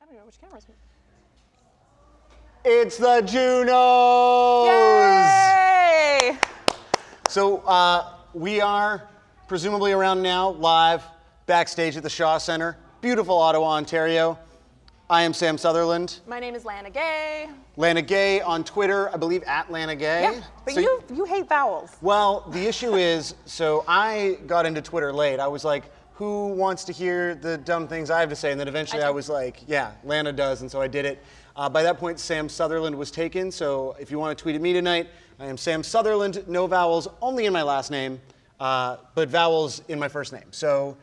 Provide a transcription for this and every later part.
I don't even know which camera's. It's the JUNOs! Yay! So we are presumably around now, live, backstage at the Shaw Center. Beautiful Ottawa, Ontario. I am Sam Sutherland. My name is Lana Gay. Lana Gay on Twitter, I believe at Lana Gay. Yeah, but so you hate vowels. Well, the issue is, so I got into Twitter late. I was like, who wants to hear the dumb things I have to say? And then eventually I was like, yeah, Lana does, and so I did it. By that point, Sam Sutherland was taken, so if you want to tweet at me tonight, I am Sam Sutherland, no vowels, only in my last name, but vowels in my first name. So,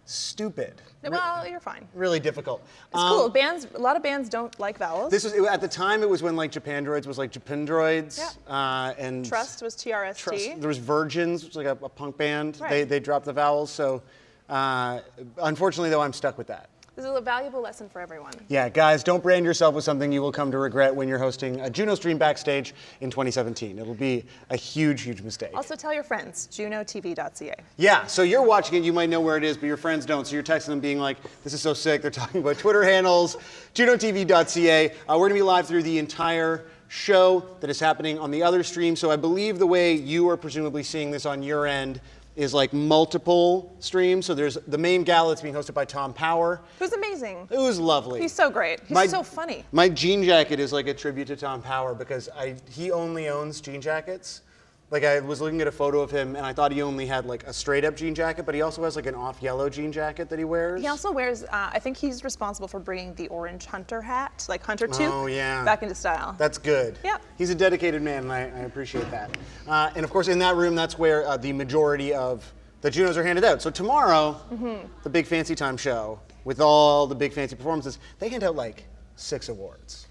stupid. Well, you're fine. Really difficult. It's cool. A lot of bands don't like vowels. This was at the time. It was when like Japandroids was like Japandroids, and Trust was TRST. Trust, there was Virgins, which was like a punk band. Right. They dropped the vowels. So, unfortunately, though, I'm stuck with that. This is a valuable lesson for everyone. Yeah, guys, don't brand yourself with something you will come to regret when you're hosting a JUNO stream backstage in 2017. It'll be a huge, huge mistake. Also tell your friends, junotv.ca. Yeah, so you're watching it, you might know where it is, but your friends don't. So you're texting them being like, this is so sick. They're talking about Twitter handles, junotv.ca. We're gonna be live through the entire show that is happening on the other stream. So I believe the way you are presumably seeing this on your end is like multiple streams. So there's the main gala that's being hosted by Tom Power. Who's amazing. It was lovely. He's so great. He's so funny. My jean jacket is like a tribute to Tom Power because he only owns jean jackets. Like I was looking at a photo of him and I thought he only had like a straight up jean jacket, but he also has like an off yellow jean jacket that he wears. He also wears, I think he's responsible for bringing the orange hunter hat, like hunter tooth, back into style. That's good. Yeah. He's a dedicated man and I appreciate that. And of course in that room, that's where the majority of the JUNOs are handed out. So tomorrow, the Big Fancy Time show with all the big fancy performances, they hand out like 6 awards.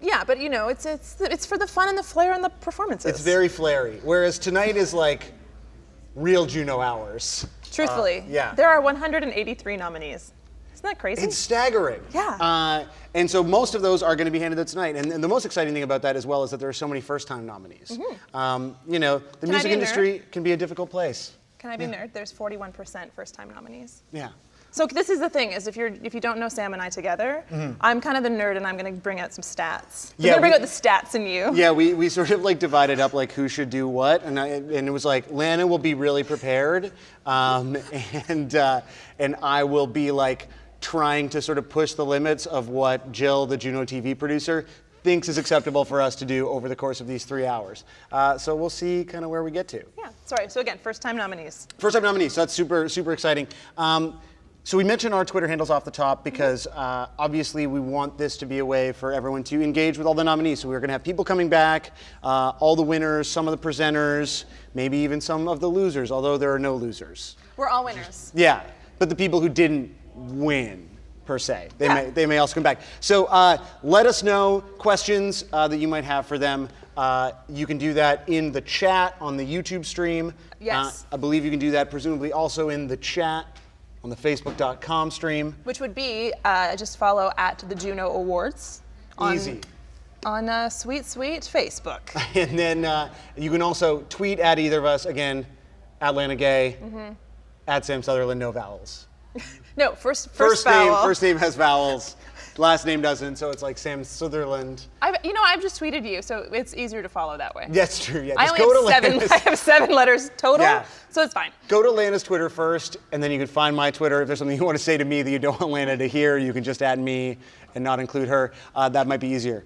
Yeah, but you know, it's for the fun and the flair and the performances. It's very flary. Whereas tonight is like real JUNO hours. Truthfully, yeah. There are 183 nominees. Isn't that crazy? It's staggering. Yeah. And so most of those are going to be handed out tonight. And the most exciting thing about that as well is that there are so many first-time nominees. You know, the music industry can be a difficult place. Can I be a nerd? There's 41% first-time nominees. Yeah. So this is the thing, is if you don't know Sam and I together, I'm kind of the nerd and I'm going to bring out some stats. I'm going to bring out the stats in you. Yeah, we sort of like divided up like who should do what, and it was like Lana will be really prepared, and I will be like trying to sort of push the limits of what Jill, the JUNO TV producer, thinks is acceptable for us to do over the course of these 3 hours. So we'll see kind of where we get to. Yeah, sorry, so again, first-time nominees. First-time nominees, so that's super, super exciting. So we mentioned our Twitter handles off the top because obviously we want this to be a way for everyone to engage with all the nominees. So we're gonna have people coming back, all the winners, some of the presenters, maybe even some of the losers, although there are no losers. We're all winners. Yeah, but the people who didn't win, per se. They may also come back. So let us know questions that you might have for them. You can do that in the chat on the YouTube stream. Yes. I believe you can do that presumably also in the chat on the Facebook.com stream. Which would be, just follow at the JUNO Awards. Easy. On sweet, sweet Facebook. And then you can also tweet at either of us, again, at Lana Gay, at Sam Sutherland, no vowels. No, first vowel. First name has vowels. Last name doesn't, so it's like Sam Sutherland. I've just tweeted you, so it's easier to follow that way. That's true, yeah. I have 7 letters total, so it's fine. Go to Lana's Twitter first, and then you can find my Twitter. If there's something you want to say to me that you don't want Lana to hear, you can just add me and not include her. That might be easier.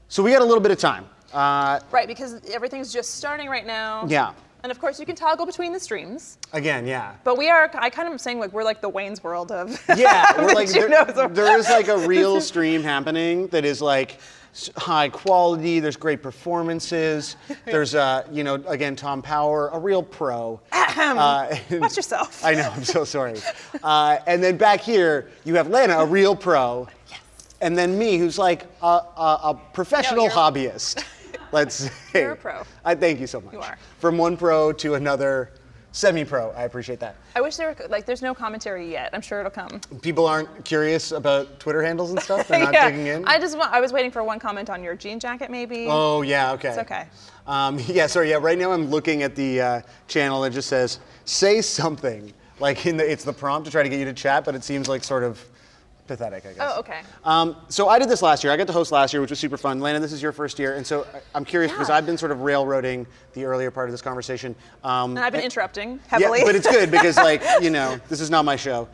So we got a little bit of time. Right, because everything's just starting right now. Yeah. And of course, you can toggle between the streams. Again, yeah. But I kind of am saying like we're like the Wayne's World of yeah, we're like, there is like a real stream happening that is like high quality, there's great performances, there's, you know, again, Tom Power, a real pro. Watch yourself. I know, I'm so sorry. And then back here, you have Lana, a real pro. Yes. And then me, who's like a professional hobbyist. Let's say. You're a pro. I thank you so much. You are. From one pro to another semi-pro. I appreciate that. I wish there were, like, there's no commentary yet. I'm sure it'll come. People aren't curious about Twitter handles and stuff? They're not digging in? I was waiting for one comment on your jean jacket, maybe. Oh, yeah, okay. It's okay. Yeah, sorry, yeah, right now I'm looking at the channel that just says, say something. Like, it's the prompt to try to get you to chat, but it seems like sort of pathetic, I guess. Oh, okay. So I did this last year. I got to host last year, which was super fun. Lana, this is your first year, and so I'm curious because I've been sort of railroading the earlier part of this conversation. And I've been interrupting heavily. Yeah, but it's good because, like, you know, this is not my show.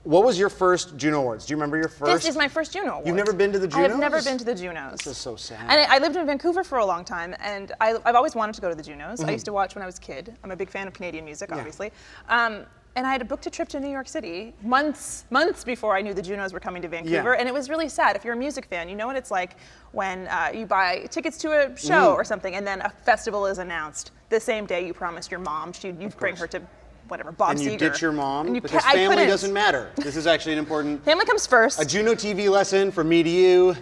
What was your first JUNO Awards? Do you remember your first? This is my first JUNO Award. You've never been to the JUNOs? I have never been to the JUNOs. This is so sad. And I lived in Vancouver for a long time, and I've always wanted to go to the JUNOs. I used to watch when I was a kid. I'm a big fan of Canadian music, obviously. And I had booked a trip to New York City months before I knew the JUNOs were coming to Vancouver, and it was really sad. If you're a music fan, you know what it's like when you buy tickets to a show or something, and then a festival is announced the same day you promised your mom you'd bring her to whatever, Bob Seger. And you ditch your mom and because family doesn't matter. This is actually an important... Family comes first. A JUNO TV lesson from me to you.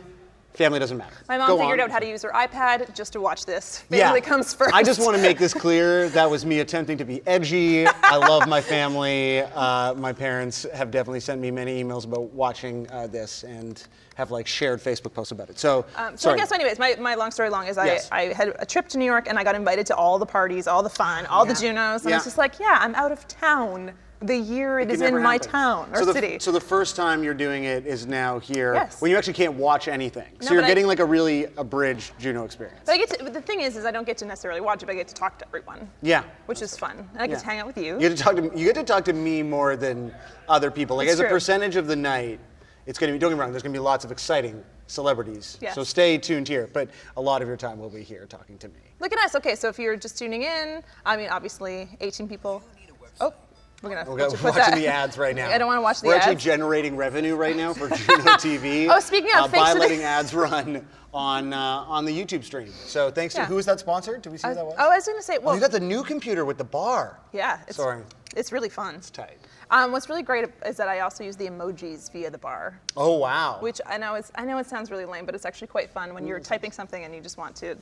Family doesn't matter. My mom figured out how to use her iPad just to watch this. Family comes first. I just want to make this clear. That was me attempting to be edgy. I love my family. My parents have definitely sent me many emails about watching this and have like shared Facebook posts about it. So, so I guess anyways, my long story long is I had a trip to New York and I got invited to all the parties, all the fun, all the JUNOs. And I was just like, I'm out of town the year it is in my town or city. So the first time you're doing it is now here when you actually can't watch anything. So No, you're getting like a really abridged JUNO experience. But but the thing is I don't get to necessarily watch it, but I get to talk to everyone. Yeah. Which is fun. And I get to hang out with you. You get to talk to me more than other people. Like as a percentage of the night, it's going to be, don't get me wrong, there's going to be lots of exciting celebrities. Yes. So stay tuned here, but a lot of your time will be here talking to me. Look at us. Okay, so if you're just tuning in, I mean, obviously 18 people. Oh. We're watching the ads right now. I don't want to watch the ads. We're ads. actually generating revenue right now for JUNO TV. Oh, speaking of, by letting ads run on the YouTube stream. So thanks to, who was that sponsored? Did we see who that was? Oh, I was going to say, well. You got the new computer with the bar. Yeah. It's really fun. It's tight. What's really great is that I also use the emojis via the bar. Oh, wow. Which I know it sounds really lame, but it's actually quite fun when you're typing something and you just want to,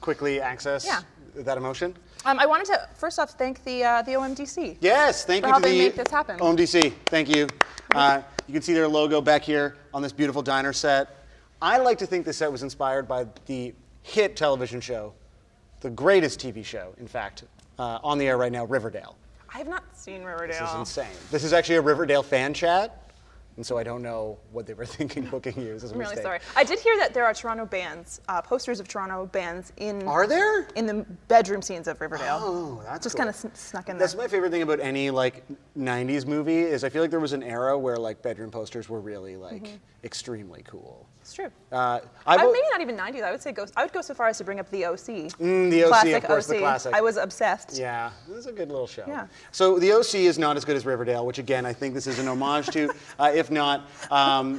quickly access that emotion. I wanted to first off thank the OMDC. Yes, thank you to helping make this happen. OMDC. Thank you. You can see their logo back here on this beautiful diner set. I like to think this set was inspired by the hit television show, the greatest TV show, in fact, on the air right now, Riverdale. I have not seen Riverdale. This is insane. This is actually a Riverdale fan chat. And so I don't know what they were thinking booking you. I'm really sorry. I did hear that there are Toronto bands, posters of Toronto bands in. Are there? In the bedroom scenes of Riverdale. Oh, that's just cool. kind of snuck in there. That's my favorite thing about any like '90s movie is I feel like there was an era where like bedroom posters were really like extremely cool. It's true. Maybe not even 90s. I would say I would go so far as to bring up the OC. The OC, classic of course, OC. the classic. I was obsessed. Yeah, this is a good little show. Yeah. So the OC is not as good as Riverdale, which again I think this is an homage to. If not,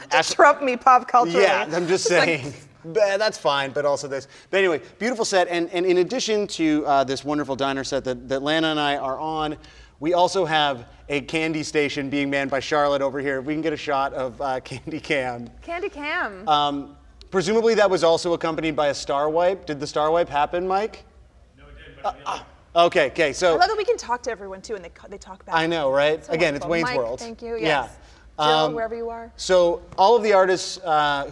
disrupt me pop culturally. Yeah, I'm just saying. That's fine, but also this. But anyway, beautiful set, and in addition to this wonderful diner set that Lana and I are on, we also have a candy station being manned by Charlotte over here. If we can get a shot of Candy Cam. Candy Cam. Presumably that was also accompanied by a star wipe. Did the star wipe happen, Mike? No, it didn't, but Okay, so. I love that we can talk to everyone too, and they talk back. I know, right? So Again, it's Wayne's Mike, World. Thank you. Yes. Yeah. Jill, wherever you are. So all of the artists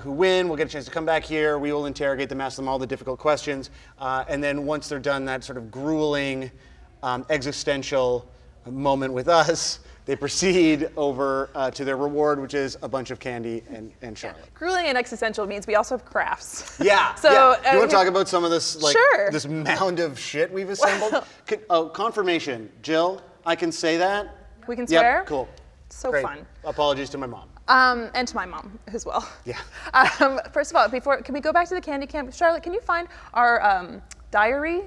who win will get a chance to come back here. We will interrogate them, ask them all the difficult questions. And then once they're done that sort of grueling existential moment with us, they proceed over to their reward, which is a bunch of candy and Charlotte. Grueling and existential means we also have crafts. Yeah. So you want to talk about some of this, like Sure. this mound of shit we've assembled? Confirmation, Jill. I can say that. We can swear. Yep, cool. So Great. fun. Apologies to my mom. And to my mom as well. Yeah. First of all, can we go back to the candy camp? Charlotte, can you find our diary?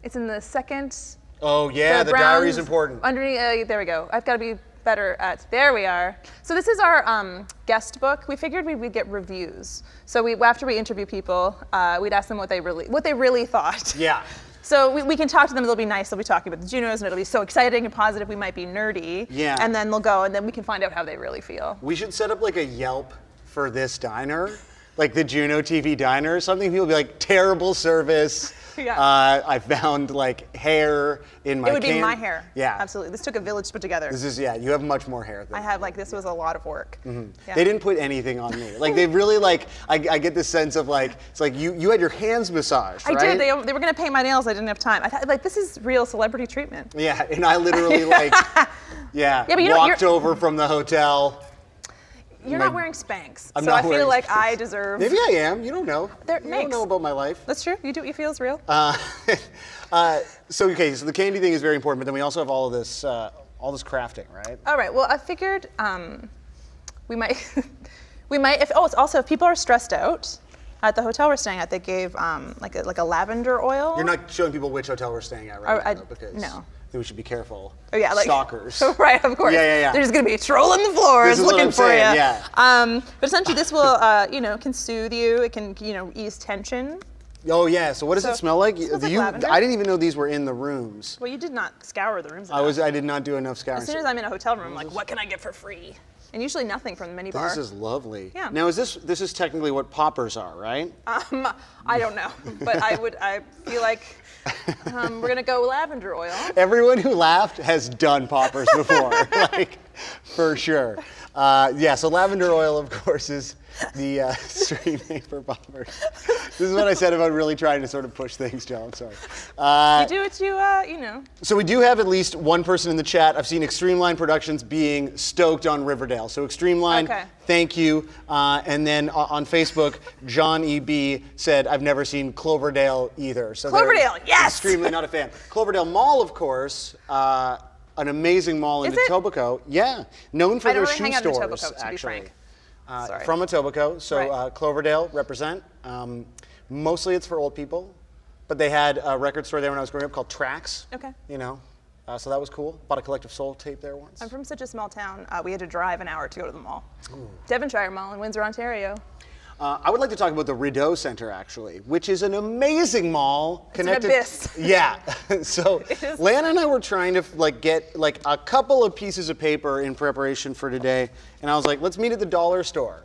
It's in the second. Oh yeah, the diary is important. Underneath, there we go. I've got to be better at. There we are. So this is our guest book. We figured we'd get reviews. So after we interview people, we'd ask them what they really thought. Yeah. So we can talk to them, they'll be nice, they'll be talking about the JUNOs, and it'll be so exciting and positive, we might be nerdy. Yeah. And then they'll go, and then we can find out how they really feel. We should set up like a Yelp for this diner, like the JUNO TV diner or something. People will be like, terrible service. Yeah. I found like hair in my It would be my hair. Yeah. Absolutely. This took a village to put together. This is, you have much more hair than I have, this was a lot of work. Mm-hmm. Yeah. They didn't put anything on me. Like, they really, I get this sense of, it's like you had your hands massaged, right? I did. They were going to paint my nails. I didn't have time. I thought, this is real celebrity treatment. Yeah, and I literally, Yeah, but walked over from the hotel. You're not wearing Spanx, I'm so not I wearing feel like Spanx. I deserve. Maybe I am. You don't know. They're You don't know about my life. That's true. You do what you feel is real. So the candy thing is very important, but then we also have all this crafting, right? All right. Well, I figured we might, if people are stressed out, at the hotel we're staying at, they gave like a lavender oil. You're not showing people which hotel we're staying at right now, though, because no. I think we should be careful. Oh yeah, like stalkers. Right, of course. Yeah. They're just gonna be trolling the floors looking for you. Yeah. But essentially, this will, can soothe you. It can, ease tension. Oh yeah. So what does it smell like? It smells like lavender. I didn't even know these were in the rooms. Well, you did not scour the rooms enough. I did not do enough scouring. As soon as I'm in a hotel room, I'm like, what can I get for free? And usually nothing from the minibar. This is lovely. Yeah. Now this is technically what poppers are, right? I don't know, but I feel like we're gonna go lavender oil. Everyone who laughed has done poppers before, like for sure. So lavender oil, of course, is the street name for poppers. This is what I said about really trying to sort of push things, Joe. I'm sorry. You do what you know. So we do have at least one person in the chat. I've seen Extreme Line Productions being stoked on Riverdale. So Extreme Line, thank you. And then on Facebook, John E.B. said, I've never seen Cloverdale either. So Cloverdale, yes! Extremely not a fan. Cloverdale Mall, of course, an amazing mall in Etobicoke. Yeah, known for their shoe hang out in stores, Etobicoke, to be frank. From Etobicoke, so Right. Cloverdale, represent. Mostly it's for old people, but they had a record store there when I was growing up called Trax. Okay. So that was cool. Bought a Collective Soul tape there once. I'm from such a small town, we had to drive an hour to go to the mall. Devonshire Mall in Windsor, Ontario. I would like to talk about the Rideau Center, actually, which is an amazing mall connected. It's an abyss. Yeah. So Lana and I were trying to get a couple of pieces of paper in preparation for today, and I was like, let's meet at the dollar store.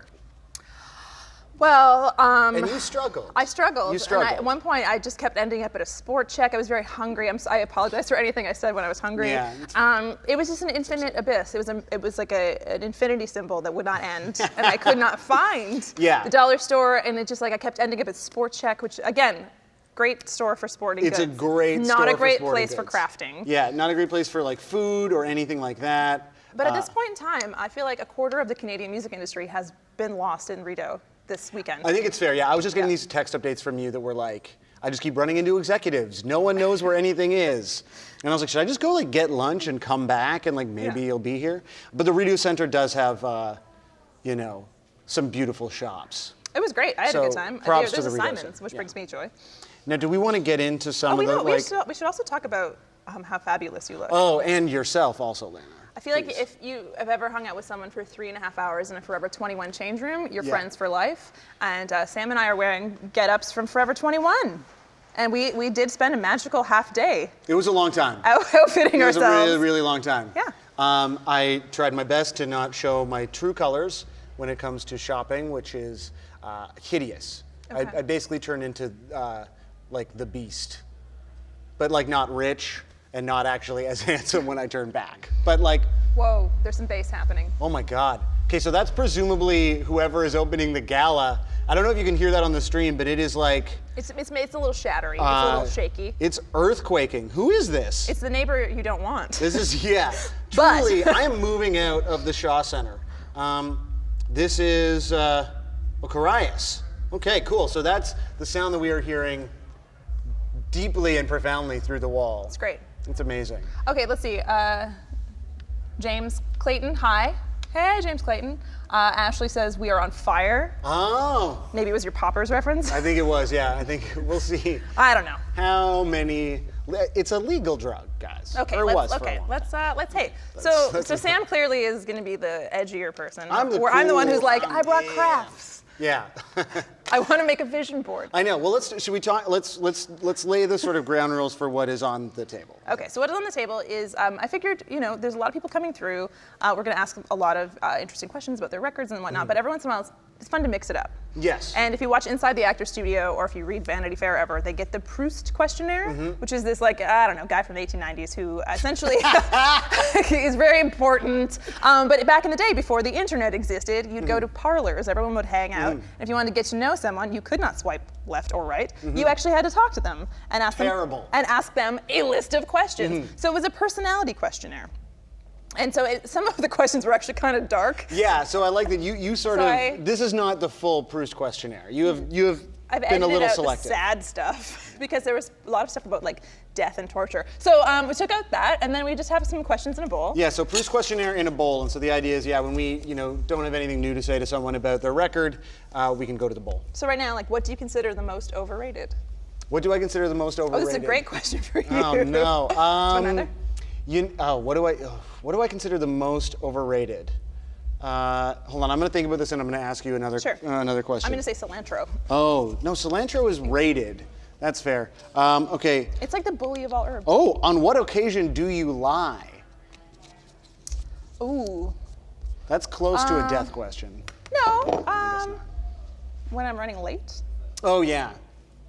Well, and you struggled. I struggled. You struggled. And at one point, I just kept ending up at a Sport Check. I was very hungry. I apologize for anything I said when I was hungry. Yeah. It was just an infinite abyss. It was like an infinity symbol that would not end, and I could not find the dollar store. And it just I kept ending up at Sport Check, which again, great store for sporting goods. It's a great not store a great for place goods. for crafting. Yeah, not a great place for food or anything like that. But at this point in time, I feel like a quarter of the Canadian music industry has been lost in Rideau this weekend. I think it's fair, yeah. I was just getting these text updates from you that were like, I just keep running into executives. No one knows where anything is. And I was like, should I just go get lunch and come back and maybe you'll be here? But the Rideau Center does have, some beautiful shops. It was great. I had a good time. Props There's to the a Rideau Simons, Center. which brings me joy. Now, do we want to get into some of the we should also talk about how fabulous you look. Oh, and yourself also, Lana. I feel like if you have ever hung out with someone for 3.5 hours in a Forever 21 change room, you're friends for life. And Sam and I are wearing get-ups from Forever 21. And we did spend a magical half day. It was a long time. Outfitting ourselves. It was a really, really long time. Yeah. I tried my best to not show my true colors when it comes to shopping, which is hideous. Okay. I basically turned into the Beast, but not rich and not actually as handsome when I turned back. But whoa, there's some bass happening. Oh my God. Okay, so that's presumably whoever is opening the gala. I don't know if you can hear that on the stream, but it is It's a little shattery. It's a little shaky. It's earthquaking. Who is this? It's the neighbor you don't want. This is, But truly, I am moving out of the Shaw Center. This is Carias. Okay, cool. So that's the sound that we are hearing deeply and profoundly through the wall. It's great. It's amazing. Okay, let's see. James Clayton, hi. Hey, James Clayton. Ashley says we are on fire. Oh. Maybe it was your Poppers reference. I think it was, yeah. I think we'll see. I don't know. How many? It's a legal drug, guys. Okay, So Sam clearly is going to be the edgier person. I'm the one who's like, I brought crafts. Yeah. I want to make a vision board. I know. Well, should we talk? Let's lay the sort of ground rules for what is on the table. Okay. So what is on the table is I figured there's a lot of people coming through. We're going to ask a lot of interesting questions about their records and whatnot. But every once in a while, it's fun to mix it up. Yes. And if you watch Inside the Actors Studio or if you read Vanity Fair ever, they get the Proust questionnaire, which is this guy from the 1890s who essentially is very important. But back in the day, before the internet existed, you'd go to parlors. Everyone would hang out. And if you wanted to get to know someone, you could not swipe left or right. You actually had to talk to them and ask them a list of questions. So it was a personality questionnaire. And so some of the questions were actually kind of dark. Yeah, so I like that you sort So of, this is not the full Proust questionnaire. You have I've been a edited little out selective. the sad stuff because there was a lot of stuff about like death and torture. So we took out that, and then we just have some questions in a bowl. Yeah, so Proust questionnaire in a bowl, and so the idea is, yeah, when we, don't have anything new to say to someone about their record, we can go to the bowl. So right now, like, what do you consider the most overrated? What do I consider the most overrated? Oh, this is a great question for you. Oh no. Do you want another? What do I consider the most overrated? Hold on, I'm going to think about this and I'm going to ask you another question. I'm going to say cilantro. Oh, no, cilantro is rated. That's fair. Okay. It's like the bully of all herbs. Oh, on what occasion do you lie? Ooh. That's close to a death question. No. When I'm running late. Oh, yeah.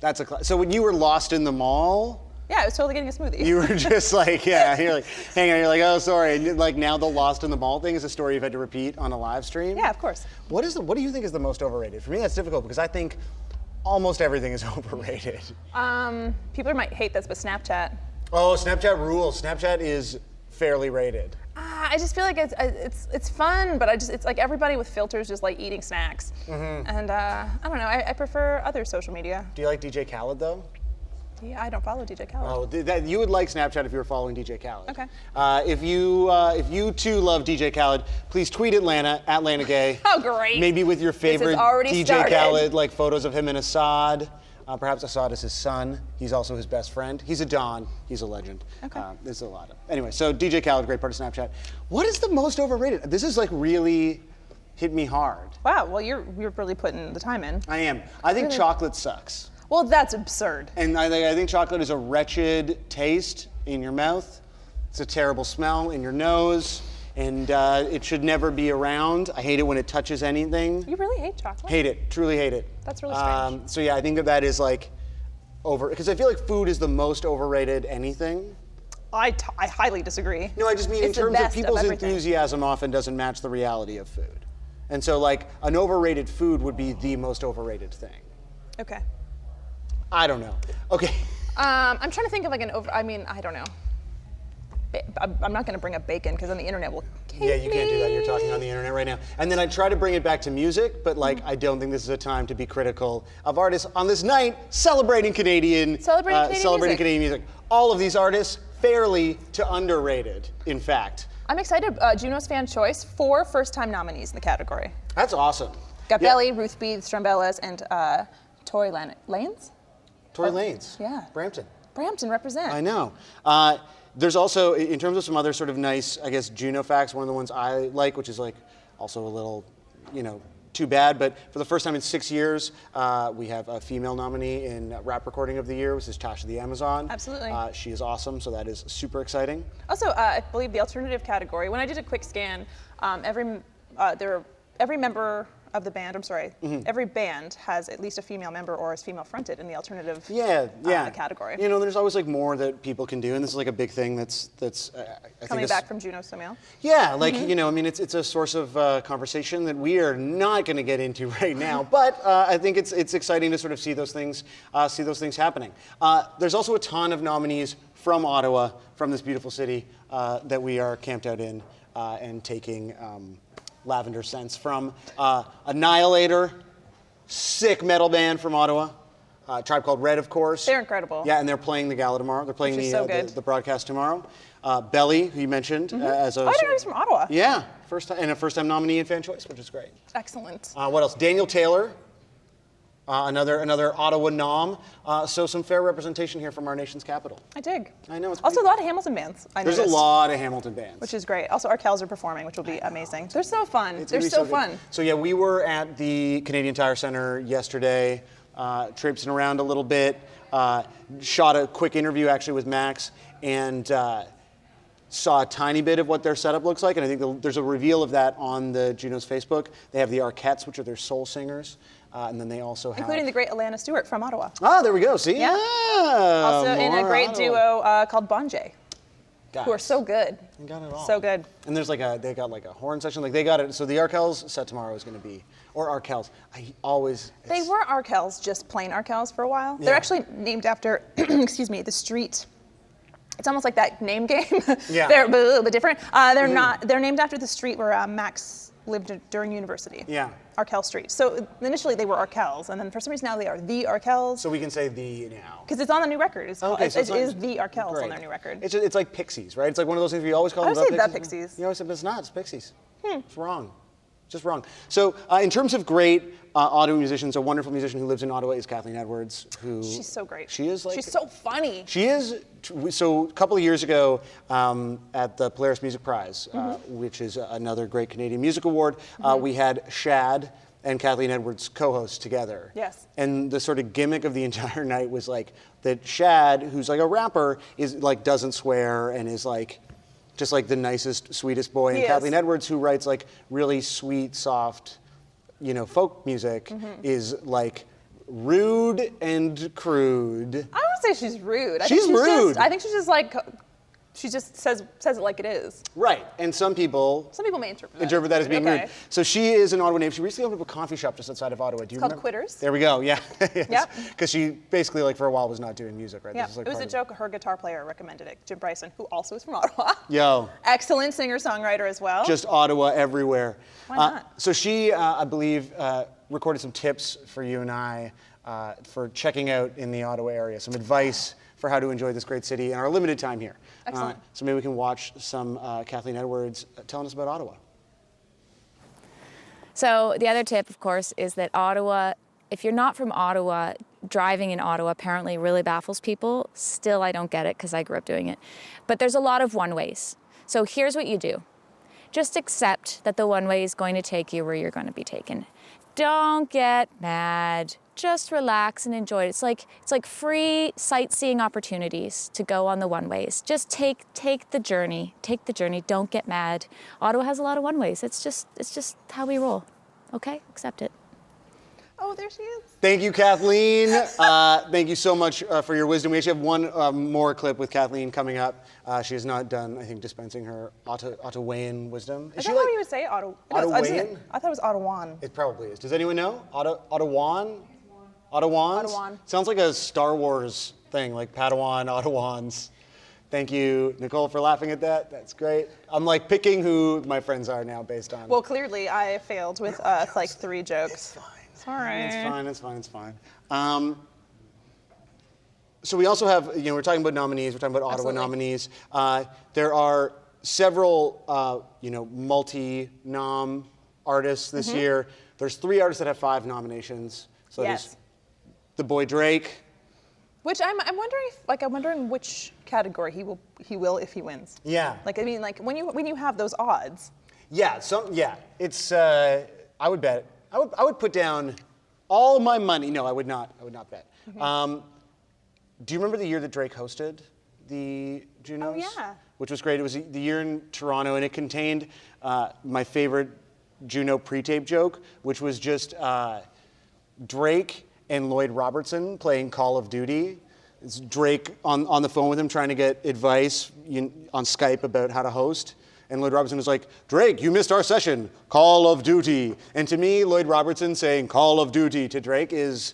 That's so when you were lost in the mall? Yeah, I was totally getting a smoothie. You were just like, yeah, you're like, hang on, you're like, oh, sorry. And like now the lost in the mall thing is a story you've had to repeat on a live stream? Yeah, of course. What do you think is the most overrated? For me, that's difficult because I think almost everything is overrated. People might hate this, but Snapchat. Oh, Snapchat rules. Snapchat is fairly rated. I just feel like it's fun, but it's like everybody with filters just like eating snacks. Mm-hmm. And I don't know, I prefer other social media. Do you like DJ Khaled though? Yeah, I don't follow DJ Khaled. Oh, you would like Snapchat if you were following DJ Khaled. Okay. If you too love DJ Khaled, please tweet at Lana Gay. Oh, great. Maybe with your favorite DJ started. Khaled, like photos of him and Assad. Perhaps Assad is his son. He's also his best friend. He's a Don. He's a legend. Okay. There's a lot of. Anyway, so DJ Khaled, great part of Snapchat. What is the most overrated? This is like really hit me hard. Wow. Well, you're really putting the time in. I am. I think chocolate sucks. Well, that's absurd. And I think chocolate is a wretched taste in your mouth. It's a terrible smell in your nose, and it should never be around. I hate it when it touches anything. You really hate chocolate? Hate it, truly hate it. That's really strange. So yeah, I think that is like because I feel like food is the most overrated anything. I highly disagree. No, I just mean It's in the terms of best people's everything. enthusiasm often doesn't match the reality of food. And so like an overrated food would be the most overrated thing. Okay. I don't know. Okay. I'm trying to think of like I don't know. I'm not going to bring up bacon because then the internet will kill me. Yeah, you can't do that. You're talking on the internet right now. And then I try to bring it back to music, but like I don't think this is a time to be critical of artists on this night celebrating Canadian music. All of these artists fairly to underrated, in fact. I'm excited. Juno's Fan Choice, 4 first-time nominees in the category. That's awesome. Got Belly, Ruth B, the Strumbellas, and Tory Lanez? Tory Lanez. Yeah. Brampton. Brampton represent. I know. There's also, in terms of some other sort of nice, I guess, Juno facts, one of the ones I like, which is like also a little, too bad, but for the first time in 6 years, we have a female nominee in Rap Recording of the Year, which is Tasha the Amazon. Absolutely. She is awesome, so that is super exciting. Also, I believe the alternative category, when I did a quick scan, every member of the band, every band has at least a female member or is female fronted in the alternative category. There's always like more that people can do, and this is like a big thing that's coming back from Juno Somail. Yeah, like it's a source of conversation that we are not going to get into right now, but I think it's exciting to sort of see those things happening. There's also a ton of nominees from Ottawa, from this beautiful city that we are camped out in and taking lavender scents from. Annihilator, sick metal band from Ottawa. Tribe Called Red, of course. They're incredible. Yeah, and they're playing the gala tomorrow. They're playing the broadcast tomorrow. Belly, who you mentioned as a. I didn't know he's from Ottawa. Yeah, first-time nominee in Fan Choice, which is great. Excellent. What else? Daniel Taylor, another Ottawa nom. So some fair representation here from our nation's capital. I dig. I know. It's also a lot of Hamilton bands. There's a lot of Hamilton bands. Which is great. Also, Arkells are performing, which will be amazing. They're so fun. They're so fun. So yeah, we were at the Canadian Tire Center yesterday, traipsing around a little bit, shot a quick interview actually with Max, and saw a tiny bit of what their setup looks like, and I think there's a reveal of that on the Juno's Facebook. They have the Arquettes, which are their soul singers, and then they also have... Including the great Alana Stewart from Ottawa. Ah, there we go, see? Yeah. Also in a great Ottawa duo called Bonjay, who are so good. They got it all. So good. And there's they got like a horn section, like they got it. So the Arkells set tomorrow is going to be, or Arkells. They were Arkells, just plain Arkells for a while. They're actually named after, excuse me, the street It's almost like that name game. Yeah. They're a little bit different. They're not. They're named after the street where Max lived during university. Yeah. Arkell Street. So initially they were Arkells, and then for some reason now they are the Arkells. So we can say the now. Because it's on the new record. It's Okay, so it is the Arkells on their new record. It's like Pixies, right? It's like one of those things where you always call I them would say the the Pixies. You always say, but it's not. It's Pixies. It's wrong. Just wrong. So in terms of great Ottawa musicians, a wonderful musician who lives in Ottawa is Kathleen Edwards, who... She's so great. She is like... She's so funny. She is... So a couple of years ago at the Polaris Music Prize, which is another great Canadian music award, we had Shad and Kathleen Edwards co-host together. Yes. And the sort of gimmick of the entire night was like that Shad, who's like a rapper, is like doesn't swear and is like just like the nicest, sweetest boy. And Kathleen Edwards, who writes like really sweet, soft, folk music, is like rude and crude. I don't say she's rude. I She's think rude. I think she's just like, she just says it like it is. Right, and some people may interpret that as being okay. rude. So she is an Ottawa native. She recently opened up a coffee shop just outside of Ottawa. Do you called remember? Quitters. There we go. Yeah. Yep. Because she basically, like, for a while was not doing music, right? Yeah. This is, like, It was a joke. Her guitar player recommended it. Jim Bryson, who also is from Ottawa. Yo. Excellent singer-songwriter as well. Just Ottawa everywhere. Why not? So she, I believe, recorded some tips for you and I for checking out in the Ottawa area. Some advice for how to enjoy this great city in our limited time here. Excellent. So maybe we can watch some Kathleen Edwards telling us about Ottawa. So the other tip, of course, is that Ottawa, if you're not from Ottawa, driving in Ottawa apparently really baffles people. Still, I don't get it because I grew up doing it. But there's a lot of one-ways. So here's what you do. Just accept that the one-way is going to take you where you're going to be taken. Don't get mad. Just relax and enjoy it. It's like free sightseeing opportunities to go on the one-ways. Just take the journey. Take the journey. Don't get mad. Ottawa has a lot of one-ways. It's just how we roll. Okay? Accept it. Oh, there she is. Thank you, Kathleen. Thank you so much for your wisdom. We actually have one more clip with Kathleen coming up. She has not done, I think, dispensing her Ottawayan wisdom. Is that how you would say Ottawa? Ottawayan? I thought it was Ottawan. It probably is. Does anyone know? Ottawan? Ottawans? Ottawan. Sounds like a Star Wars thing, like Padawan, Ottawans. Thank you, Nicole, for laughing at that. That's great. I'm like picking who my friends are now based on. Well, clearly I failed with like 3 jokes. It's fine. Sorry. It's fine. So we also have, we're talking about nominees. We're talking about Ottawa nominees. There are several, multi-nom artists this year. There's 3 artists that have 5 nominations. So there's the boy Drake. Which I'm wondering which category he will if he wins. Yeah. Like, I mean, like when you have those odds. Yeah. It's. I would bet. I would put down all my money. No, I would not. I would not bet. Do you remember the year that Drake hosted the JUNOs? Oh, yeah. Which was great. It was the year in Toronto, and it contained my favorite JUNO pre-tape joke, which was just Drake and Lloyd Robertson playing Call of Duty. It's Drake on the phone with him trying to get advice on Skype about how to host. And Lloyd Robertson was like, Drake, you missed our session, Call of Duty. And to me, Lloyd Robertson saying Call of Duty to Drake is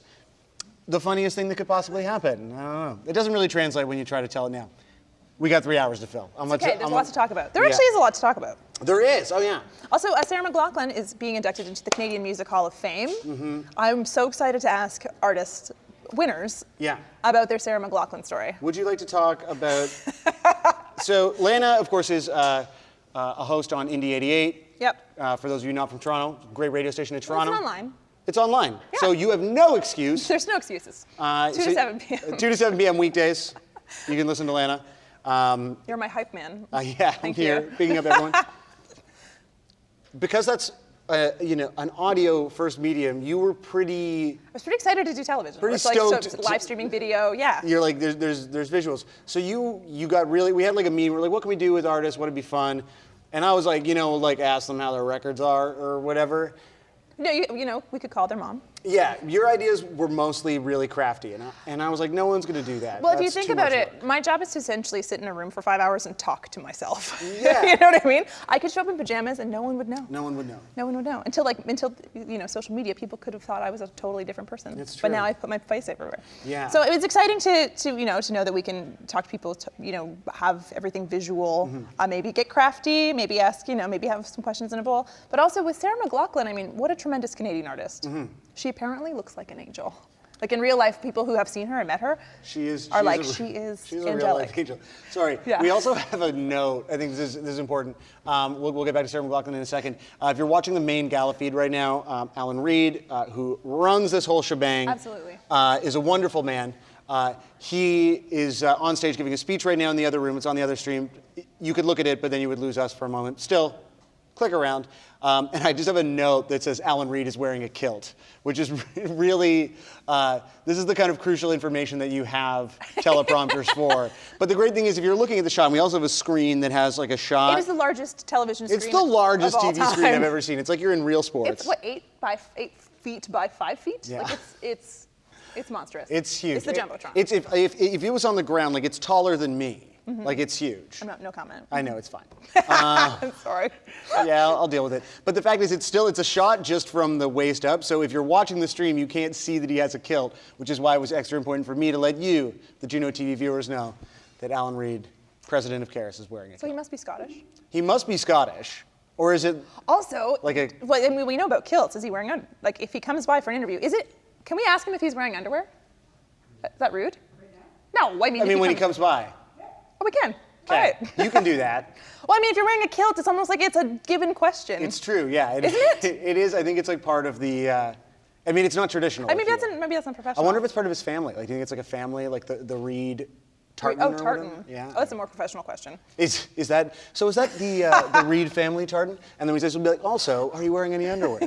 the funniest thing that could possibly happen. I don't know. It doesn't really translate when you try to tell it now. We got 3 hours to fill. Okay, there's a lot to talk about. There actually is a lot to talk about. There is, oh yeah. Also, Sarah McLachlan is being inducted into the Canadian Music Hall of Fame. I'm so excited to ask artist winners about their Sarah McLachlan story. Would you like to talk about... So Lana, of course, is a host on Indie 88. Yep. For those of you not from Toronto, great radio station in Toronto. It's online. It's online. Yeah. So you have no excuse. There's no excuses. 2 to 7 p.m. 2 to 7 p.m. weekdays. You can listen to Lana. You're my hype man. Yeah, I'm here picking up everyone. Because that's an audio first medium, you were pretty... I was pretty excited to do television. Pretty it's like stoked live streaming video, yeah. You're like, there's visuals. So you got really, we had like a meeting, we're like, what can we do with artists, what'd be fun? And I was like, ask them how their records are or whatever. No, we could call their mom. Yeah, your ideas were mostly really crafty, and I was like, no one's going to do that. Well, if you That's think too about much it, work. my job is to essentially sit in a room for 5 hours and talk to myself. Yeah. You know what I mean? I could show up in pajamas and no one would know. No one would know. No one would know until you know, social media. People could have thought I was a totally different person. It's true. But now I put my face everywhere. Yeah. So it was exciting to know that we can talk to people. You know, have everything visual. Maybe get crafty. Maybe ask. You know, maybe have some questions in a bowl. But also with Sarah McLachlan, I mean, what a tremendous Canadian artist. She apparently looks like an angel. Like in real life, people who have seen her and met her she's a real life angel. Sorry. Yeah. We also have a note. I think this is important. We'll get back to Sarah McLachlan in a second. If you're watching the main gala feed right now, Alan Reed, who runs this whole shebang, Absolutely. Is a wonderful man. He is on stage giving a speech right now in the other room. It's on the other stream. You could look at it, but then you would lose us for a moment. Still, click around. And I just have a note that says Alan Reed is wearing a kilt, which is really, this is the kind of crucial information that you have teleprompters for. But the great thing is if you're looking at the shot, and we also have a screen that has like a shot. It is the largest television screen. It's the largest of all TV screen time. I've ever seen. It's like you're in real sports. It's what, 8 feet by 5 feet? Yeah. Like it's monstrous. It's huge. It's the Jumbotron. It's if it was on the ground, like it's taller than me. Like it's huge. No comment. I know, it's fine. I'm sorry. Yeah, I'll deal with it. But the fact is, it's a shot just from the waist up. So if you're watching the stream, you can't see that he has a kilt, which is why it was extra important for me to let you, the JUNO TV viewers, know that Alan Reed, president of Caris, is wearing it. So he must be Scottish. He must be Scottish, or is it? Also, Like well, I mean, we know about kilts. Is he wearing like if he comes by for an interview? Can we ask him if he's wearing underwear? Is that rude? No, I mean. When he comes by. Oh, we can. All Okay, right. you can do that. Well, I mean, if you're wearing a kilt, it's almost like it's a given question. It's true, yeah. Isn't it? It is. I think it's like part of the. I mean, it's not traditional. Maybe if you that's will. maybe that's not professional. I wonder if it's part of his family. Like, do you think it's like a family, like the Reed tartan? Oh, or tartan. whatever? Yeah. Oh, that's a more professional question. Is that the Reed family tartan? And then we will be like, also, are you wearing any underwear?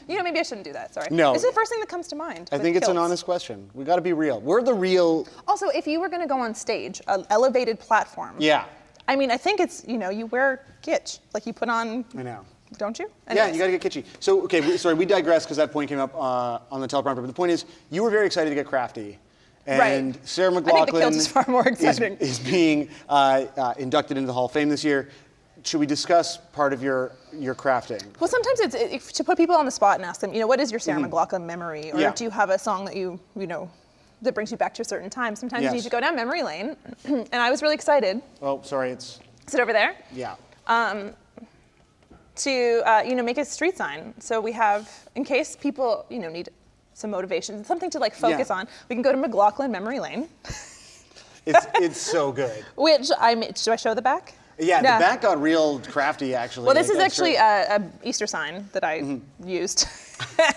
Maybe I shouldn't do that. Sorry. No. This is the first thing that comes to mind. I with think it's an kilts. honest question. We got to be real. We're the real. Also, if you were going to go on stage, an elevated platform. Yeah. I mean, I think it's you wear kitsch, like you put on. I know. Don't you? Yeah, Anyways. you got to get kitschy. So, okay, sorry, we digress because that point came up on the teleprompter. But the point is, you were very excited to get crafty. And Right. Sarah I think the kilt McLachlan is far more exciting. is being inducted into the Hall of Fame this year. Should we discuss part of your crafting? Well, sometimes it's to put people on the spot and ask them, what is your Sarah McLachlan memory? Or Yeah. do you have a song that you that brings you back to a certain time? Sometimes Yes. you need to go down memory lane. And I was really excited. Oh, sorry, it's. Sit over there. Yeah. To make a street sign. So we have, in case people need some motivation, something to focus Yeah. on, we can go to McLachlan Memory Lane. It's so good. Which do I show the back? Yeah, the back got real crafty, actually. Well, this Like, is that's actually great. a Easter sign that I used.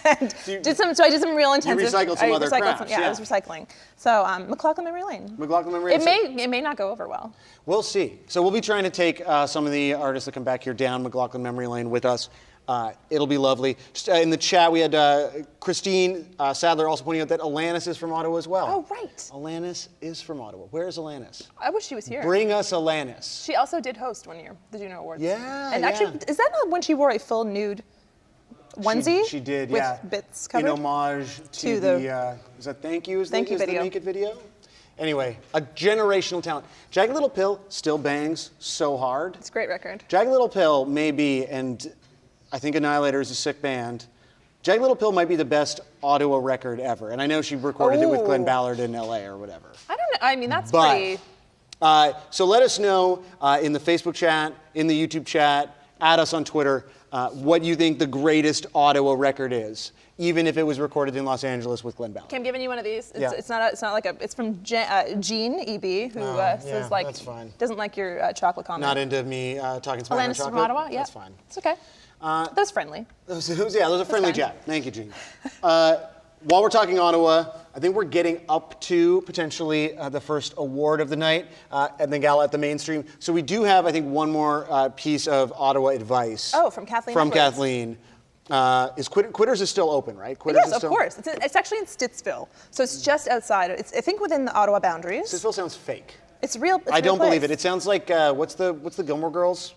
And I did some real intensive. recycled some other crafts, Yeah, yeah. I was recycling. So McLachlan Memory Lane. McLachlan Memory It Lane. may not go over well. We'll see. So we'll be trying to take some of the artists that come back here down McLachlan Memory Lane with us. It'll be lovely. Just, in the chat, we had Christine Sadler also pointing out that Alanis is from Ottawa as well. Oh, right. Alanis is from Ottawa. Where's Alanis? I wish she was here. Bring us Alanis. She also did host one year, the JUNO Awards. Yeah, And yeah. actually, is that not when she wore a full nude onesie? She did, with yeah. bits covered? In homage to the is that Thank You? Thank You the video. naked video? Anyway, a generational talent. Jagged Little Pill still bangs so hard. It's a great record. Jagged Little Pill may be, and I think Annihilator is a sick band. Jagged Little Pill might be the best Ottawa record ever. And I know she recorded it with Glenn Oh. Ballard in LA or whatever. I don't know. I mean, that's But, pretty. So let us know in the Facebook chat, in the YouTube chat, add us on Twitter, what you think the greatest Ottawa record is, even if it was recorded in Los Angeles with Glenn Ballard. Okay, I'm giving you one of these. It's, Yeah. it's not like a. It's from Jean EB, who yeah, says that's fine. doesn't like your chocolate comment. Not into me talking smack on Alanis chocolate? from Ottawa. Yeah, That's fine. It's okay. That's friendly. Those are friendly fine. chat. Thank you, Gene. While we're talking Ottawa, I think we're getting up to potentially the first award of the night at the gala at the mainstream. So we do have, I think, one more piece of Ottawa advice. Oh, from Kathleen From Edwards. Kathleen. Quitters is still open, right? Quitters Yes, is of still... course. It's actually in Stittsville, so it's just outside. It's I think within the Ottawa boundaries. Stittsville sounds fake. It's real. It's I don't real believe it. place. It sounds like, what's the Gilmore Girls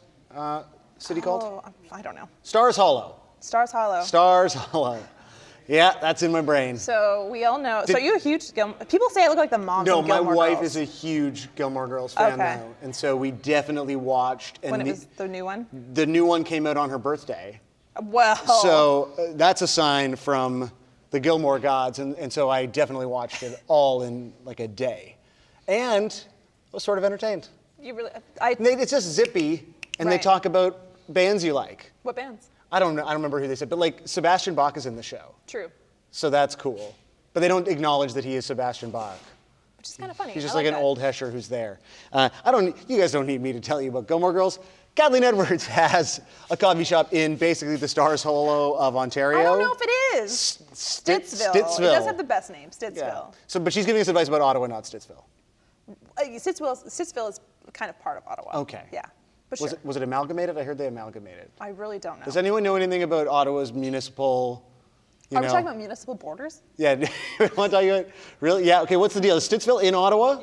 city called? Oh, I don't know. Stars Hollow. Stars Hollow. Stars Hollow. Yeah, that's in my brain. So we all know. So you're a huge people say I look like the mom No, from my Gilmore wife Girls. is a huge Gilmore Girls fan now, and so we definitely watched. And When it was the new one? The new one came out on her birthday. Well. So that's a sign from the Gilmore gods, and so I definitely watched it all in like a day, and was sort of entertained. You really? It's just zippy, and they talk about bands you like. What bands? I don't know. I don't remember who they said, but like Sebastian Bach is in the show. True. So that's cool. But they don't acknowledge that he is Sebastian Bach. Which is kind of funny. He's just I like an that. old Hesher who's there. You guys don't need me to tell you about Gilmore Girls. Kathleen Edwards has a coffee shop in basically the Stars Hollow of Ontario. I don't know if it is. Stittsville. It does have the best name, Stittsville. Yeah. So, but she's giving us advice about Ottawa, not Stittsville. Stittsville is kind of part of Ottawa. Okay. Yeah. But sure. Was it amalgamated? I heard they amalgamated. I really don't know. Does anyone know anything about Ottawa's municipal? Are we talking about municipal borders? Yeah. Want to talk about? Really? Yeah. Okay. What's the deal? Is Stittsville in Ottawa?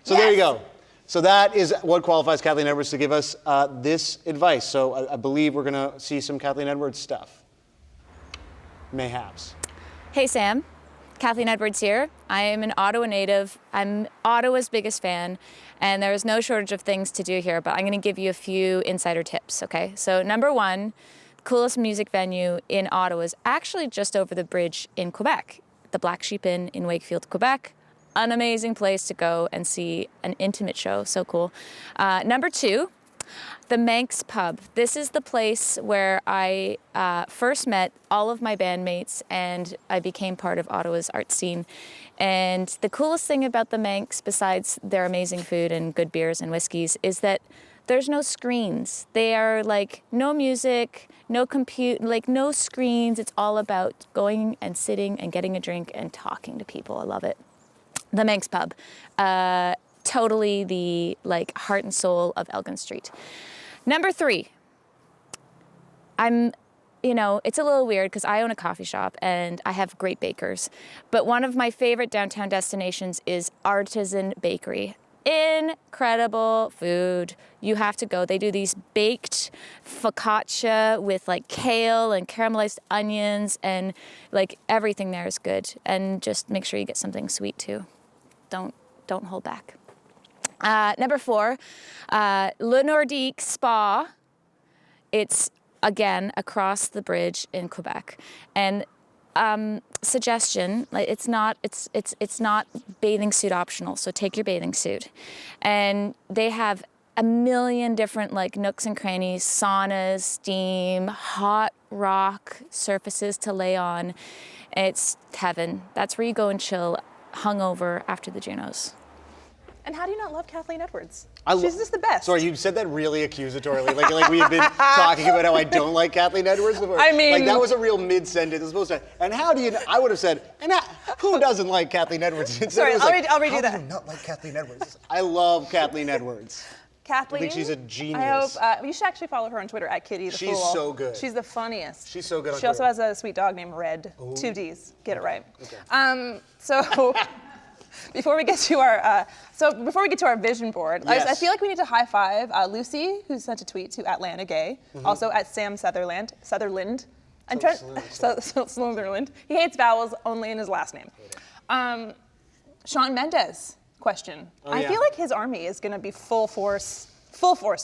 So yes. There you go. So that is what qualifies Kathleen Edwards to give us this advice. So I believe we're going to see some Kathleen Edwards stuff. Mayhaps. Hey, Sam. Kathleen Edwards here. I am an Ottawa native. I'm Ottawa's biggest fan, and there is no shortage of things to do here, but I'm going to give you a few insider tips, okay? So number one, coolest music venue in Ottawa is actually just over the bridge in Quebec, the Black Sheep Inn in Wakefield, Quebec. An amazing place to go and see an intimate show, so cool. Number two, the Manx Pub. This is the place where I first met all of my bandmates and I became part of Ottawa's art scene. And the coolest thing about the Manx, besides their amazing food and good beers and whiskeys, is that there's no screens. They are like no music, no no screens. It's all about going and sitting and getting a drink and talking to people. I love it. The Manx Pub. Totally the heart and soul of Elgin Street. Number three, it's a little weird because I own a coffee shop and I have great bakers, but one of my favorite downtown destinations is Artisan Bakery. Incredible food. You have to go. They do these baked focaccia with kale and caramelized onions, and everything there is good. And just make sure you get something sweet too. Don't hold back. Number four, Le Nordique Spa. It's again across the bridge in Quebec, and suggestion: it's not bathing suit optional, so take your bathing suit. And they have a million different nooks and crannies, saunas, steam, hot rock surfaces to lay on. It's heaven. That's where you go and chill, hungover after the Junos. And how do you not love Kathleen Edwards? She's just the best. Sorry, you said that really accusatorily. Like we have been talking about how I don't like Kathleen Edwards before. I mean, that was a real mid-sentence. It was supposed to. And how do you? I would have said, who doesn't like Kathleen Edwards? Sorry, I'll redo how that. do you not like Kathleen Edwards? I love Kathleen Edwards. Kathleen, I think she's a genius. I hope you should actually follow her on Twitter at Kitty the Fool. She's so good. She's the funniest. She's so good on She also Twitter. has a sweet dog named Red. Ooh. 2 Ds. Get it right. Okay. So before we get to our vision board, yes. I feel like we need to high five Lucy, who sent a tweet to at Lana Gay, also at Sam Sutherland. I'm trying Sutherland. He hates vowels only in his last name. Shawn Mendes question. I feel like his army is going to be full force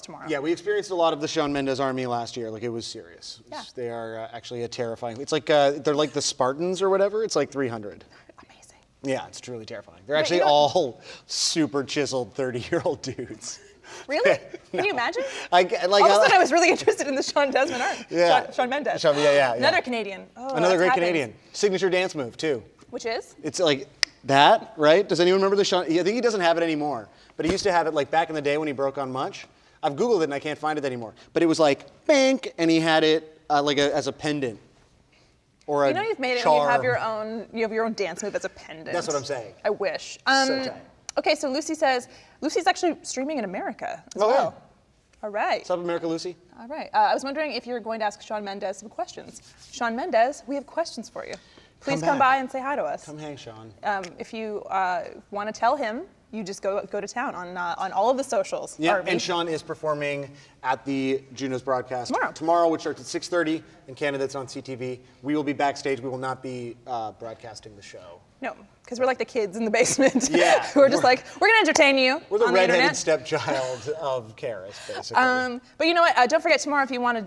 tomorrow. Yeah, we experienced a lot of the Shawn Mendes army last year. It was serious. Yeah. They are actually a terrifying. It's they're like the Spartans or whatever. It's 300. Amazing. Yeah, it's truly terrifying. They're actually all super chiseled 30-year-old dudes. Really? Can you imagine? All of a sudden, I was really interested in the Shawn Desmond art. Yeah. Shawn Mendes. Yeah. Another Canadian. Oh, another great Canadian. Signature dance move too. Which is? It's like that, right? Does anyone remember the Shawn? I think he doesn't have it anymore, but he used to have it back in the day when he broke on Much. I've Googled it and I can't find it anymore. But it was bank, and he had it as a pendant. Or you've made it charm. and you have your own dance move as a pendant. That's what I'm saying. I wish. So tight. Okay, so Lucy says Lucy's actually streaming in America as well. Yeah. All right. What's up, America, Lucy? All right. I was wondering if you're going to ask Shawn Mendes some questions. Shawn Mendes, we have questions for you. Please come by and say hi to us. Come hang, Shawn. If you want to tell him you just go to town on all of the socials. Yeah, and Sean is performing at the Juno's broadcast tomorrow, which starts at 6:30 in Canada. It's on CTV. We will be backstage. We will not be broadcasting the show. No, because we're like the kids in the basement. Yeah, who are just like, we're gonna entertain you. We're the on redheaded internet. stepchild of Karis, basically. But you know what? Don't forget tomorrow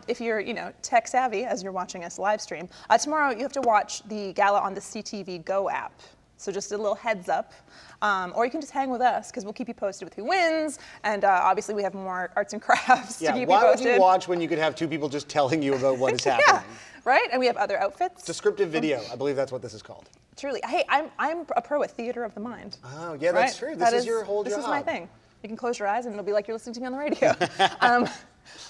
if you're tech savvy as you're watching us live stream. Tomorrow you have to watch the gala on the CTV Go app. So just a little heads up. Or you can just hang with us because we'll keep you posted with who wins. And obviously we have more arts and crafts to keep you posted. Why would you watch when you could have two people just telling you about what is happening? Right? And we have other outfits. Descriptive video. I believe that's what this is called. Truly. Hey, I'm a pro at theater of the mind. Oh, yeah, that's true. This is your whole job. This is my thing. You can close your eyes and it'll be like you're listening to me on the radio.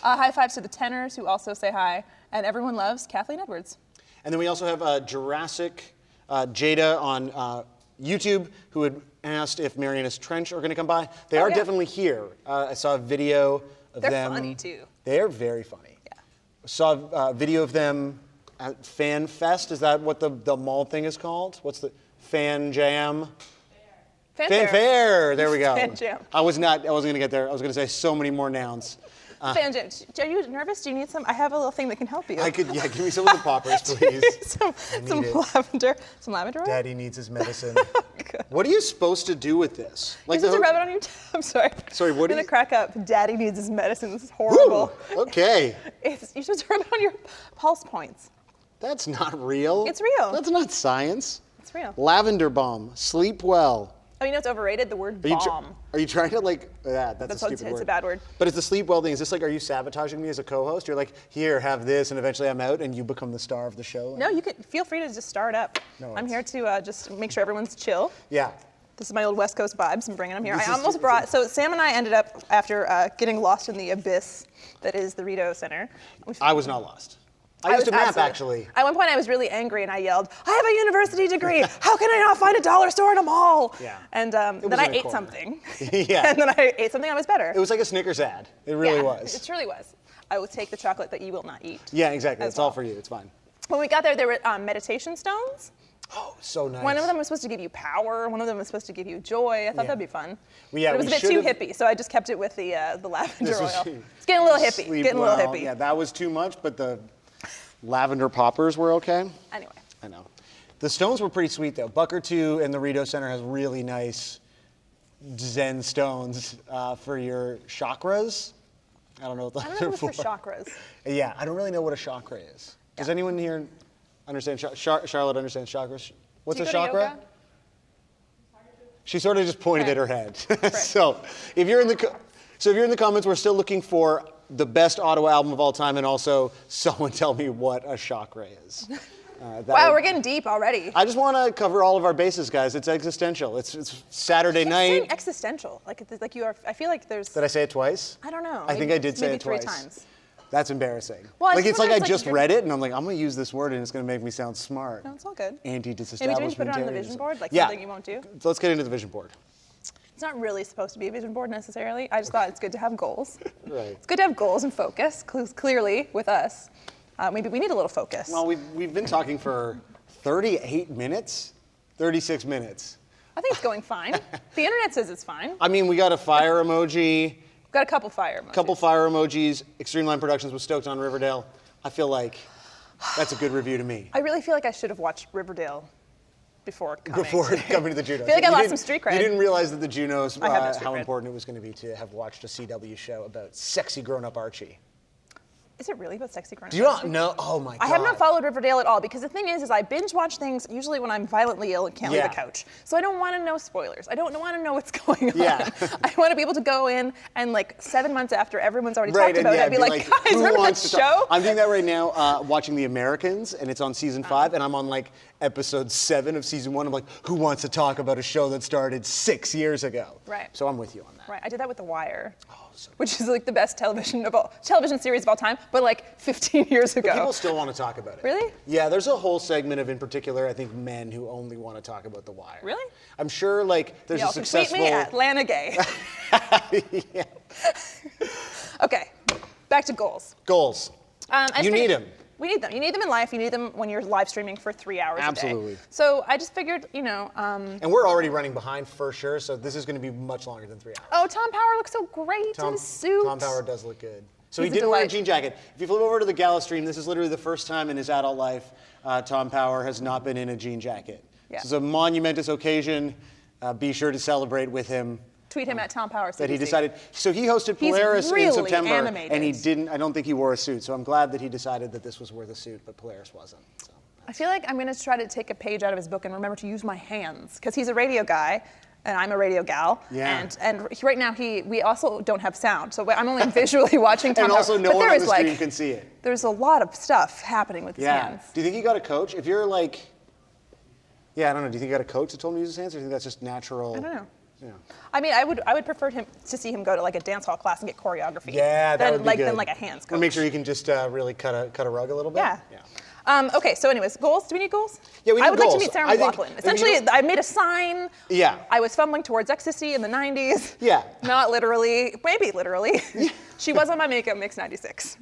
High fives to the tenors who also say hi. And everyone loves Kathleen Edwards. And then we also have Jurassic Jada on YouTube, who had asked if Marianas Trench are going to come by. They are definitely here. I saw a video of them. They're funny too. They are very funny. Yeah. Saw a video of them at Fan Fest. Is that what the mall thing is called? What's the Fan Jam? Fanfare. There we go. Fan Jam. I wasn't going to get there. I was going to say so many more nouns. Fan Jam. Are you nervous? Do you need some? I have a little thing that can help you. Give me some of the poppers, please. some lavender. Some lavender oil? Daddy needs his medicine. Oh, God. What are you supposed to do with this? Like to rub it on your I'm sorry. Sorry, what? I'm gonna crack up. Daddy needs his medicine. This is horrible. Woo, okay. You're supposed to rub it on your pulse points. That's not real. It's real. That's not science. It's real. Lavender balm. Sleep well. Oh, you know it's overrated? The word bomb. Are you trying to that's a stupid word. It's a bad word. But it's the sleep well thing. Is this like, are you sabotaging me as a co-host? You're like, here, have this, and eventually I'm out, and you become the star of the show? No, you can feel free to just start up. No, I'm here to just make sure everyone's chill. Yeah. This is my old West Coast vibes. I'm bringing them here. I almost brought, so Sam and I ended up, after getting lost in the abyss that is the Rideau Center. I was not lost. I used to map, actually. At one point, I was really angry, and I yelled, I have a university degree. How can I not find a dollar store in a mall? Yeah. And then I ate something. Yeah. And then I ate something that was better. It was like a Snickers ad. It really was. It truly was. I will take the chocolate that you will not eat. Yeah, exactly. It's all for you. It's fine. When we got there were meditation stones. Oh, so nice. One of them was supposed to give you power. One of them was supposed to give you joy. I thought that'd be fun. Well, yeah, but it was a bit too hippie, so I just kept it with the lavender oil. It's getting a little hippie. Getting a little hippie. Yeah, that was too much, but the lavender poppers were okay. Anyway. I know. The stones were pretty sweet, though. Bucker 2 and the Rideau Center has really nice Zen stones for your chakras. I don't know what those are for. I don't know what's for chakras. Yeah, I don't really know what a chakra is. Does anyone here understand? Charlotte understands chakras. What's a chakra? She sort of just pointed at her head. So if you're in the comments, we're still looking for the best Ottawa album of all time, and also someone tell me what a chakra is. Wow, we're getting deep already. I just want to cover all of our bases, guys. It's existential. It's Saturday night. Saying existential, like you are. I feel like there's. Did I say it twice? I don't know. I think I did say it twice. Maybe 3 times. That's embarrassing. Well, it's like I just read it, and I'm like, I'm going to use this word, and it's going to make me sound smart. No, it's all good. Anti-disestablishmentarianism. Maybe do you put it on the vision board, like something you won't do? Let's get into the vision board. It's not really supposed to be a vision board necessarily. I just thought it's good to have goals. Right. It's good to have goals and focus. Clearly, with us, maybe we need a little focus. Well, we've been talking for 38 minutes, 36 minutes. I think it's going fine. The internet says it's fine. I mean, we got a fire emoji. We've got a couple fire emojis. Couple fire emojis. Extreme Line Productions was stoked on Riverdale. I feel like that's a good review to me. I really feel like I should have watched Riverdale before coming to the Junos. I feel like I lost some street cred. You didn't realize that the Junos, how important it was going to be to have watched a CW show about sexy grown-up Archie. Is it really about sexy grown-up? Do you not know? Oh my God. I have not followed Riverdale at all because the thing is I binge watch things usually when I'm violently ill and can't leave the couch. So I don't want to know spoilers. I don't want to know what's going on. Yeah. I want to be able to go in and like 7 months after everyone's already talked about it, I'd be like, guys, remember that show? I'm doing that right now, watching The Americans, and it's on season 5, and I'm on like episode 7 of season 1. I'm like, who wants to talk about a show that started 6 years ago? Right. So I'm with you on that. Right. I did that with The Wire. So which is like the best television series of all time, but like 15 years ago. But people still want to talk about it. Really? Yeah, there's a whole segment of, in particular, I think men who only want to talk about The Wire. Really? I'm sure like there's a successful. Tweet me at Lana Gay. Yeah. Okay, back to goals. Goals. You need them. We need them. You need them in life. You need them when you're live streaming for 3 hours a day. Absolutely. So I just figured, And we're already running behind for sure, so this is going to be much longer than 3 hours. Oh, Tom Power looks so great in his suit. Tom Power does look good. So He's he a didn't wear a delight. jean jacket. If you flip over to the gala stream, this is literally the first time in his adult life Tom Power has not been in a jean jacket. Yeah. This is a monumentous occasion. Be sure to celebrate with him. Tweet him at Tom Power CBC. That he decided. So he hosted He's Polaris really in September, animated. and he didn't. I don't think he wore a suit. So I'm glad that he decided that this was worth a suit, but Polaris wasn't. So. I feel like I'm going to try to take a page out of his book and remember to use my hands, because he's a radio guy, and I'm a radio gal. Yeah. And right now we also don't have sound, so I'm only visually watching Tom And Power. also, no But one there on the is, stream can see it. There's a lot of stuff happening with his hands. Do you think he got a coach? If you're like, yeah, I don't know. Do you think he got a coach that told him to use his hands, or do you think that's just natural? I don't know. Yeah. I mean, I would prefer to see him go to like a dance hall class and get choreography. Yeah, that would be good. Than like a hands coach. Or make sure you can just really cut a rug a little bit. Yeah. Okay, so anyways, goals. Do we need goals? Yeah, we need I would like to goals. meet Sarah I think- McLachlan. if Essentially, you- I made a sign. Yeah. I was fumbling towards ecstasy in the 90s. Yeah. Not literally, maybe literally. She was on my makeup mix 96.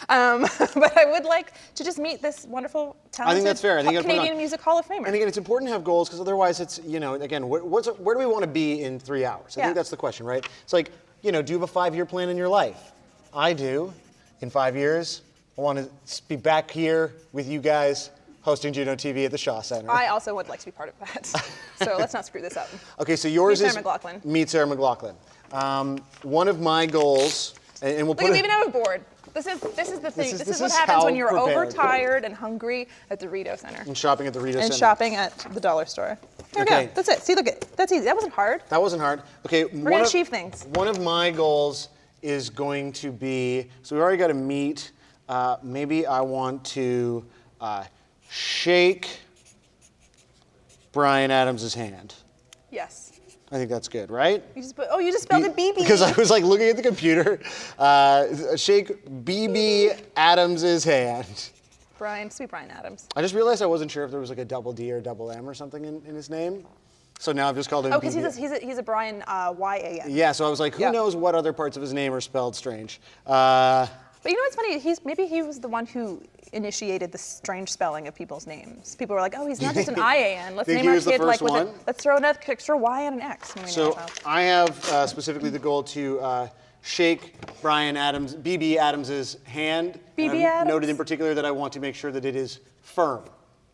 But I would like to just meet this wonderful, talented that's fair. I think you gotta put it Canadian on. Music Hall of Famer. And again, it's important to have goals because otherwise it's, again, where do we want to be in 3 hours? I Yeah. think that's the question, right? It's like, do you have a 5-year plan in your life? I do. In 5 years, I want to be back here with you guys hosting JUNO TV at the Shaw Center. I also would like to be part of that. So let's not screw this up. Okay, so yours Meet is Sarah McLachlan. Meet Sarah McLachlan. One of my goals, and we'll Look, put we even have a board. This is the thing. This is what happens how when you're prepared. overtired and hungry at the Rito Center. and shopping at the Rita And Center. shopping at the dollar store. There we Okay. go. That's it. See, look it. That's easy. That wasn't hard. That wasn't hard. Okay, We're gonna achieve things. One of my goals is going to be, so we already got to meet. Maybe I want to shake Bryan Adams' hand. Yes. I think that's good, right? You just spelled it BB. Because I was like looking at the computer. Shake BB Adams' hand. Sweet Bryan Adams. I just realized I wasn't sure if there was like a double D or double M or something in his name. So now I've just called him Oh, because BB. he's a Bryan Y-A-N. Yeah, so I was like, who Yeah. knows what other parts of his name are spelled strange? But you know what's funny? Maybe he was the one who initiated the strange spelling of people's names. People were like, oh, he's not just an I-A-N. Let's Think name he our was the kid like first with one? let's throw an extra Y and an X. When we name So our child. I have specifically the goal to shake BB Adams' hand. BB And I've Adams? noted in particular that I want to make sure that it is firm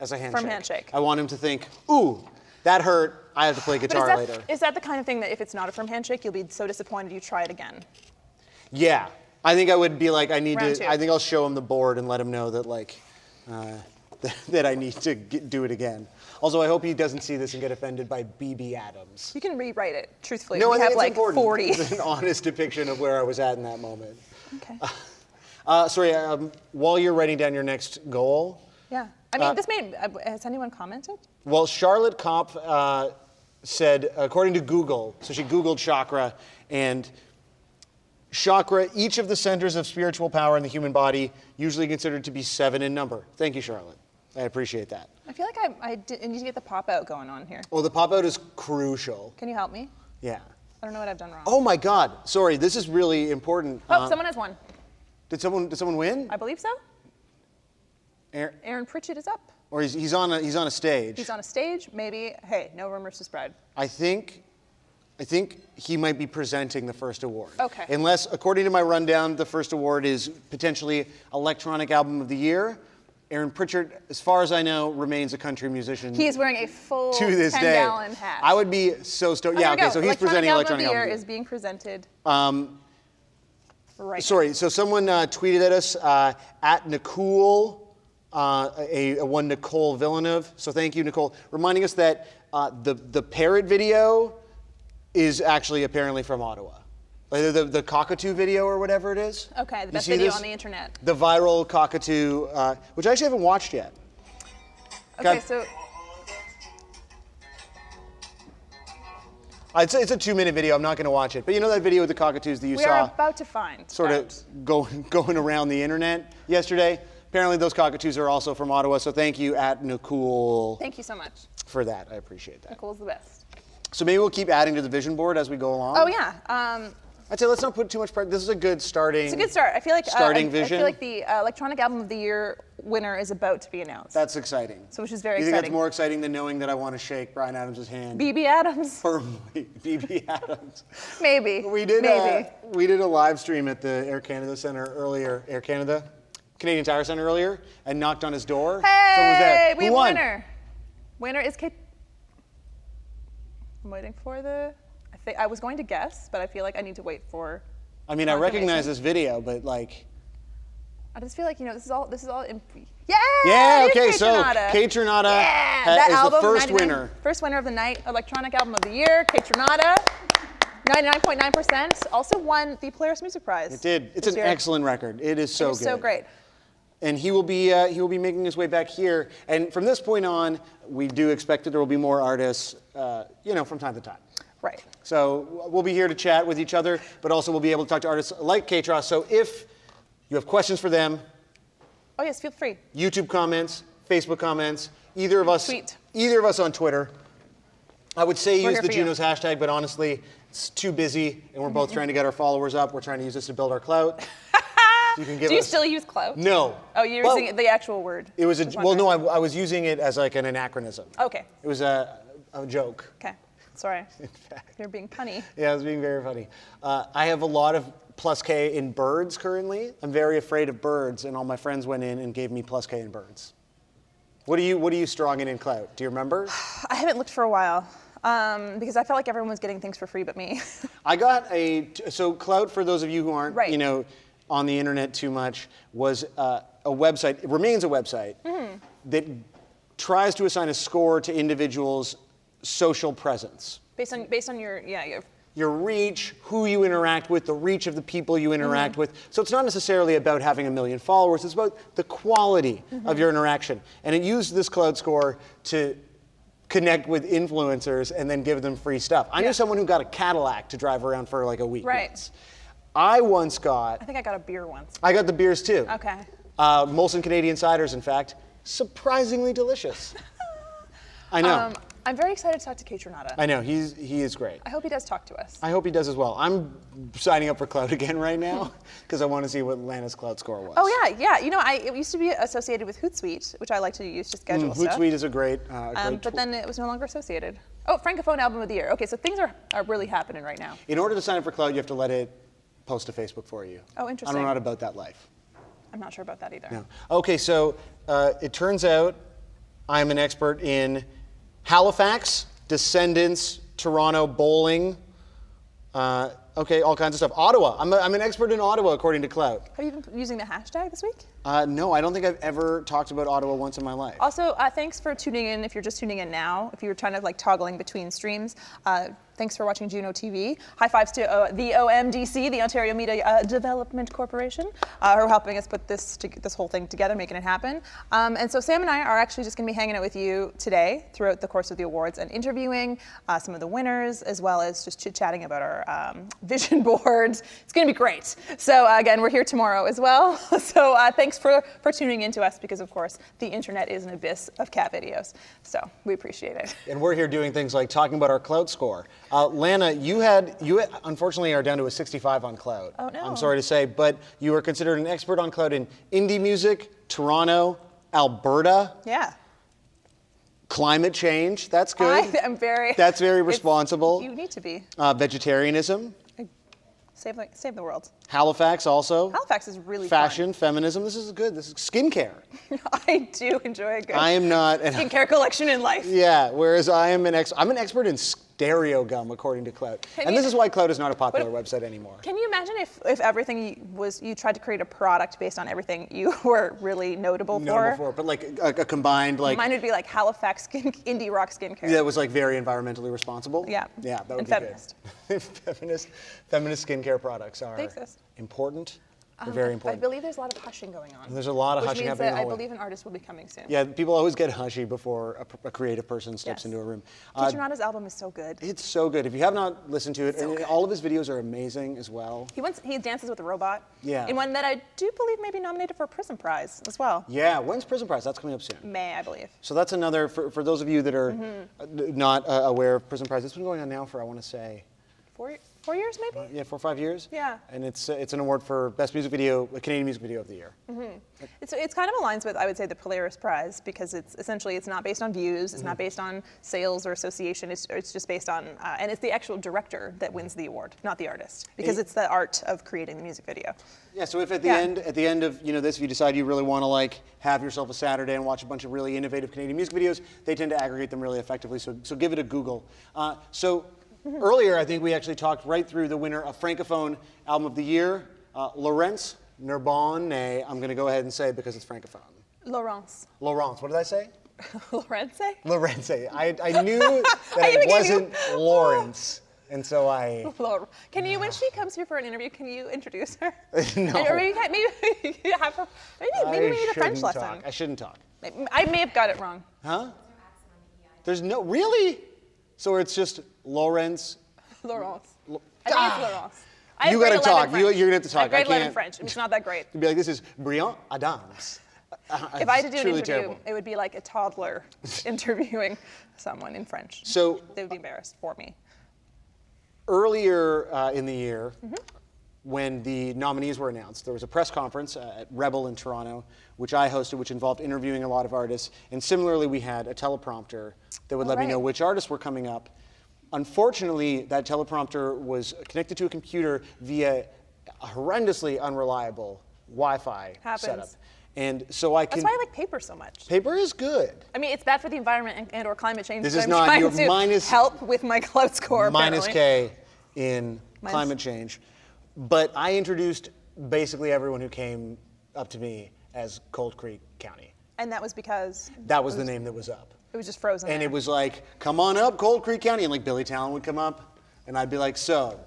as a handshake. handshake. I want him to think, ooh, that hurt. I have to play But guitar later. is that the kind of thing that if it's not a firm handshake, you'll be so disappointed you try it again? Yeah, I think I would be like, Round two. I think I'll show him the board and let him know that like, that I need to do it again. Also, I hope he doesn't see this and get offended by BB Adams. You can rewrite it, truthfully. No, I we think have it's like important. 40. It's an honest depiction of where I was at in that moment. Okay. Sorry, while you're writing down your next goal, Yeah. I mean, has anyone commented? well, Charlotte Kopp said, according to Google, so she Googled chakra, and chakra, each of the centers of spiritual power in the human body, usually considered to be 7 in number. Thank you, Charlotte. I appreciate that. I feel like I need to get the pop out going on here. Well, the pop out is crucial. Can you help me? Yeah. I don't know what I've done wrong. Oh my God. Sorry, this is really important. Oh, someone has won. Did someone win? I believe so. Aaron Pritchett is up. Or he's on a stage. He's on a stage, maybe. Hey, no rumors to spread. I think he might be presenting the first award. Okay. Unless, according to my rundown, the first award is potentially Electronic Album of the Year. Aaron Pritchett, as far as I know, remains a country musician. He is wearing a full to this day. 10-gallon hat. I would be so stoked. Oh, Yeah, there we okay, go. so he's presenting Electronic Album Album of the Year of is being presented. Right. Sorry, so someone tweeted at us at Nicole, one Nicole Villeneuve. So thank you, Nicole, reminding us that the parrot video is actually apparently from Ottawa. Like the cockatoo video or whatever it is. Okay, the You best see video this? on the internet. The viral cockatoo, which I actually haven't watched yet. Okay, God. so It's a 2-minute video. I'm not going to watch it. But you know that video with the cockatoos that you we saw are about to find sort of going around the internet yesterday? Apparently those cockatoos are also from Ottawa. So thank you at Nicole Thank you so much. for that. I appreciate that. Nicole's the best. So maybe we'll keep adding to the vision board as we go along. Oh yeah. I'd say let's not put too much pressure. This is a good starting. It's a good start. I feel like Starting I vision. feel like the Electronic Album of the Year winner is about to be announced. That's exciting. So which is very You exciting. think that's more exciting than knowing that I want to shake Bryan Adams' hand? BB Adams. Firmly. BB Adams. Maybe. We did Maybe. We did a live stream at the Air Canada Centre earlier, Canadian Tire Centre earlier, and knocked on his door. Hey, Someone was there. we Who have a won? winner. Winner is Kate. I'm waiting for the. I was going to guess, but I feel like I need to wait for. I mean, I recognize confirmation. this video, but like. I just feel like this is all. Yeah. Yeah. it is Okay. Kate So Trinata. Kate Trinata Yeah, that is album, the first 99 winner. First winner of the night, electronic album of the year. Kate Trinata, 99.9%. Also won the Polaris Music Prize. It did. It's this an year. excellent record. It is so It is good. so great. And he will be making his way back here. And from this point on, we do expect that there will be more artists, from time to time. Right. So we'll be here to chat with each other, but also we'll be able to talk to artists like Katra. So if you have questions for them, Oh yes, feel free. YouTube comments, Facebook comments, either of us on Twitter. I would say We're use here the for you. Junos hashtag, but honestly, it's too busy, and we're both trying to get our followers up. We're trying to use this to build our clout. You can give Do you us- still use clout? No. Oh, you're Well, using the actual word. It was Just I was wondering. using it as like an anachronism. Okay. It was a joke. Okay. Sorry. You're being punny. Yeah, I was being very funny. I have a lot of plus K in birds currently. I'm very afraid of birds, and all my friends went in and gave me plus K in birds. What are you strong in clout? Do you remember? I haven't looked for a while because I felt like everyone was getting things for free but me. I got so clout, for those of you who aren't Right. on the internet too much, was a website. It remains a website that tries to assign a score to individuals' social presence. Based on your Your reach, who you interact with, the reach of the people you interact with. So it's not necessarily about having 1 million followers, it's about the quality of your interaction. And it used this cloud score to connect with influencers and then give them free stuff. I knew someone who got a Cadillac to drive around for like a week. Right. once. I once got, I think I got a beer once. I got the beers too. Okay. Molson Canadian ciders, in fact, surprisingly delicious. I know. I'm very excited to talk to Kate Trinata. I know, he is great. I hope he does talk to us. I hope he does as well. I'm signing up for Cloud again right now because I want to see what Lana's Cloud score was. Oh yeah. It used to be associated with Hootsuite, which I like to use to schedule stuff. Hootsuite is a great But then it was no longer associated. Oh, Francophone Album of the Year. Okay, so things are really happening right now. In order to sign up for Cloud, you have to let it post to Facebook for you. Oh, interesting. I'm not about that life. I'm not sure about that either. No. Okay, so it turns out I'm an expert in Halifax, Descendants, Toronto, bowling, all kinds of stuff. Ottawa. I'm an expert in Ottawa, according to Cloud. Have you been using the hashtag this week? No, I don't think I've ever talked about Ottawa once in my life. Also, thanks for tuning in. If you're just tuning in now, if you were trying to toggling between streams, thanks for watching JUNO TV. High fives to the OMDC, the Ontario Media Development Corporation, who are helping us put this whole thing together, making it happen. And so Sam and I are actually just going to be hanging out with you today throughout the course of the awards and interviewing some of the winners, as well as just chit-chatting about our vision boards. It's going to be great. So again, we're here tomorrow as well. So thanks for tuning in to us because, of course, the internet is an abyss of cat videos. So we appreciate it. And we're here doing things like talking about our Cloud score. Lana, you unfortunately are down to a 65 on Cloud. Oh, no. I'm sorry to say, but you are considered an expert on Cloud in indie music, Toronto, Alberta. Yeah. Climate change, that's good. I'm very. That's very responsible. You need to be. Vegetarianism. Save the world. Halifax also. Halifax is really Fashion, feminism. This is good. This is skincare. fun. I do enjoy a good I am not. skincare collection in life. Yeah. Whereas I'm an expert in stereo gum, according to Cloud. And this is why Cloud is not a popular website anymore. Can you imagine if everything you tried to create a product based on everything you were really notable for? But like a combined like. Mine would be like Halifax indie rock skincare. That was like very environmentally responsible. Yeah. Yeah, that would And be feminist. good. feminist skincare products are They exist. important. They're very I important. believe there's a lot of hushing going on. There's a lot of which hushing means happening that in I the way. believe an artist will be coming soon. Yeah, people always get hushy before a creative person steps Yes. into a room. Kate Trinata's album is so good. It's so good. If you have not listened to it, So and good. all of his videos are amazing as well. He dances with a robot. Yeah. In one that I do believe may be nominated for a Prism Prize as well. Yeah, when's Prison Prize? That's coming up soon. May, I believe. So that's another, for those of you that are not aware of Prison Prize, it's been going on now for, I want to say, 4 years maybe? Yeah, 4 or 5 years. Yeah. And it's an award for best music video, Canadian music video of the year. It's kind of aligns with, I would say, the Polaris Prize, because it's essentially, it's not based on views, it's not based on sales or association, it's just based on, and it's the actual director that wins the award, not the artist, because it's the art of creating the music video. Yeah, so if at the end of this, if you decide you really want to like have yourself a Saturday and watch a bunch of really innovative Canadian music videos, they tend to aggregate them really effectively. So give it a Google. Earlier, I think we actually talked right through the winner of Francophone Album of the Year, Laurence Nerbonne. I'm going to go ahead and say it because it's Francophone. Laurence. What did I say? Lorence? Lorence. I knew that it wasn't Lawrence. And so Can you, when she comes here for an interview, can you introduce her? No. Or maybe you have her, maybe we need a French lesson. I shouldn't talk. I may have got it wrong. Huh? There's no, really? So it's just Laurence? Laurence. I think it's Laurence. You got to talk. You're going to have to talk. I have grade 11 French. It's not that great. You'd be like, this is Brian Adams. If I had to do an interview, terrible. it would be like a toddler interviewing someone in French. So they would be embarrassed for me. Earlier in the year, when the nominees were announced, there was a press conference at Rebel in Toronto, which I hosted, which involved interviewing a lot of artists. And similarly, we had a teleprompter that would let me know which artists were coming up. Unfortunately, that teleprompter was connected to a computer via a horrendously unreliable Wi-Fi setup. And so I can... That's why I like paper so much. Paper is good. I mean, it's bad for the environment and or climate change. This so is I'm not trying your to minus... help with my cloud score, Minus apparently. K in climate change. But I introduced basically everyone who came up to me as Cold Creek County. And that was because? That was the name that was up. It was just frozen And there. it was like, come on up, Cold Creek County. And like Billy Talent would come up, and I'd be like, so,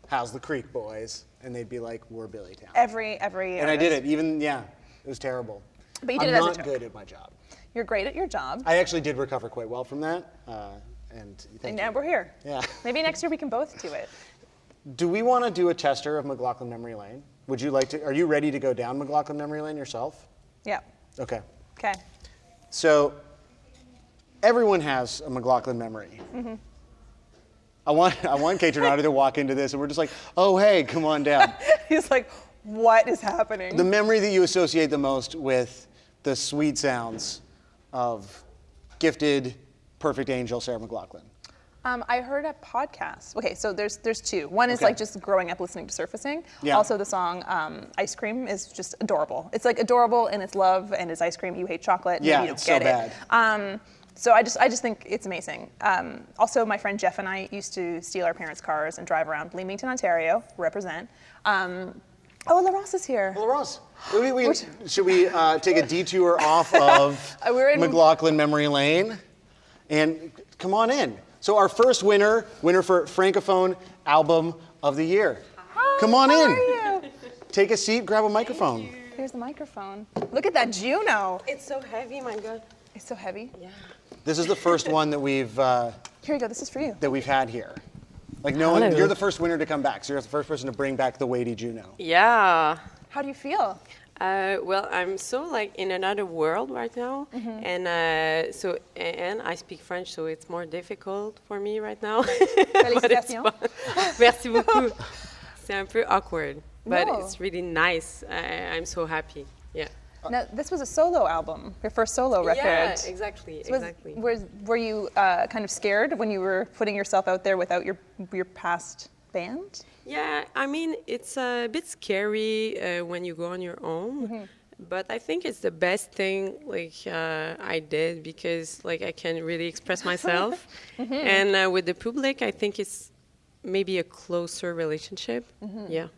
how's the creek, boys? And they'd be like, we're Billy Talent. Every And I did it, it was terrible. But you did I'm it as a not joke. good at my job. You're great at your job. I actually did recover quite well from that. And now we're here. Yeah. Maybe next year we can both do it. Do we want to do a tester of McLaughlin Memory Lane? Would you like to? Are you ready to go down McLaughlin Memory Lane yourself? Yeah. Okay. Okay. So everyone has a McLaughlin memory. I want Kate Tornado to walk into this and we're just like, oh hey, come on down. He's like, what is happening? The memory that you associate the most with the sweet sounds of gifted, perfect angel Sarah McLaughlin. I heard a podcast. Okay, so there's two. One is like just growing up listening to Surfacing. Yeah. Also the song Ice Cream is just adorable. It's like adorable in its love and its ice cream. You hate chocolate. Yeah, you don't it's get so it. bad. So I just think it's amazing. Also, my friend Jeff and I used to steal our parents' cars and drive around Leamington, Ontario, represent. Oh, LaRosse is here. LaRosse, should we take a detour off of McLaughlin Memory Lane? And come on in. So our first winner for Francophone Album of the Year. Hi, come on how in. Are you? Take a seat, grab a microphone. Here's the microphone. Look at that JUNO. It's so heavy, my God. It's so heavy. Yeah. This is the first one that we've Here you go. This is for you. that we've had here. Like no one, you're the first winner to come back, so you're the first person to bring back the weighty JUNO. Yeah. How do you feel? Well, I'm so like in another world right now, and and I speak French, so it's more difficult for me right now. But it's fun. Merci beaucoup. C'est un peu awkward, but it's really nice. I'm so happy. Yeah. Now, this was a solo album, your first solo record. Yeah, exactly, So exactly. Were you kind of scared when you were putting yourself out there without your past band? Yeah, I mean, it's a bit scary when you go on your own, but I think it's the best thing I did because I can really express myself. And with the public, I think it's maybe a closer relationship. Yeah.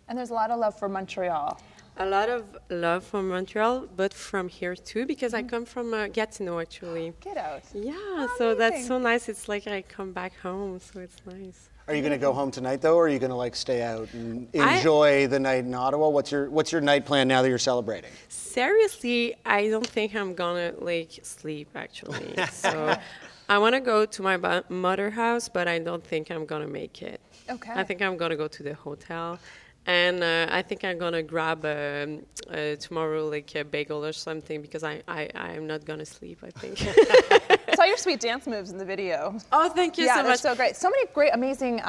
And there's a lot of love for Montreal. A lot of love from Montreal, but from here too, because I come from Gatineau actually. Get out. Yeah, so that's so nice. It's like I come back home, so it's nice. Are you going to go home tonight though, or are you going to stay out and enjoy the night in Ottawa? What's your night plan now that you're celebrating? Seriously, I don't think I'm gonna sleep actually. So I want to go to my mother house, but I don't think I'm gonna make it. Okay. I think I'm gonna go to the hotel. And I think I'm gonna grab tomorrow a bagel or something because I'm not gonna sleep, I think. I saw your sweet dance moves in the video. Oh, thank you so much. Yeah, they're so great. So many great, amazing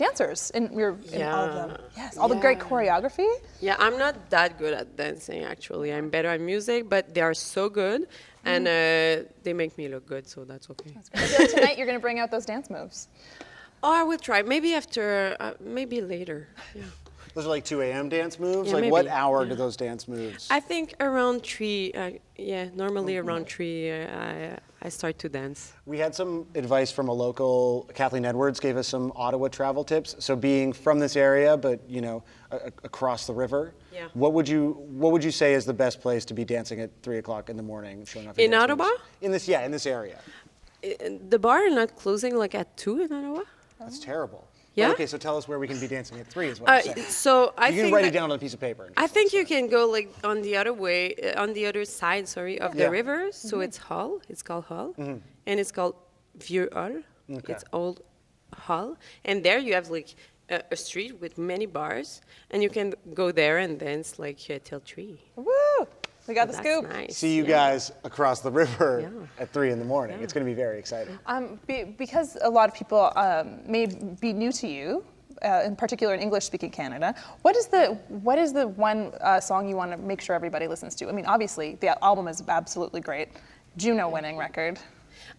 dancers in all of them. Yeah. Yes, all the great choreography. Yeah, I'm not that good at dancing, actually. I'm better at music, but they are so good, and they make me look good, so that's okay. I feel like tonight you're going to bring out those dance moves. Oh, I will try. Maybe after, maybe later. Yeah. Those are like 2 a.m. dance moves? Yeah, like maybe, what hour do those dance moves? I think around 3, normally around 3, I start to dance. We had some advice from a local, Kathleen Edwards gave us some Ottawa travel tips. So being from this area, but you know, across the river, what would you say is the best place to be dancing at 3 o'clock in the morning, showing off your In dance Ottawa? moves? In this area. The bar is not closing like at 2 in Ottawa? That's terrible. Yeah? Well, okay, so tell us where we can be dancing at 3 is what I'm saying. So I You think can write it down on a piece of paper. I think you can go like on the other way, on the other side, of the river. So it's Hull. It's called Hull, and it's called Vieux Hull. Okay. It's Old Hull, and there you have like a street with many bars, and you can go there and dance like till 3. Woo! We got the That's scoop. nice. See you guys across the river Yeah. at 3 in the morning. It's going to be very exciting. Because a lot of people may be new to you, in particular in English-speaking Canada, what is the one song you want to make sure everybody listens to? I mean, obviously, the album is absolutely great. JUNO-winning record.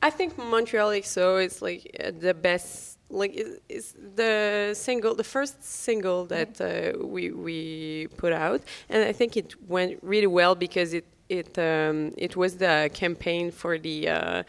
I think Montreal XO is like the best. Like it's the first single that we put out, and I think it went really well because it was the campaign for the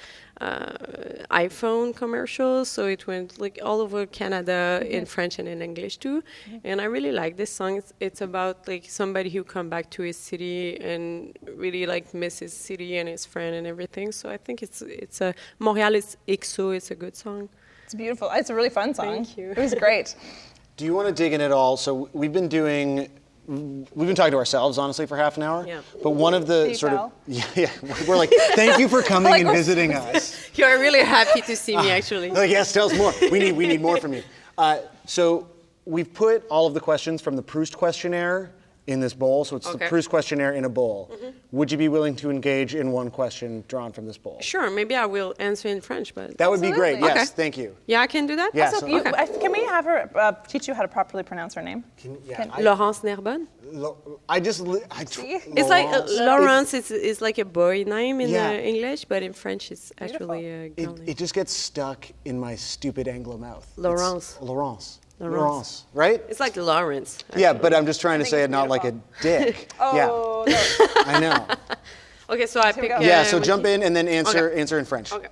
iPhone commercial, so it went like all over Canada in French and in English too. And I really like this song. It's about like somebody who come back to his city and really like miss his city and his friend and everything. So I think it's a Montreal XO. It's a good song. It's beautiful. It's a really fun song. Thank you. It was great. Do you want to dig in at all? So we've been talking to ourselves, honestly, for half an hour. Yeah. But one of the Hey, sort pal. of, we're like, thank you for coming and visiting us. You're really happy to see me, actually. Like, yes, tell us more. We need more from you. So we've put all of the questions from the Proust questionnaire in this bowl. So it's the Proust questionnaire in a bowl. Would you be willing to engage in one question drawn from this bowl? Sure, maybe I will answer in French, but That would be great. Absolutely. Yes, Okay. thank you. yeah, I can do that. Yeah, Also, so- can we have her teach you how to properly pronounce her name? Laurence Nerbonne. It's It's like Laurence. Laurence is like a boy name in Yeah. English, but in French it's actually a girl name. It just gets stuck in my stupid Anglo mouth. Laurence. Laurence. Laurence. Laurence, right? It's like Lawrence. Yeah, but I'm just trying to say it not like a dick. Oh, no. I know. Okay, so I we pick. go. Yeah, so what jump you- in and then answer Okay. answer in French. Okay.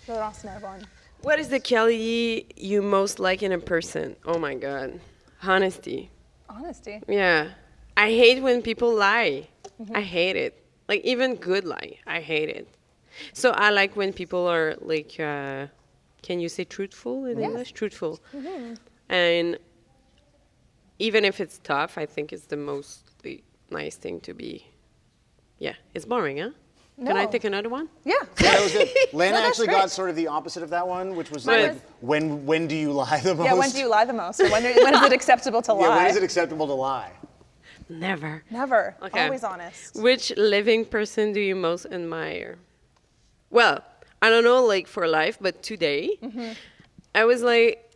Laurence Nerbonne. What is the quality you most like in a person? Oh my God, honesty. Honesty. Yeah, I hate when people lie. I hate it. Like even good lie, I hate it. So I like when people are like, can you say truthful in English? Truthful. And even if it's tough, I think it's the most nice thing to be. Yeah, it's boring, huh? Can I No. take another one? Yeah. Yeah, that was good. Lana that's actually great. got sort of the opposite of that one, which was Mine like, was- when do you lie the most? Yeah, when do you lie the most? Or when is it acceptable to lie? Yeah, when is it acceptable to lie? Never. Never. Okay. Always honest. Which living person do you most admire? Well, I don't know, like for life, but today, I was like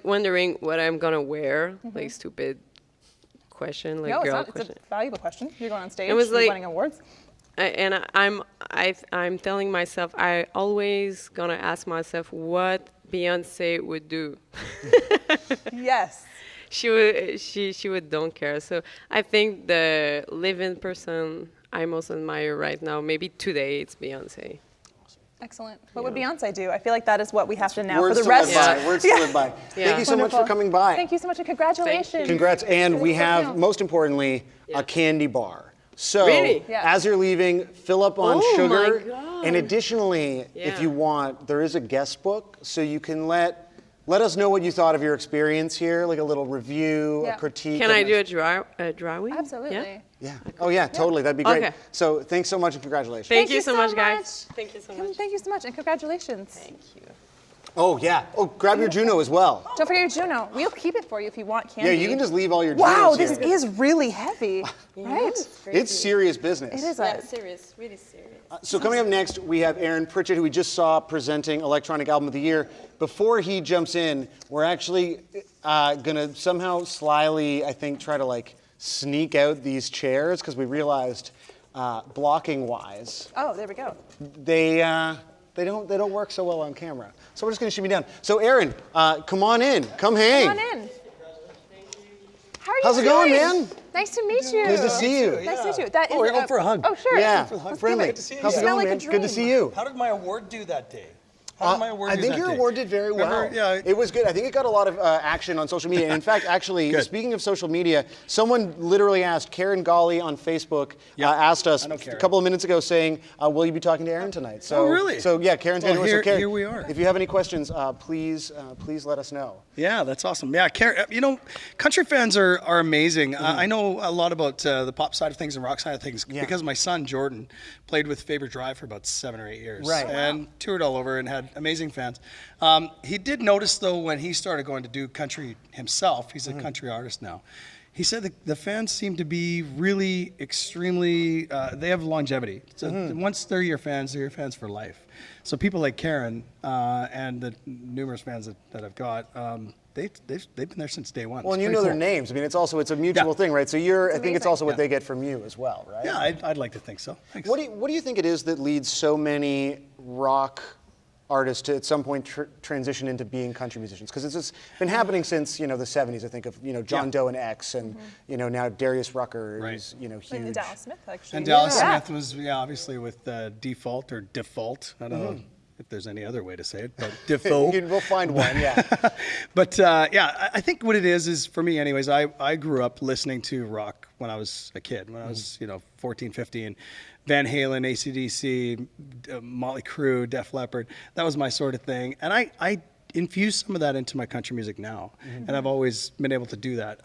wondering what I'm gonna wear. Like stupid question, like No, it's girl not. It's question. a valuable question. You're going on stage. It was you're like- winning awards. I'm telling myself I always gonna ask myself what Beyonce would do. Yes. She would don't care. So I think the living person I most admire right now, maybe today, it's Beyonce. Excellent. What would Beyonce do? I feel like that is what we have to now Words for the to rest. live by. Words to live by. Yeah. Thank you so much for Wonderful. coming by. Thank you so much and congratulations. Congrats. And we Thank have, you. most importantly, a candy bar. So Really? Yeah. as you're leaving, fill up on Oh my sugar. God. And additionally, if Yeah. you want, there is a guest book, so you can let us know what you thought of your experience here, like a little review, Yeah. a critique. Can I of do it. a drawing? Absolutely. Yeah? Yeah. Oh yeah, totally. That'd be great. Okay. So thanks so much and congratulations. Thank you so much, guys. much. Thank you so much. Thank you so much and congratulations. Thank you. Oh, yeah. Oh, grab your JUNO as well. Don't forget your JUNO. We'll keep it for you if you want candy. Yeah, you can just leave all your JUNOs Wow, here. this is really heavy, right? It's serious business. It is. Yeah, serious, really serious. So coming up next, we have Aaron Pritchett, who we just saw presenting Electronic Album of the Year. Before he jumps in, we're actually gonna somehow slyly, I think, try to like sneak out these chairs because we realized, blocking-wise, Oh, there we go. they don't work so well on camera. So we're just gonna shimmy down. So Aaron, come on in, come hang. Come on in. How are you How's it doing? going, man? Nice to meet you. Good to see you. Nice to meet you. That is, we're going for a hug. Oh, sure. Yeah, Let's friendly. give it. to see you. How's it Smell going, like a man? Good to dream. see you. How did my award do that day? How did my award I do think that your day? award did very well. Remember? Yeah. It was good. I think it got a lot of action on social media. And in fact, actually, Good. speaking of social media, someone literally asked, Karen Golly on Facebook asked us know a Karen. couple of minutes ago saying, will you be talking to Aaron tonight? So, Oh, really? So yeah, Karen's going to Well, so Karen, here we are. If you have any questions, please let us know. Yeah, that's awesome. Yeah, you know, country fans are amazing. I know a lot about the pop side of things and rock side of things because my son Jordan played with Faber Drive for about 7 or 8 years, Right. and toured all over and had amazing fans. He did notice though when he started going to do country himself, he's a country artist now. He said that the fans seem to be really extremely, they have longevity. So once they're your fans for life. So people like Karen and the numerous fans that I've got, they've been there since day one. Well, and It's you know pretty their cool. names. I mean, it's a mutual thing, right? So I think it's amazing. also what Yeah. they get from you as well, right? Yeah, I'd like to think so. Thanks. What do you think it is that leads so many rock artists to at some point transition into being country musicians? Because it's just been happening since the 70s. I think of John Yeah. Doe and X, and now Darius Rucker Right. is huge. And Dallas Smith, actually. And Dallas Yeah. Smith was obviously with Default or Default. I don't know if there's any other way to say it, but Default. We'll find one, yeah. But I think what it is for me anyways, I grew up listening to rock when I was a kid, when I was 14, 15. Van Halen, AC/DC, Motley Crue, Def Leppard. That was my sort of thing. And I infuse some of that into my country music now. And I've always been able to do that.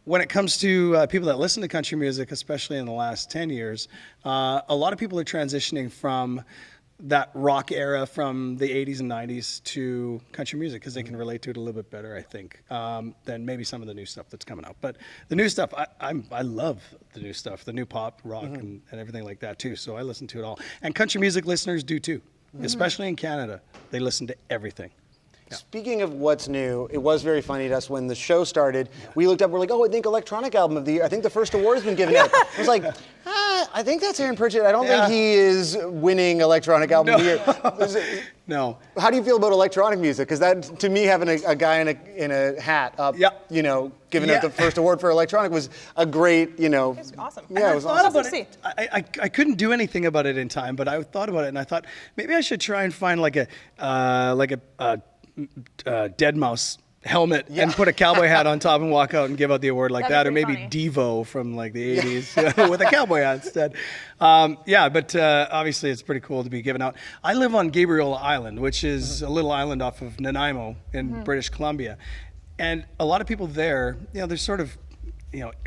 When it comes to people that listen to country music, especially in the last 10 years, a lot of people are transitioning from that rock era from the 80s and 90s to country music because they can relate to it a little bit better, I think, than maybe some of the new stuff that's coming out. But the new stuff, I love the new stuff, the new pop, rock, and everything like that too. So I listen to it all. And country music listeners do too, especially in Canada. They listen to everything. Speaking of what's new, it was very funny to us when the show started. We looked up, we're like, I think Electronic Album of the Year. I think the first award has been given out. I was like, I think that's Aaron Pritchett. I don't think he is winning Electronic Album of the Year. No. How do you feel about electronic music? Because that, to me, having a guy in a hat up, giving out the first award for electronic was a great, It's awesome. Yeah, it was I thought awesome. about it. I couldn't do anything about it in time, but I thought about it and I thought maybe I should try and find like a dead mouse helmet and put a cowboy hat on top and walk out and give out the award like That'd that, be or maybe pretty Devo from like the 80s with a cowboy hat instead. But obviously it's pretty cool to be given out. I live on Gabriel Island, which is a little island off of Nanaimo in British Columbia, and a lot of people there, they're sort of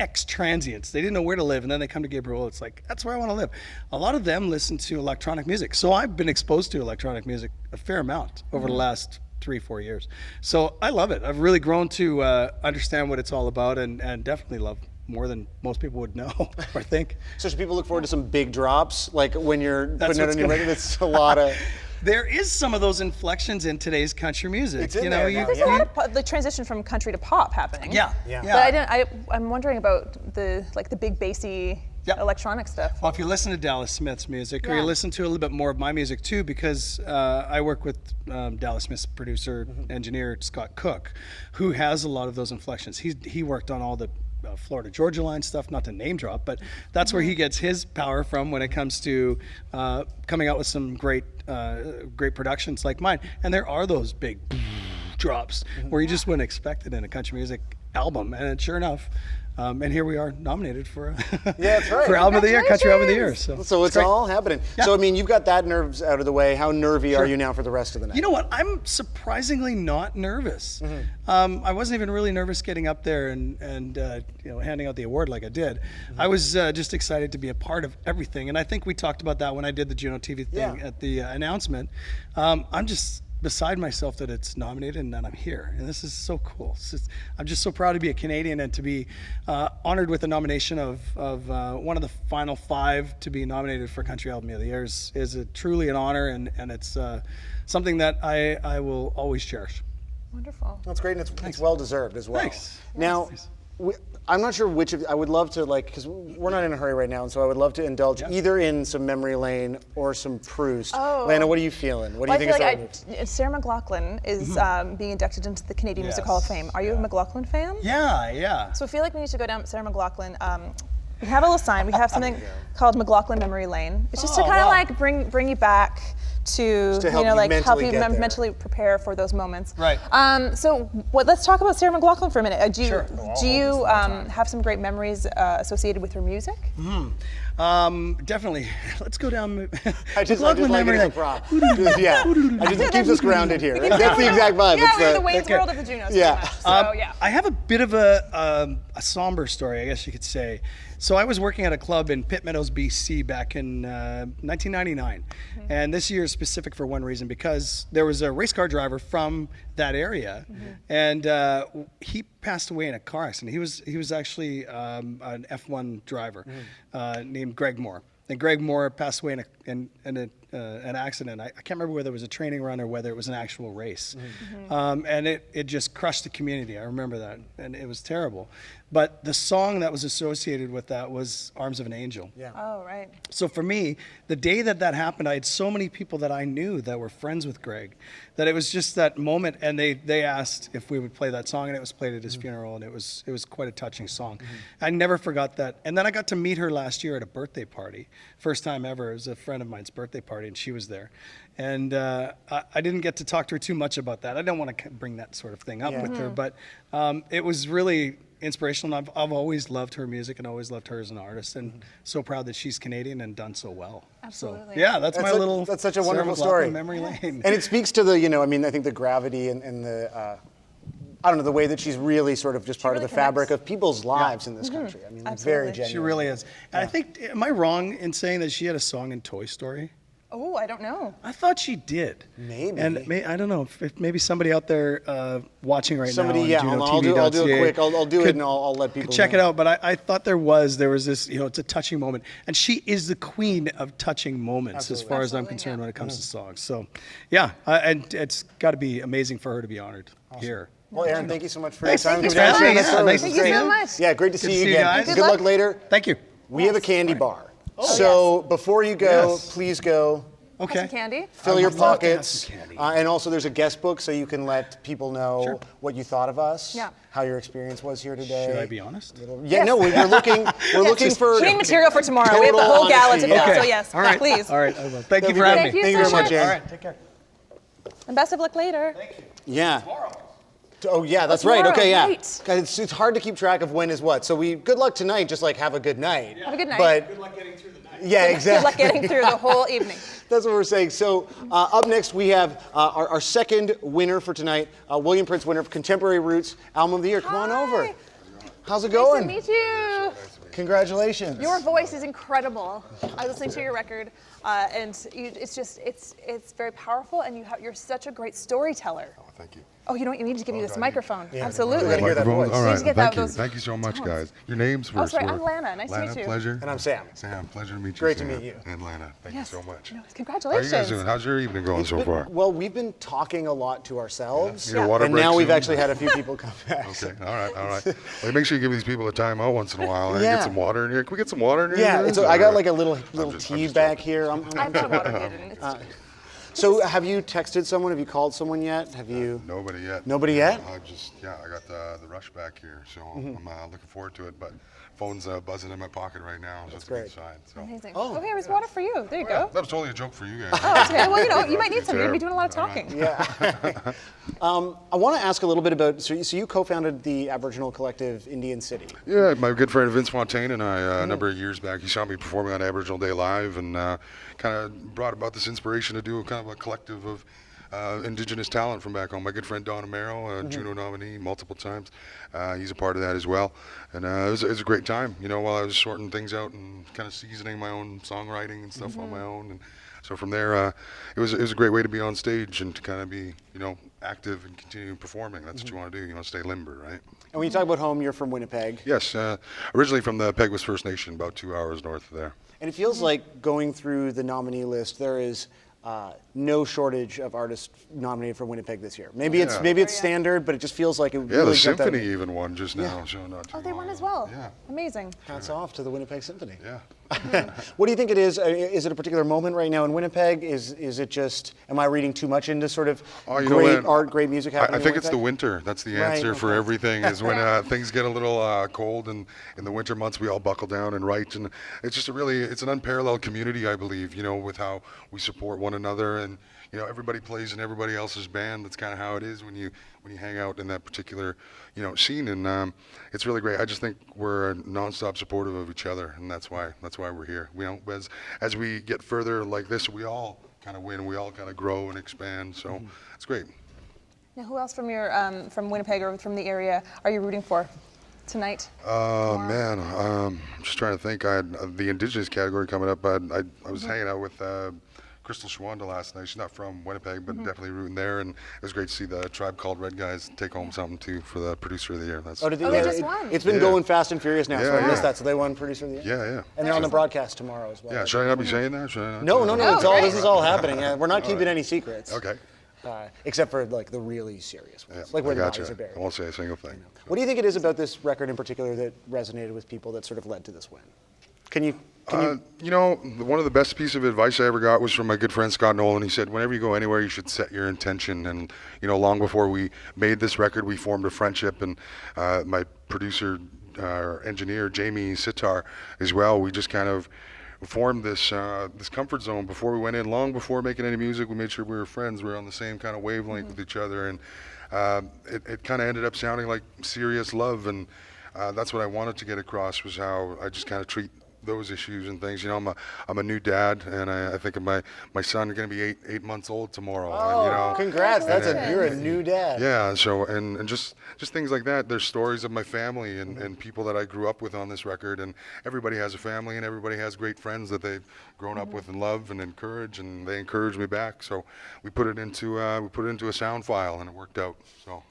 ex-transients. They didn't know where to live, and then they come to Gabriel. It's like, that's where I want to live. A lot of them listen to electronic music. So I've been exposed to electronic music a fair amount over the last 3-4 years. So I love it. I've really grown to understand what it's all about, and definitely love more than most people would know or think. So should people look forward to some big drops? Like when you're putting out a what's new gonna- record, it's a lot of... There is some of those inflections in today's country music. It's in there now, There's a lot of the transition from country to pop happening. Yeah. But I'm wondering about the big bassy electronic stuff. Well, if you listen to Dallas Smith's music, or Yeah. you listen to a little bit more of my music too, because I work with Dallas Smith's producer, engineer Scott Cook, who has a lot of those inflections. He worked on all the Florida Georgia Line stuff, not to name drop, but that's where he gets his power from when it comes to coming out with some great productions like mine. And there are those big drops where you just wouldn't expect it in a country music album, and sure enough. And here we are nominated for that's right. for Album of the Year, Country Album of the Year. So it's great. all happening. Yeah. So, I mean, you've got that nerves out of the way. How nervy are you now for the rest of the night? You know what? I'm surprisingly not nervous. I wasn't even really nervous getting up there and handing out the award like I did. I was just excited to be a part of everything. And I think we talked about that when I did the JUNO TV thing at the announcement. I'm just beside myself that it's nominated and that I'm here. And this is so cool. I'm just so proud to be a Canadian and to be honored with the nomination of one of the final 5 to be nominated for Country Album of the Year is truly an honor, and it's something that I will always cherish. Wonderful. That's great, and it's well deserved as well. Thanks. Now, I'm not sure which of I would love to because we're not in a hurry right now, and so I would love to indulge either in some memory lane or some Proust. Oh. Lana, what are you feeling? What do you think is right move? Sarah McLachlan is being inducted into the Canadian Music Hall of Fame. Are you a McLachlan fan? Yeah. So I feel like we need to go down Sarah McLachlan. We have a little sign. We have something called McLachlan Memory Lane. It's just to kind of like bring you back to help you know, you like help mentally you get there. mentally prepare for those moments. Right. So let's talk about Sarah McLachlan for a minute. Do you Sure. have some great memories associated with her music? Definitely. Let's go down. I just McLachlan like it memory as a lane. prop. it keeps us grounded here. That's the exact vibe. Yeah, It's we're the Wayne's World of the Junos. Yeah. Pretty much. So yeah. I have a bit of a somber story, I guess you could say. So I was working at a club in Pitt Meadows, BC back in 1999. And this year is specific for one reason, because there was a race car driver from that area, and he passed away in a car accident. He was actually an F1 driver named Greg Moore. And Greg Moore passed away in an accident. I can't remember whether it was a training run or whether it was an actual race. And it just crushed the community. I remember that, and it was terrible. But the song that was associated with that was Arms of an Angel. Yeah. Oh, right. So for me, the day that happened, I had so many people that I knew that were friends with Greg, that it was just that moment, and they asked if we would play that song, and it was played at his funeral, and it was quite a touching song. I never forgot that. And then I got to meet her last year at a birthday party, first time ever. It was a friend of mine's birthday party, and she was there. And I didn't get to talk to her too much about that. I don't want to bring that sort of thing up with her, but it was really inspirational. I've always loved her music and always loved her as an artist, and so proud that she's Canadian and done so well. Absolutely. So, yeah, that's such a Sarah wonderful McLachlan story. memory lane. And it speaks to the, I think the gravity and the, I don't know, the way that she's really sort of just part of really the fabric connects. of people's lives in this country. I mean, very Absolutely. genuine. She really is. And I think, am I wrong in saying that she had a song in Toy Story? Oh, I don't know. I thought she did. Maybe. And I don't know if maybe somebody out there watching right Somebody, now on I'll do a JUNOTV.ca quick, I'll do it and I'll let people check know. it out. But I thought there was this, it's a touching moment. And she is the queen of touching moments as far as I'm Absolutely, concerned yeah. when it comes to songs. So, yeah, and it's got to be amazing for her to be honored here. Well, Aaron, thank you so much for Thanks. your time. Thanks Coming for down having and me. sharing Yeah, this nice story. to Thank you see so you. much. Yeah, great to see you again. guys. Good luck later. Thank you. We have a candy bar. So before you go, Yes. please go. Have Okay. some candy? Fill your I'd love to have pockets. some candy. And also there's a guest book so you can let people know Sure. what you thought of us, Yeah. how your experience was here today. Should I be honest? Yeah, no, we're looking for We need material for tomorrow. We have the Total whole gala to honesty. fill, Okay. so yes, All right. please. All right. I will. Thank you for That'd having be me. great. Thank you Thank you so very much, much. Aaron. All right. Take care. And best of luck later. Yeah. Oh yeah, that's right. tomorrow, Okay, yeah. right. Guys, it's hard to keep track of when is what. So good luck tonight. Just like have a good night. Have a good night. But Good luck getting through the night. yeah, Good exactly. luck getting through the whole evening. That's what we're saying. So up next we have our second winner for tonight, William Prince winner of Contemporary Roots Album of the Year. Come on Hi. over. How's it Nice going? to meet you. Congratulations. Your voice is incredible. I was listening to your record, and it's very powerful, and you're such a great storyteller. Oh, thank you. Oh, you know what? You need to give me this God, microphone. Yeah. Absolutely. We gotta hear that Microphone? voice. All Please right, get thank that- you. those Thank you so much, tones. guys. Your names first. sorry, were I'm Lana. Nice to Lana, meet you. pleasure. And I'm Sam. Sam, pleasure to meet you. Great to Sam. meet you. And Lana, thank Yes. you so much. No, How are congratulations. you guys doing? How's your evening going so far? Well, we've been talking a lot to ourselves, Your water and break now we've soon? actually had a few people come back. Okay, all right, all right. Well, make sure you give these people a time out once in a while. And Yeah. get some water in here. Can we get some water in here? Yeah, guys? I got Or- like a little I'm just tea back joking. here. I've got water needed. So have you texted someone? Have you called someone yet? Have you? Nobody yet. Nobody yet? I got the rush back here, so I'm looking forward to it. But phone's buzzing in my pocket right now. So it's a great. good sign. So. Amazing. Oh. Oh, here's water for you. There you Yeah, go. that was totally a joke for you guys. Oh, okay. Well, you might need some. You're gonna be doing a lot of All right. talking. Yeah. I want to ask a little bit about. So you co-founded the Aboriginal collective Indian City. Yeah, my good friend Vince Fontaine and I, a number of years back, he saw me performing on Aboriginal Day Live and kind of brought about this inspiration to do kind of a collective of Indigenous talent from back home. My good friend Don Amaro, a JUNO nominee multiple times, he's a part of that as well. And it was a great time, while I was sorting things out and kind of seasoning my own songwriting and stuff on my own. And So from there, it was a great way to be on stage and to kind of be, you know, active and continue performing. That's what you want to do. You want to stay limber, right? And when you talk about home, you're from Winnipeg. Yes, originally from the Peguis First Nation, about 2 hours north of there. And it feels like going through the nominee list, there is no shortage of artists nominated for Winnipeg this year. Maybe it's standard, but it just feels like it Yeah, really the jumped out. Symphony even won just now. So not too Oh, they long won as ago. well. Yeah. Amazing. Hats off to the Winnipeg Symphony. Yeah. What do you think it is? Is it a particular moment right now in Winnipeg? Is it just, am I reading too much into sort of great art, great music happening I think in it's the Winnipeg? winter. That's the answer for everything, is when things get a little cold, and in the winter months we all buckle down and write. And it's just it's an unparalleled community, I believe, you know, with how we support one another. And, you know, everybody plays in everybody else's band. That's kind of how it is when you hang out in that particular, you know, scene. And it's really great. I just think we're nonstop supportive of each other, and that's why we're here. You know, as we get further like this, we all kind of win. We all kind of grow and expand. So it's great. Now, who else from your from Winnipeg or from the area are you rooting for tonight? Man, I'm just trying to think. I had the Indigenous category coming up. I was hanging out with Crystal Shawanda last night. She's not from Winnipeg, but definitely rooting there. And it was great to see the Tribe Called Red guys take home something too for the Producer of the Year. That's They just won. It's been going fast and furious now, so I Yeah, missed yeah. that. So they won Producer of the Year? Yeah. And they're on the broadcast tomorrow as well. Yeah, should I not be saying that? Should I not? No, it's all, great. this is all happening. We're not keeping any secrets. Okay. Except for like the really serious ones, Yeah, like where I the gotcha. bodies are buried. I won't say a single thing. What do you think it is about this record in particular that resonated with people that sort of led to this win? Can you You know, one of the best pieces of advice I ever got was from my good friend Scott Nolan. He said, whenever you go anywhere, you should set your intention. And, you know, long before we made this record, we formed a friendship. And my producer, engineer, Jamie Sitar, as well, we just kind of formed this this comfort zone before we went in. Long before making any music, we made sure we were friends. We were on the same kind of wavelength with each other. And it kind of ended up sounding like serious love. And that's what I wanted to get across, was how I just kind of treat those issues and things. You know, I'm a new dad, and I think of my son going to be eight months old tomorrow. Oh, and, you know, congrats! You're a new dad. yeah. So and just things like that. There's stories of my family and people that I grew up with on this record, and everybody has a family, and everybody has great friends that they've grown up with and love and encourage, and they encourage me back. So we put it into a sound file, and it worked out. So.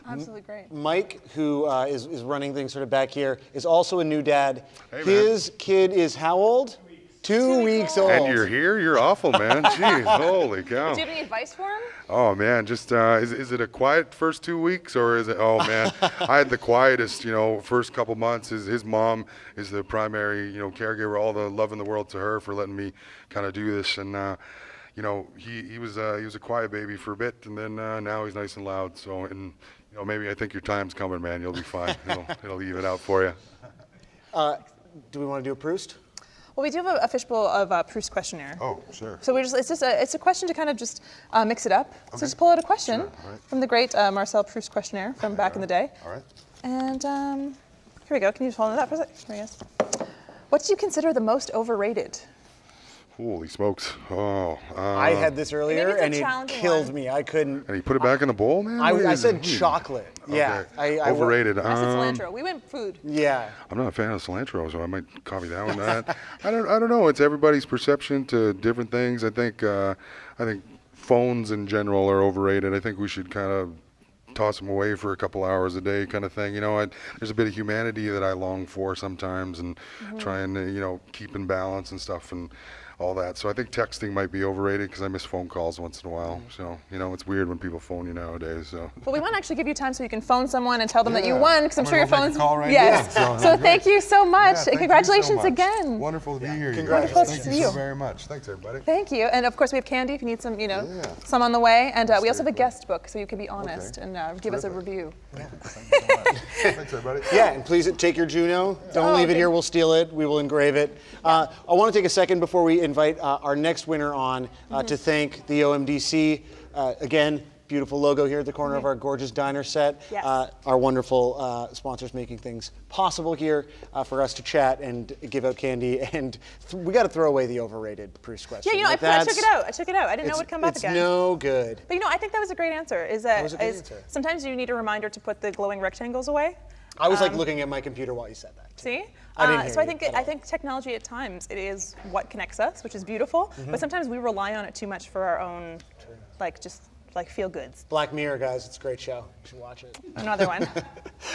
Absolutely great. Mike, who is running things sort of back here, is also a new dad. Hey, His kid is how old? 2 weeks old. And you're here? You're awful, man. Jeez, holy cow. Do you have any advice for him? Oh man, just is it a quiet first 2 weeks, or is it? Oh man, I had the quietest, you know, first couple months. His mom is the primary, you know, caregiver. All the love in the world to her for letting me kind of do this. And you know, he was a quiet baby for a bit, and then now he's nice and loud. So, and you know, maybe I think your time's coming, man. You'll be fine. It'll even out for you. Do we want to do a Proust? Well, we do have a fishbowl of Proust questionnaire. Oh, sure. So it's a question to kind of just mix it up. So just pull out a question from the great Marcel Proust questionnaire from back in the day. All right. And here we go. Can you just hold that for a sec? Here he is. What do you consider the most overrated? Holy smokes! Oh. I had this earlier, it's a and it challenging killed one. me. I couldn't. And he put it back in the bowl, man. I said chocolate. Yeah. Okay. Overrated. I said cilantro. We went food. Yeah. I'm not a fan of cilantro, so I might copy that one. I don't know. It's everybody's perception to different things. I think phones in general are overrated. I think we should kind of toss them away for a couple hours a day, kind of thing. You know, there's a bit of humanity that I long for sometimes, and try and you know, keep in balance and stuff and all that. So I think texting might be overrated because I miss phone calls once in a while. So, you know, it's weird when people phone you nowadays. So. Well, we want to actually give you time so you can phone someone and tell them that you won, because I'm sure your gonna make phone's. a call right yes. now. So thank you so much, Yeah, and thank congratulations you so much. again. Wonderful to be here. Congratulations. Thank to you you. so very much. Thanks, everybody. Thank you, and of course we have candy if you need some, you know, some on the way, and we also have a guest book, so you can be honest and give us a review. Thanks, everybody. Yeah, and please take your Juno. Don't leave it here. We'll steal it. We will engrave it. I want to take a second before we invite our next winner on to thank the OMDC. Again, beautiful logo here at the corner of our gorgeous diner set. Yes. Our wonderful sponsors making things possible here for us to chat and give out candy. And we got to throw away the overrated Proust question. Yeah, you know, Like, I took it out. I didn't know it would come back it's again. no good. But you know, I think that was a great answer. Is that was a good answer. sometimes you need a reminder to put the glowing rectangles away. I was like looking at my computer while you said that. See? I didn't hear so I you think at all. I think technology at times it is what connects us, which is beautiful. But sometimes we rely on it too much for our own, like just like feel goods. Black Mirror, guys, it's a great show. You should watch it. Another one.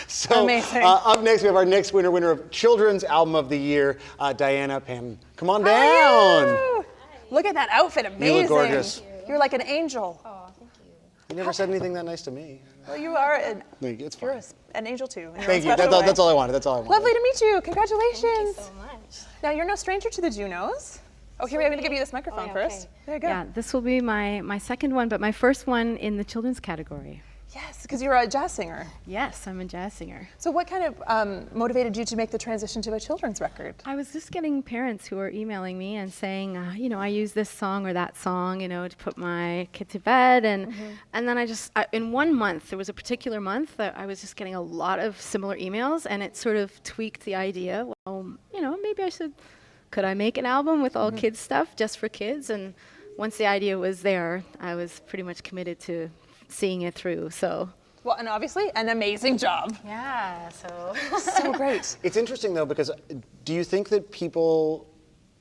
So, Amazing. up next, we have our next winner of Children's Album of the Year, Diana Pan. Come on down. How are you? Look at that outfit, amazing. You look gorgeous. You're like an angel. Oh, thank you. You never said anything that nice to me. Well, you are It's you're fine. an angel too. in your Thank own you. special way. That's all I wanted. That's all I wanted. Lovely to meet you. Congratulations. Thank you so much. Now you're no stranger to the Junos. Oh, here I'm going to give you this microphone yeah, first. okay. There you go. Yeah, this will be my second one, but my first one in the children's category. Yes, because you're a jazz singer. Yes, I'm a jazz singer. So what kind of motivated you to make the transition to a children's record? I was just getting parents who were emailing me and saying, you know, I use this song or that song, you know, to put my kid to bed. And then in 1 month, there was a particular month that I was just getting a lot of similar emails, and it sort of tweaked the idea, well, you know, maybe could I make an album with all kids stuff just for kids? And once the idea was there, I was pretty much committed to seeing it through. So Well, and obviously an amazing job. Yeah, so. So great. It's interesting though, because do you think that people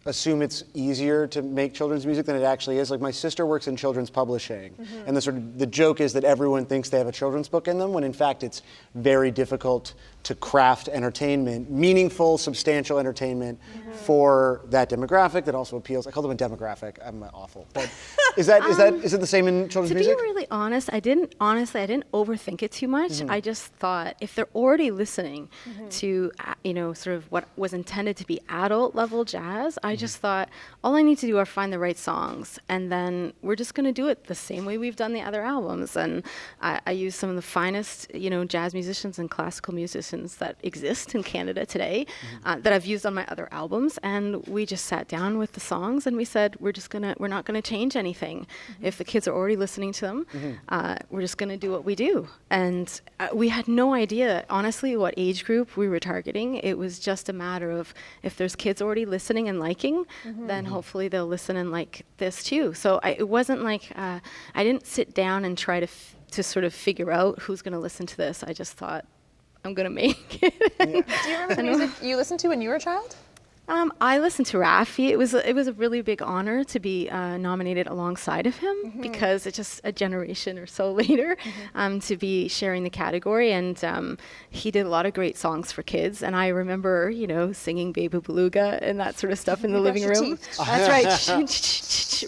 assume it's easier to make children's music than it actually is? Like my sister works in children's publishing, and the joke is that everyone thinks they have a children's book in them, when in fact it's very difficult to craft entertainment, meaningful, substantial entertainment for that demographic that also appeals. I call them a demographic. I'm awful, but is it the same in children's to music? be really honest, I didn't overthink it too much. I just thought if they're already listening to, you know, sort of what was intended to be adult level jazz, I just thought all I need to do are find the right songs, and then we're just going to do it the same way we've done the other albums. And I use some of the finest, you know, jazz musicians and classical musicians that exist in Canada today that I've used on my other albums, and we just sat down with the songs and we said we're not going to change anything. If the kids are already listening to them, we're just going to do what we do. And we had no idea, honestly, what age group we were targeting. It was just a matter of if there's kids already listening and liking, then hopefully they'll listen and like this too. So it wasn't like I didn't sit down and try to sort of figure out who's going to listen to this. I just thought, I'm going to make it. Do you remember the music you listened to when you were a child? I listened to Raffi. It was a really big honor to be nominated alongside of him because it's just a generation or so later to be sharing the category. And he did a lot of great songs for kids. And I remember, you know, singing Baby Beluga and that sort of stuff in the living room. That's right.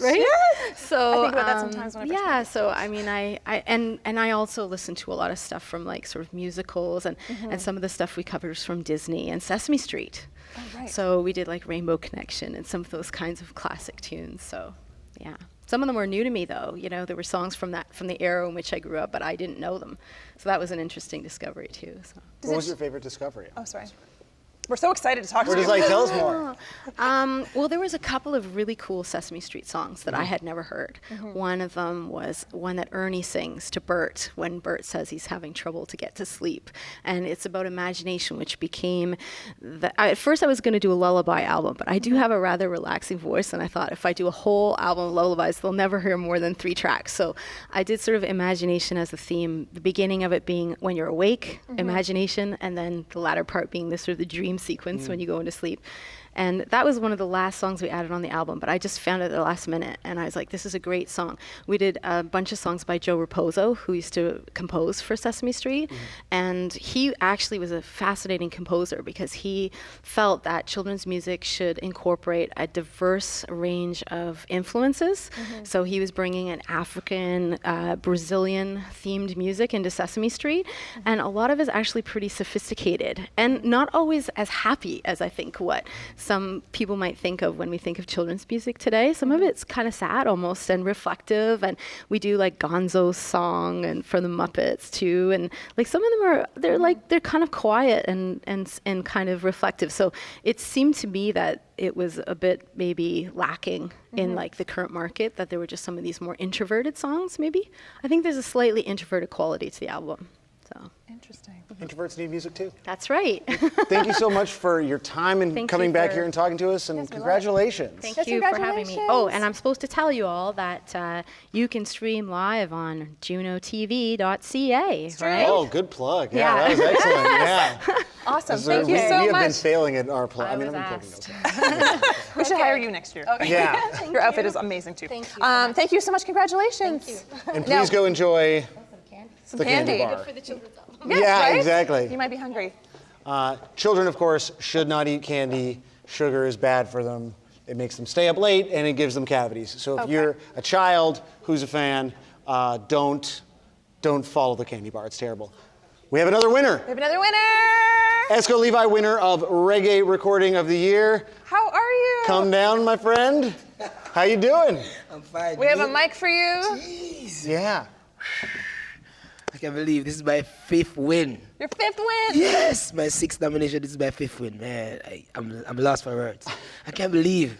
Right? Yes. So I think about that sometimes when I yeah. So I mean, I also listened to a lot of stuff from like sort of musicals and some of the stuff we covered from Disney and Sesame Street. Oh, right. So we did like Rainbow Connection and some of those kinds of classic tunes. So yeah, some of them were new to me though. You know, there were songs from the era in which I grew up, but I didn't know them. So that was an interesting discovery too. So. What was your favorite discovery? Oh, sorry. We're so excited to talk Or to just you. like tell us more. Well, there was a couple of really cool Sesame Street songs that I had never heard. One of them was one that Ernie sings to Bert when Bert says he's having trouble to get to sleep. And it's about imagination, which became at first I was going to do a lullaby album, but I do have a rather relaxing voice, and I thought if I do a whole album of lullabies, they'll never hear more than 3 tracks. So I did sort of imagination as the theme, the beginning of it being when you're awake, imagination, and then the latter part being this sort of the dream sequence when you go into sleep. And that was one of the last songs we added on the album, but I just found it at the last minute, and I was like, this is a great song. We did a bunch of songs by Joe Raposo, who used to compose for Sesame Street, and he actually was a fascinating composer because he felt that children's music should incorporate a diverse range of influences. So he was bringing an African, Brazilian themed music into Sesame Street, and a lot of it is actually pretty sophisticated and not always as happy as I think what some people might think of when we think of children's music today. Some of it's kind of sad almost and reflective, and we do like Gonzo's song and for the Muppets too, and like some of them they're kind of quiet and kind of reflective. So it seemed to me that it was a bit maybe lacking in like the current market, that there were just some of these more introverted songs maybe. I think there's a slightly introverted quality to the album. So Interesting. Introverts need music too. That's right. Thank you so much for your time and Thank coming you back for- here and talking to us, and Yes, we love it. congratulations. Thank Yes, you for having me. Oh, congratulations. and I'm supposed to tell you all that you can stream live on junotv.ca, right? Oh, good plug. Yeah, Yeah. that was excellent. Yeah. Awesome. So Thank you we so have been much. failing at our plug. I I've was been asked. taking notes. We should hire you next year. Yeah. Your outfit is amazing too. Thank you so much. Thank you so much. Congratulations. And please go enjoy Some the candy bar. For the children's album. Yes, Yeah, right? exactly. You might be hungry. Children, of course, should not eat candy. Sugar is bad for them. It makes them stay up late, and it gives them cavities. So if you're a child who's a fan, don't follow the candy bar. It's terrible. We have another winner. We have another winner. Esco Levi, winner of Reggae Recording of the Year. How are you? Come down, my friend. How you doing? I'm fine. We have a mic for you. Jeez. Yeah. I can't believe this is my 5th win. Your 5th win. Yes, my 6th nomination. This is my 5th win, man. I'm lost for words. I can't believe.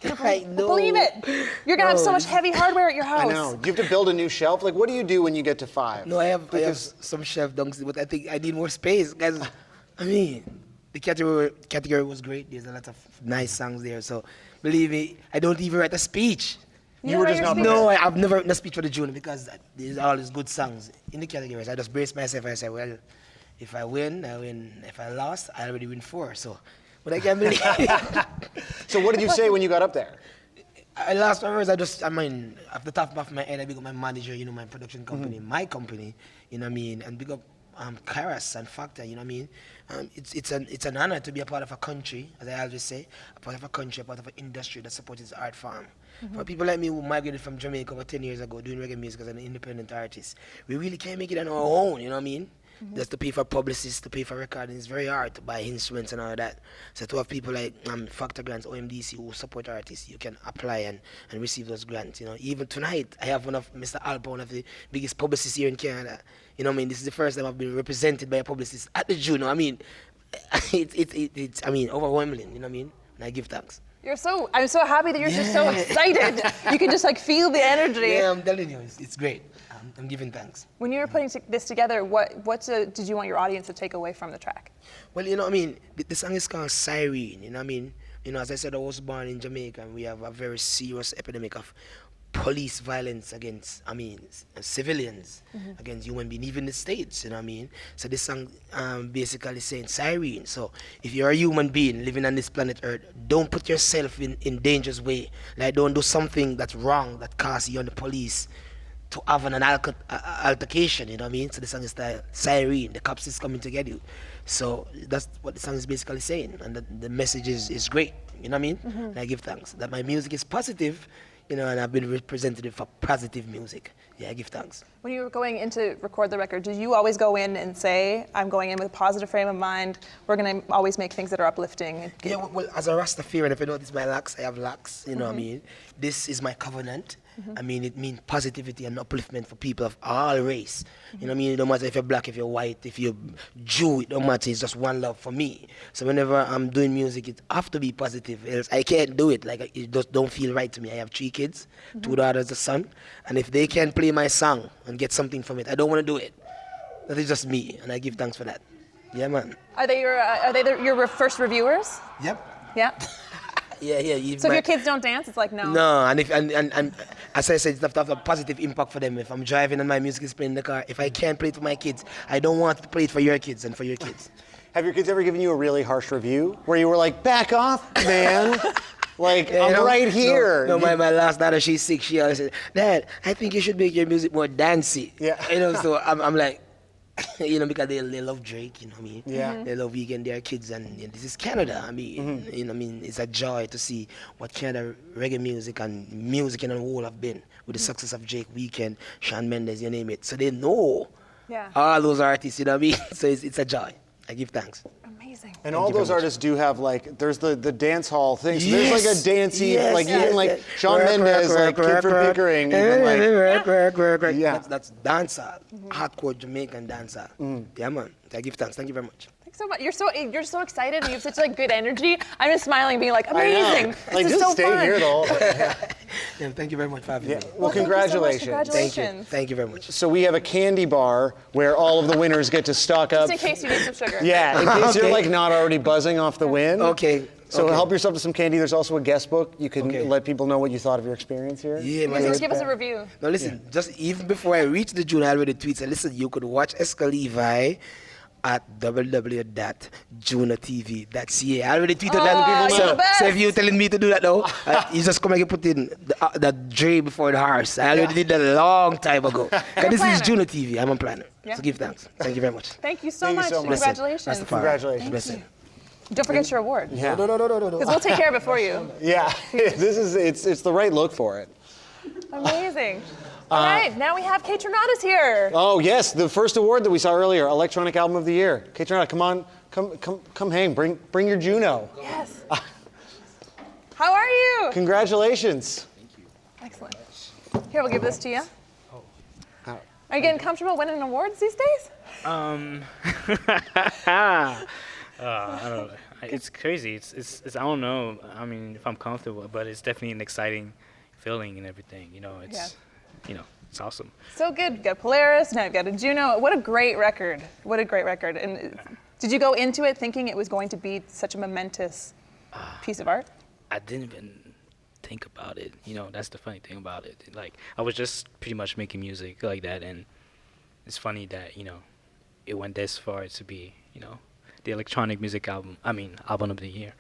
I know. Believe it. You're gonna have so much heavy hardware at your house. I know. You have to build a new shelf. Like, what do you do when you get to 5? No, I have some shelf dunks, but I think I need more space, guys. I mean, the category was great. There's a lot of nice songs there. So, believe me, I don't even write a speech. You were just not No, I've never written a speech for the June because there's all these good songs in the categories. I just brace myself and I say, well, if I win, I win. If I lost, I already win 4. So, but I can't believe. So what did you say when you got up there? I lost my words. I mean, off the top of my head, I big up my manager, you know, my production company, my company, you know what I mean, and big up Karas and Factor, you know what I mean. It's an honor to be a part of a country, as I always say, a part of a country, a part of an industry that supports its art form. For people like me who migrated from Jamaica over 10 years ago doing reggae music as an independent artist, we really can't make it on our own, you know what I mean? Just to pay for publicists, to pay for recording, it's very hard to buy instruments and all that. So to have people like Factor Grants, OMDC, who support artists, you can apply and receive those grants. You know, even tonight, I have one of Mr. Alpa, one of the biggest publicists here in Canada. You know what I mean? This is the first time I've been represented by a publicist at the JUNO. I mean, it's overwhelming, you know what I mean? And I give thanks. I'm so happy that you're just so excited. You can just like feel the energy. Yeah, I'm telling you, it's great. I'm giving thanks. When you were putting this together, what did you want your audience to take away from the track? Well, you know what I mean? The song is called Siren, you know what I mean? You know, as I said, I was born in Jamaica and we have a very serious epidemic of police violence against, civilians, against human beings, even the States, you know what I mean? So this song basically saying siren. So if you're a human being living on this planet Earth, don't put yourself in danger's way. Like, don't do something that's wrong that casts you and the police to have an altercation, you know what I mean? So the song is the siren, the cops is coming to get you. So that's what the song is basically saying, and the message is great, you know what I mean? And I give thanks that my music is positive, you know, and I've been represented for positive music. Yeah, I give thanks. When you were going in to record the record, did you always go in and say, I'm going in with a positive frame of mind, we're going to always make things that are uplifting? Yeah, well, as a Rastafarian, if you notice my locks, I have locks, you know what I mean? This is my covenant. I mean, it means positivity and upliftment for people of all race. You know what I mean? It don't matter if you're black, if you're white, if you're Jew, it don't matter. It's just one love for me. So whenever I'm doing music, it have to be positive. Else I can't do it. Like, it just don't feel right to me. I have 3 kids, 2 daughters, a son. And if they can't play my song and get something from it, I don't want to do it. That is just me, and I give thanks for that. Yeah, man. Are they your first reviewers? Yep. Yeah. Yeah. So if your kids don't dance, it's like no. No, and as I said, it's have to have a positive impact for them. If I'm driving and my music is playing in the car, if I can't play it for my kids, I don't want to play it for your kids and for your kids. Have your kids ever given you a really harsh review where you were like, back off, man? Like, Yeah, I'm right here. No, my last daughter, she's 6. She always said, Dad, I think you should make your music more dancey. Yeah. You know, so I'm like, you know, because they love Drake, you know what I mean? Yeah. They love Weeknd, their kids, and this is Canada. I mean, you know what I mean? It's a joy to see what Canada reggae music and music in the whole have been with the success of Drake, Weeknd, Shawn Mendes, you name it. So they know all those artists, you know what I mean? So it's a joy. I give thanks. Amazing. And all those artists do have, like, there's the dance hall thing. So there's like a dancey, even like Shawn Mendes, like Kid from Pickering. Even like, That's dancehall, hardcore Jamaican dancehall. Yeah, man. I give thanks. Thank you very much. Thanks so much. You're so excited and you have such like good energy. I'm just smiling, being like, amazing. Like, This is just so stay fun. here the whole time. Yeah, thank you very much for having me. Well, Thank you so much. congratulations. Congratulations. Thank you very much. So we have a candy bar where all of the winners get to stock up. Just in case you need some sugar. Yeah, in case you're Okay. like not already buzzing off the win. Okay. So okay. help yourself to some candy. There's also a guest book. You can Okay. let people know what you thought of your experience here. Yeah, man. Just give us a review. Now listen, just even before I reached the June, I already tweeted, listen, you could watch Escalivi at www.junotv.ca. I already tweeted that. you're the best. So if you're telling me to do that now, you just come and put in the J before the horse. I already did that a long time ago. And this is planner. Juno TV. I'm a planner. Yeah. So give thanks. Thank you very much. Thank you so Thank you much. so much. Congratulations. That's the power. Congratulations. Blessing. Don't forget your award. Yeah. No. Because we'll take care of it for you. Yeah. It's the right look for it. Amazing. All right, now we have Kate Renata's here. Oh yes, the first award that we saw earlier, Electronic Album of the Year. Kate Renata, come on, come hang, bring your Juno. Yes. How are you? Congratulations. Excellent. Here, we'll give this to you. How- Are you getting comfortable winning awards these days? I don't know. It's crazy. It's I don't know. I mean, if I'm comfortable, but it's definitely an exciting feeling and everything. You know, it's it's awesome. So good. You've got Polaris, now you've got a Juno. What a great record. What a great record. And did you go into it thinking it was going to be such a momentous piece of art? I didn't even think about it. You know, that's the funny thing about it. Like, I was just pretty much making music like that, and it's funny that it went this far to be the electronic music album of the year.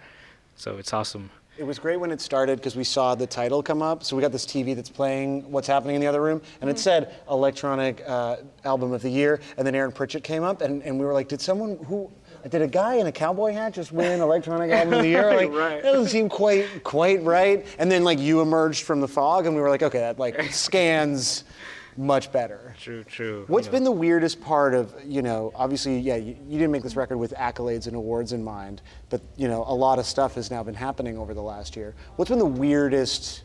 So it's awesome. It was great when it started because we saw the title come up. So we got this TV that's playing what's happening in the other room, and it said Electronic Album of the Year, and then Aaron Pritchett came up, and we were like, did a guy in a cowboy hat just win Electronic Album of the Year? Like, Right. that doesn't seem quite right. And then like you emerged from the fog, and we were like, okay, that like scans much better. True. What's been the weirdest part of, obviously, yeah, you didn't make this record with accolades and awards in mind, but, a lot of stuff has now been happening over the last year. What's been the weirdest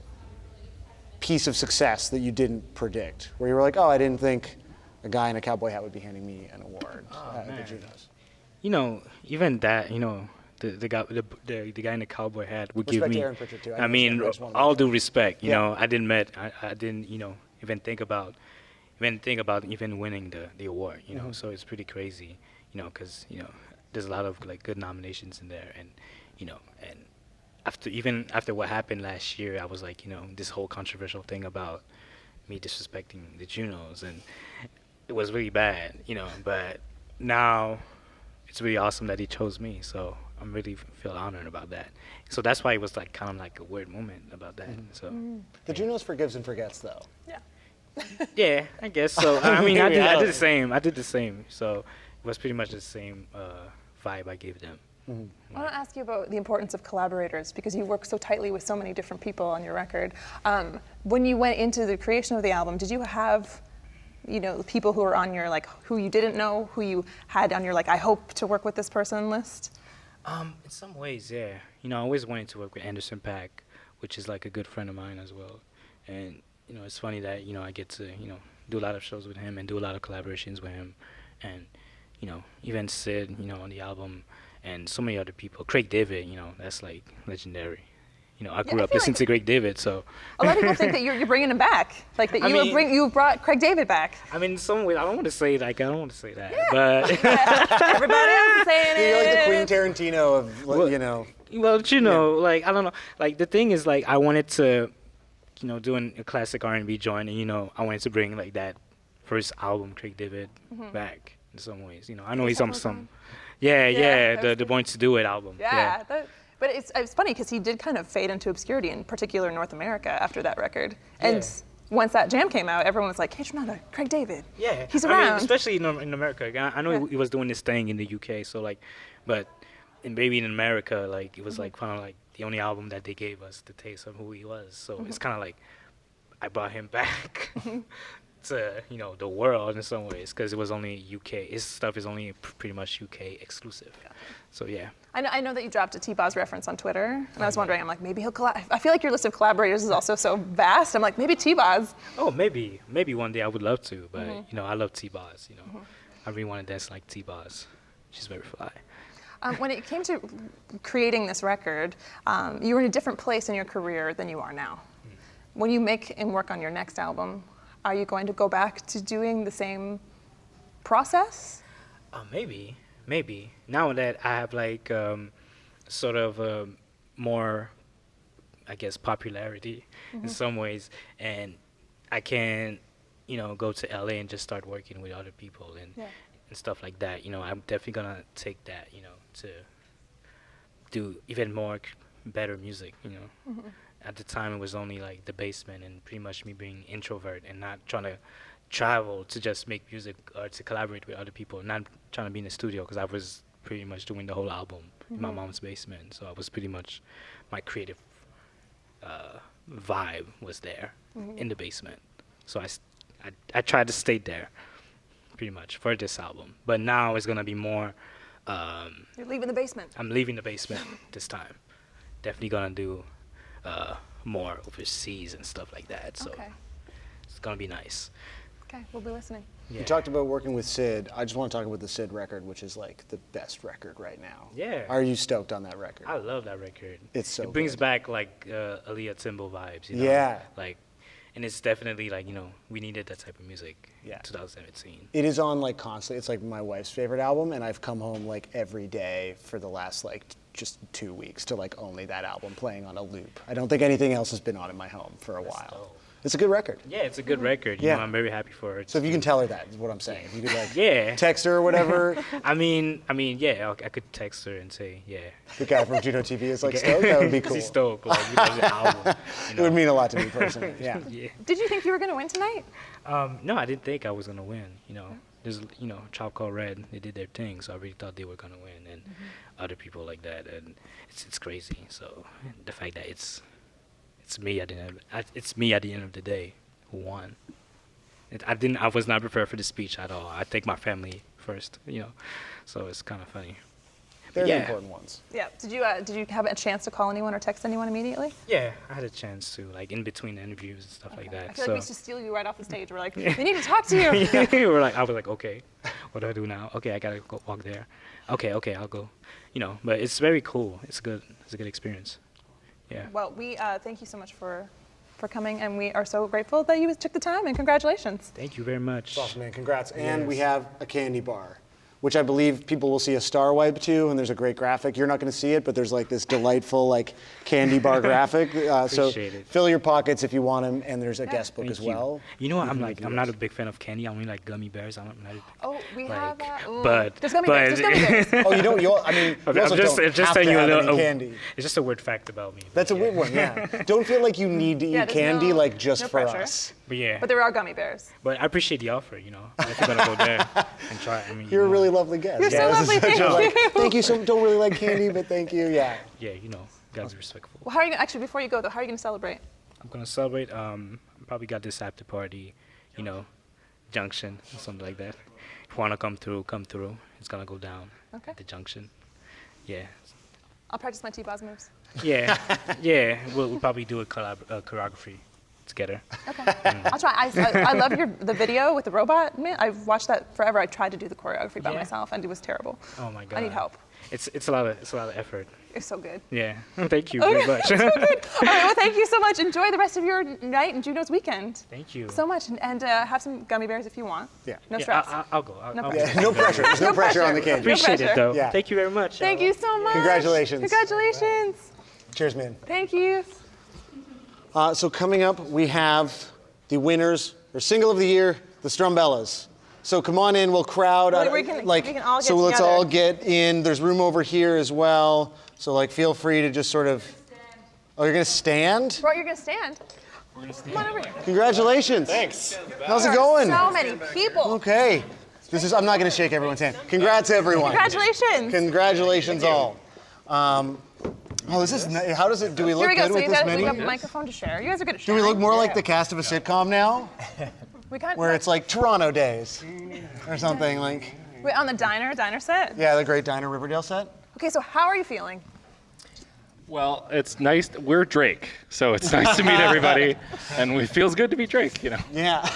piece of success that you didn't predict, where you were like, oh, I didn't think a guy in a cowboy hat would be handing me an award at the Junos? Even that, the guy in the cowboy hat would Respect give me. to Aaron Pritchett, too. I mean, just wanna all make due respect. Yeah. I didn't even think about even winning the award. So it's pretty crazy. Because there's a lot of like good nominations in there, and and after what happened last year, I was like, this whole controversial thing about me disrespecting the Junos, and it was really bad. But now it's really awesome that he chose me. So I'm really feel honored about that. So that's why it was like kind of like a weird moment about that. So The Junos forgives and forgets, though. Yeah. yeah, I guess so. I mean, I Maybe, I did don't the same. I did the same. So it was pretty much the same vibe I gave them. I want to ask you about the importance of collaborators, because you work so tightly with so many different people on your record. When you went into the creation of the album, did you have people who were on your who you didn't know, who you had on your I hope to work with this person list? In some ways, yeah. I always wanted to work with Anderson .Paak, which is like a good friend of mine as well. And it's funny that I get to do a lot of shows with him and do a lot of collaborations with him, and even Sid on the album, and so many other people. Craig David, that's like legendary. I grew up listening to Craig David, so A lot of people think that you're bringing him back, like that you brought Craig David back. I mean, in some ways, I don't want to say that, but Everybody else is saying it. You're like the Quentin Tarantino of, well, I don't know. Like the thing is, I wanted to, doing a classic R&B joint, and I wanted to bring like that first album, Craig David, back in some ways. I know he's on some, the Born to Do It album. Yeah. But it's funny because he did kind of fade into obscurity, in particular in North America, after that record. And once that jam came out, everyone was like, hey, Renata, Craig David. Yeah. He's I around. mean, especially in America. I know he was doing this thing in the UK, so but maybe in America, it was kind of the only album that they gave us the taste of who he was. So it's kind of I brought him back to the world in some ways, because it was only UK. His stuff is only pretty much UK exclusive. So yeah. I know that you dropped a T-Boz reference on Twitter, and I was wondering, I'm like, maybe he'll collab. I feel like your list of collaborators is also so vast. I'm like, maybe T-Boz. Oh, maybe one day I would love to, but I love T-Boz. I really want to dance like T-Boz. She's very fly. When it came to creating this record, you were in a different place in your career than you are now. When you make and work on your next album, are you going to go back to doing the same process? Maybe. Now that I have like sort of more, I guess, popularity in some ways, and I can, go to LA and just start working with other people and stuff like that. I'm definitely gonna take that, to do even more better music. At the time, it was only like the basement and pretty much me being introvert and not trying to travel to just make music or to collaborate with other people, not trying to be in the studio, because I was pretty much doing the whole album in my mom's basement. So I was pretty much, my creative vibe was there in the basement. So I tried to stay there pretty much for this album. But now it's going to be more... You're leaving the basement. I'm leaving the basement this time. Definitely going to do more overseas and stuff like that. So it's going to be nice. Okay, we'll be listening. You talked about working with Sid. I just want to talk about the Sid record, which is like the best record right now. Yeah. Are you stoked on that record? I love that record. It's so It brings good. back like Aaliyah Timbo vibes, Yeah. Like, and it's definitely like, we needed that type of music in 2017. It is on like constantly. It's like my wife's favorite album, and I've come home like every day for the last like just 2 weeks to like only that album playing on a loop. I don't think anything else has been on in my home for a while. dope. It's a good record. Yeah, it's a good record. Yeah. I'm very happy for it. So if you can tell her that, is what I'm saying. If you could like text her or whatever. I mean, yeah, I could text her and say, yeah. The guy from JUNO TV is like stoked. That would be cool. He's stoked. Like, the album. It would mean a lot to me personally. Yeah. Did you think you were going to win tonight? No, I didn't think I was gonna win. There's Tribe Called Red. They did their thing, so I really thought they were gonna win, and other people like that, and it's crazy. So the fact that it's me at the end of the day who won. I was not prepared for the speech at all. I take my family first, so it's kind of funny. They're the important ones. Yeah. Did you have a chance to call anyone or text anyone immediately? Yeah, I had a chance to, like, in between interviews and stuff like that. I feel like we used to steal you right off the stage. We're like, we need to talk to you. I was like, okay, what do I do now? Okay, I gotta go walk there. Okay, I'll go. But it's very cool. It's good. It's a good experience. Yeah. Well, we thank you so much for coming, and we are so grateful that you took the time, and congratulations. Thank you very much. Awesome, man. Congrats. And we have a candy bar, which I believe people will see a star wipe to, and there's a great graphic. You're not going to see it, but there's like this delightful like candy bar graphic. So fill your pockets if you want them, and there's a guest book as well. You know what? I'm not a big fan of candy. I only like gummy bears. We have that. But there's gummy bears. Oh, you don't? I mean, you also don't have to have any candy. It's just a weird fact about me. That's a weird one. Yeah. Don't feel like you need to eat candy like just for pressure. us. But yeah. But there are gummy bears. But I appreciate the offer. I'm definitely gonna go there and try. I mean, you're a really lovely guest. You're so lovely. Thank you. Thank you. So don't really like candy, but thank you. Yeah. Yeah, God's respectful. Well, how are you actually before you go though? How are you gonna celebrate? I'm gonna celebrate. Probably got this after party, Junction or something like that. If you wanna come through. It's gonna go down at the Junction. Yeah. I'll practice my T-Boz moves. Yeah. We'll probably do a choreography together. Okay. I'll try. I love the video with the robot. Man, I've watched that forever. I tried to do the choreography by myself, and it was terrible. Oh my God. I need help. It's a lot of effort. You're so good. Yeah. Thank you very much. So good. All right. Well, thank you so much. Enjoy the rest of your night and JUNO's weekend. Thank you so much, and have some gummy bears if you want. Yeah. No stress. I'll go. No pressure. No pressure. There's no pressure on the candy. Appreciate it though. Yeah. Thank you very much. Thank you so much. Congratulations. Congratulations. Cheers, man. Thank you. So coming up, we have the winners, or single of the year, the Strumbellas. So come on in, we'll crowd. We can all get so let's together. all get in. There's room over here as well. So like, feel free to just sort of. Oh, you're gonna stand? Bro, you're gonna stand. Come on over here. Congratulations. Thanks. How's it going? So many people. Okay. I'm not gonna shake everyone's hand. Congrats, everyone. Congratulations. Congratulations, all. This is. How does it? Do we look good with this menu? We have a microphone to share. You guys are good at Do sharing. we look more like the cast of a sitcom now? Where it's like Toronto Days or something like. Wait, on the diner set? Yeah, the Great Diner Riverdale set. Okay, so how are you feeling? Well, it's nice. We're Drake, so it's nice to meet everybody, and it feels good to be Drake, Yeah.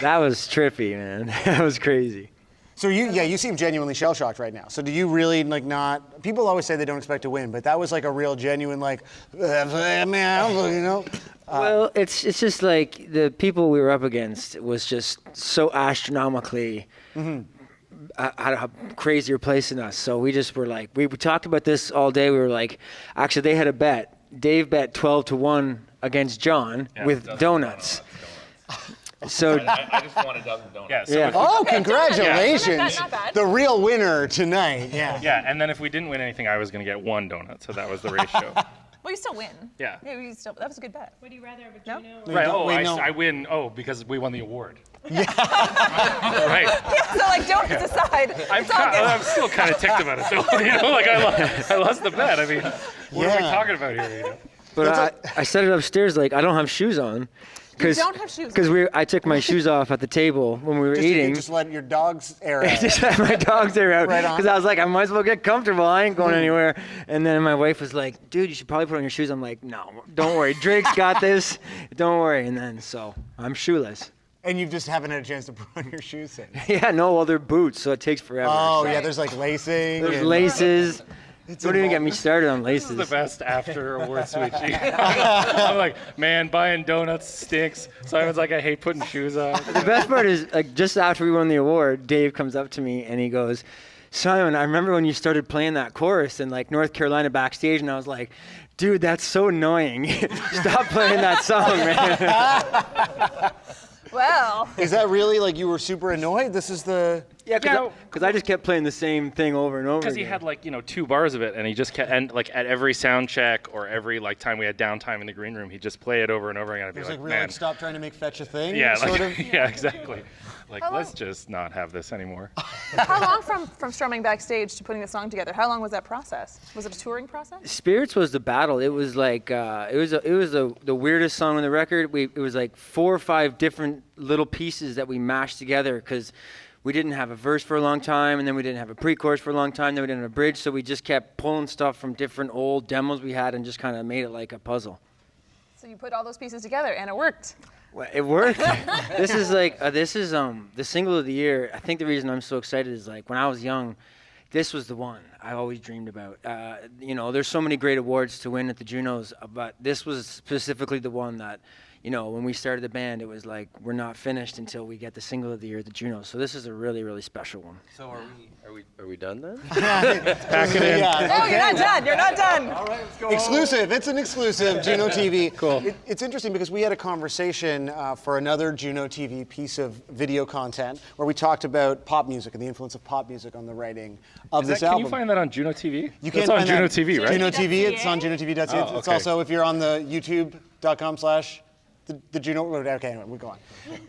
That was trippy, man. That was crazy. So you seem genuinely shell-shocked right now. So do you really like not? People always say they don't expect to win, but that was like a real genuine like, man, you know. Well, it's just like the people we were up against was just so astronomically at a crazier place than us. So we just were like, we talked about this all day. We were like, actually, they had a bet. Dave bet 12-1 against John with donuts. So I just want a dozen donuts. Yeah. Yeah. Oh, congratulations! Not bad. The real winner tonight. Yeah. Yeah, and then if we didn't win anything, I was going to get one donut. So that was the ratio. Well, you still win. Yeah. You still, that was a good bet. Would you rather have a No? Juno? Right. don't- Oh, wait, no. I win. Oh, because we won the award. Yeah. Right. Yeah, so like donuts aside, it's all good. I'm still kind of ticked about it, though. You know, like I lost the bet. I mean, what are we Yeah. talking about here? You know? But I said it upstairs like I don't have shoes on. You don't have shoes Because I took my shoes off at the table when we were eating. Just let your dogs air out. Just had my dogs air out Right on. because I was like, I might as well get comfortable. I ain't going anywhere. And then my wife was like, dude, you should probably put on your shoes. I'm like, no, don't worry. Drake's got this. Don't worry. And then so I'm shoeless. And you just haven't had a chance to put on your shoes in. Yeah, no, well, they're boots, so it takes forever. Oh, So yeah, there's like lacing. there's and- laces. Don't even get me started on This is laces. the best after award switching. I'm like, man, buying donuts stinks. Simon's like, I hate putting shoes on. The best part is, like, just after we won the award, Dave comes up to me and he goes, Simon, I remember when you started playing that chorus in like North Carolina backstage, and I was like, dude, that's so annoying. Stop playing that song, man. Well, Is that really like you were super annoyed? This is the. Yeah, because I just kept playing the same thing over and over Because again. he had like 2 bars of it, and he just kept, and like at every sound check or every like time we had downtime in the green room, he'd just play it over and over again. I'd be It's like, like really man, like stop trying to make fetch a thing. yeah, sort like, of. yeah, exactly. Like, How let's long- just not have this anymore. how long from strumming backstage to putting the song together? How long was that process? Was it a touring process? Spirits was the battle. It was like it was the weirdest song on the record. It was like 4 or 5 different little pieces that we mashed together because we didn't have a verse for a long time, and then we didn't have a pre-chorus for a long time, then we didn't have a bridge, so we just kept pulling stuff from different old demos we had and just kind of made it like a puzzle. So you put all those pieces together and it worked. Well, it worked. This is the single of the year. I think the reason I'm so excited is like when I was young, this was the one I always dreamed about. There's so many great awards to win at the Junos, but this was specifically the one that, when we started the band, it was like we're not finished until we get the single of the year at the Junos. So this is a really, really special one. So are we done then? Pack it in. No, you're not done. You're not done. All right, let's go. Exclusive. It's an exclusive Juno TV. Cool. It's interesting because we had a conversation for another Juno TV piece of video content where we talked about pop music and the influence of pop music on the writing of this Can album. you find that on Juno TV? You That's can on find Juno that. TV, right? Juno TV. It's on JUNOTV.ca. Oh, It's okay. also if you're on the YouTube.com/ the Juno. Okay, anyway, we go on.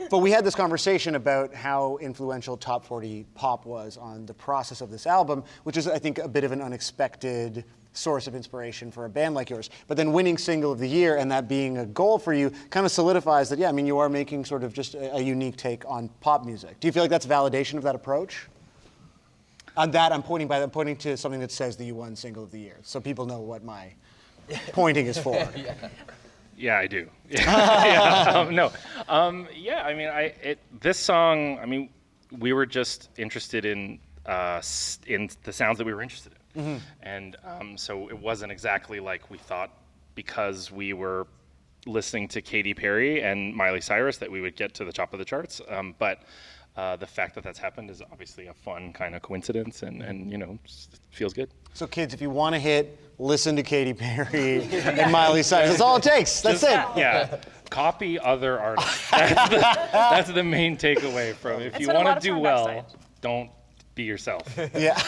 But we had this conversation about how influential Top 40 pop was on the process of this album, which is, I think, a bit of an unexpected source of inspiration for a band like yours. But then winning single of the year and that being a goal for you kind of solidifies that, you are making sort of just a unique take on pop music. Do you feel like that's validation of that approach? On that, I'm pointing to something that says that you won single of the year, so people know what my pointing is for. Yeah, I do. This song, we were just interested in the sounds that we were interested in. Mm-hmm. And so it wasn't exactly like we thought because we were listening to Katy Perry and Miley Cyrus that we would get to the top of the charts. But the fact that that's happened is obviously a fun kind of coincidence and it feels good. So kids, if you want to hit, listen to Katy Perry and Miley Cyrus. That's all it takes. That's it. Yeah. Copy other artists. That's the main takeaway from it. If And you spend a lot want of to do time well, backstage. don't be yourself. Yeah.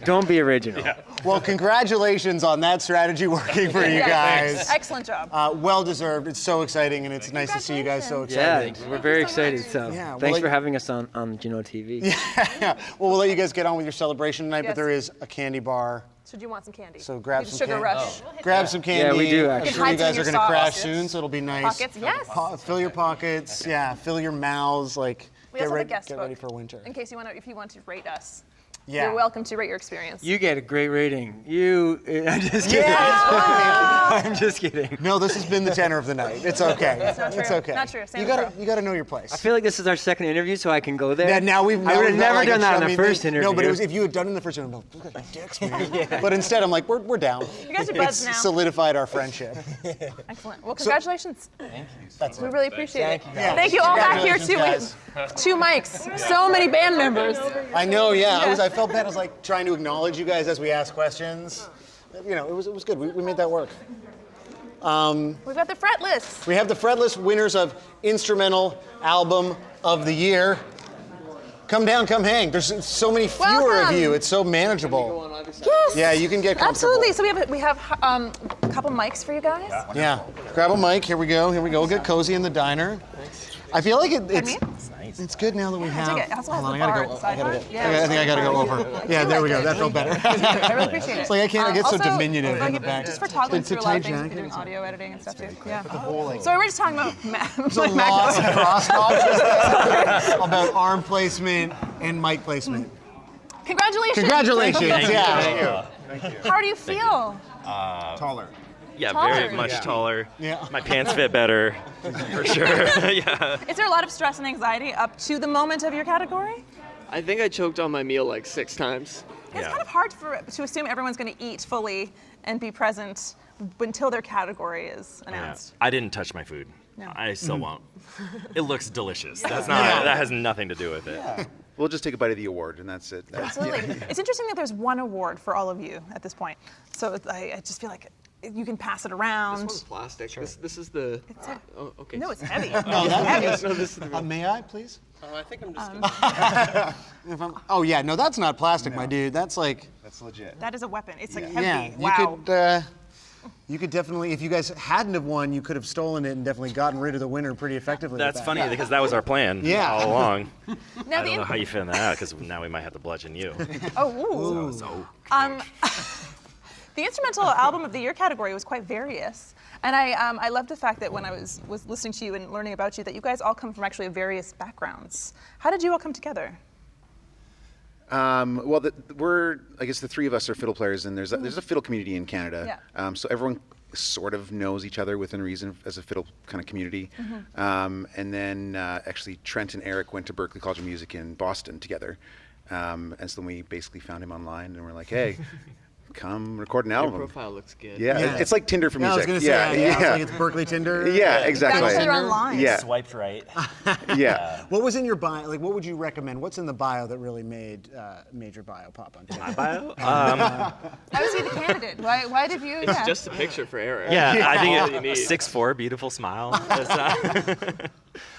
Don't be original. Yeah. Well, congratulations on that strategy working for you guys. Excellent job. Well deserved. It's so exciting, and it's nice to see you guys so Yeah, excited. we're very excited. So Yeah, well, thanks like- for having us on Juno TV. Yeah. Well, we'll let you guys get on with your celebration tonight, but Yes. there is a candy bar. Should you want some candy? So grab Need a some sugar candy. rush. Grab some candy. Yeah, we do, I'm actually. sure you Hide some guys in are your going to crash pockets. soon, so it'll be nice. Pockets, yes. Fill your pockets. Yeah, fill your mouths. We also have a guest get book ready for winter. in case if you want to rate us. Yeah. You're welcome to rate your experience. You get a great rating. I'm just kidding. Yeah. I'm just kidding. No, this has been the tenor of the night. It's okay. It's not true. It's okay. Not true. Sam's You gotta know your place. I feel like this is our second interview, so I can go there. Yeah, now we've. I would have never done that in the first thing. interview. No, but it was if you had done it in the first interview. I'm like, look at dicks, man. But instead, I'm like, we're down. You guys are buds It's now. solidified our friendship. Excellent. Well, congratulations. Thank you. We really appreciate it. Thank you, guys. Thank you all back here too. Congratulations, Two mics. So many band members. I know, yeah. I felt bad. I was like trying to acknowledge you guys as we asked questions. You know, it was good. We made that work. We've got the fret list. We have the fretless winners of Instrumental Album of the Year. Come down, come hang. There's so many fewer Welcome. of you. It's so manageable. Yes. Yeah, you can get comfortable. Absolutely. So we have a couple mics for you guys. Yeah. Grab a mic. Here we go. We'll get cozy in the diner. I feel like it's good now that we have. It also has Hold on, the I bar gotta go. at the sidebar. I think I gotta go over. Yeah, there we go. That felt better. I really appreciate it. It's like I can't. I get so Also, diminutive in the like, back. just for toggling It's a through a lot of tight things, we jacket. can do audio editing and stuff too. Yeah. Like, So we're just talking about so lots of crosstalk about arm placement and mic placement. Congratulations. Congratulations. Thank you. Yeah. Thank you. How do you feel? Taller. Yeah, Taller. very much Yeah. taller. Yeah. My pants fit better, for sure. Yeah. Is there a lot of stress and anxiety up to the moment of your category? I think I choked on my meal like 6 times. It's kind of hard to assume everyone's going to eat fully and be present until their category is announced. I didn't touch my food. No. I still won't. It looks delicious. That has nothing to do with it. Yeah. We'll just take a bite of the award, and that's it. Absolutely. It's interesting that there's one award for all of you at this point. So I just feel like you can pass it around. This one's plastic. Sure. This is the. Oh, okay. No, it's heavy. No, It's that's heavy. No, this is the. May I, please? I think I'm just. Oh yeah, no, that's not plastic, my dude. That's legit. That is a weapon. It's like Yeah, heavy. Wow. you could definitely, if you guys hadn't have won, you could have stolen it and definitely gotten rid of the winner pretty effectively. That's with that. funny because that was our plan Yeah. all along. Now I don't know how you fit that out because now we might have to bludgeon you. Oh, ooh. The instrumental album of the year category was quite various, and I love the fact that when I was listening to you and learning about you, that you guys all come from actually various backgrounds. How did you all come together? Well, I guess the 3 of us are fiddle players, and there's a fiddle community in Canada. Yeah. So everyone sort of knows each other within reason as a fiddle kind of community. And then actually Trent and Eric went to Berklee College of Music in Boston together. And so then we basically found him online, and we're like, hey, come record an album. Your profile looks good. Yeah, it's like Tinder for Yeah, music. I was gonna say, it's like it's Berklee Tinder. Yeah, exactly. Found each other online. Yeah. Swiped right. Yeah. What was in your bio? Like, what would you recommend? What's in the bio that really made your bio pop on Tinder? My bio? How was he the candidate? Why did you? It's just a picture for Eric. Yeah, I All think you need. 6'4", beautiful smile.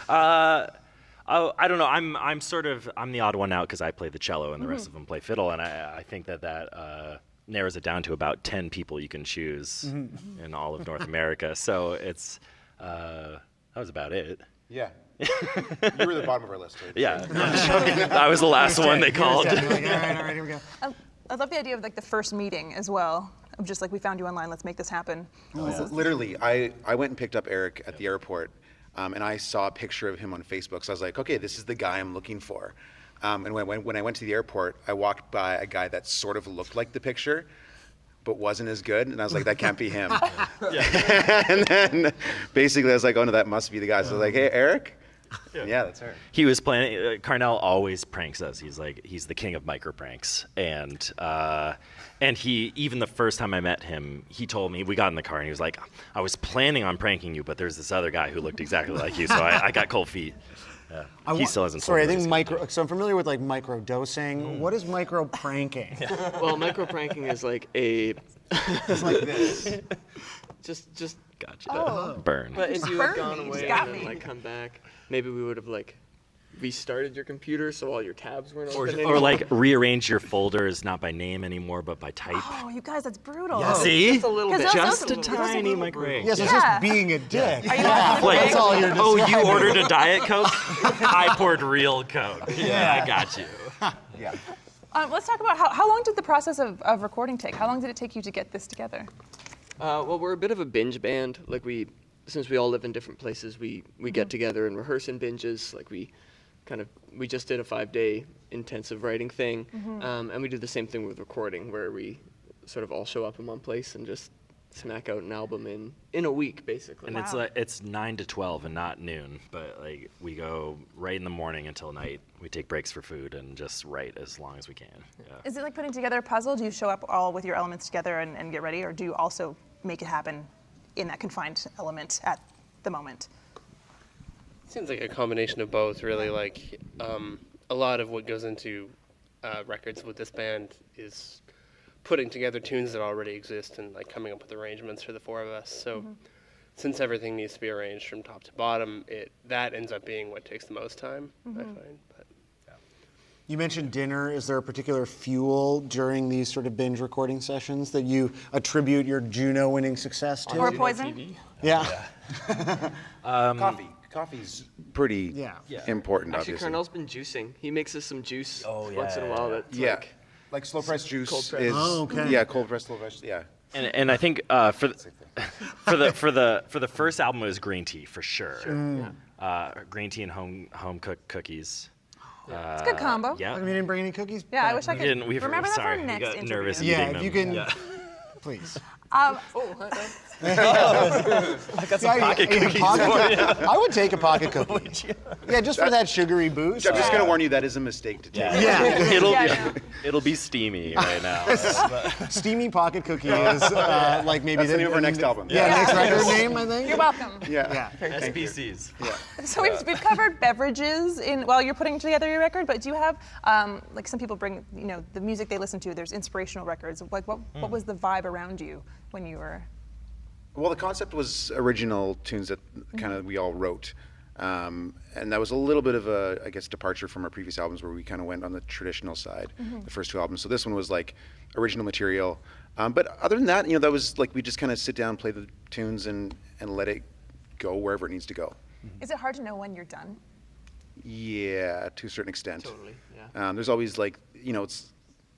I don't know. I'm the odd one out because I play the cello and the rest of them play fiddle, and I think that narrows it down to about 10 people you can choose in all of North America. So it's that was about it. Yeah. You were the bottom of our list. Right? Yeah. I was the last one they called. Like, all right, here we go. I love the idea of like the first meeting as well. Of just like we found you online, let's make this happen. Literally, I went and picked up Eric at the airport, and I saw a picture of him on Facebook. So I was like, okay, this is the guy I'm looking for. And when I went to the airport, I walked by a guy that sort of looked like the picture, but wasn't as good. And I was like, that can't be him. And then basically I was like, oh no, that must be the guy. So I was like, hey, Eric? Yeah, that's her. He was planning. Carnell always pranks us. He's the king of micro pranks, and he, even the first time I met him, he told me, we got in the car and he was like, I was planning on pranking you, but there's this other guy who looked exactly like you, so I got cold feet. Yeah. He still hasn't. Sorry, I think so I'm familiar with like micro dosing. What is micro pranking? Well, micro pranking is like a. It's like this. Just Gotcha. Burn. But if you had gone away got and then me. like come back, maybe we would have like restarted your computer so all your tabs weren't open Or like rearrange your folders not by name anymore but by type. Oh, you guys, that's brutal. Yeah, see? Just a little bit. Just a tiny micro. Yes, it's just being a dick. Are you Like, That's all you're oh, you describing. ordered a Diet Coke? I poured real Coke. Yeah, I got you. Yeah. Let's talk about how long did the process of recording take? How long did it take you to get this together? Well, we're a bit of a binge band. Like since we all live in different places, we get together and rehearse in binges. Like we we just did a 5-day intensive writing thing, Mhm. and we did the same thing with recording, where we sort of all show up in one place and just smack out an album in a week, basically. And it's like it's 9 to 12 and not noon, but like we go right in the morning until night. We take breaks for food and just write as long as we can. Yeah. Is it like putting together a puzzle? Do you show up all with your elements together and get ready, or do you also make it happen in that confined element at the moment? Seems like a combination of both, really. Like a lot of what goes into records with this band is putting together tunes that already exist and like coming up with arrangements for the four of us. So since everything needs to be arranged from top to bottom, that ends up being what takes the most time, I find. But You mentioned dinner. Is there a particular fuel during these sort of binge recording sessions that you attribute your Juno winning success to? Or poison? Yeah. Coffee's pretty important, Actually, obviously. Carnell's been juicing. He makes us some juice Oh, once in a yeah, while. yeah. That's Yeah. Like slow press juice cold press. is okay. cold press, slow press, yeah. And I think for the first album it was green tea for sure. Green tea and home cooked cookies. It's a good combo. Yeah. You didn't bring any cookies? Yeah, I wish I could Sorry, remember that for we next got interview. nervous Yeah, eating if you them. can, please. I got some pocket cookies. I would take a pocket cookie. Yeah, just for that sugary boost. I'm just going to warn you, that is a mistake to take. Yeah. It'll be steamy right now. Steamy pocket cookie is like maybe That's the name of our next album. Yeah, next record name, I think. You're welcome. Yeah. SPCs. Yeah. So we've covered beverages while you're putting together your record, but do you have like some people bring the music they listen to? There's inspirational records. Like what was the vibe around you when you were? Well, the concept was original tunes that kind of we all wrote. And that was a little bit of a, I guess, departure from our previous albums where we kind of went on the traditional side, the first two albums. So this one was like original material. But other than that, that was like we just kind of sit down, play the tunes, and let it go wherever it needs to go. Is it hard to know when you're done? Yeah, to a certain extent. Totally, yeah. There's always like, it's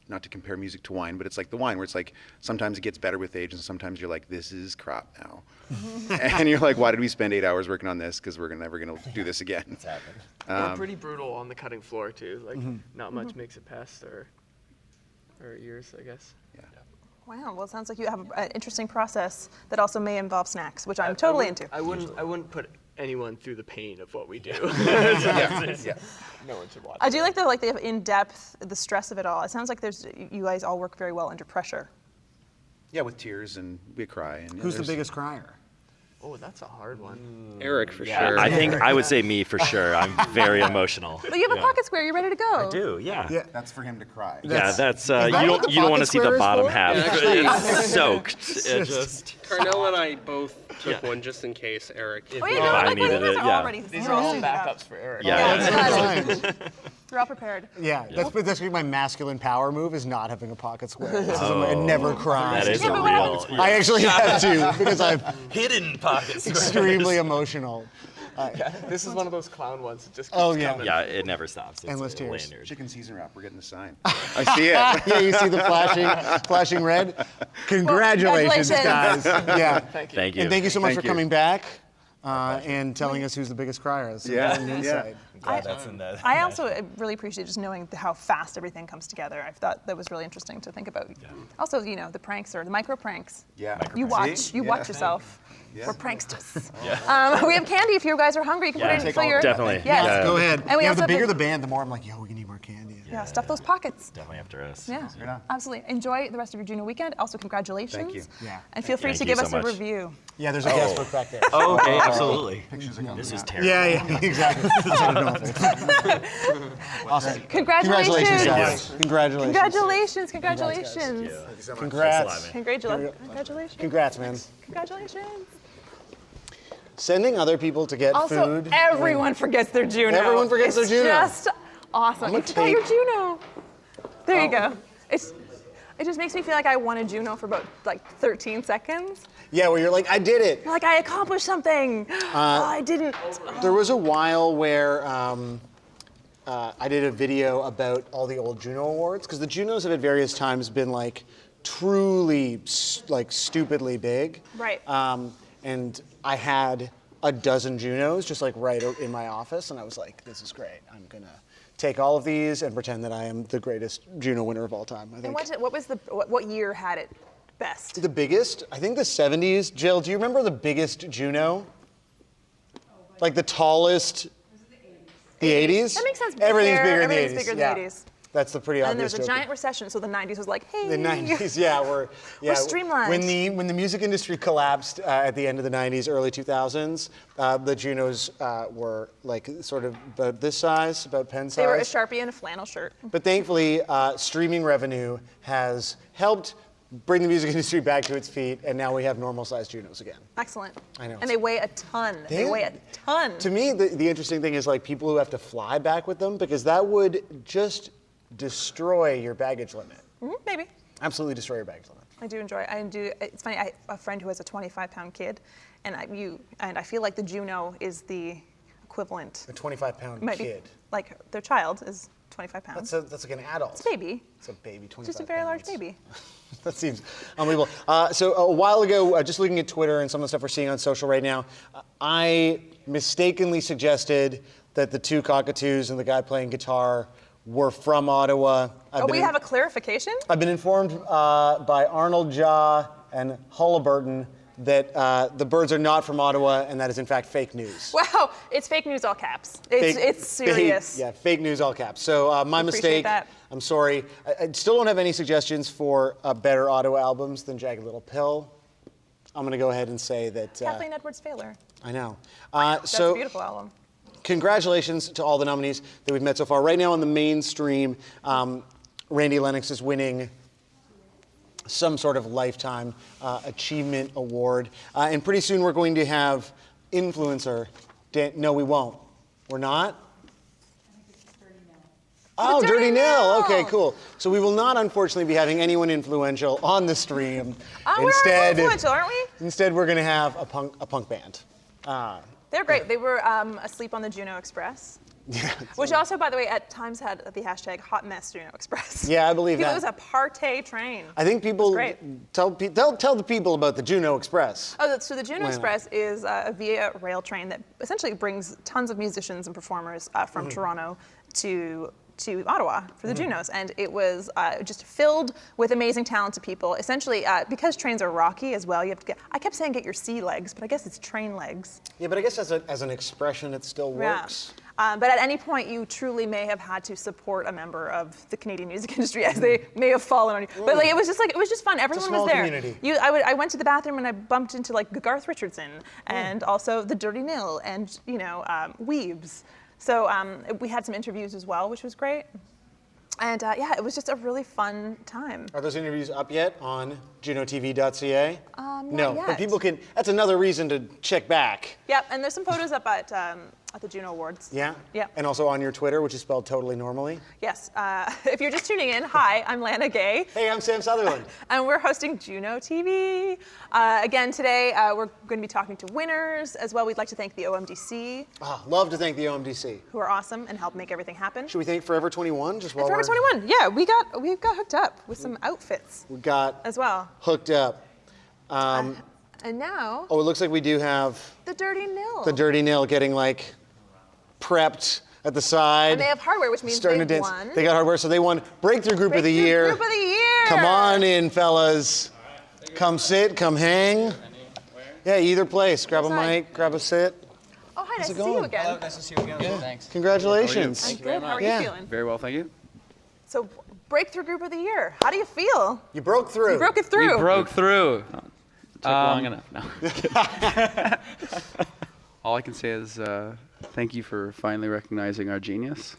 not to compare music to wine, but it's like the wine where it's like sometimes it gets better with age and sometimes you're like, this is crap now. And you're like, why did we spend 8 hours working on this? Because we're never going to do this again. It's happened. We're pretty brutal on the cutting floor too. Like not much makes it past our ears, I guess. Yeah. Wow. Well, it sounds like you have an interesting process that also may involve snacks, which I'm totally into. I wouldn't put anyone through the pain of what we do. No one should watch. I do like the in-depth, the stress of it all. It sounds like you guys all work very well under pressure. Yeah, with tears and we cry. And Who's the biggest crier? Oh, that's a hard one. Eric, for sure. I think I would say me for sure. I'm very emotional. But you have a pocket square. You're ready to go. I do, yeah. That's for him to cry. That's that you what the don't want to pocket see the square is bottom for? half. Yeah, It's soaked. It just Carnell and I both took one just in case Eric. Oh, yeah, If no, I like, needed you guys it, are yeah. all ready. These You're are all suited up. backups for Eric. Yeah. That's fine. You're all prepared. Yeah, that's basically my masculine power move is not having a pocket square. I never cry. that is Yeah, a but what real. I actually have to because I'm hidden pockets. extremely emotional. This is one of those clown ones that just keeps coming. Yeah, it never stops. It's Endless a tears. lanyard. Chicken season wrap. We're getting the sign. I see it. Yeah, you see the flashing red. Congratulations, guys. Yeah. Thank you. And thank you so much Thank for you. coming back and telling us who's the biggest crier. That's an insight. That's in the. I also really appreciate just knowing how fast everything comes together. I thought that was really interesting to think about. Also, the pranks or the micro pranks. Yeah. You watch. See? You Yeah. watch yourself. Yeah. We're pranksters. We have candy if you guys are hungry. You can put it in fill your. Definitely. Yes. Yeah. Go ahead. And we Yeah, also the have bigger a- the band, the more I'm like, we need more candy. Yeah, stuff those pockets. Definitely after us. Yeah, absolutely. Enjoy the rest of your Juno weekend. Also, congratulations. Thank you. Yeah. And feel free Thank to you give so us much. a review. Yeah, there's a guest book back there. Oh, okay, absolutely. Pictures are coming. This is terrible. Yeah, exactly. Awesome. Congratulations. Guys. Congratulations. Congratulations. Congrats. Congratulations. Congrats, man. Congratulations. Sending other people to get Also, food. everyone forgets their Juno. Everyone forgets their Juno. It's just awesome. I'm You gonna forgot your take- Juno. There you go. It just makes me feel like I won a Juno for about 13 seconds. Yeah, where you're like, I did it. You're like, I accomplished something. I didn't. There was a while where I did a video about all the old JUNO Awards, because the JUNOs have at various times been truly stupidly big. Right. And I had a dozen Junos just like right in my office, and I was like, this is great. I'm gonna take all of these and pretend that I am the greatest Juno winner of all time. I think. And what year had it best? The biggest? I think the 70s. Jill, do you remember the biggest Juno? Like the tallest? The 80s? That makes sense. Everything's bigger in the 80s. Everything's bigger in the 80s. That's the pretty And obvious there was a joke. giant recession, so the 90s was like, hey. The 90s, yeah, we're streamlined. When the music industry collapsed at the end of the 90s, early 2000s, the Junos were like sort of about this size, about pen size. They were a Sharpie and a flannel shirt. But thankfully, streaming revenue has helped bring the music industry back to its feet, and now we have normal-sized Junos again. Excellent. I know. And they weigh a ton. They weigh a ton. To me, the interesting thing is like people who have to fly back with them, because that would just destroy your baggage limit. Maybe. Absolutely destroy your baggage limit. I do enjoy it. It's funny, I have a friend who has a 25-pound kid, and I feel like the Juno is the equivalent. A 25-pound kid. Like their child is 25 pounds. That's like an adult. It's a baby. It's a baby, 25 Just a very large baby. That seems unbelievable. So a while ago, just looking at Twitter and some of the stuff we're seeing on social right now, I mistakenly suggested that the two cockatoos and the guy playing guitar were from Ottawa. We have a clarification? I've been informed by Arnold Jaw and Halliburton that the birds are not from Ottawa, and that is in fact fake news. Wow, it's fake news all caps. It's serious. Fake news all caps. So my mistake. That. I'm sorry. I still don't have any suggestions for better Ottawa albums than Jagged Little Pill. I'm going to go ahead and say that. Kathleen Edwards Failure. I know. That's a beautiful album. Congratulations to all the nominees that we've met so far. Right now on the mainstream, Randy Lennox is winning some sort of lifetime achievement award. And pretty soon we're going to have influencer. No, we won't. We're not? Oh, Dirty Nil. Okay, cool. So we will not, unfortunately, be having anyone influential on the stream. Instead, we're influential, aren't we? Instead, we're going to have a punk band. They're great. They were asleep on the Juno Express. Yeah, which also, by the way, at times had the hashtag Hot Mess Juno Express. Yeah, I believe that. It was a party train. I think people tell the people about the Juno Express. Oh, so the Juno Express is a via rail train that essentially brings tons of musicians and performers from Toronto to Ottawa for the Junos, and it was just filled with amazing, talented people. Essentially, because trains are rocky as well, you have to I kept saying get your sea legs, but I guess it's train legs. Yeah, but I guess as an expression, it still works. But at any point, you truly may have had to support a member of the Canadian music industry, as they may have fallen on you. But it was just fun. Everyone was there. Community. I went to the bathroom and I bumped into like Garth Richardson and also the Dirty Nil and Weebs. So we had some interviews as well, which was great. And it was just a really fun time. Are those interviews up yet on junotv.ca? Not yet. But people can. That's another reason to check back. Yep, and there's some photos up at the JUNO Awards. Yeah? Yeah. And also on your Twitter, which is spelled totally normally? Yes. If you're just tuning in, hi, I'm Lana Gay. Hey, I'm Sam Sutherland. And we're hosting JUNO TV. Again, today we're going to be talking to winners as well. We'd like to thank the OMDC. Love to thank the OMDC. Who are awesome and help make everything happen. Should we thank Forever 21? Just while Forever 21, yeah, we got hooked up with some outfits. We got as well. Hooked up. And now. Oh, it looks like we do have the Dirty Nil. The Dirty Nil getting like prepped at the side. And they have hardware, which means they won. They got hardware, so they won Breakthrough Group of the Year. Group of the Year. Come on in, fellas. Come sit, come hang. Yeah, either place. Grab a mic, grab a sit. Oh, hi, nice to see you again. Hello, nice to see you again. Yeah. Thanks. Congratulations. I'm good. How are you feeling? Very well, thank you. So, Breakthrough Group of the Year. How do you feel? You broke through. You broke it through. We broke through. Took long enough. No. All I can say is thank you for finally recognizing our genius.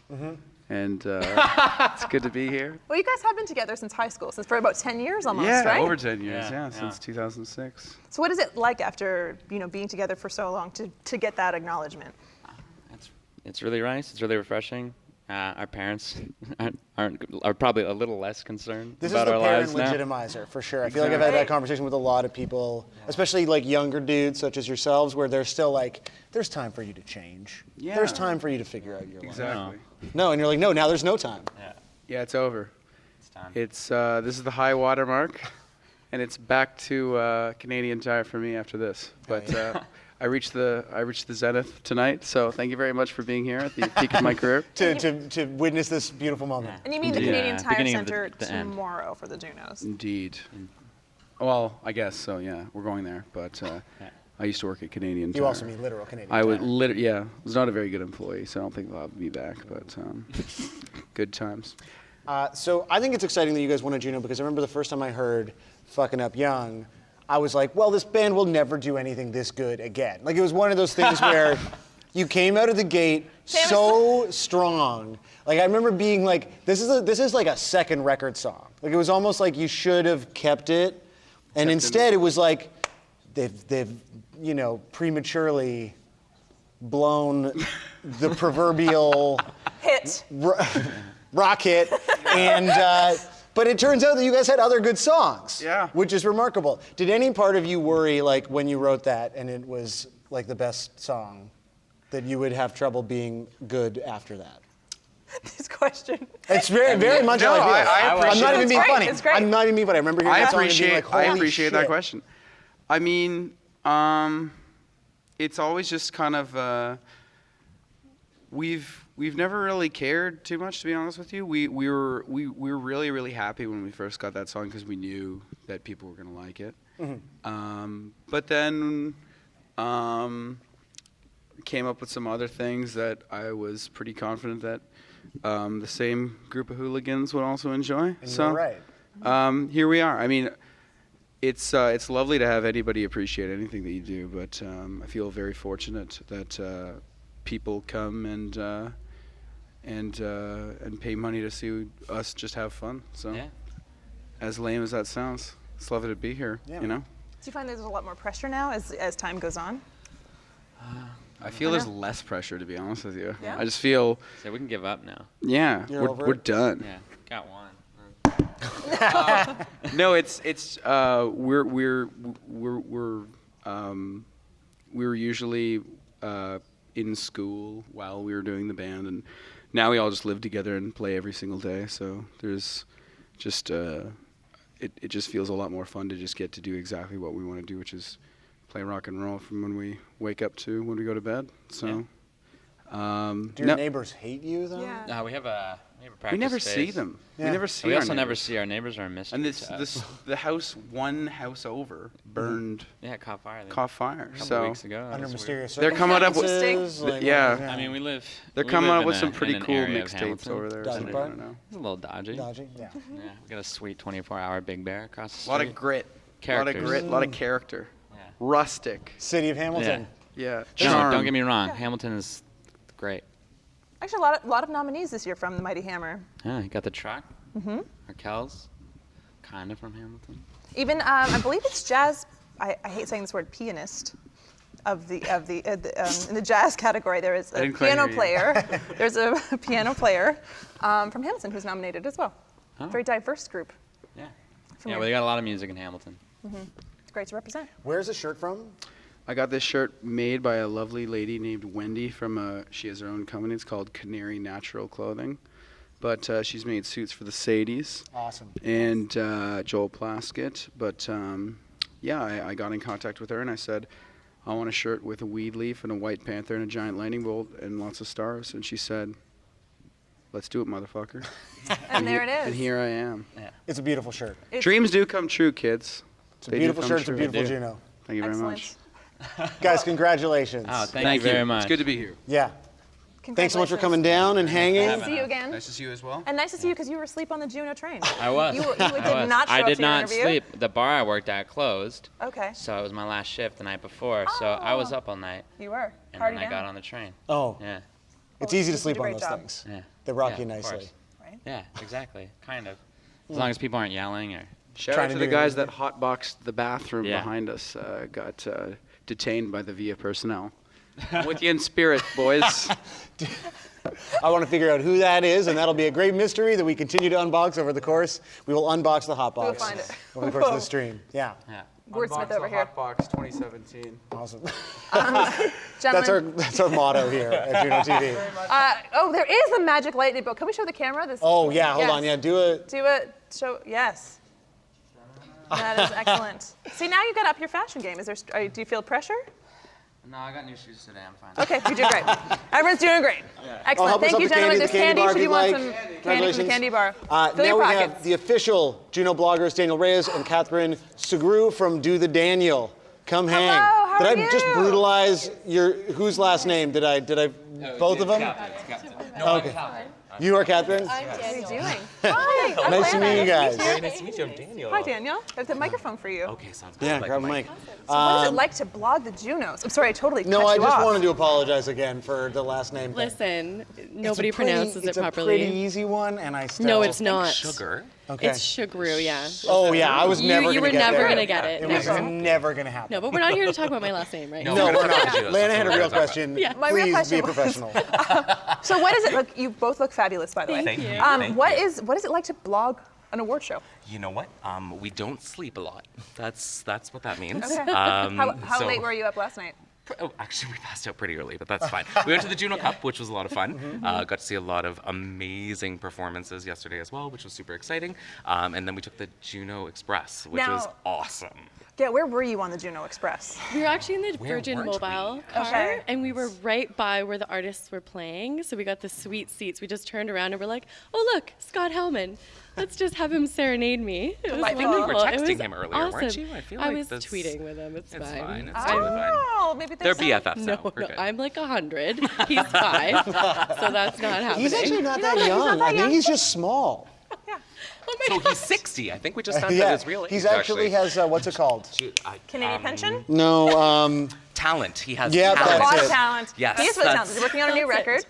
And it's good to be here. Well, you guys have been together since high school, since for about 10 years almost, yeah, right? over 10 years, since 2006. So what is it like after being together for so long to get that acknowledgement? It's really nice. It's really refreshing. Our parents are probably a little less concerned about our lives now. This is the parent legitimizer, for sure. I feel like I've had that conversation with a lot of people, especially like younger dudes such as yourselves, where they're still like, there's time for you to change. Yeah. There's time for you to figure out your life. Exactly. No, and you're like, no, now there's no time. Yeah, it's over. It's time. This is the high water mark, and it's back to Canadian Tire for me after this. But I reached the zenith tonight. So thank you very much for being here at the peak of my career. to witness this beautiful moment. And you mean the Canadian Tire beginning of Center the end. tomorrow for the Junos? Indeed. Well, I guess so. Yeah, we're going there. But I used to work at Canadian Tire. You also mean literal Canadian I would Tire. yeah. Was not a very good employee, so I don't think they'll have me back. But good times. So I think it's exciting that you guys won a Juno because I remember the first time I heard "Fucking Up Young," I was like, well, this band will never do anything this good again. Like it was one of those things where you came out of the gate so strong. Like I remember being like, this is like a second record song. Like it was almost like you should have kept it, and instead it was like they've prematurely blown the proverbial hit. Rock hit, and but it turns out that you guys had other good songs, which is remarkable. Did any part of you worry, like when you wrote that and it was like the best song, that you would have trouble being good after that? This question. It's very much how I feel. I'm not even being funny. It's great. I'm not even being funny. I remember hearing that song and being like, holy I appreciate shit. that question. I mean, it's always just kind of we've never really cared too much, to be honest with you. We were really, really happy when we first got that song because we knew that people were gonna like it. Mm-hmm. But then came up with some other things that I was pretty confident that the same group of hooligans would also enjoy. And so you're right. here we are. I mean, it's lovely to have anybody appreciate anything that you do, but I feel very fortunate that people come and pay money to see us just have fun. So, as lame as that sounds, it's lovely to be here. Yeah. You know. Do you find there's a lot more pressure now as time goes on? I feel there's less pressure, to be honest with you. Yeah? I just feel. So we can give up now. Yeah, You're we're done. Yeah, got one. No, it's we were usually in school while we were doing the band, and now we all just live together and play every single day. So there's just it just feels a lot more fun to just get to do exactly what we want to do, which is play rock and roll from when we wake up to when we go to bed. So. Do your neighbors hate you though? Yeah. No, we have a practice We never space. see them. Yeah. We never see. We our also never neighbors. see our neighbors or mystery. And the one house over burned. Yeah, caught fire. Caught fire. A couple So weeks ago. Under mysterious they're coming up with. circumstances, like, Yeah. I mean, we live. They're we coming live up in with a- some in pretty an cool area of mixtapes Hamilton. over there. Dodgy so I part? don't know. It's a little dodgy. Dodgy, yeah. Yeah, we got a sweet 24-hour Big Bear across the A lot street. of grit. A lot Characters. of grit. A lot of character. Rustic. City of Hamilton. Yeah. No, Charm. don't get me wrong. Hamilton is great. Actually, a lot of nominees this year from the Mighty Hammer. Yeah, you got the truck. Mm-hmm. Raquel's kind of from Hamilton. Even I believe it's jazz. I hate saying this word, pianist. In the jazz category, there is a piano player. There's a piano player from Hamilton who's nominated as well. Oh. Very diverse group. Yeah. From Yeah, here. well, they got a lot of music in Hamilton. Mm-hmm. It's great to represent. Where's the shirt from? I got this shirt made by a lovely lady named Wendy from she has her own company. It's called Canary Natural Clothing. But she's made suits for the Sadies. Awesome. And Joel Plaskett. But I got in contact with her and I said, I want a shirt with a weed leaf and a white panther and a giant lightning bolt and lots of stars. And she said, let's do it, motherfucker. And there it is. And here I am. Yeah. It's a beautiful shirt. Dreams do come true, kids. It's a beautiful shirt. It's a beautiful Juno. Thank you very much. Guys, congratulations. Oh, thank you very much. It's good to be here. Yeah. Thanks so much for coming down and hanging. Nice to see you again. Nice to see you as well. And nice to see you because you were asleep on the Juno train. I was. You did I was. not show I up did to your not interview. sleep. The bar I worked at closed. Okay. So it was my last shift the night before. So I was up all night. You were. And Party then I down. got on the train. Oh. Yeah. It's easy to you sleep did a on great those job. things. Yeah. They rock Yeah, you of nicely. course. Yeah, exactly. Kind of. As long as people aren't yelling or. Shout Trying out to to the do guys your- that hotboxed the bathroom Yeah. behind us. Got detained by the VIA personnel. I'm with you in spirit, boys. I want to figure out who that is, and that'll be a great mystery that we continue to unbox over the course. We will unbox the hot box We'll find it. over the course of the stream. Yeah. Yeah. Wordsmith over here. Hotbox 2017. Awesome. Gentlemen. That's our motto here at Juno TV. There is a magic lightning bolt. Can we show the camera? This. Oh yeah, hold Yes. on. Yeah, do it. Do it. Show. Yes. That is excellent. See, now you've got up your fashion game. Do you feel pressure? No, I got new shoes today. I'm fine. Okay, you're doing great. Everyone's doing great. Excellent. help us Thank up you, with gentlemen. candy, There's the candy candy. bar Should if you you'd want like. some candy from the Congratulations. candy bar? Fill Now your we pockets. have the official Juno bloggers, Daniel Reyes and Catherine Segru from Do the Daniel. Come hang. how Did are I just you? brutalize your whose last name? Did I both of them? Okay. You are Catherine? How are you doing? Hi. I'm Nice to Lana. meet you guys. Very nice to meet you. I'm Daniel. Hi, Daniel. There's a microphone for you. Okay, sounds good. Yeah, grab a mic. So what is it like to blog the Junos? I'm sorry, I totally No, cut I you just off. wanted to apologize again for the last name thing. Listen, It's nobody a pretty- pronounces it It's properly. a pretty easy one, and I still... No, it's not. Sugar. Okay. It's Sugaru, yeah. Oh, yeah, I was never You going to were get never there. going to get it. It was never going to happen. No, but we're not here to talk about my last name, right? No, we're not. Lana had a real question. Yeah. My real Please question be was- professional. So what is it like? You both look fabulous, by the way. Thank you. What is it like to blog an award show? You know what? We don't sleep a lot. That's what that means. Okay. How So- late were you up last night? Oh, actually, we passed out pretty early, but that's fine. We went to the JUNO Cup, which was a lot of fun. Got to see a lot of amazing performances yesterday as well, which was super exciting. And then we took the JUNO Express, which was Now- awesome. Yeah, where were you on the JUNO Express? We were actually in the Where Virgin weren't Mobile we? car, Okay. and we were right by where the artists were playing, so we got the sweet seats. We just turned around and we're like, oh, look, Scott Hellman. Let's just have him serenade me. It was I think you were wonderful. It texting was him earlier, awesome. weren't you? I feel like was that's- tweeting with him. It's It's fine. fine. It's totally fine. Oh, maybe They're there's BFFs No, now. We're no, good. I'm like 100. He's 5, so that's not happening. He's actually not that he's not young. that I think young. he's just small. So he's 60. I think we just found out Yeah, his real age. he's actually has, what's it called? Canadian pension? No, talent. He has Yeah, talent. A lot That's of it. talent. Yes, He is really that's- talented. He's working on a new record.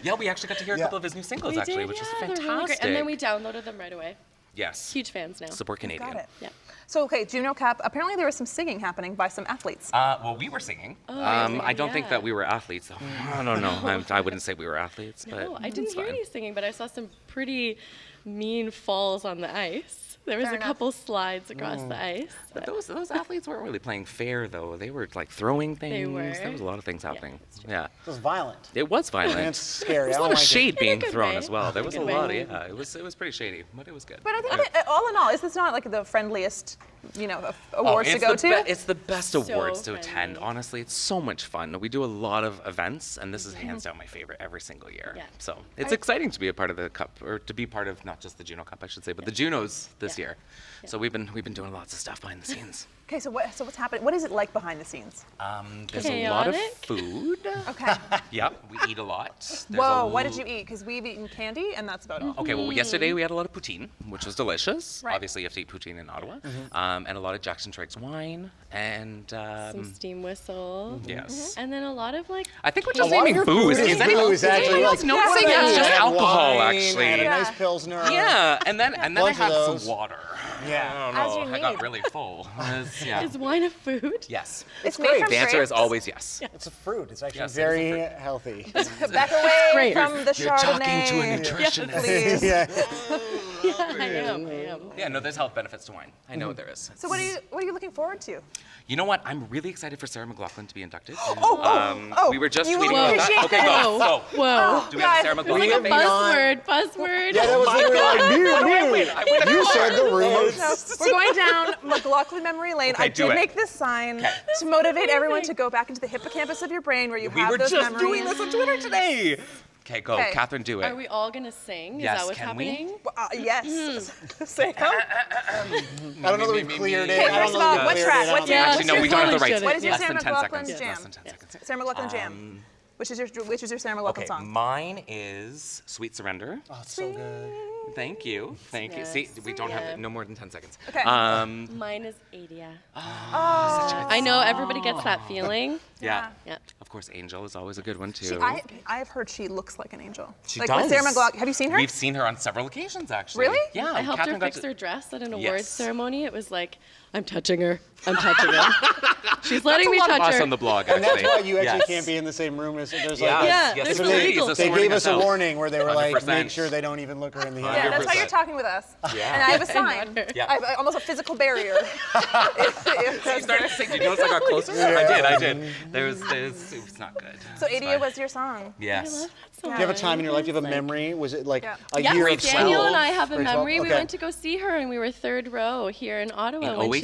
Yeah, we actually got to hear a couple of his new singles, We actually, did, which is yeah, they're fantastic. really great. And then we downloaded them right away. Yes. Huge fans now. Support Canadian. Got it. Yeah. So, okay, JUNO Cap. Apparently there was some singing happening by some athletes. Well, we were singing. Oh, I don't think yeah. that we were athletes, though. I don't know. I wouldn't say we were athletes, but No, I didn't it's hear fine. any singing, but I saw some pretty mean falls on the ice. There was Fair a enough. couple slides across the ice. But those athletes weren't really playing fair, though. They were like throwing things. They were. There was a lot of things happening. Yeah. it was violent. It was violent. And it's scary. There was I a lot don't of like it. shade being good thrown way. as well. There In a was a good lot. way. Yeah, it was pretty shady, but it was good. But I think that, all in all, is this not like the friendliest, Oh, awards to it's go the to? It's the best So awards to attend. friendly. Honestly, it's so much fun. We do a lot of events, and this is hands down my favorite every single year. Yeah. So it's exciting to be a part of the cup, or to be part of not just the JUNO Cup, I should say, but the JUNOs this year. So we've been doing lots of stuff behind the scenes. Okay, so what's happening? What is it like behind the scenes? There's a lot of Chaotic? food. Okay. Yep, we eat a lot. There's Whoa, a what did you eat? Because we've eaten candy, and that's about all. Okay, well, yesterday we had a lot of poutine, which was delicious. Right. Obviously, you have to eat poutine in Ottawa. And a lot of Jackson Triggs wine, and Some steam whistle. yes. And then a lot of like. I think we're A just lot of naming your booze. food Is is anyone booze, actually. else Like, noticing yeah, it's just yeah, alcohol, wine actually? and a Yeah. nice Pilsner. Yeah, and then I Bunch of had those. some water. Yeah. I don't know. As you I got need. really full. Yeah. Is wine a food? Yes. It's great. made from The answer is grapes. always yes. It's a fruit. It's actually Yes, it is a very fruit. healthy. Back away Great. from the You're Chardonnay. talking to a nutritionist. Please. yeah. Yeah, I am. Yeah, no, there's health benefits to wine. I know there is. So what are you looking forward to? You know what? I'm really excited for Sarah McLachlan to be inducted. Oh, we were just you tweeting will about appreciate that. Okay, that. go. So, Whoa. do we have a Sarah It's like a McLachlan face? buzzword. Yeah, that was literally like, you said the rumors. No, we're going down McLaughlin Memory Lane. Okay, I do did it. make this sign Okay. to motivate everyone to go back into the hippocampus of your brain where you We have were those just memories. doing this on Twitter today. Okay, go. Okay. Catherine, do it. Are we all gonna sing? Yes, Is that what's can we? happening? Yes. Sam? I don't know that we've cleared it. Okay, I don't first know of all, that what we've track? cleared it. What's I your- don't know. Actually, no, we don't have the rights. What is your Less Sarah than 10 McLachlan's seconds. jam? Less than 10 seconds. Sarah McLachlan Jam. Which is your Sarah McLachlan Okay, song? mine is Sweet Surrender. Oh, it's so good. Thank you. Thank you. See, we don't have no more than 10 seconds. Okay. Mine is Adia. I know everybody gets that feeling. Yeah. Yeah. Of course, Angel is always a good one too. See, I've heard she looks like an angel. She like does. With Sarah McLachlan. Have you seen her? We've seen her on several occasions, actually. Really? Yeah. I helped Catherine her got fix to- her dress at an awards Yes. ceremony. It was like, I'm touching her. I'm touching her. She's letting me That's a lot touch of us her. on the blog, And that's actually. why you actually Yes. can't be in the same room as there's Yeah. like Yeah, Yes, there's so the they- legal. they sorting gave us us a out. warning where they were like, 100%. make sure they don't even look her in the eye. Yeah, that's why you're 100%. talking with us. Yeah. And I have a sign. Yeah. I have almost a physical barrier. You started to sing. Did you notice I got closer? I did. It's not good. So It's Adia fine. was your song. Yes. Do you have a time in your life? Do you have a memory? Was it like a Yes, year of Daniel school? and I have a Grade 12? memory. We Okay. went to go see her, and we were third row here in Ottawa In when she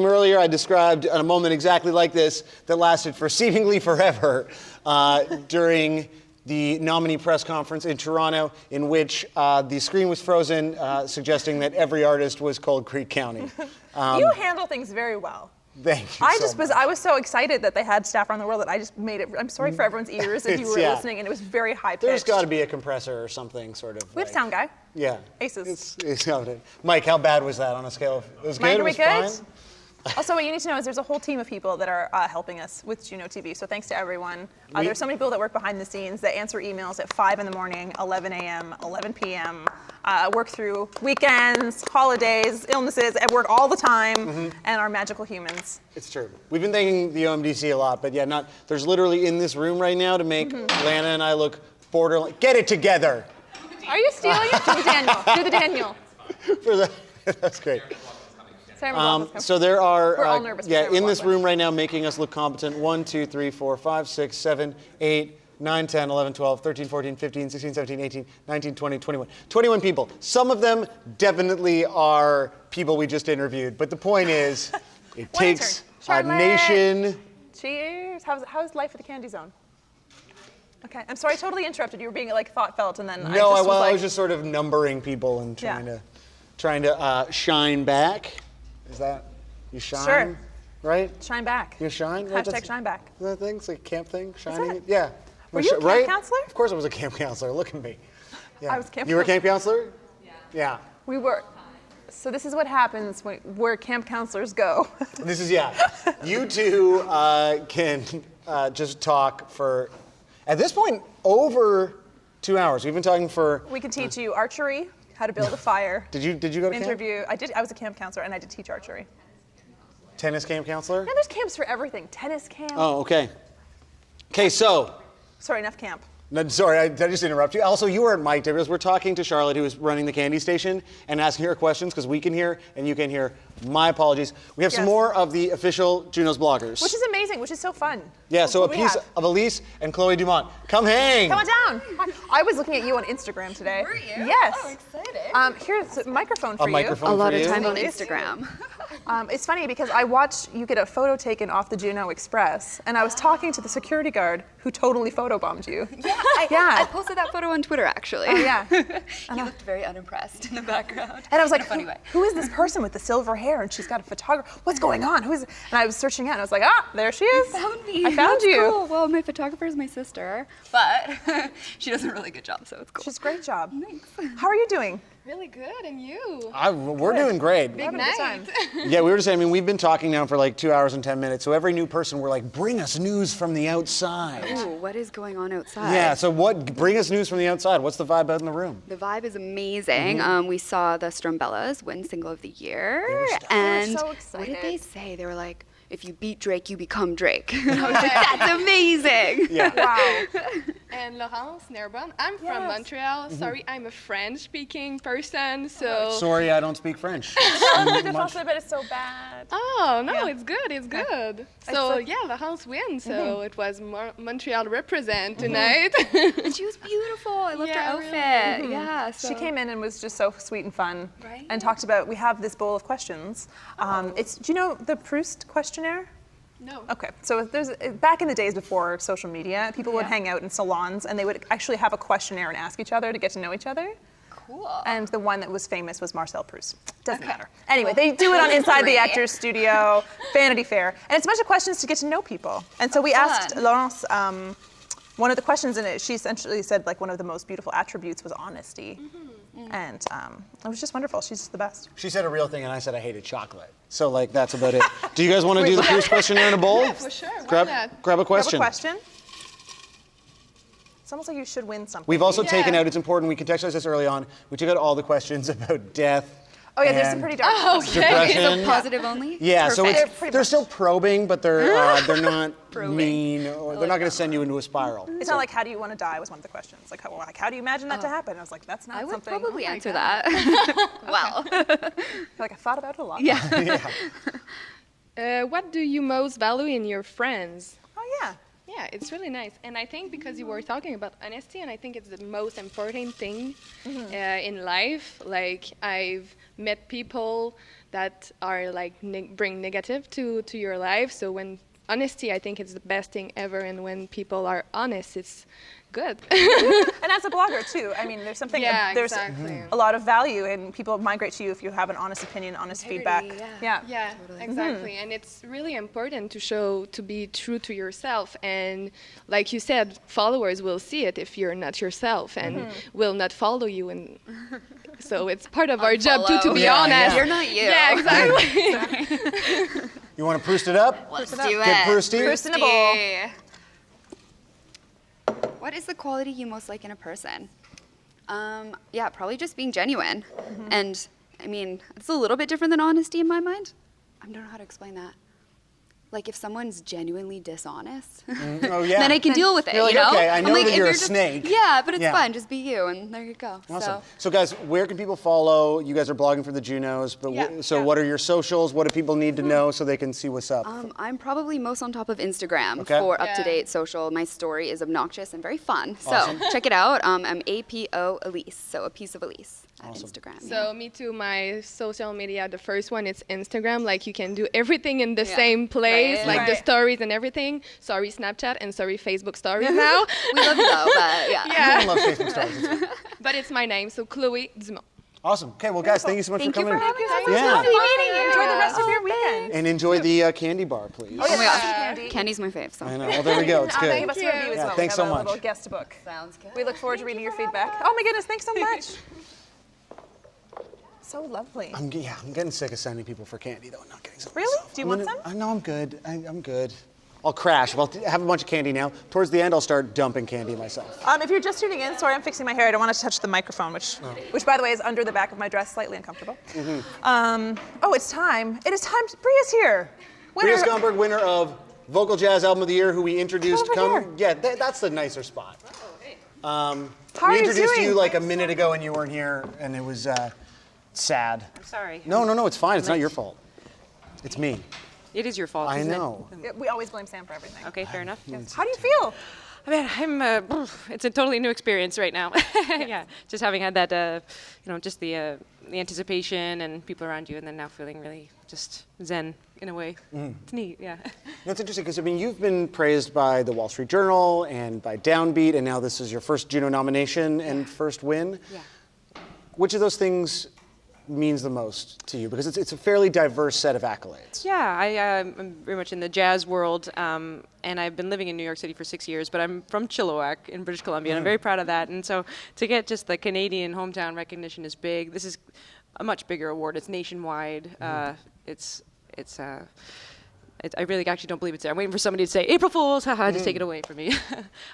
stream earlier, I described a moment exactly like this that lasted for seemingly forever during the nominee press conference in Toronto, in which the screen was frozen, suggesting that every artist was Cold Creek County. You handle things very well. Thank you. I was so excited that they had staff around the world that I just made it. I'm sorry for everyone's ears if you were listening, and it was very high pitched. There's got to be a compressor or something, sort of. We have sound guy. Yeah. Aces. It's Mike, how bad was that on a scale of? It was good. Mike, It are we was good? fine. Also, what you need to know is there's a whole team of people that are helping us with JUNO TV. So thanks to everyone. There's so many people that work behind the scenes that answer emails at 5 in the morning, 11 a.m., 11 p.m., work through weekends, holidays, illnesses, and work all the time, and are magical humans. It's true. We've been thanking the OMDC a lot, but yeah, there's literally in this room right now to make Lana and I look borderline. Get it together. Are you stealing it? Do the Daniel. Do the Daniel. That's great. So So there are, we're all nervous. in this room right now making us look competent, 1, 2, 3, 4, 5, 6, 7, 8, 9, 10, 11, 12, 13, 14, 15, 16, 17, 18, 19, 20, 21. 21 people. Some of them definitely are people we just interviewed, but the point is, it takes a nation. Cheers. How's life at the Candy Zone? Okay, I'm sorry, I totally interrupted. You were being like thought-felt, and then I was just sort of numbering people and trying to shine back. Is that you shine? Sure. Right? Shine back. You shine? Right? Hashtag shine back. That thing? It's like a camp thing? Shining? Yeah. Were you a camp counselor? Of course I was a camp counselor. Look at me. Yeah. I was camp You were a camp counselor? Yeah. We were. So this is what happens where camp counselors go. This is, you two can just talk for, at this point, over 2 hours. We've been talking for. We can teach you archery, how to build a fire. Did you go to interview? I did. I was a camp counselor and I did teach archery. Tennis camp counselor? Yeah, there's camps for everything. Tennis camp. Oh, okay. Okay, so. Sorry, enough camp. No, sorry, I just interrupt you. Also, you weren't mic'd because we're talking to Charlotte, who is running the candy station, and asking her questions because we can hear and you can hear. My apologies. We have some more of the official Juno's bloggers. Which is amazing, which is so fun. Yeah, so a piece of Elise and Chloe Dumont. Come hang. Come on down. I was looking at you on Instagram today. Were you? Yes. Oh, excited. Here's a microphone for a microphone you. A lot of time on Instagram. It's funny because I watched you get a photo taken off the JUNO Express, and I was talking to the security guard who totally photobombed you. Yeah, I posted that photo on Twitter, actually. Oh, yeah. He looked very unimpressed in the background. And I was like, funny way. who is this person with the silver hair? And she's got a photographer. What's going on? Who is it? And I was searching out, and I was like, there she is. You found me. I found That's you. Cool. Well, my photographer is my sister, but she does a really good job, so it's cool. She's a great job. Thanks. How are you doing? Really good, and you? We're doing great. Big night. Yeah, we were just saying, we've been talking now for like 2 hours and 10 minutes, so every new person, we're like, bring us news from the outside. Ooh, what is going on outside? Yeah, so bring us news from the outside. What's the vibe out in the room? The vibe is amazing. We saw the Strumbellas win Single of the Year. And so excited. what did they say? They were like, if you beat Drake, you become Drake. And I was like, that's amazing. Yeah. Wow. And Laurence Nerbonne. I'm from Montreal. Sorry, I'm a French-speaking person, so. Sorry, I don't speak French. But it's so bad. Oh no, it's good. It's good. So yeah, Laurence wins. So it was Montreal represent tonight. And she was beautiful. I loved her outfit. Really. Yeah. So. She came in and was just so sweet and fun, Right? and talked about. We have this bowl of questions. Do you know the Proust questionnaire? No. Okay, so back in the days before social media, people would hang out in salons and they would actually have a questionnaire and ask each other to get to know each other. Cool. And the one that was famous was Marcel Proust. Doesn't matter. Anyway, they do it on Inside the Actors Studio, Vanity Fair, and it's a bunch of questions to get to know people. And so we asked Laurence one of the questions in it. She essentially said like one of the most beautiful attributes was honesty. And it was just wonderful. She's just the best. She said a real thing, and I said I hated chocolate. So, like, that's about it. Do you guys want to do the Proust questionnaire in a bowl? Yeah, for sure. Grab a question. Grab a question. It's almost like you should win something. We've also taken out, it's important, we contextualized this early on, we took out all the questions about death. Oh yeah, there's some pretty dark questions. Depression. So positive only? Yeah, so Perfect. they're still probing, but they're not mean, or they're not going to send you into a spiral. It's not like how do you want to die was one of the questions. Like how do you imagine that to happen? I was like, that's not I would something. probably answer that. Well. Like I thought about it a lot. Yeah. What do you most value in your friends? Oh yeah. Yeah, it's really nice. And I think because you were talking about honesty, and I think it's the most important thing in life. Like, I've met people that are like bring negative to your life. So when honesty, I think it's the best thing ever. And when people are honest, it's good. And as a blogger too, I mean, there's something, Yeah, there's exactly. a lot of value, and people migrate to you if you have an honest opinion, honest feedback. Yeah. Yeah, exactly. And it's really important to be true to yourself. And like you said, followers will see it if you're not yourself and will not follow you. And so it's part of our job too, to be honest. You're not you. Yeah, exactly. You want to Proust it up? Let's do Get it. Prousty? Proustable. What is the quality you most like in a person? Yeah, probably just being genuine. And I mean, it's a little bit different than honesty in my mind. I don't know how to explain that. Like if someone's genuinely dishonest, Oh, yeah. then I can deal with it, You're like, you know? okay, I I'm know like, that if you're a just- snake. Yeah, but it's Yeah. fun. Just be you, and there you go. Awesome. So guys, where can people follow? You guys are blogging for the Junos, but what are your socials? What do people need to know so they can see what's up? I'm probably most on top of Instagram Okay. for up-to-date social. My story is obnoxious and very fun. Awesome. So check it out. I'm APO Elise, so a piece of Elise at Instagram. So me too, my social media, the first one is Instagram. Like you can do everything in the same place, Right. like the stories and everything. Sorry Snapchat and sorry Facebook stories now. We love you though, but yeah. Everyone loves Facebook stories. It's fine. But it's my name, so Chloe Dumont. Awesome. Okay, well, guys, thank you so much Thank for you coming. for having us. Yeah. Lovely meeting you. Enjoy the rest of your weekend. And enjoy the candy bar, please. Oh my gosh, candy's my fave. So. I know. Well, there we go. It's good. Give us a review as Yeah, well. thanks We have so a much. little guest book. Sounds good. We look forward to reading your feedback. Oh my goodness, thanks so much. So lovely. I'm getting sick of sending people for candy, though. I'm not getting some. Really? Do you want some? No, I'm good. I'm good. I'll crash. I'll have a bunch of candy now. Towards the end, I'll start dumping candy myself. If you're just tuning in, sorry, I'm fixing my hair. I don't want to touch the microphone, which by the way is under the back of my dress, slightly uncomfortable. Oh, it's time. It is time. Bria's here. Bria Skomberg, winner of Vocal Jazz Album of the Year, who we introduced. Over here. Yeah, that's the nicer spot. How We are you introduced doing? you like a minute ago, and you weren't here, and it was sad. I'm sorry. No, it's fine. It's not your fault. It's me. It is your fault. I isn't it? know. We always blame Sam for everything. Okay, fair enough. How do you feel? I mean, it's a totally new experience right now. Yeah, just having had that, just the anticipation and people around you, and then now feeling really just zen in a way. It's neat, yeah. That's interesting because, I mean, you've been praised by the Wall Street Journal and by Downbeat, and now this is your first Juno nomination and first win. Yeah. Which of those things means the most to you? Because it's a fairly diverse set of accolades. Yeah, I'm very much in the jazz world, and I've been living in New York City for 6 years, but I'm from Chilliwack in British Columbia, and I'm very proud of that. And so to get just the Canadian hometown recognition is big. This is a much bigger award. It's nationwide. I really actually don't believe it's there. I'm waiting for somebody to say, April Fools, haha, just take it away from me.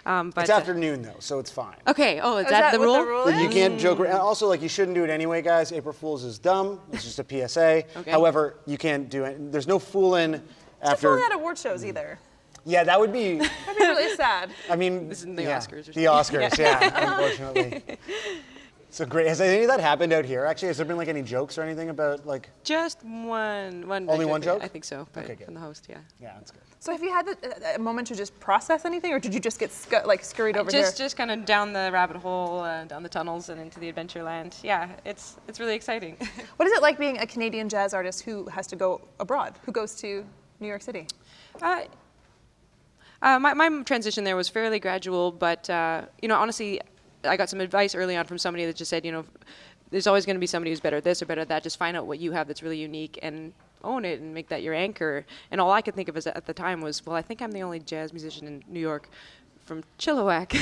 But It's afternoon, though, so it's fine. Okay, is that the rule? But you can't joke around. Also, you shouldn't do it anyway, guys. April Fool's is dumb. It's just a PSA. Okay. However, you can't do it. There's no fooling after. Not at award shows either. Yeah, that would be. That'd be really sad. I mean, This isn't the yeah, Oscars or the Oscars, yeah, unfortunately. So great. Has any of that happened out here? Actually, has there been any jokes or anything about Just one. Only one joke? I think so, but Okay, good. from the host, yeah. Yeah, that's good. So have you had a moment to just process anything, or did you just get scurried over here? Just kind of down the rabbit hole, down the tunnels, and into the adventure land. Yeah, it's really exciting. What is it like being a Canadian jazz artist who has to go abroad, who goes to New York City? My transition there was fairly gradual, but honestly, I got some advice early on from somebody that just said, there's always going to be somebody who's better at this or better at that. Just find out what you have that's really unique and own it and make that your anchor. And all I could think of at the time was, well, I think I'm the only jazz musician in New York from Chilliwack.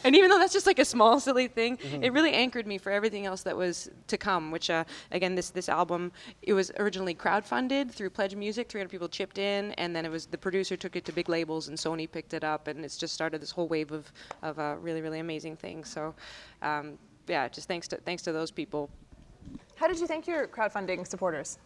And even though that's just a small, silly thing, it really anchored me for everything else that was to come, which, again, this album, it was originally crowdfunded through Pledge Music. 300 people chipped in, and then the producer took it to big labels, and Sony picked it up, and it's just started this whole wave of really, really amazing things. So, just thanks to those people. How did you thank your crowdfunding supporters?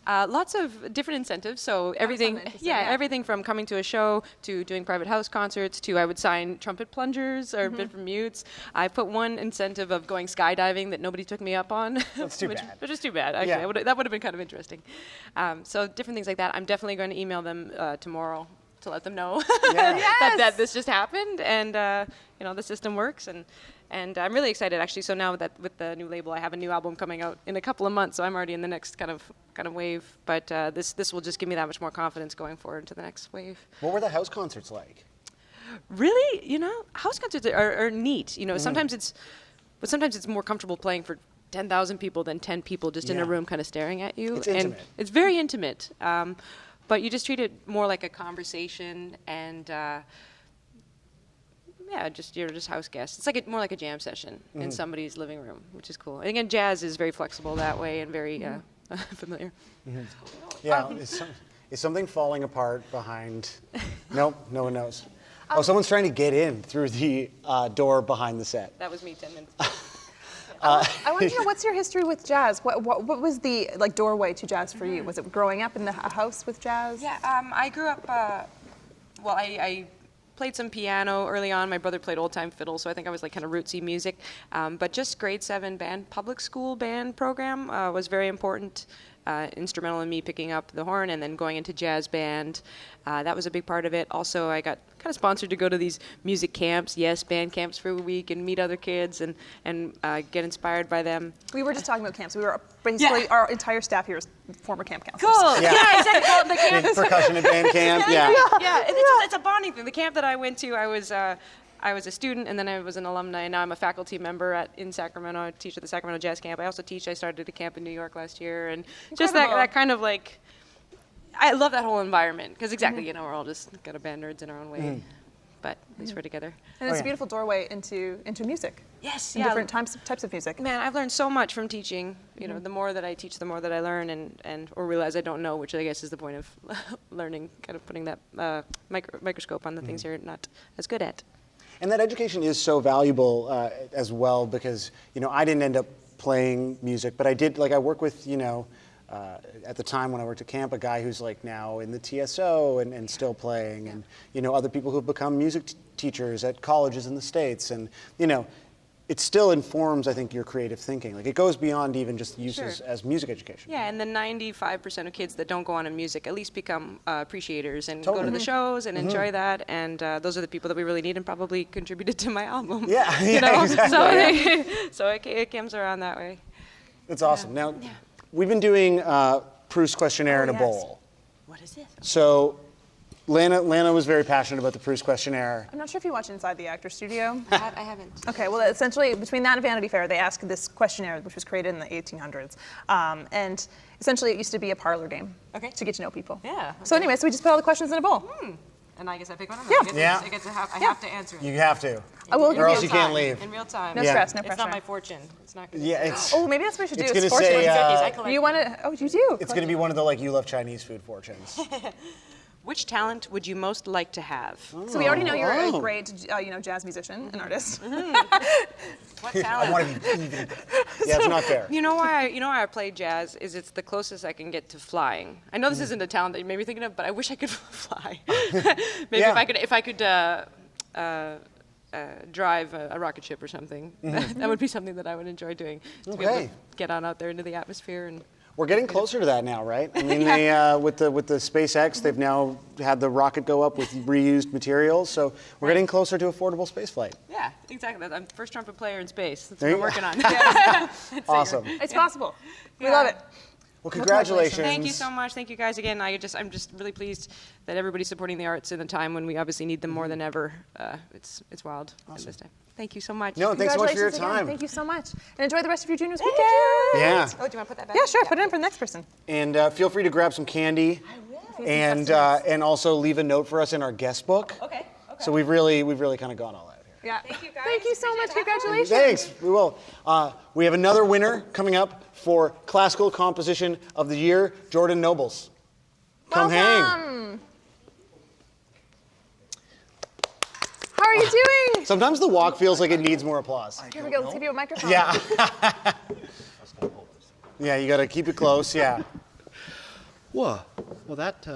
Lots of different incentives. So everything, everything from coming to a show to doing private house concerts to I would sign trumpet plungers or different mutes. I put one incentive of going skydiving that nobody took me up on. That's too bad. Which is too bad. Actually, Yeah. that would have been kind of interesting. So different things like that. I'm definitely going to email them tomorrow to let them know that this just happened and the system works and I'm really excited actually. So now that with the new label, I have a new album coming out in a couple of months. So I'm already in the next kind of wave. But this will just give me that much more confidence going forward into the next wave. What were the house concerts like? really, house concerts are neat. Sometimes it's more comfortable playing for 10,000 people than 10 people just in a room kind of staring at you. It's intimate. And it's very intimate. But you just treat it more like a conversation and you're just house guests. It's like more like a jam session in somebody's living room, which is cool. And again, jazz is very flexible that way and very familiar. Yeah, is something falling apart behind? Nope, no one knows. Oh, someone's trying to get in through the door behind the set. That was me 10 minutes. I want to know, what's your history with jazz? What was the doorway to jazz for you? Was it growing up in the house with jazz? Yeah, I grew up. I played some piano early on. My brother played old-time fiddle, so I think I was kind of rootsy music. But just grade 7 public school band program was very important. Instrumental in me picking up the horn and then going into jazz band. That was a big part of it. Also, I got kind of sponsored to go to these music camps, band camps for a week and meet other kids and get inspired by them. We were just talking about camps. We were basically, our entire staff here is former camp counselors. Cool. Yeah, exactly. Well, the camp percussion and band camp. Yeah. It's a bonding thing. The camp that I went to, I was a student, and then I was an alumni, and now I'm a faculty member in Sacramento. I teach at the Sacramento Jazz Camp. I also teach. I started a camp in New York last year, and just that kind of I love that whole environment because exactly, we're all just kind of band nerds in our own way, but at least we're together. And it's a beautiful doorway into music. Yes, different types of music. Man, I've learned so much from teaching. The more that I teach, the more that I learn, or realize I don't know, which I guess is the point of learning, kind of putting that microscope on the things you're not as good at. And that education is so valuable as well because, I didn't end up playing music, but I did, I work with, at the time when I worked at camp, a guy who's now in the TSO and still playing, and, other people who've become music teachers at colleges in the States. And, it still informs, I think, your creative thinking. It goes beyond even just use as music education. Yeah, and the 95% of kids that don't go on in music at least become appreciators and go to the shows and enjoy that. And those are the people that we really need and probably contributed to my album. Yeah, exactly. So it comes around that way. That's awesome. Now, we've been doing Proust questionnaire in a bowl. What is this? So Lana was very passionate about the Proust questionnaire. I'm not sure if you watch Inside the Actors Studio. I haven't. Okay, well, essentially, between that and Vanity Fair, they asked this questionnaire, which was created in the 1800s. And essentially, it used to be a parlor game to get to know people. Yeah. So anyway, we just put all the questions in a bowl. And I guess I pick one of them. Yeah. I have to answer it. You have to. Or else you can't leave. In real time. No stress, no pressure. It's not my fortune. It's not going to Oh, maybe that's what we should do. It's It's going to say... fortune. You want to... Oh, you do? It's going to be one of the, you love Chinese food fortunes. Which talent would you most like to have? So we already know you're a great, jazz musician and artist. What talent? I want to be even. Yeah, it's not fair. You know why I play jazz is it's the closest I can get to flying. I know this isn't a talent that you may be thinking of, but I wish I could fly. Maybe if I could drive a rocket ship or something. That would be something that I would enjoy doing. To be able to get on out there into the atmosphere and. We're getting closer to that now, right? I mean, they with the SpaceX, they've now had the rocket go up with reused materials, so we're getting closer to affordable spaceflight. Yeah, exactly. I'm the first trumpet player in space. That's what I'm working on. Awesome. It's possible. We love it. Well, congratulations. Thank you so much. Thank you guys again. I'm just really pleased that everybody's supporting the arts in a time when we obviously need them more than ever. It's wild at this time. Thank you so much. No, thanks so much for your time. Again. Thank you so much. And enjoy the rest of your juniors weekend. Yeah. Oh, do you want to put that back? Yeah, sure. Put it in for the next person. And feel free to grab some candy. I will. And also leave a note for us in our guest book. Okay. So we've really kind of gone all out here. Yeah. Thank you guys. Thank you so much. Congratulations. Thanks. We will. We have another winner coming up for Classical Composition of the Year, Jordan Nobles. Come hang. How are you doing? Sometimes the walk feels like it needs more applause. Here we go. Let's give you a microphone. Yeah. Yeah, you got to keep it close. Yeah. Whoa. Well, that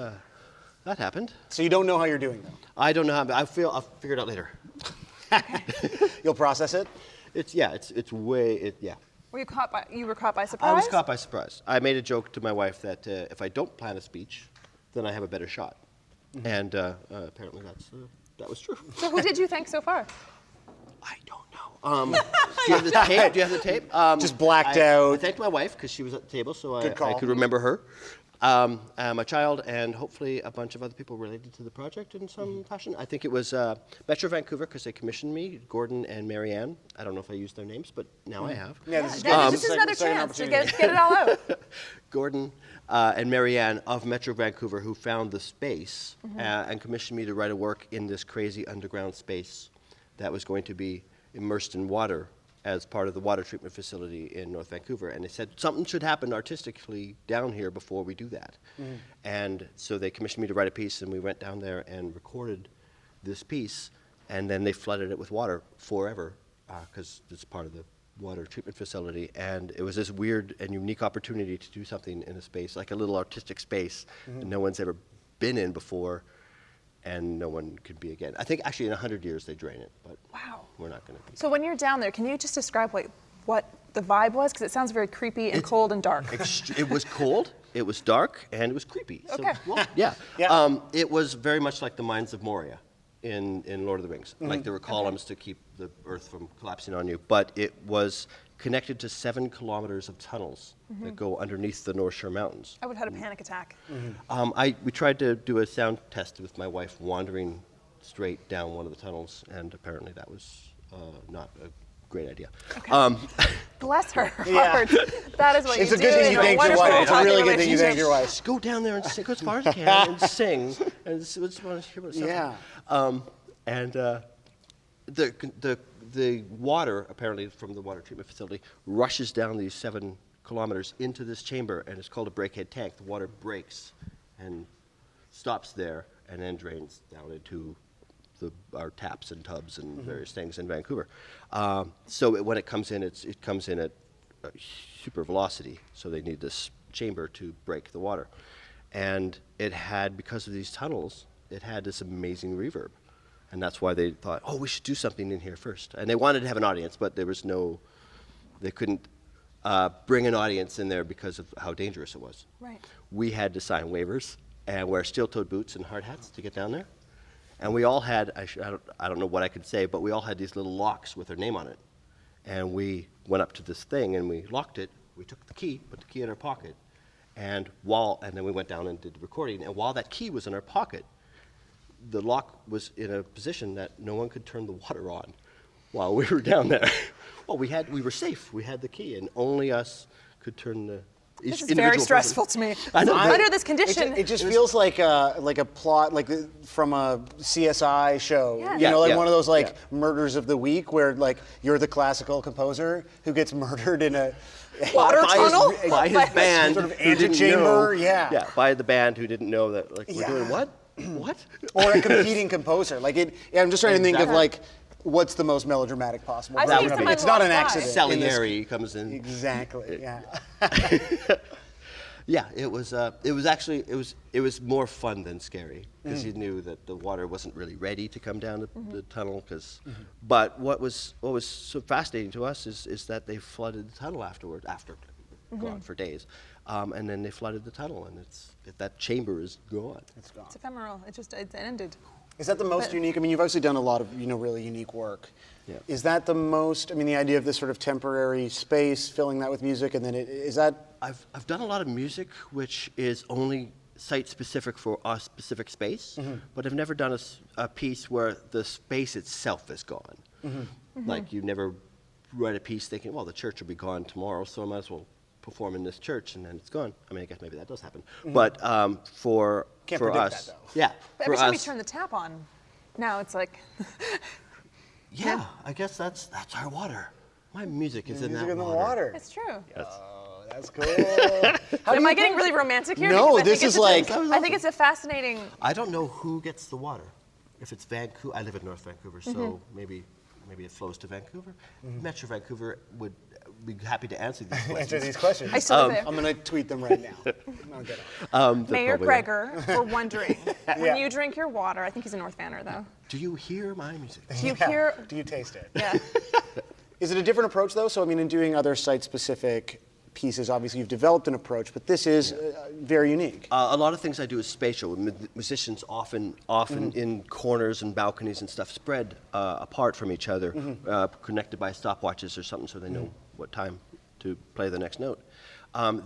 happened. So you don't know how you're doing, though? I don't know how. I'll figure it out later. You'll process it. Yeah. Were you caught by surprise? I was caught by surprise. I made a joke to my wife that if I don't plan a speech, then I have a better shot, and apparently that was true. So who did you thank so far? I don't know. Do you have the tape? Just blacked out. I thanked my wife because she was at the table, so I call. could remember her. my child, and hopefully a bunch of other people related to the project in some fashion. I think it was Metro Vancouver, because they commissioned me, Gordon and Marianne. I don't know if I used their names, but now I have. Yeah, this is another chance to get it all out. Gordon and Marianne of Metro Vancouver, who found the space and commissioned me to write a work in this crazy underground space that was going to be immersed in water as part of the water treatment facility in North Vancouver. And they said something should happen artistically down here before we do that. And so they commissioned me to write a piece, and we went down there and recorded this piece, and then they flooded it with water forever, because it's part of the water treatment facility. And it was this weird and unique opportunity to do something in a space, like a little artistic space that no one's ever been in before, and no one could be again. I think actually in 100 years they drain it, but we're not going to. So when you're down there, can you just describe what the vibe was? Because it sounds very creepy and cold and dark. It was cold, it was dark, and it was creepy. Okay. So, well, yeah. It was very much like the Mines of Moria in Lord of the Rings. Like there were columns to keep the earth from collapsing on you, but it was connected to 7 kilometers of tunnels that go underneath the North Shore Mountains. I would have had a panic attack. We tried to do a sound test with my wife wandering straight down one of the tunnels, and apparently that was not a great idia. Okay. Bless her heart. That is what it's you a do. good thing you thanked your wife. It's a really good thing you thanked your wife. Just go down there and sing, go as far as you can and sing, and just want to hear what it sounds like. The water, apparently from the water treatment facility, rushes down these 7 kilometers into this chamber, and it's called a breakhead tank. The water breaks and stops there, and then drains down into our taps and tubs and various things in Vancouver. So when it comes in, it comes in at super velocity. So they need this chamber to break the water, and it had, because of these tunnels, it had this amazing reverb. And that's why they thought, oh, we should do something in here first. And they wanted to have an audience, but there was they couldn't bring an audience in there because of how dangerous it was. Right. We had to sign waivers and wear steel-toed boots and hard hats to get down there. And we all had, I don't know what I could say, but we all had these little locks with our name on it. And we went up to this thing and we locked it. We took the key, put the key in our pocket. And then we went down and did the recording. And while that key was in our pocket, the lock was in a position that no one could turn the water on while we were down there. Well, we were safe. We had the key, and only us could turn the. This is very stressful to me. I know, under this condition, it just feels like a plot, like from a CSI show. Yeah. You know, like one of those murders of the week, where like you're the classical composer who gets murdered in a water tunnel by his band, sort of antechamber. By the band who didn't know that we're doing what. What? Or a competing composer. I'm just trying to think of what's the most melodramatic possible. It's not an accident. Salieri comes in. Exactly. Yeah. Yeah. It was more fun than scary, because you knew that the water wasn't really ready to come down the tunnel. But what was so fascinating to us is that they flooded the tunnel after gone for days. And then they flooded the tunnel, and that chamber is gone. It's gone. It's ephemeral. It ended. Is that the most unique? I mean, you've obviously done a lot of really unique work. Yeah. Is that the most? I mean, the idea of this sort of temporary space, filling that with music, and then is that? I've done a lot of music which is only site specific for a specific space, but I've never done a piece where the space itself is gone. Like you never write a piece thinking, well, the church will be gone tomorrow, so I might as well perform in this church, and then it's gone. I mean, I guess maybe that does happen. But for us, that, yeah. But every time you turn the tap on, now it's like. Yeah, I guess that's our water. My music is in that in the water. It's true. Yes. Oh, that's cool. Am I getting really romantic here? No, Because this is like. I think it's a fascinating. I don't know who gets the water. If it's Vancouver, I live in North Vancouver, so maybe it flows to Vancouver. Metro Vancouver would be happy to answer these questions. Answer these questions. I still live there. I'm going to tweet them right now. I'll get it. Mayor Gregor, we're wondering, when you drink your water, I think he's a North Vanner though. Do you hear my music? Do you hear? Do you taste it? Yeah. Is it a different approach though? So I mean, in doing other site-specific pieces, obviously you've developed an approach, but this is very unique. A lot of things I do is spatial. Musicians often in corners and balconies and stuff, spread apart from each other, connected by stopwatches or something, so they know what time to play the next note.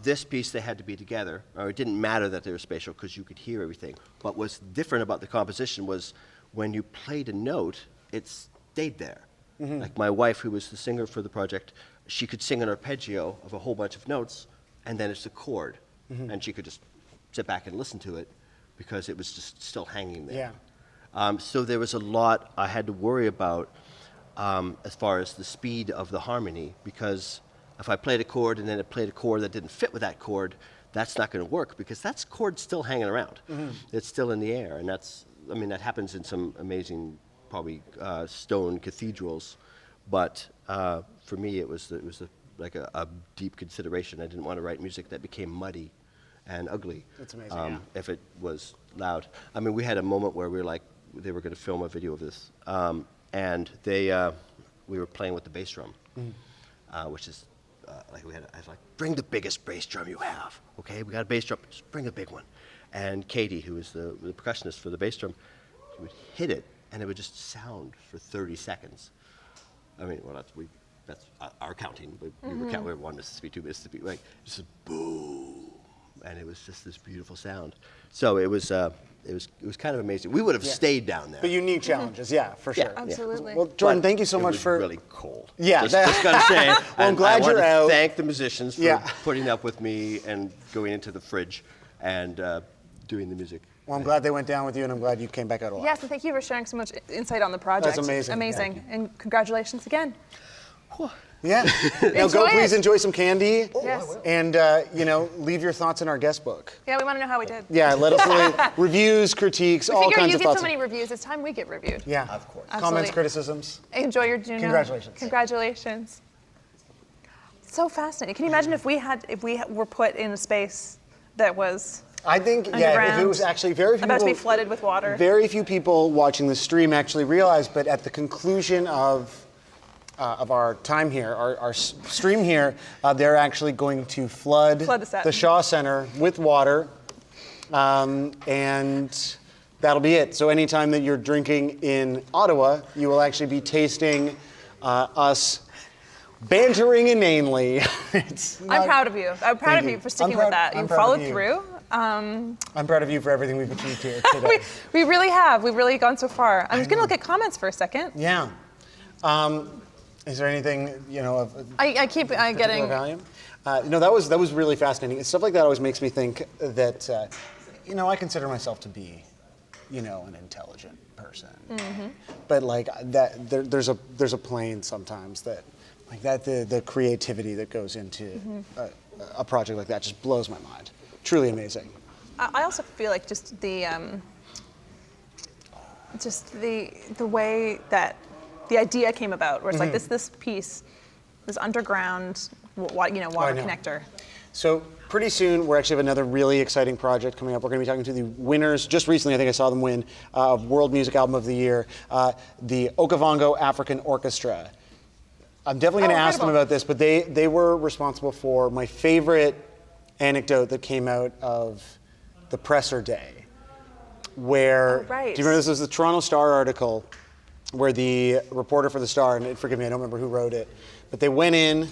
This piece, they had to be together, or it didn't matter that they were spatial because you could hear everything. But what's different about the composition was when you played a note, it stayed there. Mhm. Like my wife, who was the singer for the project, she could sing an arpeggio of a whole bunch of notes, and then it's a chord. Mhm. And she could just sit back and listen to it because it was just still hanging there. Yeah. So there was a lot I had to worry about as far as the speed of the harmony, because if I played a chord and then it played a chord that didn't fit with that chord, that's not going to work because that chord's still hanging around. Mhm. It's still in the air, and that happens in some amazing, probably stone cathedrals, but for me it was like a deep consideration. I didn't want to write music that became muddy and ugly. That's amazing, if it was loud. I mean, we had a moment where we were like, they were going to film a video of this, and we were playing with the bass drum, which is I was like, bring the biggest bass drum you have. Okay, we got a bass drum, just bring a big one. And Katie, who was the percussionist for the bass drum, she would hit it, and it would just sound for 30 seconds. I mean, well, that's our counting. We were counting. We wanted this to be 2 minutes to be like just a boom, and it was just this beautiful sound. So it was kind of amazing. We would have stayed down there. But unique challenges, yeah, for sure. Absolutely. Well, Jordan, But thank you so it much was for really cold. Yeah, just gotta say. Well, I'm and glad I you're want to out. thank the musicians for Yeah. putting up with me and going into the fridge and doing the music. Well, I'm glad they went down with you, and I'm glad you came back out alive. Yes, and thank you for sharing so much insight on the project. That's amazing. Amazing. And congratulations again. Yeah. Now go Enjoy please it. enjoy some candy. Yes. And leave your thoughts in our guest book. Yeah, we want to know how we did. Yeah, let us know reviews, critiques, We all figure kinds you of get thoughts. so many reviews, it's time we get reviewed. Yeah, of course. Absolutely. Comments, criticisms. Enjoy your Juno. Congratulations. Congratulations. So fascinating. Can you imagine if we were put in a space that was I think, if it underground, was actually very few about to be people, flooded with water? very few people watching the stream actually realize, but at the conclusion of our time here, our stream here, they're actually going to flood the set. the Shaw Center with water, and that'll be it. So anytime that you're drinking in Ottawa, you will actually be tasting us bantering inanely. I'm proud of you. I'm proud of you for sticking with that. You followed through. I'm proud of you for everything we've achieved here today. we really have. We've really gone so far. I'm just going to look at comments for a second. Yeah. Is there anything, of I keep getting value? That was really fascinating. Stuff like that always makes me think that, I consider myself to be, an intelligent person. Mm-hmm. But like that, there's a plane sometimes that, like that, the creativity that goes into a project like that just blows my mind. Truly amazing. I also feel like just the way that the idea came about, where it's like this piece, this underground, water connector. So pretty soon, we actually have another really exciting project coming up. We're going to be talking to the winners. Just recently, I think I saw them win of World Music Album of the Year, the Okavango African Orchestra. I'm definitely going to ask them about this, but they were responsible for my favorite anecdote that came out of the presser day, where, do you remember this was the Toronto Star article, where the reporter for the Star, and forgive me, I don't remember who wrote it, but they went in,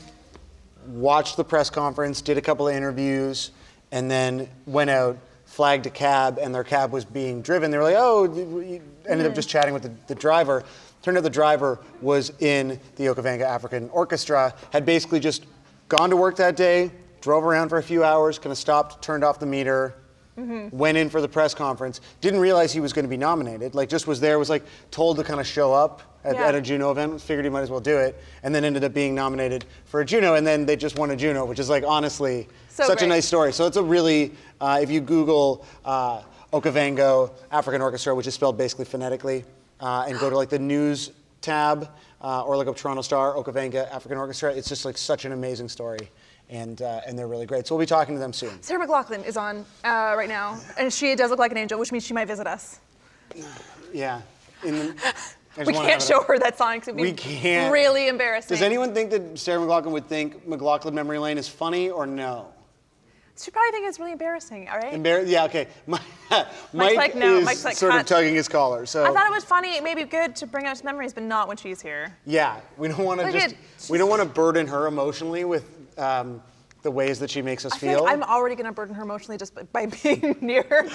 watched the press conference, did a couple of interviews, and then went out, flagged a cab, and their cab was being driven. They were like, ended up just chatting with the driver. Turned out the driver was in the Okavango African Orchestra, had basically just gone to work that day, drove around for a few hours, kind of stopped, turned off the meter, went in for the press conference, didn't realize he was going to be nominated, just was there, was told to kind of show up at a JUNO event, figured he might as well do it, and then ended up being nominated for a JUNO, and then they just won a JUNO, which is honestly such a nice story. So it's a really, if you Google Okavango African Orchestra, which is spelled basically phonetically, and go to the news tab, or look up Toronto Star, Okavango African Orchestra, it's just such an amazing story. And they're really great. So we'll be talking to them soon. Sarah McLachlan is on right now, and she does look like an angel, which means she might visit us. Yeah. We can't show her that song because it would be really embarrassing. Does anyone think that Sarah McLachlan would think McLachlan Memory Lane is funny or no? She probably think it's really embarrassing, all right? Yeah, okay. Mike is sort of tugging his collar. So I thought it was funny, maybe good to bring out memories, but not when she's here. Yeah, we don't want to we don't want to burden her emotionally with the ways that she makes us I feel like I'm already going to burden her emotionally just by being near her.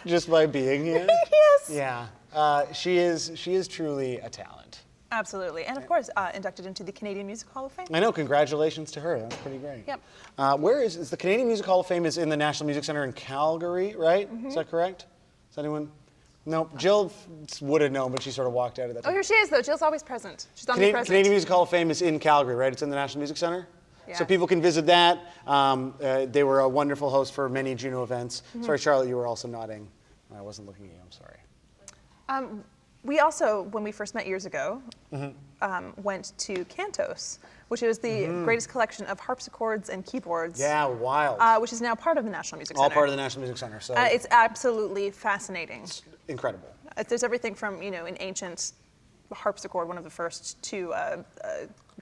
Just by being here? Yes. Yeah. She is truly a talent. Absolutely. And of course, inducted into the Canadian Music Hall of Fame. I know. Congratulations to her. That's pretty great. Yep. Where is the Canadian Music Hall of Fame is in the National Music Center in Calgary, right? Mm-hmm. Is that correct? Is anyone? No. Jill would have known, but she sort of walked out of that. Oh, here she is, though. Jill's always present. She's omnipresent. Canadian Music Hall of Fame is in Calgary, right? It's in the National Music Center? Yeah. So people can visit that. They were a wonderful host for many Juno events. Mhm. Sorry, Charlotte, you were also nodding. I wasn't looking at you. I'm sorry. We also, when we first met years ago, Mm-hmm. went to Cantos, which is the greatest collection of harpsichords and keyboards. Yeah, wild. Which is now part of the National Music All Center. part of the National Music Center. So It's absolutely fascinating. incredible. There's everything from, an ancient harpsichord, one of the first, to Like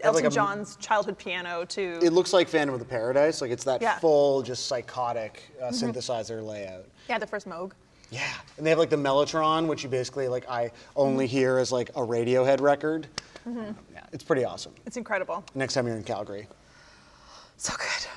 Elton a- John's childhood piano, to... It looks like Phantom of the Paradise. Like it's that Yeah. full, just psychotic Mhm. synthesizer layout. Yeah, the first Moog. Yeah, and they have like the Mellotron, which you basically I only hear as like a Radiohead record. Mhm. Yeah, it's pretty awesome. It's incredible. Next time you're in Calgary. So good.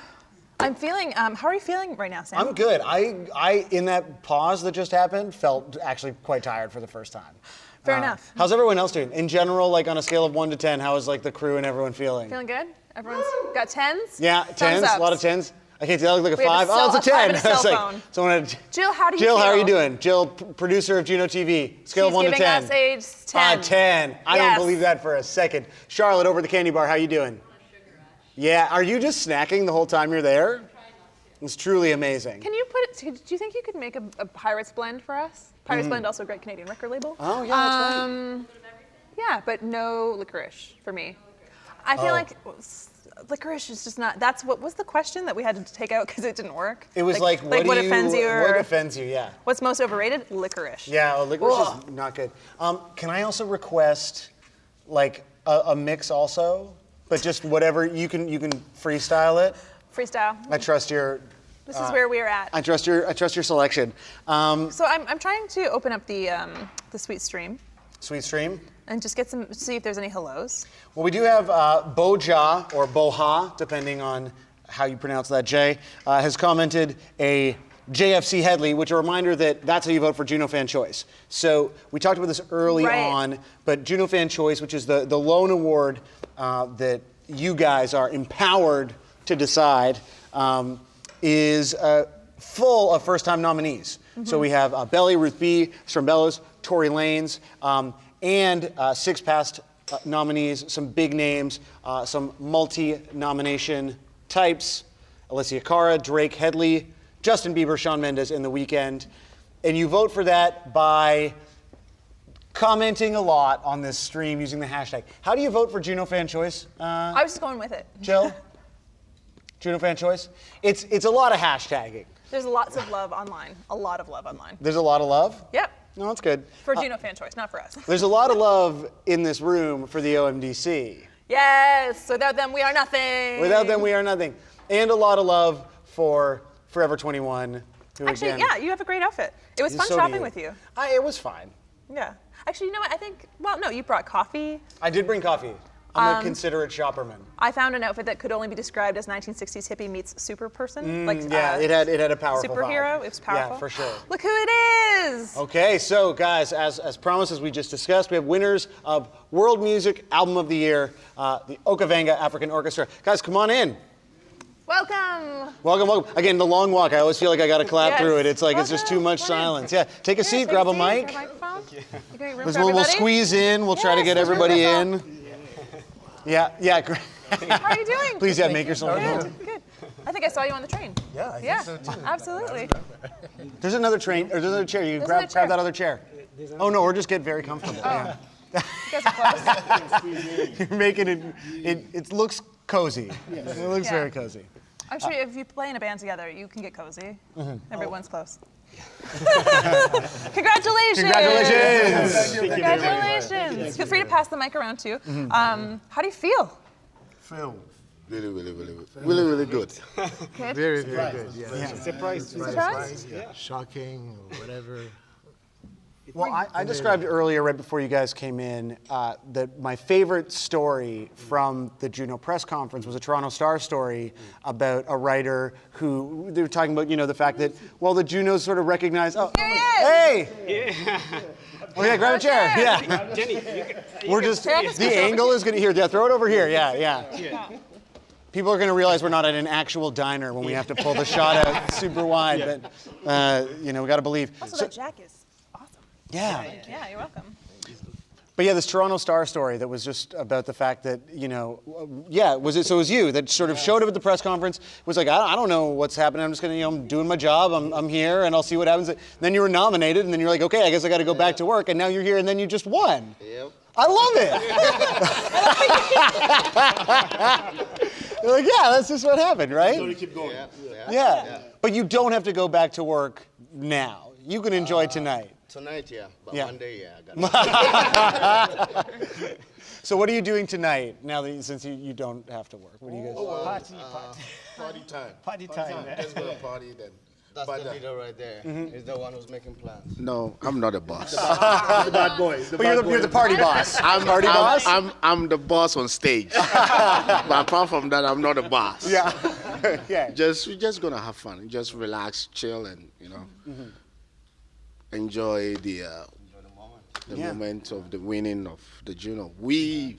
I'm feeling, how are you feeling right now, Sam? I'm good. I in that pause that just happened, felt actually quite tired for the first time. Fair enough. How's everyone else doing? In general, like on a scale of 1 to 10, how is like the crew and everyone feeling? Feeling good? Everyone's got 10s? Yeah, Thumbs 10s, a ups. lot of 10s. I can't tell, like a We have 5. Oh, it's a a 5 10. and a I was cell like, phone. someone had, Jill, how do you Jill, feel? how are you doing? Jill, producer of JUNO TV. Scale of She's 1 to giving 10. us a 10. 10. I don't Yes. believe that for a second. Charlotte, over at the candy bar, how you doing? Yeah, are you just snacking the whole time you're there? It's truly amazing. Can you put it, do you think you could make a Pirates blend for us? Pirates Mhm. Blend, also a great Canadian record label. Oh, yeah, that's right. Yeah, but no licorice for me. I feel Oh. like licorice is just not, what was the question that we had to take out because it didn't work? It was like what offends you? What or offends you, yeah. What's most overrated? Licorice. Yeah, licorice Ugh. is not good. Can I also request like a mix also? But just whatever, you can freestyle it. Freestyle. I trust your... This is where we're at. I trust your selection. So I'm trying to open up the Sweet Stream Sweet Stream. and just see if there's any hellos. Well, we do have Boja, or Boha, depending on how you pronounce that J, has commented a JFC Headley, which a reminder that that's how you vote for JUNO Fan Choice. So we talked about this early Right. on, but JUNO Fan Choice, which is the lone award that you guys are empowered to decide, is full of first-time nominees. So we have Belly, Ruth B, Strambellas, Tory Lanez, and 6 past nominees, some big names, some multi-nomination types, Alicia Cara, Drake Headley, Justin Bieber, Shawn Mendes, and The Weeknd. And you vote for that by commenting a lot on this stream using the hashtag. How do you vote for JUNO Fan Choice? I was just going with it. Jill? JUNO Fan Choice? It's a lot of hashtagging. There's lots of love online. A lot of love online. There's a lot of love? Yep. No, that's good. For JUNO Fan Choice, not for us. There's a lot of love in this room for the OMDC. Yes. Without them, we are nothing. Without them, we are nothing. And a lot of love for Forever 21. Who Actually, again, yeah, you have a great outfit. It was fun So do shopping you. with you. It was fine. Yeah. Actually, you know what? I think, well, no, you brought coffee. I did bring coffee. I'm a considerate shopperman. I found an outfit that could only be described as 1960s hippie meets super person. Yeah, it had a powerful superhero. vibe. It was powerful. Yeah, for sure. Look who it is. Okay, so guys, as promised, as we just discussed, we have winners of World Music Album of the Year, the Okavanga African Orchestra. Guys, come on in. Welcome. Welcome, welcome. Again, the long walk. I always feel like I got to clap Yes. through it. It's like it's just too much silence. Yeah, take a seat, grab a mic. Grab a microphone. You got room We'll for everybody? squeeze in. We'll try to get Yes, everybody wonderful. in. Yeah. How are you doing? Please, yeah, make yourself at home. Good. I think I saw you on the train. Yeah, I Yeah, think so too. absolutely. There's another train, or there's another chair. You can There's grab another chair. that other chair. Oh no, or just get very comfortable. Yeah. You guys are close. You're making it looks cozy. It looks Yeah. very cozy. I'm sure if you play in a band together, you can get cozy. Mhm. Everyone's close. Congratulations! Congratulations! Thank you very much. Congratulations! Feel free to pass the mic around too. Mhm. How do you feel? Feel really good. Good? Very Surprised. good. Yeah. Surprised. Surprised. Surprised? Yeah. Shocking or whatever. Well, I described earlier, right before you guys came in, that my favorite story from the JUNO press conference was a Toronto Star story about a writer who, they were talking about, the fact that, well, the JUNOs sort of recognize, oh, hey! Oh yeah, grab a chair, yeah. Jenny, We're just, the angle is going to, here, throw it over here, yeah. People are going to realize we're not at an actual diner when we have to pull the shot out super wide, but, we got to believe. Also, that jack is awesome. Yeah. Yeah, you're welcome. But yeah, this Toronto Star story that was just about the fact that, it was you that sort of showed up at the press conference, was like, I don't know what's happening, I'm just going to, I'm doing my job, I'm here, and I'll see what happens. And then you were nominated, and then you're like, okay, I guess I got to go back to work, and now you're here, and then you just won. Yep. I love it. You're like, yeah, that's just what happened, right? So you keep going. Yeah. But you don't have to go back to work now. You can enjoy tonight. Tonight, yeah. But Yeah. one day, I got So what are you doing tonight, since you don't have to work? What are you guys Party time. Party time. Let's go to party then. That's the leader right there. He's the one who's making plans. No, I'm not a boss. The bad boy. But you're the party boss. I'm the boss on stage. But apart from that, I'm not a boss. Yeah. We're just gonna have fun. Just relax, chill, and enjoy the moment of the winning of the JUNO. We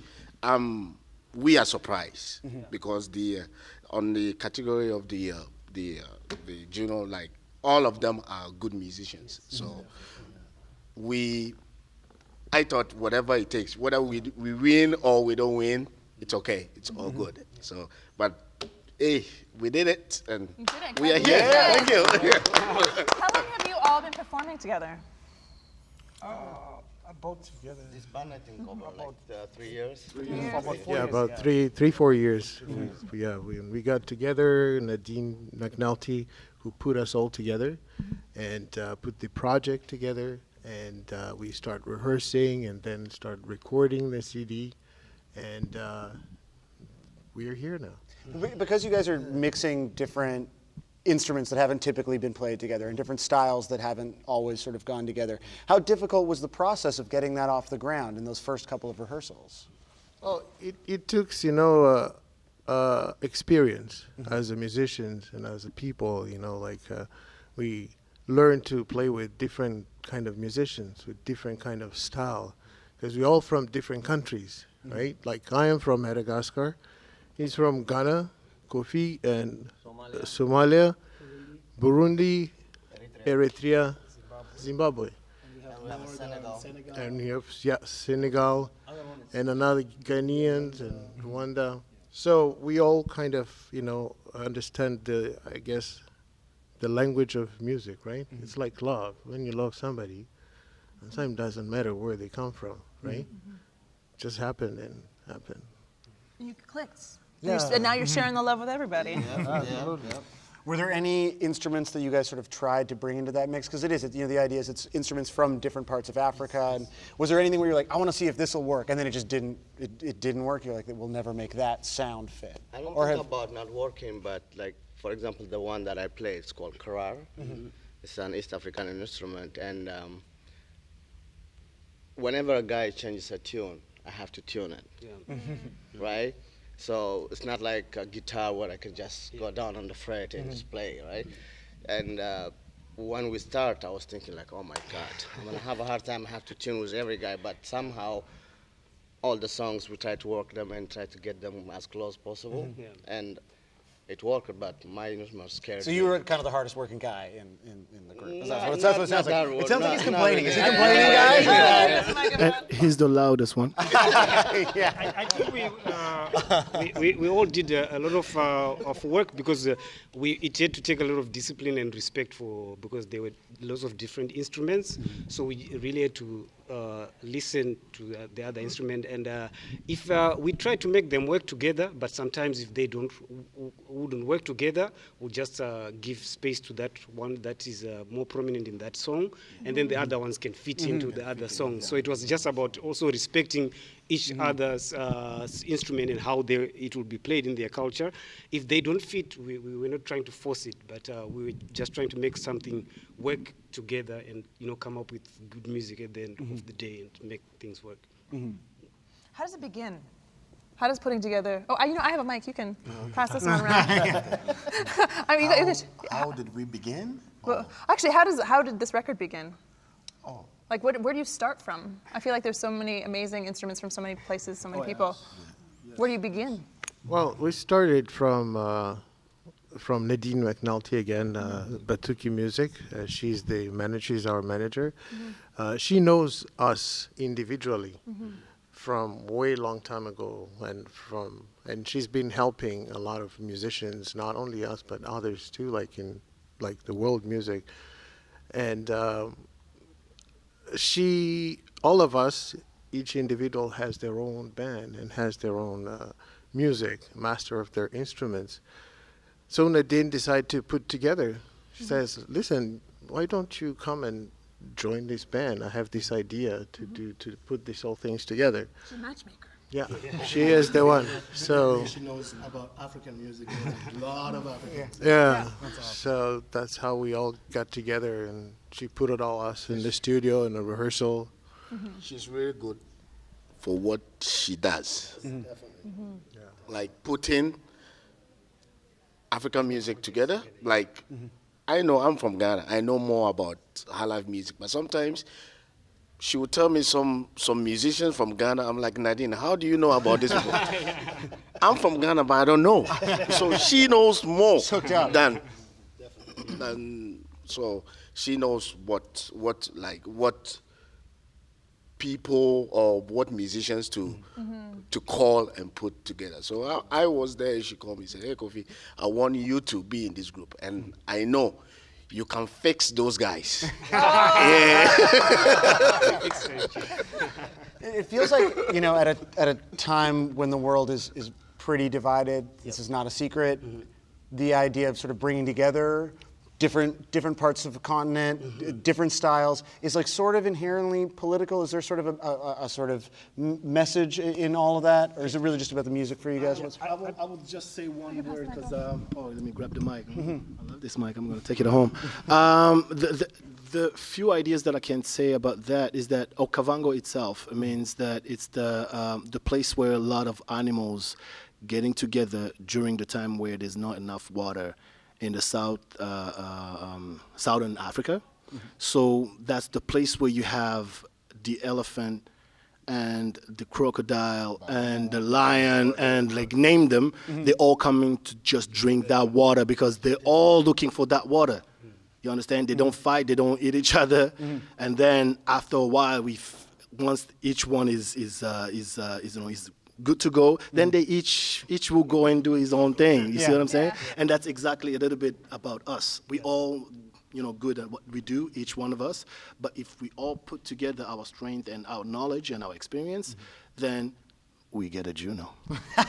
are surprised because on the category of the JUNO, like all of them are good musicians. So I thought whatever it takes, whether we win or we don't win, it's okay. It's all good. So, but hey, we did it, and we are here. Yeah. Thank you. How long have you all been performing together? About together. This band, I think, over like 3 years. About 4 years. We got together, Nadine McNulty, who put us all together and put the project together, and we start rehearsing and then start recording the CD, and we are here now. Because you guys are mixing different instruments that haven't typically been played together and different styles that haven't always sort of gone together, how difficult was the process of getting that off the ground in those first couple of rehearsals? Well, it took, experience as a musicians and as a people, we learn to play with different kind of musicians, with different kind of style, because we're all from different countries, right? Like I am from Madagascar, he's from Ghana, Kofi, and Somalia, Burundi, Eritrea, Zimbabwe. And we have Senegal, and another Ghanaians and Rwanda. So we all kind of, understand the language of music, right? It's like love. When you love somebody, sometimes it doesn't matter where they come from, right? Just happened and happened. You clicked. Yeah. And now you're sharing the love with everybody. Were there any instruments that you guys sort of tried to bring into that mix? Because the idea is it's instruments from different parts of Africa. And was there anything where you're like, I want to see if this will work, and then it just didn't? It didn't work. You're like, we'll never make that sound fit. I don't think about not working, but like for example, the one that I play, it's called karar. It's an East African instrument, and whenever a guy changes a tune, I have to tune it. Right? So it's not like a guitar where I can just go down on the fret and just play, right? And when we start, I was thinking like, oh my God, I'm gonna have a hard time. I have to tune with every guy, but somehow all the songs we try to work them and try to get them as close as possible, and it worked. But my instrument was scared. So you were kind of the hardest working guy in the group. That's what it sounds like. It sounds like he's complaining. Is he complaining, guys? He's the loudest one. I think we all did a lot of work because it had to take a lot of discipline and respect because there were lots of different instruments. So we really had to listen to the other instrument, and if we try to make them work together, but sometimes if they wouldn't work together, we'll just give space to that one that is more prominent in that song, and then the other ones can fit into the other song. So it was just about also respecting each other's instrument and how it will be played in their culture. If they don't fit, we were not trying to force it, but we were just trying to make something work together and come up with good music at the end of the day and make things work. How does it begin? How does putting together? Oh, I have a mic. You can pass this one around. I mean, how did we begin? Well, actually, how did this record begin? Oh. Like, where do you start from? I feel like there's so many amazing instruments from so many places, so many people. Yes. Where do you begin? Well, we started from Nadine McNulty again, Batuki Music. She's our manager. She knows us individually from way long time ago, and she's been helping a lot of musicians, not only us but others too, like in the world music, and. All of us, each individual has their own band and has their own music, master of their instruments. So Nadine decided to put together. She says, listen, why don't you come and join this band? I have this idea to put these whole things together. She's a matchmaker. Yeah, she is the one. So she knows about African music, a lot of African. Yeah. So that's how we all got together, and she put it all us in the studio in a rehearsal. She's really good for what she does. Like putting African music together. Like I know I'm from Ghana. I know more about high life music, but sometimes she would tell me some musicians from Ghana. I'm like, Nadine, how do you know about this people? I'm from Ghana, but I don't know. So she knows more than so she knows what people or what musicians to call and put together. So I was there. She called me and said, hey, Kofi, I want you to be in this group, and I know you can fix those guys. Yeah. It feels like, at a time when the world is pretty divided, this is not a secret, the idea of sort of bringing together different parts of the continent, different styles, is like sort of inherently political. Is there sort of a sort of message in all of that, or is it really just about the music for you guys? I would just say one word because let me grab the mic. I love this mic. I'm going to take it home. The few ideas that I can say about that is that Okavango itself means that it's the place where a lot of animals getting together during the time where there's not enough water in the southern Africa. So that's the place where you have the elephant and the crocodile and the lion and name them. They're all coming to just drink that water because they're all looking for that water. You understand? They don't fight, they don't eat each other, and then after a while, once each one is good to go, then they each will go and do his own thing. You see what I'm saying? And that's exactly a little bit about us. We all, good at what we do, each one of us. But if we all put together our strength and our knowledge and our experience, then we get a JUNO.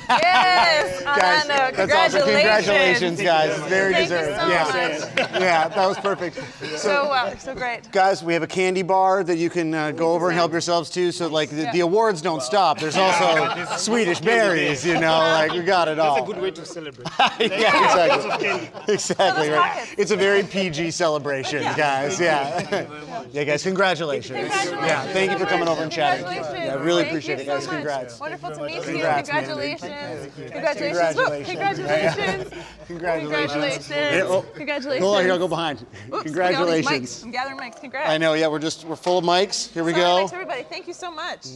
Yes, guys, Anando, that's awesome. Congratulations, guys. Very Thank deserved. You so much. Yeah, that was perfect. So great. Guys, we have a candy bar that you can go over and help yourselves to. So the awards don't stop. There's also Swedish berries. We got it all. That's a good way to celebrate. Yeah, exactly. Exactly right. It's a very PG celebration, guys. Yeah. Yeah, guys. Congratulations. Yeah. Thank you for coming over and chatting. Yeah, I really appreciate it, guys. Congrats. Wonderful to meet you. Congrats, Congratulations. Congratulations. Congratulations. Congratulations. Congratulations. Congratulations. Hold on, here, I'll go behind. Oops, Congratulations. I'm gathering mics. Congrats. I know, yeah, we're full of mics. Here we go. Thanks, everybody. Thank you so much.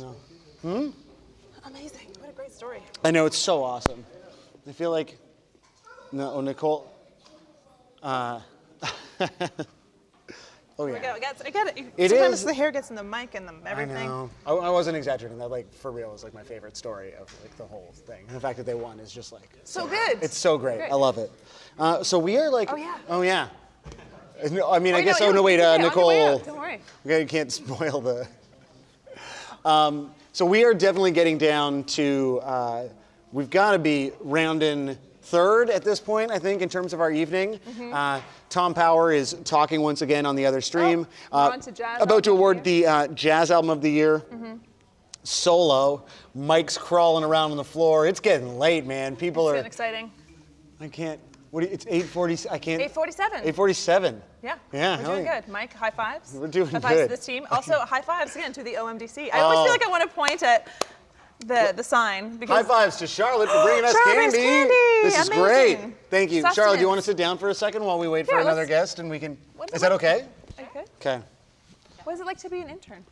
Amazing. What a great story. I know, it's so awesome. I feel like, Nicole. Oh, yeah. I got it. It Sometimes is. the hair gets in the mic and everything. I know. I wasn't exaggerating. That, for real, is my favorite story of the whole thing. And the fact that they won is just so good. It's so great. I love it. So we are Oh yeah. Oh yeah. No, I mean, I guess. No, wait, Nicole. Don't worry. You can't spoil the. So we are definitely getting down to. We've got to be rounding third at this point, I think, in terms of our evening. Tom Power is talking once again on the other stream we're on to jazz about to album award of the the Jazz Album of the Year. solo. Mike's crawling around on the floor. It's getting late, man. People It's are. getting exciting. I can't. What? It's 8:40. I can't. 8:47. 8:47. Yeah. Yeah. We're hell doing yeah. good. Mike, high fives. We're doing high fives good. to this team. Also, high fives again to the OMDC. I always feel like I want to point at the sign. Because High fives to Charlotte for bringing us Charlotte brings candy. candy. This is Amazing. great. Thank you. Charlotte, do Sustenance. you want to sit down for a second while we wait for Yeah, another let's- guest and we can. What Is that okay? Okay. Okay. What is it like to be an intern?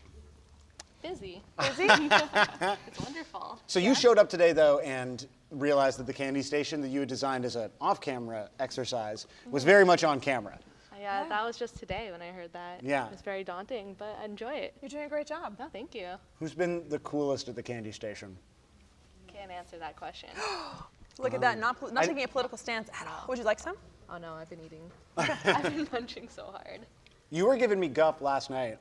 Busy. Busy? It's wonderful. So you showed up today though and realized that the candy station that you had designed as an off-camera exercise was very much on camera. Yeah, that was just today when I heard that. Yeah. It was very daunting, but I enjoy it. You're doing a great job. No, thank you. Who's been the coolest at the candy station? Can't answer that question. Look at that, not taking a political stance at all. Would you like some? Oh no, I've been eating. I've been munching so hard. You were giving me guff last night.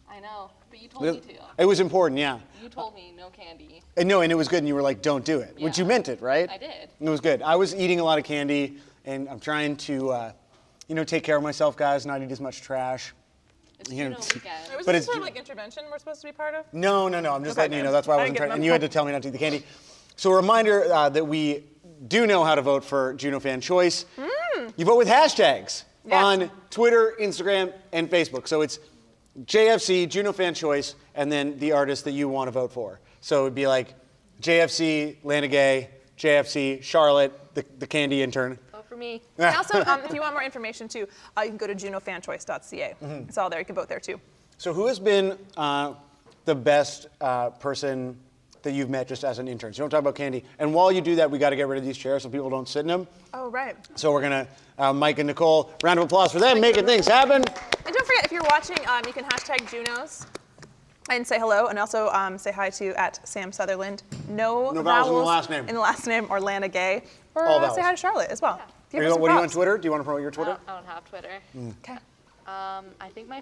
I know, but you told me to. It was important, yeah. You told me no candy. And no, and it was good, and you were like, don't do it, which you meant it, right? I did. It was good. I was eating a lot of candy, and I'm trying to, take care of myself, guys, not eat as much trash. It's You know, Juno weekend. Was but this it's sort of like intervention we're supposed to be part of? No, I'm just Okay, letting you good. know. That's why I I wasn't get trying, them. and you had to tell me not to eat the candy. So a reminder that we do know how to vote for Juno Fan Choice. You vote with hashtags on Twitter, Instagram, and Facebook. So it's JFC, Juno Fan Choice, and then the artist that you want to vote for. So it'd be like JFC, Lana Gay, JFC, Charlotte, the candy intern. Vote for me. And also, if you want more information too, you can go to junofanchoice.ca. It's all there. You can vote there too. So who has been the best person that you've met just as an intern? So don't talk about candy. And while you do that, we got to get rid of these chairs so people don't sit in them. Oh, right. So we're going to, Mike and Nicole, round of applause for them, making things happen. And don't forget, if you're watching, you can hashtag Junos and say hello, and also say hi to @Sam Sutherland. No vowels in the last name. In the last name, or Lana Gay. Or All say vowels. hi to Charlotte as well. Give her What some are you on props. Twitter? Do you want to promote your Twitter? I don't have Twitter. Okay. I think my.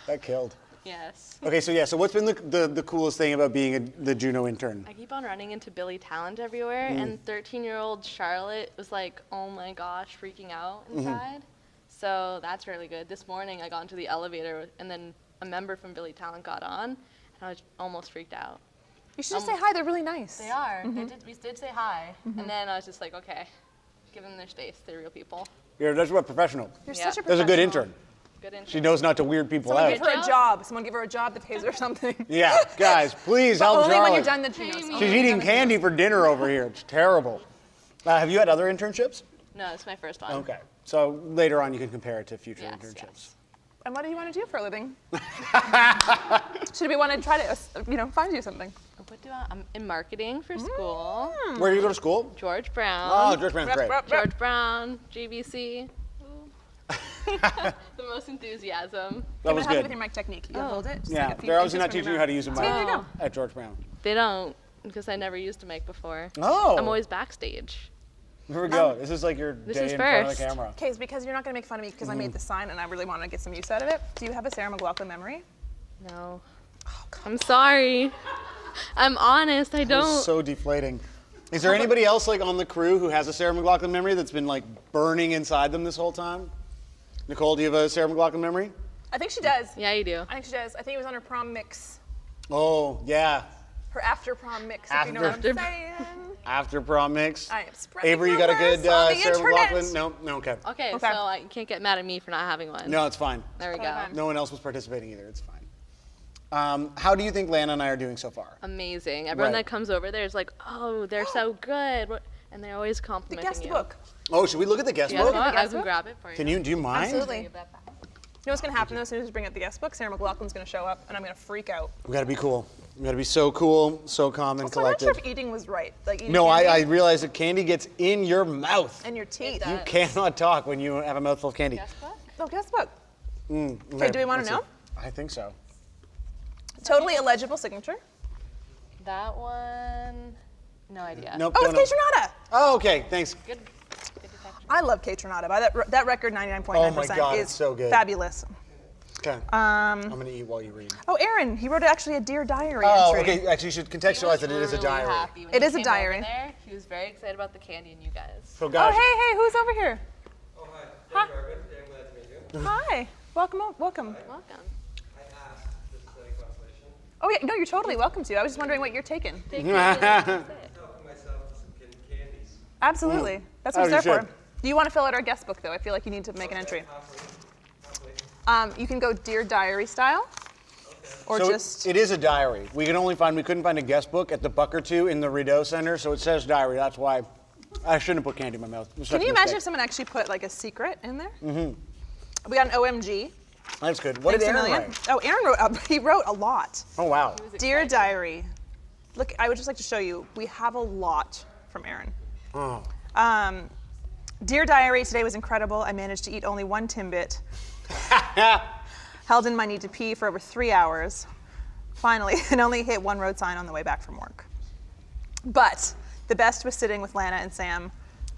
That killed. Yes. Okay, so what's been the coolest thing about being the Juno intern? I keep on running into Billy Talent everywhere, and 13-year-old Charlotte was like, oh my gosh, freaking out inside. So that's really good. This morning I got into the elevator, and then a member from Billy Talent got on, and I was almost freaked out. You should just say hi. They're really nice. They are. We did say hi, and then I was just like, okay, give them their space. They're real people. That's what professional. You're Yeah. such a That's a professional. good intern. Good intern. She knows not to weird people Someone out. give her a job. Someone give her a job that pays her something. Yeah, guys, please But help only Charlotte. when you're done the Junos. She's eating candy for dinner over here. It's terrible. Have you had other internships? No, it's my first one. Okay. So later on you can compare it to future Yes, internships. yes. And what do you want to do for a living? Should we want to try to, find you something? What do I'm in marketing for school. Where do you go to school? George Brown. Oh, George Brown's great. George Brown, GBC. The most enthusiasm. That was Happy good. with your mic technique. You hold it. Just Yeah, like a few they're obviously inches not from your teaching you how to use a mouth. mic There you go. at George Brown. They don't, because I never used a mic before. Oh. I'm always backstage. Here we go. This is like your This day is in front of first. the camera. Okay, it's because you're not going to make fun of me because I made the sign and I really want to get some use out of it. Do you have a Sarah McLachlan memory? No. I'm sorry. I'm honest. I That was don't. so deflating. Is there anybody else like on the crew who has a Sarah McLachlan memory that's been like burning inside them this whole time? Nicole, do you have a Sarah McLachlan memory? I think she does. Yeah, you do. I think she does. I think it was on her prom mix. Oh, yeah. Her after prom mix, if you know what I'm After- saying. After prom mix. I am spreading Avery, you got a good rumors on the Sarah internet. McLachlan? No, okay. Okay, Okay. so you can't get mad at me for not having one. No, it's fine. There we go. No one else was participating either. It's fine. How do you think Lana and I are doing so far? Amazing. Everyone Right. that comes over there is like, oh, they're so good. And they're always complimenting guest you. book. Oh, should we look at the guest Yeah, book? I can grab it for you. Do you mind? Absolutely. You know what's going to happen though, as soon as we bring up the guest book? Sarah McLachlan's going to show up and I'm going to freak out. We gotta be cool. We gotta be so cool, so calm and Also, I'm not collected. sure if eating was right. Like eating No, I candy realized that candy gets in your mouth. and your teeth. You cannot talk when you have a mouthful of candy. Oh, guest book. Okay, Okay, do we want let's to know? see. I think so. Totally illegible signature. That one, no idea. Nope. Oh, don't it's know. Kay Tronada. Oh, okay. Thanks. Good. I love Kay Tronada. By that record, 99.9% Oh my God, is it's so good. fabulous. Okay. I'm gonna eat while you read. Oh, Aaron, he wrote actually a Dear Diary Oh, entry. okay. Actually, you should contextualize that it is a diary. Happy when It he is a came diary. Over there. He was very excited about the candy and you guys. So, Oh, guys. hey, who's over here? Oh, hi. Jay Garvin. I'm glad to meet you. Hi. Welcome. Welcome. I asked this silly question. Oh yeah, no, you're totally welcome to. I was just wondering what you're taking. Absolutely. That's what it's there for. Do you want to fill out our guest book, though? I feel like you need to make an entry. You can go Dear Diary style, or so just... It is a diary. We couldn't find a guest book at the Buck or Two in the Rideau Center, so it says diary. That's why I shouldn't have put candy in my mouth. Can you imagine if someone actually put like a secret in there? We got an OMG. That's good. What did Aaron write? Oh, Aaron he wrote a lot. Oh, wow. Dear Diary. Look, I would just like to show you. We have a lot from Aaron. Oh. Dear Diary, today was incredible. I managed to eat only one Timbit. Held in my need to pee for over 3 hours. Finally, and only hit one road sign on the way back from work. But the best was sitting with Lana and Sam,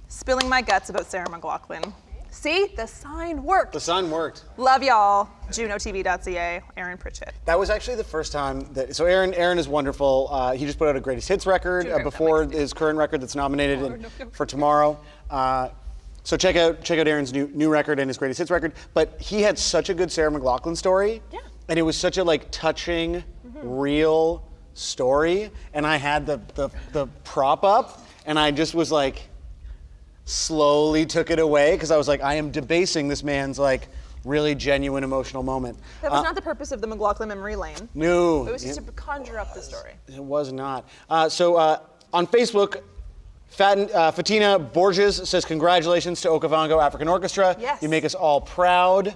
spilling my guts about Sarah McLachlan. See, the sign worked. The sign worked. Love y'all. JUNOTV.ca, Aaron Pritchett. That was actually the first time that. So Aaron is wonderful. He just put out a greatest hits record before his current record that's nominated for tomorrow. So check out Aaron's new record and his greatest hits record. But he had such a good Sarah McLachlan story, and it was such a touching, real story. And I had the prop up, and I just was like, slowly took it away because I was like, I am debasing this man's really genuine emotional moment. That was not the purpose of the McLachlan Memory Lane. No. It was just to conjure up the story. It was not. So on Facebook, Fatina Borges says, congratulations to Okavango African Orchestra. Yes. You make us all proud.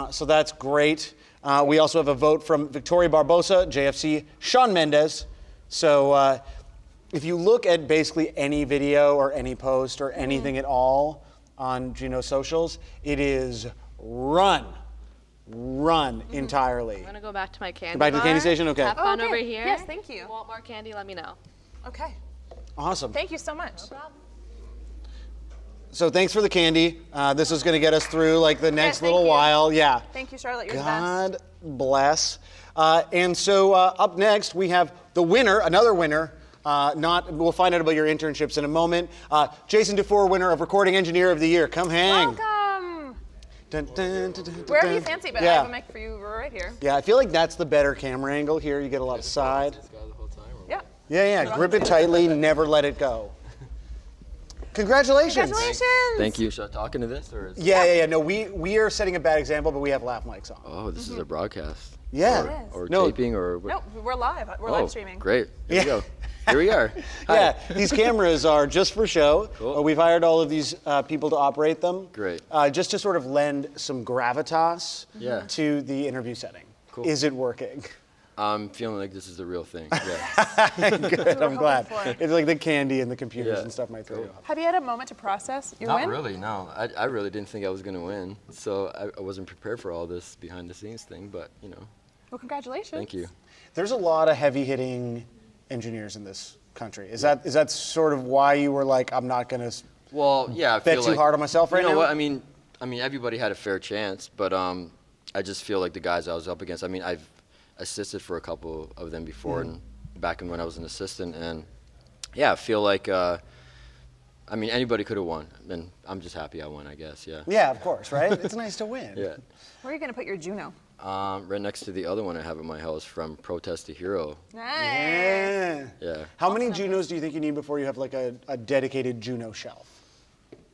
So that's great. We also have a vote from Victoria Barbosa, JFC, Shawn Mendes. So if you look at basically any video or any post or anything at all on JUNO socials, it is run entirely. I'm gonna go back to my candy Back to the candy bar. station? Okay. Have fun Okay. over here. Yes, thank you. If you want more candy, let me know. Okay. Awesome. Thank you so much. No problem. So thanks for the candy. This is going to get us through the next thank little you. while. Yeah. Thank you, Charlotte. You're God bless. And so up next we have the winner, another winner. We'll find out about your internships in a moment. Jason Dufour, winner of Recording Engineer of the Year. Come hang. Welcome. Dun, dun, dun, dun, dun, Wherever you fancy, but I have a mic for you right here. Yeah, I feel like that's the better camera angle here. You get a lot of side. Yeah. Yeah. Grip it tightly. Never let it go. Congratulations. Congratulations. Thank you. Should I talk into this or? Yeah. No, we are setting a bad example, but we have laugh mics on. Oh, this is a broadcast. Yeah. Or No. taping or. No, we're live. We're live streaming. Great. Here we go. Here we are. Yeah, these cameras are just for show. Cool. We've hired all of these people to operate them. Great. Just to sort of lend some gravitas Yeah. to the interview setting. Cool. Is it working? I'm feeling like this is the real thing. Yeah. Good, I'm glad. for it. It's like the candy and the computers Yeah. and stuff might throw you off. Have you had a moment to process your Not win? really, no. I really didn't think I was going to win. So I wasn't prepared for all this behind the scenes thing, but Well, congratulations. thank you. There's a lot of heavy hitting engineers in this country. Is that sort of why you were like, I'm not going to Well, yeah, I bet feel too like, hard on myself right you know now? what? I mean, everybody had a fair chance, but I just feel like the guys I was up against. I mean, I've assisted for a couple of them before, and back when I was an assistant, and yeah, I feel like anybody could have won, and I'm just happy I won, I guess. Yeah. Yeah, of course, right? It's nice to win. Yeah. Where are you going to put your Juno? Right next to the other one I have at my house, From Protest to Hero. Nice. Yeah. How many Junos do you think you need before you have a dedicated Juno shelf?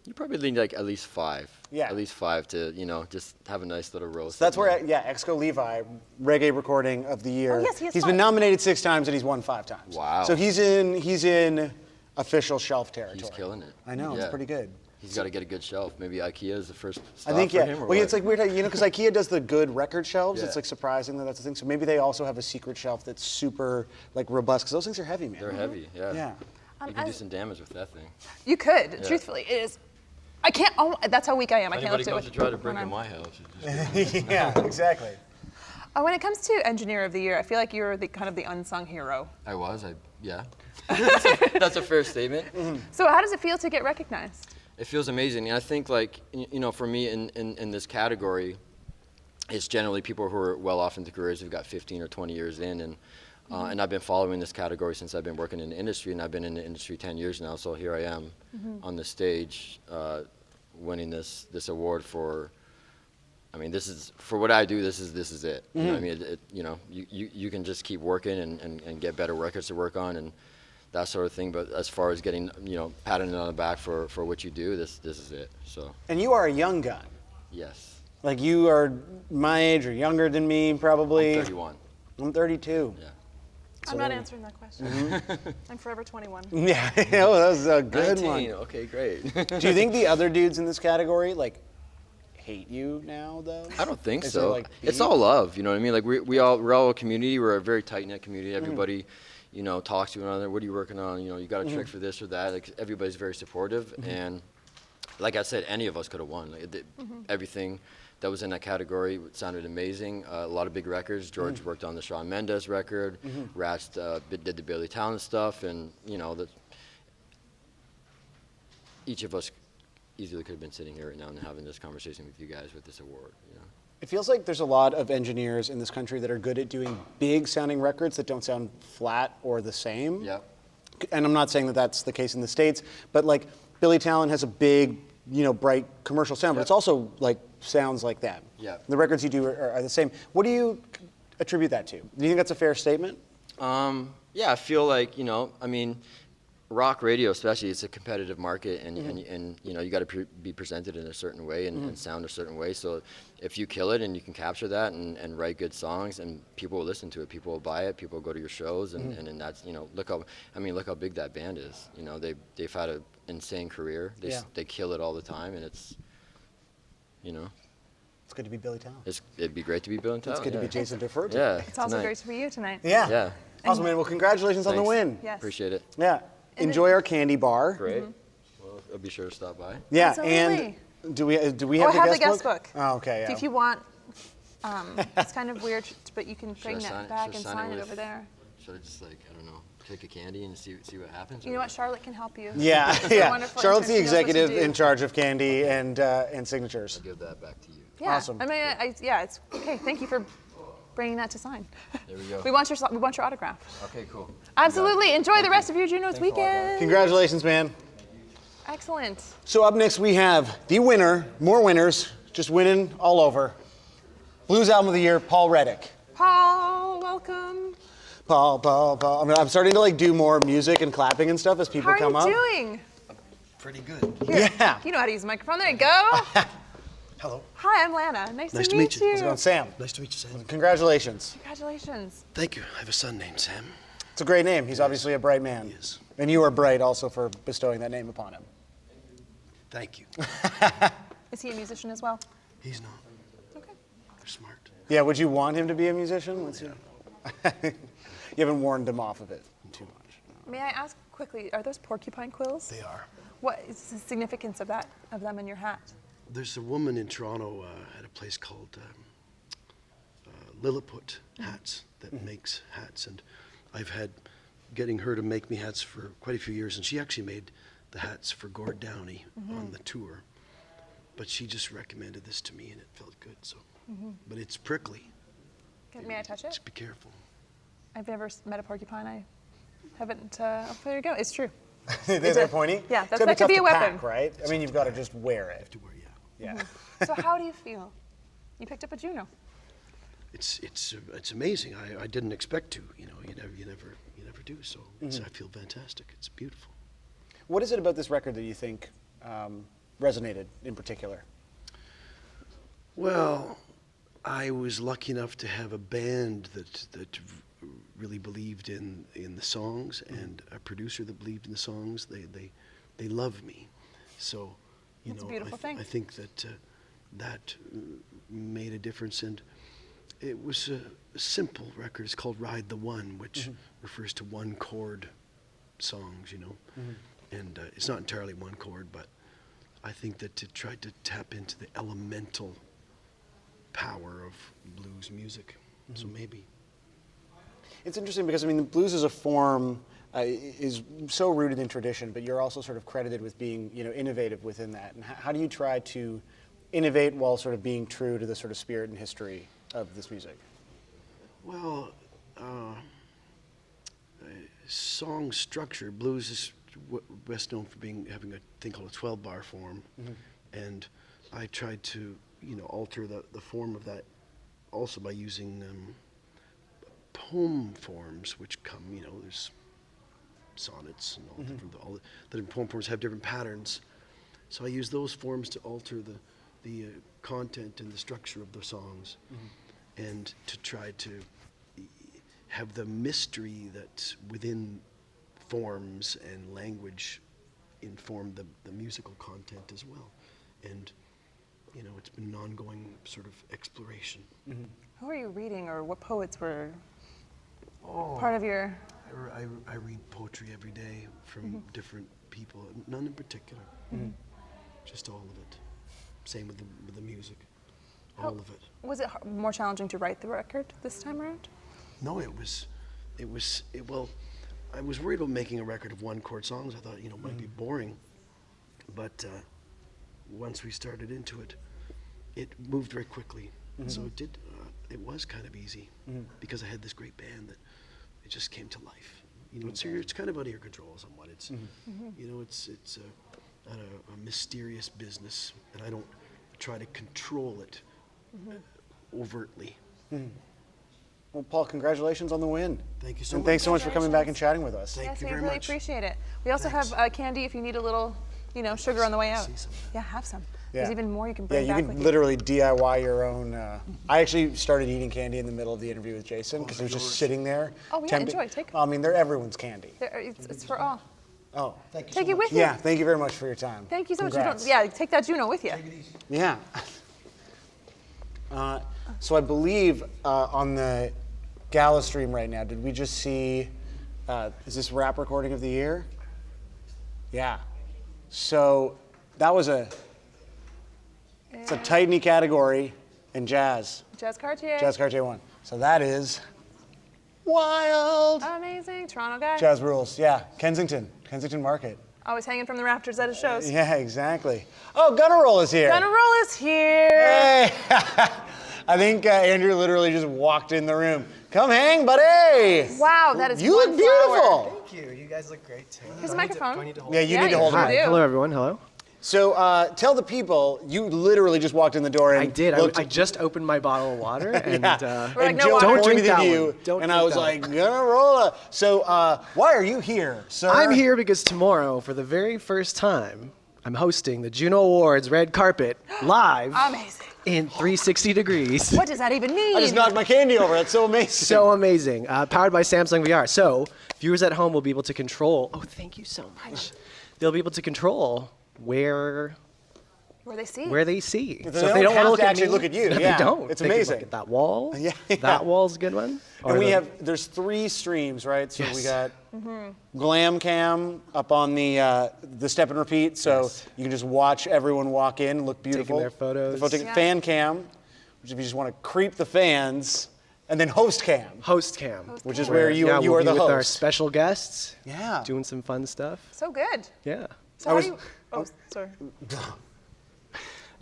You probably need at least 5. Yeah. At least 5 to, just have a nice little roast. So that's where, Exco Levi, Reggae Recording of the Year. Oh, yes, he has He's 5. been nominated 6 times and he's won 5 times. Wow. So he's in official shelf territory. He's killing it. I know, it's Yeah. pretty good. He's got to get a good shelf. Maybe IKEA is the first stop I think, for yeah. him, or Well, what? it's weird, because IKEA does the good record shelves. Yeah. It's surprising that's the thing. So maybe they also have a secret shelf that's super robust, because those things are heavy, man. They're heavy, yeah. Yeah. You can do some damage with that thing. You could, Yeah. truthfully. It is. I can't. Oh, that's how weak I am. I If can't anybody lift it comes with to try to one break in arm. my house, Yeah, exactly. When it comes to Engineer of the Year, I feel like you're kind of the unsung hero. yeah. That's a fair statement. So how does it feel to get recognized? It feels amazing. And I think, for me in this category, it's generally people who are well off in their careers who've got 15 or 20 years in. And I've been following this category since I've been working in the industry, and I've been in the industry 10 years now. So here I am on the stage winning this award for, I mean, this is for what I do. This is it. You know what I mean, you can just keep working and get better records to work on and that sort of thing. But as far as getting patted on the back for what you do, this is it. So. And you are a young gun. Yes. Like you are my age or younger than me, probably. I'm 31. I'm 32. Yeah. I'm not answering that question. I'm forever 21. Yeah, oh, that was a good 19. one. Okay, great. Do you think the other dudes in this category like hate you now, though? I don't think Is so. there, like, It's beef? all love, you know what I mean? Like we're all a community. We're a very tight knit community. Everybody, talks to one another. What are you working on? You got a trick for this or that. Like everybody's very supportive, and like I said, any of us could have won. Like, everything that was in that category sounded amazing. A lot of big records. George worked on the Shawn Mendes record. Rats did the Billy Talent stuff, and each of us easily could have been sitting here right now and having this conversation with you guys with this award. It feels like there's a lot of engineers in this country that are good at doing big sounding records that don't sound flat or the same. Yeah. And I'm not saying that that's the case in the States, but like Billy Talent has a big, bright commercial sound, but it's also like sounds like them. Yeah. The records you do are the same. What do you attribute that to? Do you think that's a fair statement? Yeah, I feel like, rock radio especially, it's a competitive market, and you got to be presented in a certain way and sound a certain way. So if you kill it and you can capture that and write good songs, and people will listen to it, people will buy it, people will go to your shows, and that's look how big that band is. They've had an insane career. They kill it all the time, and it's It's good to be Billy Talent. It'd be great to be Billy Talent. It's good to be Jason Deferred. Yeah. It's also great to be you tonight. Yeah. Yeah. Awesome, man. Well, congratulations on the win. Yes. Appreciate it. Yeah. Enjoy our candy bar. Great. Well, I'll be sure to stop by. Yeah, Absolutely. and do we have I have the guest book. Oh, okay. If you want, it's kind of weird, but you can bring Should I that back and sign sign it with- over there. Should I just I don't know, take a candy and see what happens? You know what? Charlotte can help you. Yeah, She's a yeah. wonderful Charlotte's the intern. She knows what to executive do. in charge of candy and signatures. I'll give that back to you. Yeah. Awesome. I mean, it's okay. Thank you for bringing that to sign. There we go. We want your autograph. Okay, cool. Absolutely. Enjoy the rest of your Junos weekend. Congratulations, man. Excellent. So up next we have the winner, more winners, just winning all over. Blues Album of the Year, Paul Reddick. Paul, welcome. Paul. I mean, I'm starting to do more music and clapping and stuff as people How are come you up. doing? Pretty good. Here, Yeah. You know how to use a microphone. There you go. Hello. Hi, I'm Lana. Nice Nice to meet you. How's it going, Sam? Nice to meet you, Sam. Congratulations. Congratulations. Thank you. I have a son named Sam. It's a great name. He's obviously a bright man. He is. And you are bright also for bestowing that name upon him. Thank you. Is he a musician as well? He's not. Okay. They're smart. Yeah, would you want him to be a musician? You haven't warned him off of it too much. May I ask quickly, are those porcupine quills? They are. What is the significance of them in your hat? There's a woman in Toronto at a place called Lilliput Hats that makes hats, and I've had getting her to make me hats for quite a few years, and she actually made the hats for Gord Downey on the tour. But she just recommended this to me, and it felt good. So, but it's prickly. May I touch it? Just be careful. I've never met a porcupine. I haven't. Oh, there you go. It's true. They're pointy? Yeah, It's that gonna could be a tough to weapon. pack, right? I mean, you've got to just wear it. Yeah. So how do you feel? You picked up a Juno. It's amazing. I didn't expect to. You never do. So I feel fantastic. It's beautiful. What is it about this record that you think resonated in particular? Well, I was lucky enough to have a band that really believed in the songs, and a producer that believed in the songs. They love me, so That's a beautiful thing. I think that that made a difference, and it was a simple record. It's called Ride the One, which refers to one chord songs, and it's not entirely one chord, but I think that it tried to tap into the elemental power of blues music. So maybe. It's interesting because, I mean, the blues as a form is so rooted in tradition, but you're also sort of credited with being, innovative within that. And how do you try to innovate while sort of being true to the sort of spirit and history of this music? Well, song structure, blues is best known for having a thing called a 12-bar form, and I tried to, alter the form of that also by using poem forms, which come, there's sonnets and all the different poem forms have different patterns. So I use those forms to alter the content and the structure of the songs, and to try to have the mystery that's within forms and language inform the musical content as well. And it's been an ongoing sort of exploration. Who are you reading, or what poets were part of your... I read poetry every day from different people, none in particular, just all of it. Same with the music, all of it. Was it more challenging to write the record this time around? No, well, I was worried about making a record of one-chord songs. I thought, it might be boring. But once we started into it, it moved very quickly. So it was kind of easy because I had this great band that it just came to life. It's kind of out of your control somewhat. It's, it's a mysterious business, and I don't try to control it overtly. Well, Paul, congratulations on the win. Thank you so and much. Thanks so much for coming back and chatting with us. Thank you we very really much. appreciate it. We also have candy if you need a little, sugar on the way out. Yeah, have some. There's even more you can bring back you with can literally DIY your own. I actually started eating candy in the middle of the interview with Jason because it was just sitting there. Oh, yeah, enjoy. Take it. I mean, they're everyone's candy. It's for all. Oh, thank you. Take it with you. Yeah, thank you very much for your time. Thank you so Congrats. much. Take that Juno with you. Yeah. So I believe on the Gala stream right now, did we just see, is this rap recording of the year? Yeah. So that was it's a tiny category in jazz. Jazz Cartier. Jazz Cartier won. So that is wild. Amazing. Toronto guy. Jazz rules. Yeah. Kensington Market. Always hanging from the rafters at his shows. Yeah, exactly. Oh, Gunna Roll is here. Gunna Roll is here. Hey. I think Andrew literally just walked in the room. Come hang, buddy. Wow, that is You look beautiful. Thank you. You guys look great too. Here's a microphone. Do I need to hold Yeah, you need to hold it. Hello, everyone. Hello. So tell the people, you literally just walked in the door and I did. looked I just opened my bottle of water and, and Jill don't drink pointed that at you, one. and I was like, Gunna Roll. So why are you here, sir? I'm here because tomorrow, for the very first time, I'm hosting the JUNO Awards red carpet live. Amazing. In 360 degrees. What does that even mean? I just knocked my candy over. That's so amazing. So amazing. Powered by Samsung VR. So viewers at home will be able to control. Oh, thank you so much. They'll be able to control where they see. Where they see. They so if they don't want to actually look at you. No, Yeah, they don't. it's They can amazing. look at that wall. Yeah. That wall's a good one. And there's 3 streams, right? So we got Glam Cam up on the step and repeat, so you can just watch everyone walk in, look beautiful. Taking their photos. Fan Cam, which if you just want to creep the fans, and then Host Cam. Host Cam. Which is where you we'll are be the with host. our special guests. Yeah. Doing some fun stuff. So good. Yeah. So how do you... Oh, sorry.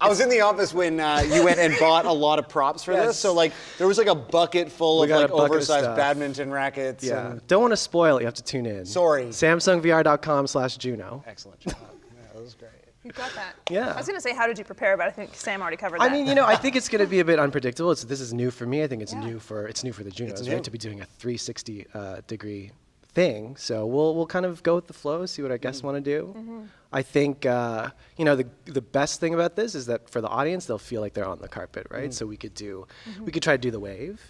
I was in the office when you went and bought a lot of props for this. So there was a bucket full of oversized badminton rackets. Yeah. And Don't want to spoil it. You have to tune in. Sorry. SamsungVR.com/Juno. Excellent job. Yeah, that was great. You got that. Yeah. I was going to say, how did you prepare? But I think Sam already covered that. I mean, I think it's going to be a bit unpredictable. This is new for me. I think it's new for the Junos, right? To be doing a 360 degree thing. So we'll kind of go with the flow, see what our guests want to do. I think the best thing about this is that for the audience, they'll feel like they're on the carpet, right? So we could try to do the wave.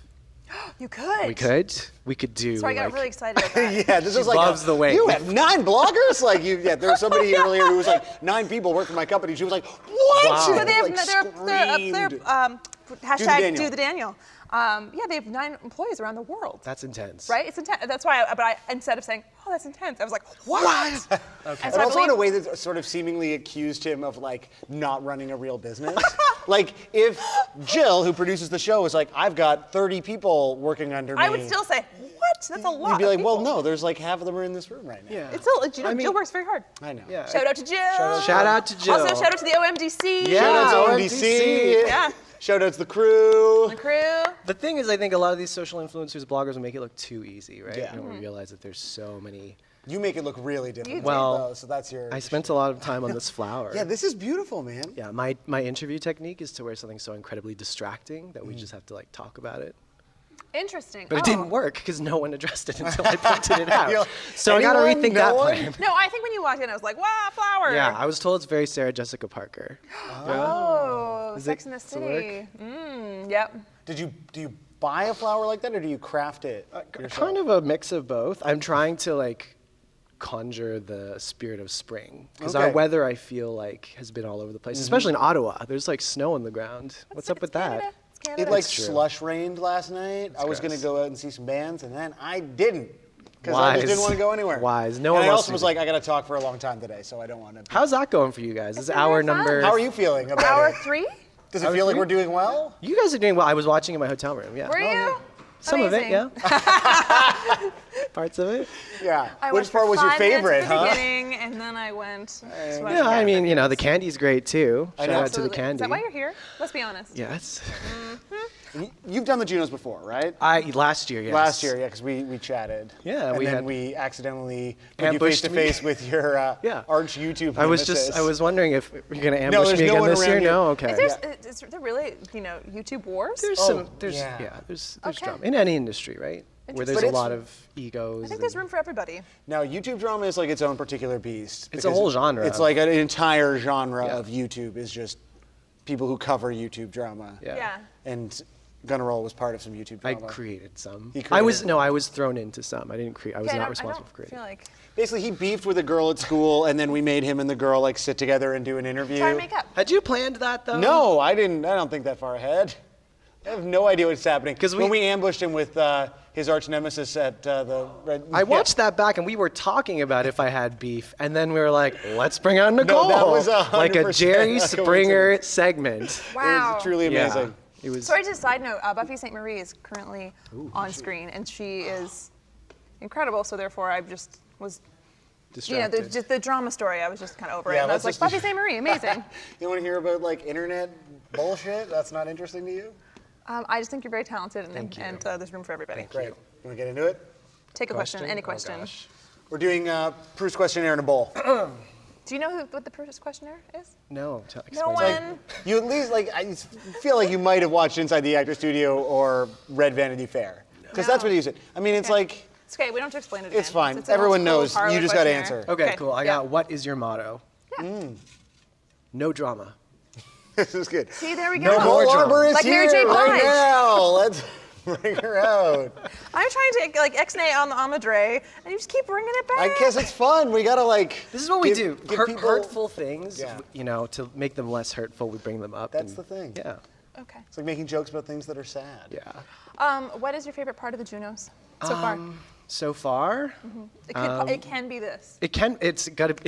You could. We could do. So I got really excited about that. Yeah, this is loves the wave. You have 9 bloggers? There was somebody earlier who was 9 people work for my company. She was like, what? Wow. But they have screamed. hashtag do the Daniel. They have 9 employees around the world. That's intense. Right? It's intense. That's why, but instead of saying, oh, that's intense, I was like, what? Okay. And so I also in a way that sort of seemingly accused him of not running a real business. If Jill, who produces the show, was like, I've got 30 people working under me. I would still say, what? That's a lot. You'd be like, of well, people. no, there's half of them are in this room right now. Yeah. It's still, Jill works very hard. I know. Yeah. Shout out to Jill. Shout out to Jill. Also, shout out to the OMDC. Yeah, Shout out to OMDC. Yeah. Shout out to the crew. The crew. The thing is, I think a lot of these social influencers, bloggers will make it look too easy, right? Yeah. We realize that there's so many You make it look really difficult, Well, though, so that's your... I spent a lot of time on this flower. Yeah, this is beautiful, man. Yeah, my interview technique is to wear something so incredibly distracting that we just have to like talk about it. Interesting. But it didn't work because no one addressed it until I pointed it out. You're- So I got to anyone? rethink No that one? plan. No, I think when you walked in, I was like, wow, flower. Yeah, I was told it's very Sarah Jessica Parker. Oh, Is Sex it- in the does it work? City. Yep. Do you buy a flower like that, or do you craft it yourself? Kind of a mix of both. I'm trying to like conjure the spirit of spring because our Okay. weather, I feel like, has been all over the place, especially in Ottawa. There's like snow on the ground. What's up with that? It like It's true. slush rained last night. I was going to gross. go out and see some bands, and then I didn't because I Wise. just didn't want to go anywhere. Wise. No and one I wants also to was do like, I got to talk for a long time today, so I don't want to. How's that going for you guys? This is hour number. How are you feeling about Hour it? 3? Does it Hour feel like 3? we're doing well? You guys are doing well. I was watching in my hotel room. Yeah. Were you? Some Amazing. of it, yeah. Parts of it. Yeah. I Which went for part was your 5 minutes favorite, at the huh? beginning, and then I went. to watch Yeah, I the mean, end. you know, the candy's great too. I Shout know. out to the Absolutely. candy. Is that why you're here? Let's be honest. Yes. You've done the Junos before, right? Last year, yes. Last year, yeah, because we chatted. Yeah, and we then had- we accidentally put you face Ambushed to me. face with your arch YouTube. I was nemesis. wondering if you're gonna No, ambush there's me no again one this year. around you. No, okay. Is there really, YouTube wars? There's there's Okay. drama in any industry, right? Where there's But a it's- lot of egos. I think there's room for everybody. Now, YouTube drama is like its own particular beast. It's a because whole genre. It's like an entire genre of YouTube is just people who cover YouTube drama. Yeah. And Gunnar Roll was part of some YouTube I drama. created some. He I was created- thrown into some. I didn't create. I was Okay, not I responsible don't for creating. feel like Basically, he beefed with a girl at school, and then we made him and the girl like sit together and do an interview. try to make up. Had you planned that though? No, I didn't. I don't think that far ahead. I have no idea what's happening. Because when we ambushed him with his arch nemesis at the Red. I watched that back, and we were talking about if I had beef, and then we were like, "Let's bring on Nicole." that was like a 100% Jerry a Springer segment. Wow. It was truly amazing. Yeah, it was. Sorry, just a side note. Buffy St. Marie is currently on screen, and she is incredible. So therefore, I just was, Distracted. just the drama story. I was just kind of over it. Yeah, And I was like, let's Buffy just- St. Marie, amazing. You want to hear about like internet bullshit? That's not interesting to you? I just think you're very talented, and, Thank you. and there's room for everybody. Great. You want to get into it? Take a question, any Oh, question. gosh. We're doing Proust questionnaire in a bowl. Do you know what the Proust questionnaire is? No. No one. You at least like I feel like you might have watched Inside the Actor Studio or read Vanity Fair because that's what you use it. I mean, it's like It's okay. We don't have to explain it again. it's fine. It's an Everyone old school knows. parlor You just got to questionnaire. answer. Okay, cool. I got. What is your motto? No drama. This is good. See, there we go. No more Arbor is like here Mary J. right Blige. now. Let's bring her out. I'm trying to like X-nay on the Amadre, and you just keep bringing it back. I guess it's fun. We gotta like. This is what we do. give people- Hurtful things, Yeah. you know, to make them less hurtful, we bring them up. That's and- the thing. Yeah. Okay. It's like making jokes about things that are sad. Yeah. What is your favorite part of the Junos so far? So far, It can be this. it's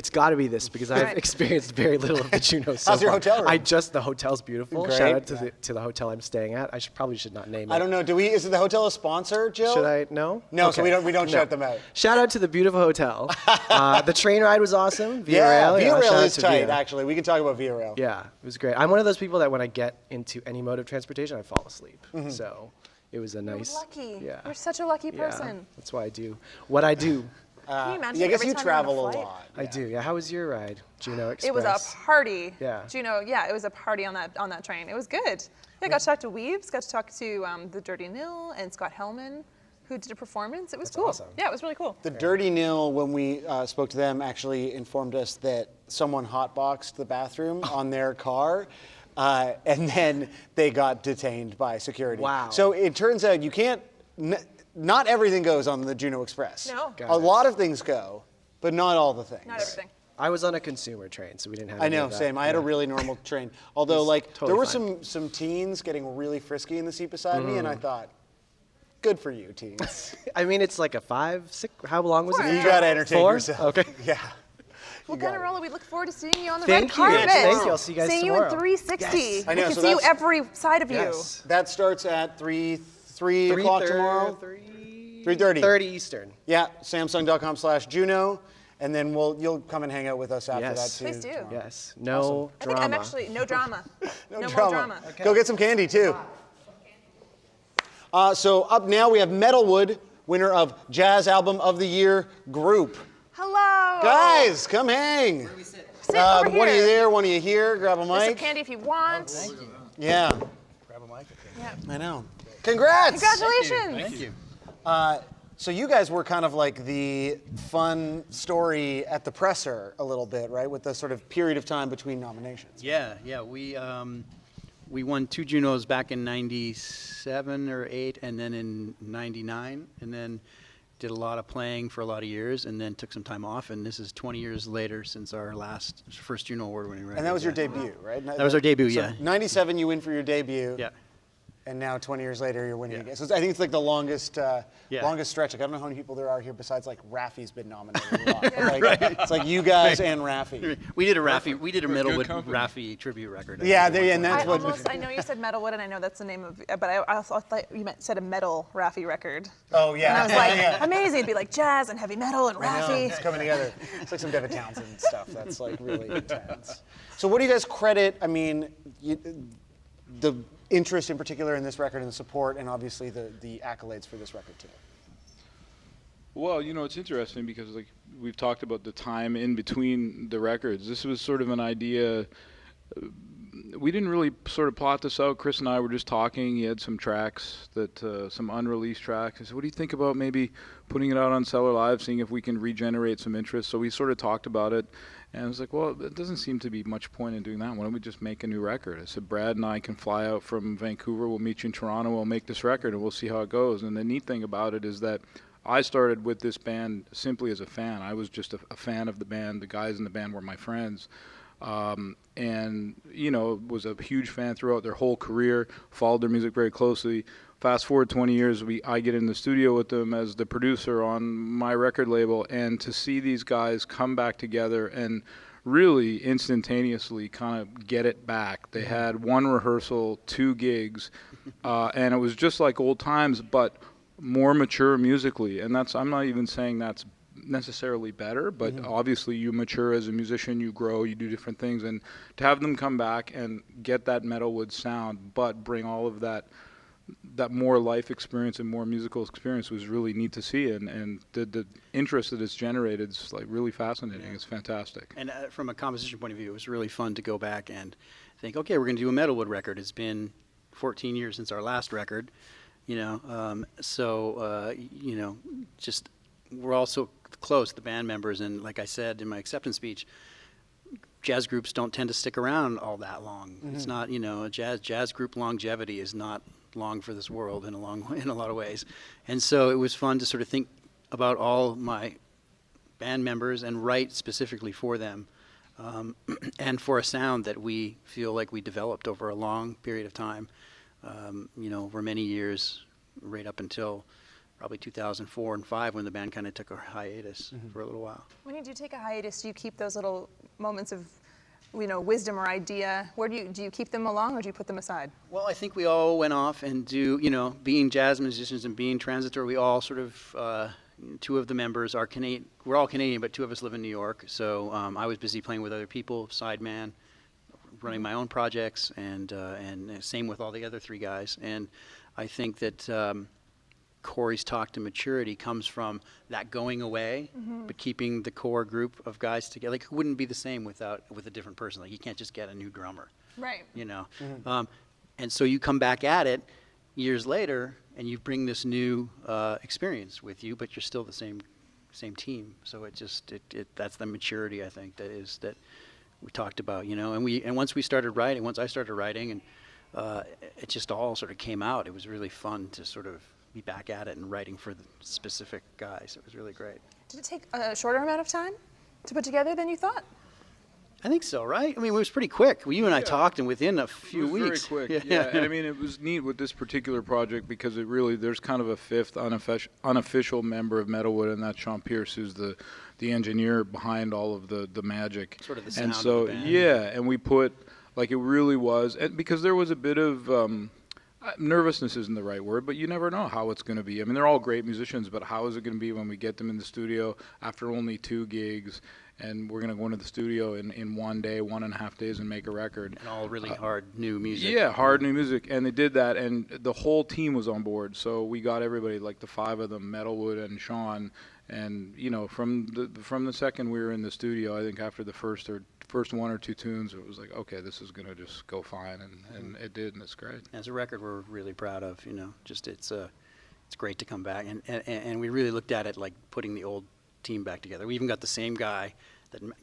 got to be this because I've Right. experienced very little of the Junos so How's your far. hotel room? The hotel's beautiful. Great. Shout out to the hotel I'm staying at. I probably should not name it. I don't know. Is the hotel a sponsor, Jill? Should I? No. No, so Okay. we don't No. shout them out. Shout out to the beautiful hotel. The train ride was awesome. Via Yeah, Rail. Via shout Rail out is to tight. Via. Actually, we can talk about Via Rail. Yeah, it was great. I'm one of those people that when I get into any mode of transportation, I fall asleep. Mm-hmm. So it was a nice. Lucky. Yeah. You're such a lucky Yeah, person. that's why I do what I do. Can you imagine Yeah, I guess every you time you're on travel a flight? lot. I do. Yeah. How was your ride, Juno Express? It was a party. Yeah. Juno, yeah, it was a party on that train. It was good. Yeah, got to talk to Weaves, got to talk to the Dirty Nil and Scott Hellman, who did a performance. It was cool. awesome. Yeah, it was really cool. The Dirty Nil, when we spoke to them, actually informed us that someone hotboxed the bathroom on their car, and then they got detained by security. Wow. So it turns out you can't. Not everything goes on the Juno Express. No. Got A it. lot of things go, but not all the things. Not everything. I was on a consumer train, so we didn't have. I any know, of that. same. I had a Yeah. really normal train. Although, It's like, totally there were fine. some teens getting really frisky in the seat beside me, and I thought, good for you, teens. I mean, it's like a 5, 6. How long was it? You gotta entertain 4? yourself. Okay. Yeah. Well, Gunnarola, we look forward to seeing you on the Thank red you. carpet. Thank you. I'll see you guys Seeing tomorrow. you in 360. Yes. I know, We can so see you that's- every side of Yes. That starts at 3 o'clock tomorrow. 3:30. 30 Eastern. Yeah, Samsung.com/Juno, and then you'll come and hang out with us after Yes. that too. Please do. Yes. No I think drama. I'm actually, no drama. No more drama. drama. Go get some candy too. So up now we have Metalwood, winner of Jazz Album of the Year Group. Hello. Guys, come hang. Where do we sit? Over one of you here. there, one of you here. Grab a There's some mic. candy if you want. Thank you. Yeah. Grab a mic. Yeah. I know. Congrats. Congratulations. Thank you. So you guys were kind of like the fun story at the presser a little bit, right? With the sort of period of time between nominations. Yeah. We won 2 JUNOs back in '97 or '8, and then in '99, and then did a lot of playing for a lot of years, and then took some time off. And this is 20 years later since our first JUNO Award winning record. And that was your debut, right? That was our debut, so yeah. '97, you win for your debut. Yeah. And now 20 years later, you're winning again. So I think it's like the longest stretch. Like I don't know how many people there are here besides like Raffi's been nominated a lot. But, like, it's like you guys and Raffi. We did a Metalwood Raffi tribute record. Yeah, and that's what. I know you said Metalwood, and I know that's the name of. But I also thought you said a metal Raffi record. Oh yeah. And I was like, amazing. It'd be like jazz and heavy metal and I know, Raffi. it's coming together. It's like some Devin Townsend stuff. That's like really intense. So what do you guys credit? I mean, the interest in particular in this record and the support, and obviously the accolades for this record too. Well, it's interesting because like we've talked about the time in between the records. This was sort of an idea. We didn't really sort of plot this out. Chris and I were just talking. He had some tracks some unreleased tracks. I said, "What do you think about maybe putting it out on Cellar Live, seeing if we can regenerate some interest?" So we sort of talked about it. And I was like, well, it doesn't seem to be much point in doing that. Why don't we just make a new record? I said, Brad and I can fly out from Vancouver. We'll meet you in Toronto. We'll make this record, and we'll see how it goes. And the neat thing about it is that I started with this band simply as a fan. I was just a fan of the band. The guys in the band were my friends. And, was a huge fan throughout their whole career, followed their music very closely. Fast forward 20 years, I get in the studio with them as the producer on my record label, and to see these guys come back together and really instantaneously kind of get it back. They had 1 rehearsal, 2 gigs, and it was just like old times, but more mature musically. And I'm not even saying that's necessarily better, but obviously you mature as a musician, you grow, you do different things, and to have them come back and get that Metalwood sound, but bring all of that more life experience and more musical experience was really neat to see, and the interest that it's generated is like really fascinating. It's fantastic. And from a composition point of view, it was really fun to go back and think, okay, we're going to do a Metalwood record. It's been 14 years since our last record, just we're all so close, the band members, and like I said in my acceptance speech, jazz groups don't tend to stick around all that long. It's not, a jazz group longevity is not long for this world in a lot of ways. And so it was fun to sort of think about all my band members and write specifically for them, and for a sound that we feel like we developed over a long period of time, over many years, right up until probably 2004 and 5 when the band kind of took a hiatus for a little while. When you do take a hiatus, do you keep those little moments of, wisdom or idea? Where do you keep them along, or do you put them aside? Well, I think we all went off and being jazz musicians and being transitory, we all sort of, 2 of the members are Canadian. We're all Canadian, but 2 of us live in New York. So I was busy playing with other people, sideman, running my own projects, and same with all the other 3 guys. And I think that Corey's talk to maturity comes from that going away, but keeping the core group of guys together. Like, it wouldn't be the same with a different person. Like, you can't just get a new drummer, right? And so you come back at it years later, and you bring this new experience with you, but you're still the same team. So that's the maturity, I think, that we talked about, And once I started writing, and it just all sort of came out. It was really fun to sort of be back at it and writing for the specific guys. It was really great. Did it take a shorter amount of time to put together than you thought? I think so, right? I mean, it was pretty quick. Well, you and I talked, and within a few weeks. Very quick, yeah. And I mean, it was neat with this particular project because there's kind of a 5th unofficial member of Metalwood, and that's Sean Pierce, who's the engineer behind all of the magic. Sort of the sound and so, of the band. Yeah, and we put, like, it really was, and because there was a bit of nervousness isn't the right word, but you never know how it's going to be. I mean, they're all great musicians, but how is it going to be when we get them in the studio after only 2 gigs, and we're going to go into the studio in 1 day, 1.5 days, and make a record. And all really hard new music. Yeah, hard new music. And they did that, and the whole team was on board. So we got everybody, like the 5 of them, Metalwood and Sean, And you know, from the second we were in the studio, I think after the first one or two tunes, it was like, okay, this is gonna just go fine, and it did, and it's great. As a record, we're really proud of. You know, just it's great to come back, and we really looked at it like putting the old team back together. We even got the same guy,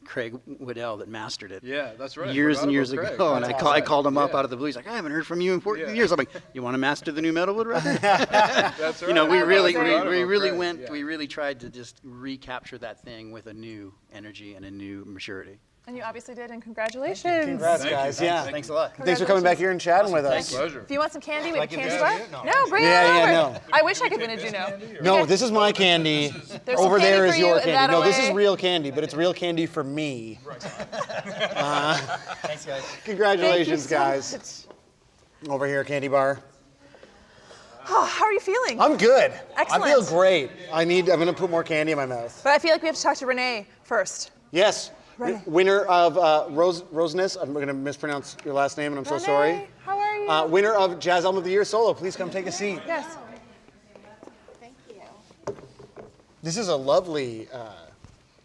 Craig Waddell, that mastered it. Yeah, that's right. Years and years Forgot ago, about and Craig. I called him up Yeah. out of the blue. He's like, I haven't heard from you in 14 years. I'm like, you want to master the new Metalwood record? That's right. You know, we really Craig, yeah. we really tried to just recapture that thing with a new energy and a new maturity. And you obviously did, and congratulations. Congrats, guys. Yeah. Thanks a lot. Thanks for coming back here and chatting with us. If you want some candy, we have a Like candy you bar. did. No, bring Yeah, it on yeah, over. no. I wish I could win a Juno. No, this is my candy. There's some Over candy there for is you your and candy. that No, this is away. real candy, but it's real candy for me. Thanks, guys. Congratulations, Thank you so guys. Over here, candy bar. Oh, how are you feeling? I'm good. Excellent. I feel great. I'm going to put more candy in my mouth. But I feel like we have to talk to Renee first. Yes. Renee. Winner of Roseness. I'm going to mispronounce your last name, and I'm so sorry. How are you? Winner of Jazz Album of the Year solo. Please come take a seat. Yes. This is a lovely.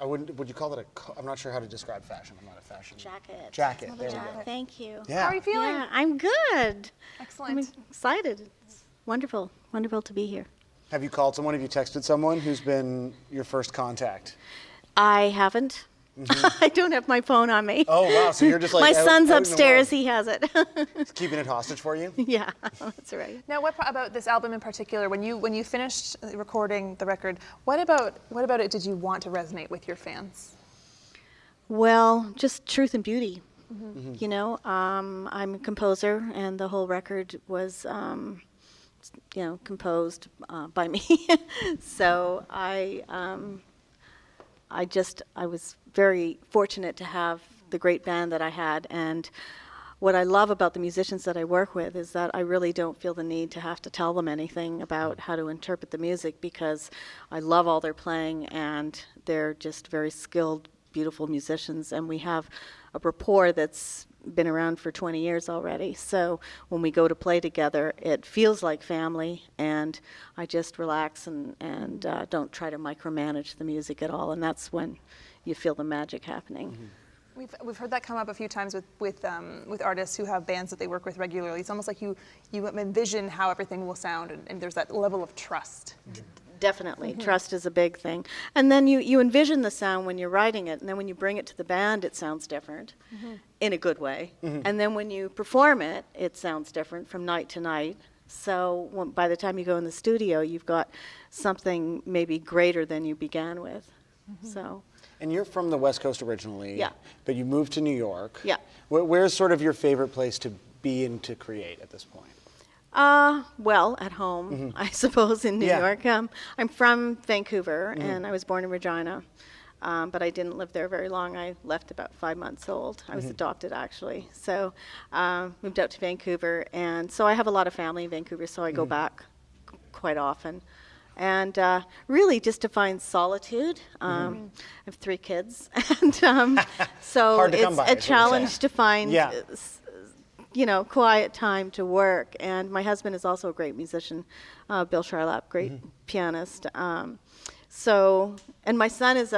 Would you call it I'm not sure how to describe fashion. I'm not a fashion. Jacket. Jacket. There we go. Thank you. Yeah. How are you feeling? Yeah, I'm good. Excellent. I'm excited. It's wonderful. Wonderful to be here. Have you called someone? Have you texted someone who's been your first contact? I haven't. I don't have my phone on me. Oh, wow. So you're just like my out- son's out in the upstairs. world. He has it. It's keeping it hostage for you? Yeah, that's right. Now, what about this album in particular? When you finished recording the record, what about it did you want to resonate with your fans? Well, just truth and beauty. Mm-hmm. You know, I'm a composer, and the whole record was, composed by me. So I was very fortunate to have the great band that I had, and what I love about the musicians that I work with is that I really don't feel the need to have to tell them anything about how to interpret the music, because I love all their playing, and they're just very skilled, beautiful musicians, and we have a rapport that's been around for 20 years already. So when we go to play together, it feels like family, and I just relax and don't try to micromanage the music at all, and that's when you feel the magic happening. We've heard that come up a few times with artists who have bands that they work with regularly. It's almost like you envision how everything will sound, and there's that level of trust. Definitely. Trust is a big thing. And then you envision the sound when you're writing it, and then when you bring it to the band, it sounds different in a good way. And then when you perform it, it sounds different from night to night. So by the time you go in the studio, you've got something maybe greater than you began with. So. And you're from the West Coast originally. Yeah. But you moved to New York. Yeah. Where's sort of your favorite place to be and to create at this point? Well, at home, I suppose, in New Yeah. York. I'm from Vancouver, and I was born in Regina, but I didn't live there very long. I left about 5 months old. I was adopted, actually. So moved out to Vancouver, and so I have a lot of family in Vancouver, so I go back quite often. And really just to find solitude. I have 3 kids, and so Hard to come it's by, a is what you're challenge saying. to find Yeah. quiet time to work. And my husband is also a great musician, Bill Charlap, great pianist. And my son has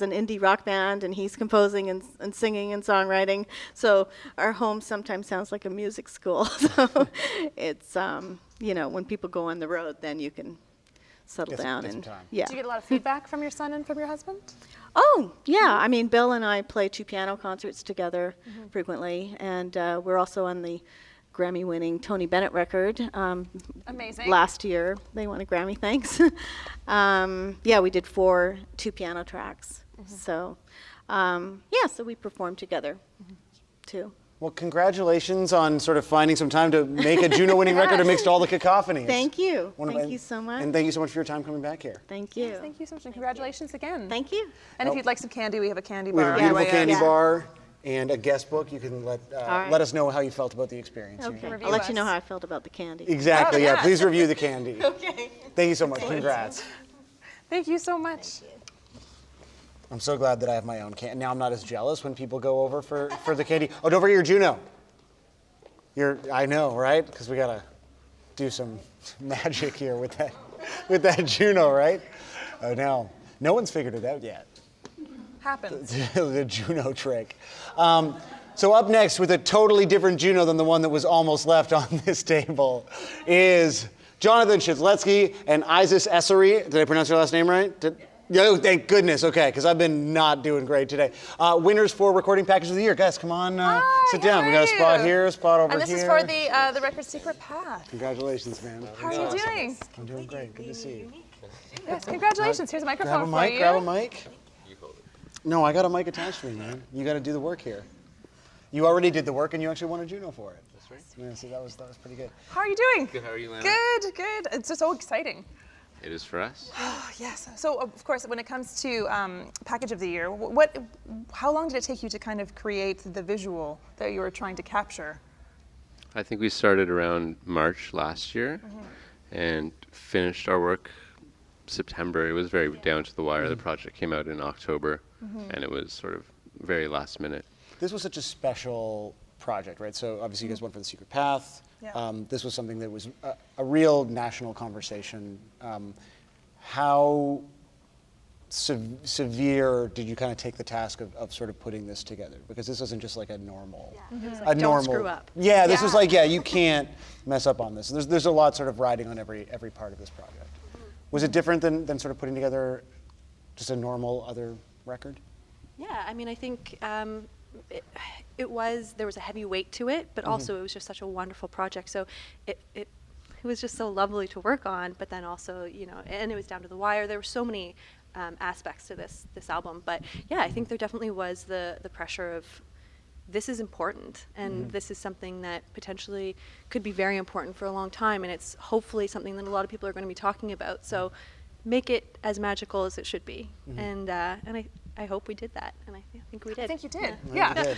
an indie rock band, and he's composing and singing and songwriting. So our home sometimes sounds like a music school. So it's, when people go on the road, then you can settle down. Get some And time. yeah. Do you get a lot of feedback from your son and from your husband? Oh, yeah. I mean, Bill and I play 2 piano concerts together frequently, and we're also on the Grammy-winning Tony Bennett record. Amazing. Last year, they won a Grammy, thanks. We did 4 2-piano tracks. So, so we performed together, too. Well, congratulations on sort of finding some time to make a Juno-winning record amidst all the cacophony. Thank you. One of Thank my- you so much. And thank you so much for your time coming back here. Thank you. Yes, thank you so much, and congratulations again. Thank you. And if you'd like some candy, we have a candy We bar. have a on the beautiful way candy out. bar and a guest book. You can let right. us know how you felt about the experience. Okay. here. I'll let you know how I felt about the candy. Exactly, yeah. Please review the candy. Okay. Thank you so much. Congrats. Thank you so much. I'm so glad that I have my own candy. Now I'm not as jealous when people go over for the candy. Oh, don't forget your Juno. I know, right? Because we gotta do some magic here with that Juno, right? I know. No one's figured it out yet. Happens. The Juno trick. So up next, with a totally different Juno than the one that was almost left on this table, is Jonathan Shitletsky and Isis Essery. Did I pronounce your last name right? Oh, thank goodness. Okay, because I've been not doing great today. Winners for Recording Package of the Year. Guys, come on, sit down. We got a spot here, a spot over here. And this is for the record Secret Path. Congratulations, man. How are you doing? I'm doing great. Good to see you. Yes, congratulations. Here's a microphone for you. Grab a mic. No, I got a mic attached to me, man. You got to do the work here. You already did the work, and you actually won a Juno for it. That's right. Yeah, so that was pretty good. How are you doing? Good. How are you, Lana? Good, good. It's just so exciting. It is for us. Yes. So, of course, when it comes to Package of the Year, how long did it take you to kind of create the visual that you were trying to capture? I think we started around March last year and finished our work September. It was very down to the wire. The project came out in October, and it was sort of very last minute. This was such a special project, right? So obviously you guys went for the Secret Path. Yeah. This was something that was a real national conversation. How severe did you kind of take the task of sort of putting this together? Because this isn't just like a normal, Don't screw up. Yeah, this was like, you can't mess up on this. There's a lot sort of riding on every part of this project. Was it different than sort of putting together just a normal other record? Yeah, I mean, I think there was a heavy weight to it, but also it was just such a wonderful project. So it was just so lovely to work on, but then also, and it was down to the wire. There were so many aspects to this album. But yeah, I think there definitely was the pressure of, this is important, and this is something that potentially could be very important for a long time, and it's hopefully something that a lot of people are going to be talking about. So make it as magical as it should be. And I hope we did that, and I think we did. I think you did. Yeah. You did.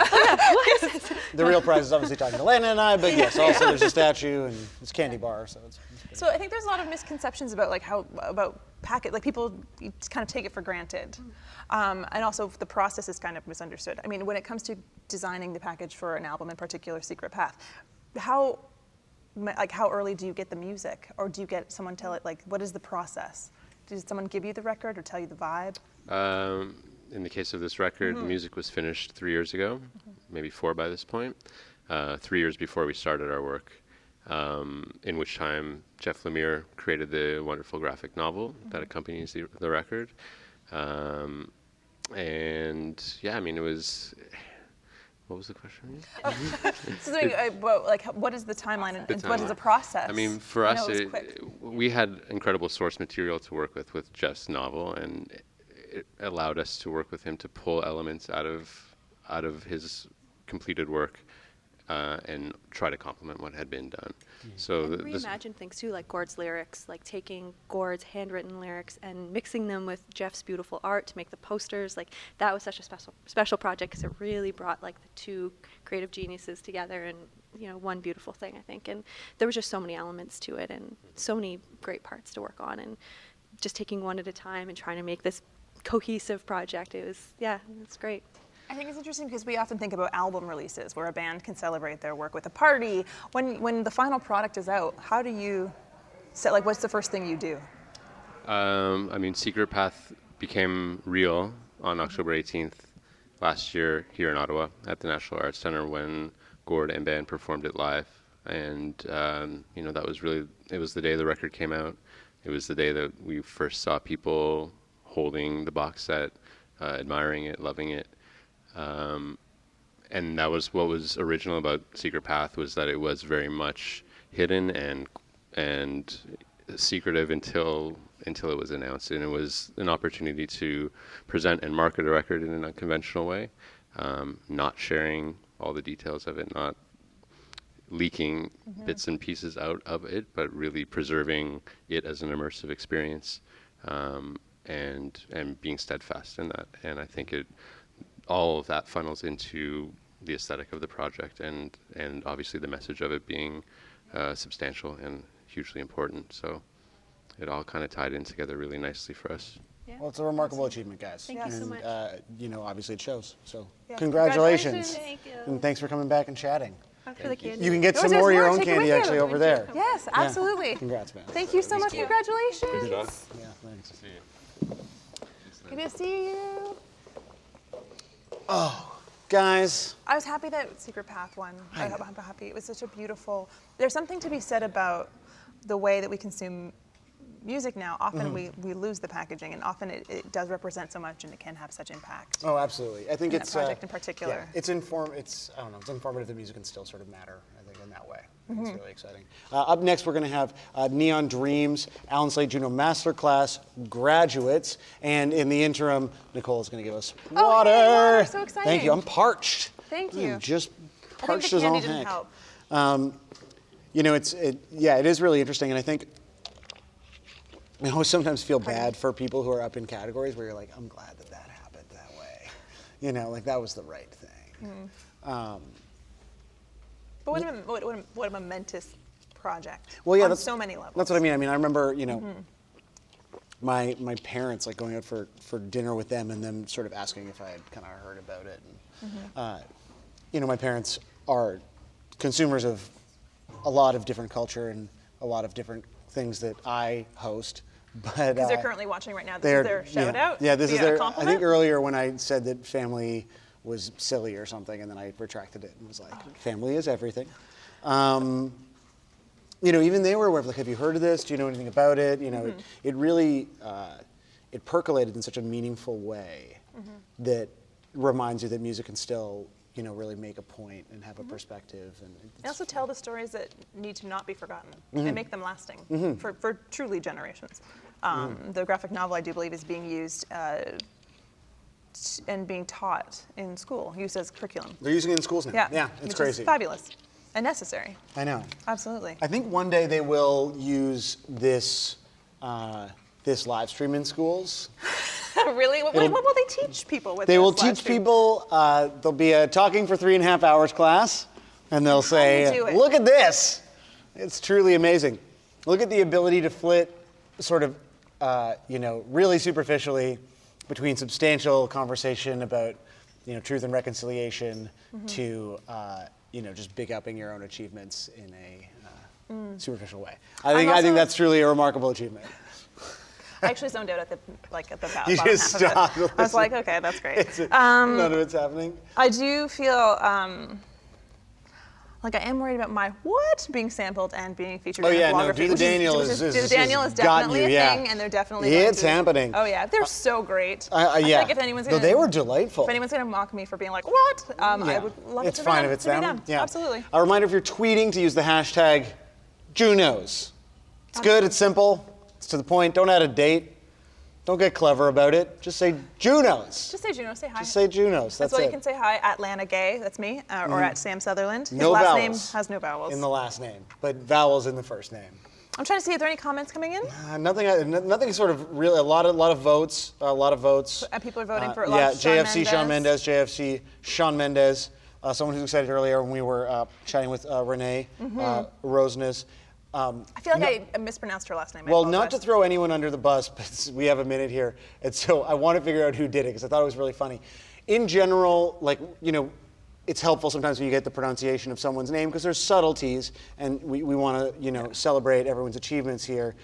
The real prize is obviously talking to Lana and I, but yes, also there's a statue and it's candy bar, so it's So I think there's a lot of misconceptions about people kind of take it for granted, and also the process is kind of misunderstood. I mean, when it comes to designing the package for an album, in particular Secret Path, how early do you get the music, or do you get someone tell it, what is the process? Does someone give you the record or tell you the vibe? In the case of this record, the music was finished 3 years ago, maybe 4 by this point, 3 years before we started our work, in which time Jeff Lemire created the wonderful graphic novel that accompanies the record. And yeah, I mean, it was... What was the question? What is the timeline and what is the process? I mean, for us, we had incredible source material to work with Jeff's novel, and it allowed us to work with him to pull elements out of his completed work and try to complement what had been done. So reimagine things too, like Gord's lyrics, like taking Gord's handwritten lyrics and mixing them with Jeff's beautiful art to make the posters. Like, that was such a special project, because it really brought the two creative geniuses together in one beautiful thing, I think. And there was just so many elements to it and so many great parts to work on, and just taking one at a time and trying to make this cohesive project. It's great. I think it's interesting because we often think about album releases where a band can celebrate their work with a party. When the final product is out, how do you set, what's the first thing you do? I mean, Secret Path became real on October 18th last year here in Ottawa at the National Arts Centre when Gord and band performed it live. And, that was it was the day the record came out. It was the day that we first saw people holding the box set, admiring it, loving it. And that was what was original about Secret Path, was that it was very much hidden and secretive until it was announced, and it was an opportunity to present and market a record in an unconventional way, not sharing all the details of it, not leaking bits and pieces out of it, but really preserving it as an immersive experience, and being steadfast in that. And I think all of that funnels into the aesthetic of the project, and obviously the message of it being substantial and hugely important. So it all kind of tied in together really nicely for us. Yeah. Well, it's a remarkable achievement, guys. Thank you so much. Obviously it shows. So Yeah. congratulations. Thank you. And thanks for coming back and chatting. For the candy. You can get some more of your own candy actually over there. Yes, absolutely. Congrats, man. Thank you so much. Congratulations. Good job. Yeah, thanks. See you. Good to see you. Oh, guys. I was happy that Secret Path won. I'm happy. It was such a beautiful. There's something to be said about the way that we consume music now. Often we lose the packaging, and often it does represent so much, and it can have such impact. Oh, absolutely. I think in it's that project in particular. Yeah, it's I don't know. It's informative that music can still sort of matter. I think in that way. It's really exciting. Up next, we're going to have Neon Dreams, Alan Slate Juno Masterclass graduates, and in the interim, Nicole is going to give us water. Hey, water. So exciting. Thank you. I'm parched. Thank you. Just I parched think as the all candy didn't heck. help. You know, it is really interesting, and I think I always sometimes feel bad for people who are up in categories where you're like, I'm glad that happened that way. You know, like that was the right thing. But what a momentous project. Well, yeah, on that's so many levels. That's what I mean. I mean, I remember, you know, my parents like going out for dinner with them and them sort of asking if I had kind of heard about it. And, you know, my parents are consumers of a lot of different culture and a lot of different things that I host. But because they're currently watching right now. This is their shout out. Yeah, this is their. I compliment? think earlier when I said that family was silly or something, and then I retracted it and was like, family is everything. You know, even they were aware of like, have you heard of this? Do you know anything about it? You know, it really it percolated in such a meaningful way that reminds you that music can still, you know, really make a point and have a perspective. And also tell the stories that need to not be forgotten and make them lasting for truly generations. The graphic novel, I do believe, is being used and being taught in school, used as curriculum. They're using it in schools now. Yeah, it's which crazy. Is fabulous and necessary. I know. Absolutely. I think one day they will use this this live stream in schools. Really? What will they teach people with They this will live teach stream? people, there'll be a talking for 3.5 hours class, and they'll say, do it? look at this. It's truly amazing. Look at the ability to flit sort of, you know, really superficially between substantial conversation about, you know, truth and reconciliation to, you know, just big upping your own achievements in a superficial way. I think that's truly a remarkable achievement. I actually zoned out at the bottom You just half stopped of it. I was like, okay, that's great. None of it's happening. I do feel like I am worried about my what being sampled and being featured in a blogger feed. Do the Daniel is definitely a thing, and they're definitely it's happening. Oh yeah, they're so great. I feel like if anyone's gonna, they were delightful. If anyone's gonna mock me for being like what, I would love it to be them. If it's them. Yeah, absolutely. A reminder: if you're tweeting, to use the hashtag JUNOs. It's good. It's simple. It's to the point. Don't add a date. Don't get clever about it. Just say JUNOs. Just say JUNO. Say hi. Just say JUNOs. That's why it. you can say hi at Lana Gay. That's me. Or at Sam Sutherland. His No last vowels. name has no vowels. In the last name, but vowels in the first name. I'm trying to see. Are there any comments coming in? Nothing. Sort of really. A lot of votes. A lot of votes. And people are voting for a lot of JFC Shawn Mendes. JFC Shawn Mendes. Someone who was excited earlier when we were chatting with Renee Rosenes. I feel like I mispronounced her last name. Well, not to throw anyone under the bus, but we have a minute here, and so I want to figure out who did it because I thought it was really funny. In general, like, you know, it's helpful sometimes when you get the pronunciation of someone's name because there's subtleties, and we want to, you know, celebrate everyone's achievements here.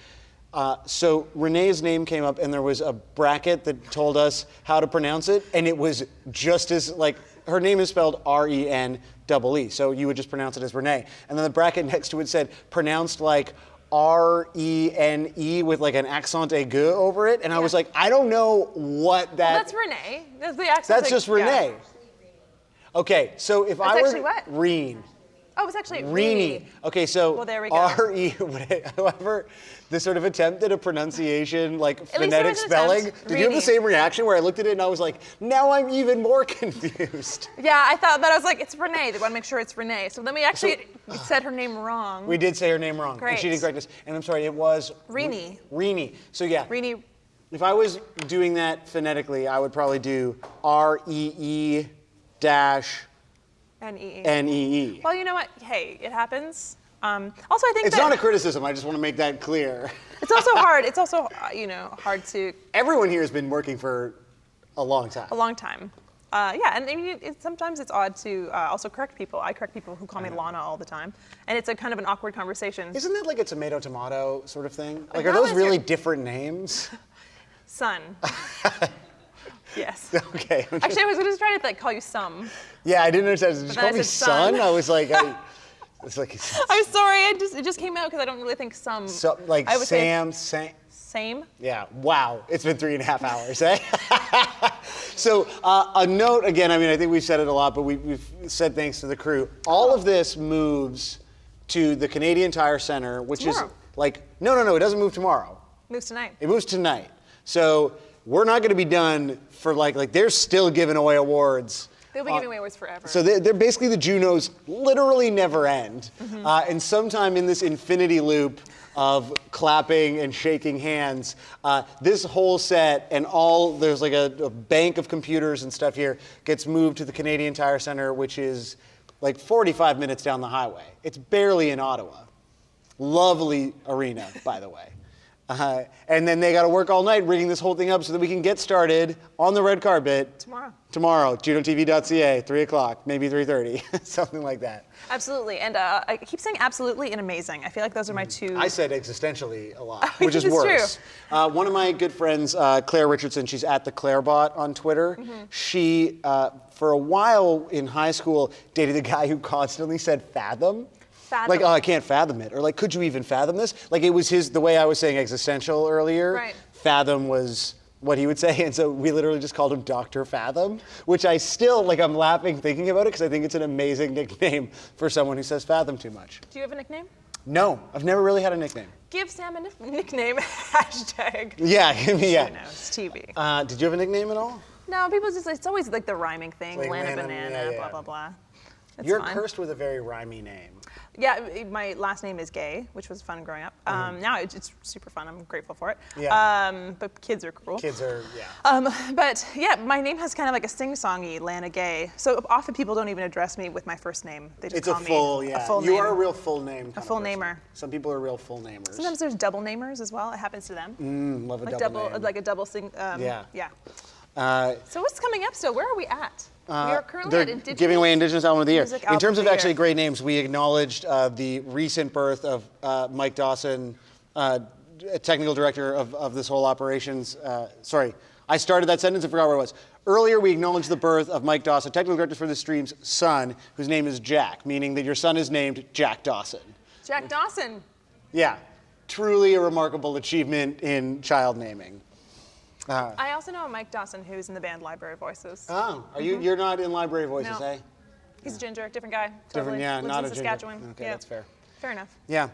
So Renee's name came up, and there was a bracket that told us how to pronounce it, and it was just as, like, her name is spelled RENEE, so you would just pronounce it as Renee. And then the bracket next to it said pronounced like RENE with like an accent aigu over it, and I was like, I don't know what that. Well, that's Renee. That's the accent. That's just Renee. Yeah. Okay, so if That's I were actually what? Reen. Oh, it's actually Reenie. Okay, so well, there we go. R-E, however, this sort of attempt at a pronunciation, like At least there phonetic was an spelling, attempt. did you have the Reenie. same reaction where I looked at it and I was like, now I'm even more confused? Yeah, I thought that. I was like, it's Renee. They want to make sure it's Renee. So then we actually said her name wrong. We did say her name wrong. Great. And she did correct us. And I'm sorry, it was Reenie. Reenie. So yeah. Reenie. If I was doing that phonetically, I would probably do REE dash NEE. Well, you know what? Hey, it happens. Also, I think It's not a criticism. I just want to make that clear. It's also hard. It's also, you know, hard to. Everyone here has been working for a long time. A long time. Yeah, and I mean, sometimes it's odd to also correct people. I correct people who call me Lana all the time, and it's a kind of an awkward conversation. Isn't that like a tomato sort of thing? Like, are How those is really your- different names? Son. Yes. Okay. Actually, I was just trying to like call you Some. Yeah, I didn't understand. Did you But call then I me said son? son. I was like, it's like I'm sorry. It just came out because I don't really think Some. so, like I would say Sam. Same. Yeah. Wow. It's been 3.5 hours, eh? So a note again. I mean, I think we've said it a lot, but we've said thanks to the crew. All of this moves to the Canadian Tire Center, which Tomorrow. is like no. It doesn't move tomorrow. Moves tonight. It moves tonight. So we're not going to be done for like they're still giving away awards. They'll be giving away awards forever. So they're basically the Junos literally never end. Mhm. And sometime in this infinity loop of clapping and shaking hands, this whole set and there's like a bank of computers and stuff here gets moved to the Canadian Tire Center, which is like 45 minutes down the highway. It's barely in Ottawa. Lovely arena, by the way. And then they got to work all night rigging this whole thing up so that we can get started on the red carpet tomorrow, junotv.ca, 3 o'clock, maybe 3:30, something like that. Absolutely. And I keep saying absolutely and amazing. I feel like those are my two. I said existentially a lot, which is It's worse. One of my good friends, Claire Richardson, she's at the Clairebot on Twitter. She, for a while in high school, dated a guy who constantly said fathom. Like, oh, I can't fathom it. Or like, could you even fathom this? Like, it was the way I was saying existential earlier. Right. Fathom was what he would say. And so we literally just called him Dr. Fathom, which I still, like, I'm laughing thinking about it because I think it's an amazing nickname for someone who says fathom too much. Do you have a nickname? No, I've never really had a nickname. Give Sam a nickname. Hashtag. Yeah, give me, yeah. Junos TV. Did you have a nickname at all? No, people just, it's always like the rhyming thing. Like Lana Lana, Banana, yeah. blah, blah, blah. It's You're fine. cursed with a very rhymey name. Yeah, my last name is Gay, which was fun growing up. Now it's super fun. I'm grateful for it. Yeah. But kids are cool. Kids are, yeah. But yeah, my name has kind of like a sing-songy Lana Gay. So often people don't even address me with my first name. They just It's call a full, me yeah. a full You name. are a real full name. A full namer. Some people are real full namers. Sometimes there's double namers as well. It happens to them. Love a Like double name. like a double sing. Yeah. Yeah. Uh, So what's coming up still? Where are we at? We are currently they're at Indigenous giving away Indigenous Album of the Year. Music In Album terms of of the actually Year. great names, we acknowledged the recent birth of Mike Dawson, technical director of this whole operations. Sorry, I started that sentence and forgot where it was. Earlier, we acknowledged the birth of Mike Dawson, technical director for the stream's son, whose name is Jack, meaning that your son is named Jack Dawson. Jack Dawson. Yeah, truly a remarkable achievement in child naming. I also know a Mike Dawson who's in the band Library Voices. Oh, are you're not in Library Voices, No. eh? He's a ginger, different guy. Totally. Different, yeah, Lives not in a ginger. Saskatchewan. Okay, Yeah. that's fair. Fair enough. Yeah.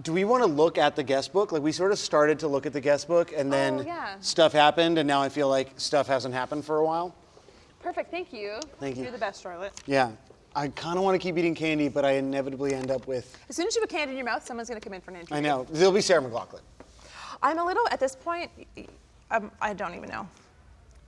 Do we want to look at the guest book? Like, we sort of started to look at the guest book, and then yeah. stuff happened, and now I feel like stuff hasn't happened for a while. Perfect, thank you. Thank you. You're the best, Charlotte. Yeah. I kind of want to keep eating candy, but I inevitably end up with... As soon as you put candy in your mouth, someone's going to come in for an interview. I know. There'll be Sarah McLachlan. I'm a little, at this point, I don't even know.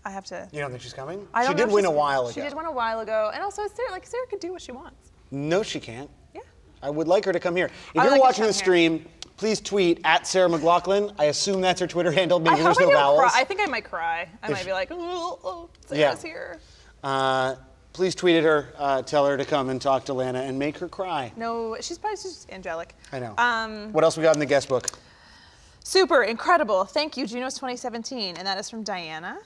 I have to... You don't think she's coming? I don't She know did if win a she's- while ago. She did win a while ago. And also, Sarah could do what she wants. No, she can't. Yeah. I would like her to come here. If I would you're like her to watching come the stream, please tweet at Sarah McLachlan. I assume that's her Twitter handle. Maybe I there's hope no I don't vowels. cry. I think I might cry. I If- might be like, oh, Yeah. Sarah's here. Please tweet at her, tell her to come and talk to Lana and make her cry. No, she's just angelic. I know. What else we got in the guest book? Super, incredible. Thank you, Junos 2017. And that is from Diana.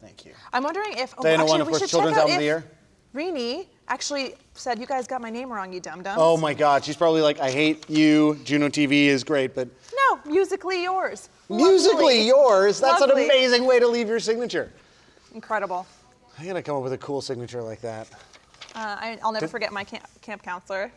Thank you. I'm wondering if... Diana actually, won, of we course, should Children's check out Album of the if Year. Rini actually said, you guys got my name wrong, you dum-dums. Oh my God, she's probably like, I hate you. Juno TV is great, but No, musically yours. musically Lovely. yours. That's Lovely. an amazing way to leave your signature. Incredible. I gotta come up with a cool signature like that. I'll never forget my camp counselor,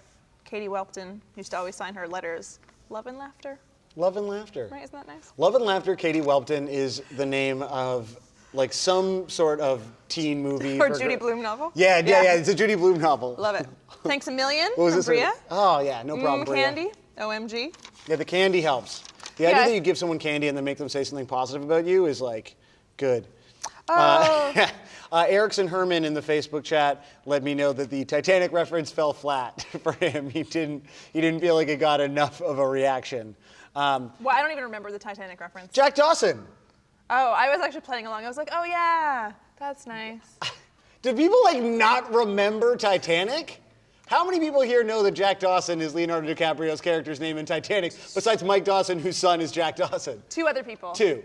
Katie Welpton, used to always sign her letters, Love and Laughter. Love and Laughter. Right, isn't that nice? Love and Laughter, Katie Welpton is the name of like some sort of teen movie. Or for Judy girl- Blume novel. Yeah, it's a Judy Blume novel. Love it. Thanks a million What was from this? Bria. Oh yeah, no problem, Bria. Candy, OMG. Yeah, the candy helps. The idea that you give someone candy and then make them say something positive about you is like good. Oh. Erickson Herman in the Facebook chat let me know that the Titanic reference fell flat for him. He didn't feel like it got enough of a reaction. Well, I don't even remember the Titanic reference. Jack Dawson. Oh, I was actually playing along. I was like, oh yeah, that's nice. Do people like not remember Titanic? How many people here know that Jack Dawson is Leonardo DiCaprio's character's name in Titanic, besides Mike Dawson, whose son is Jack Dawson? 2 other people. 2.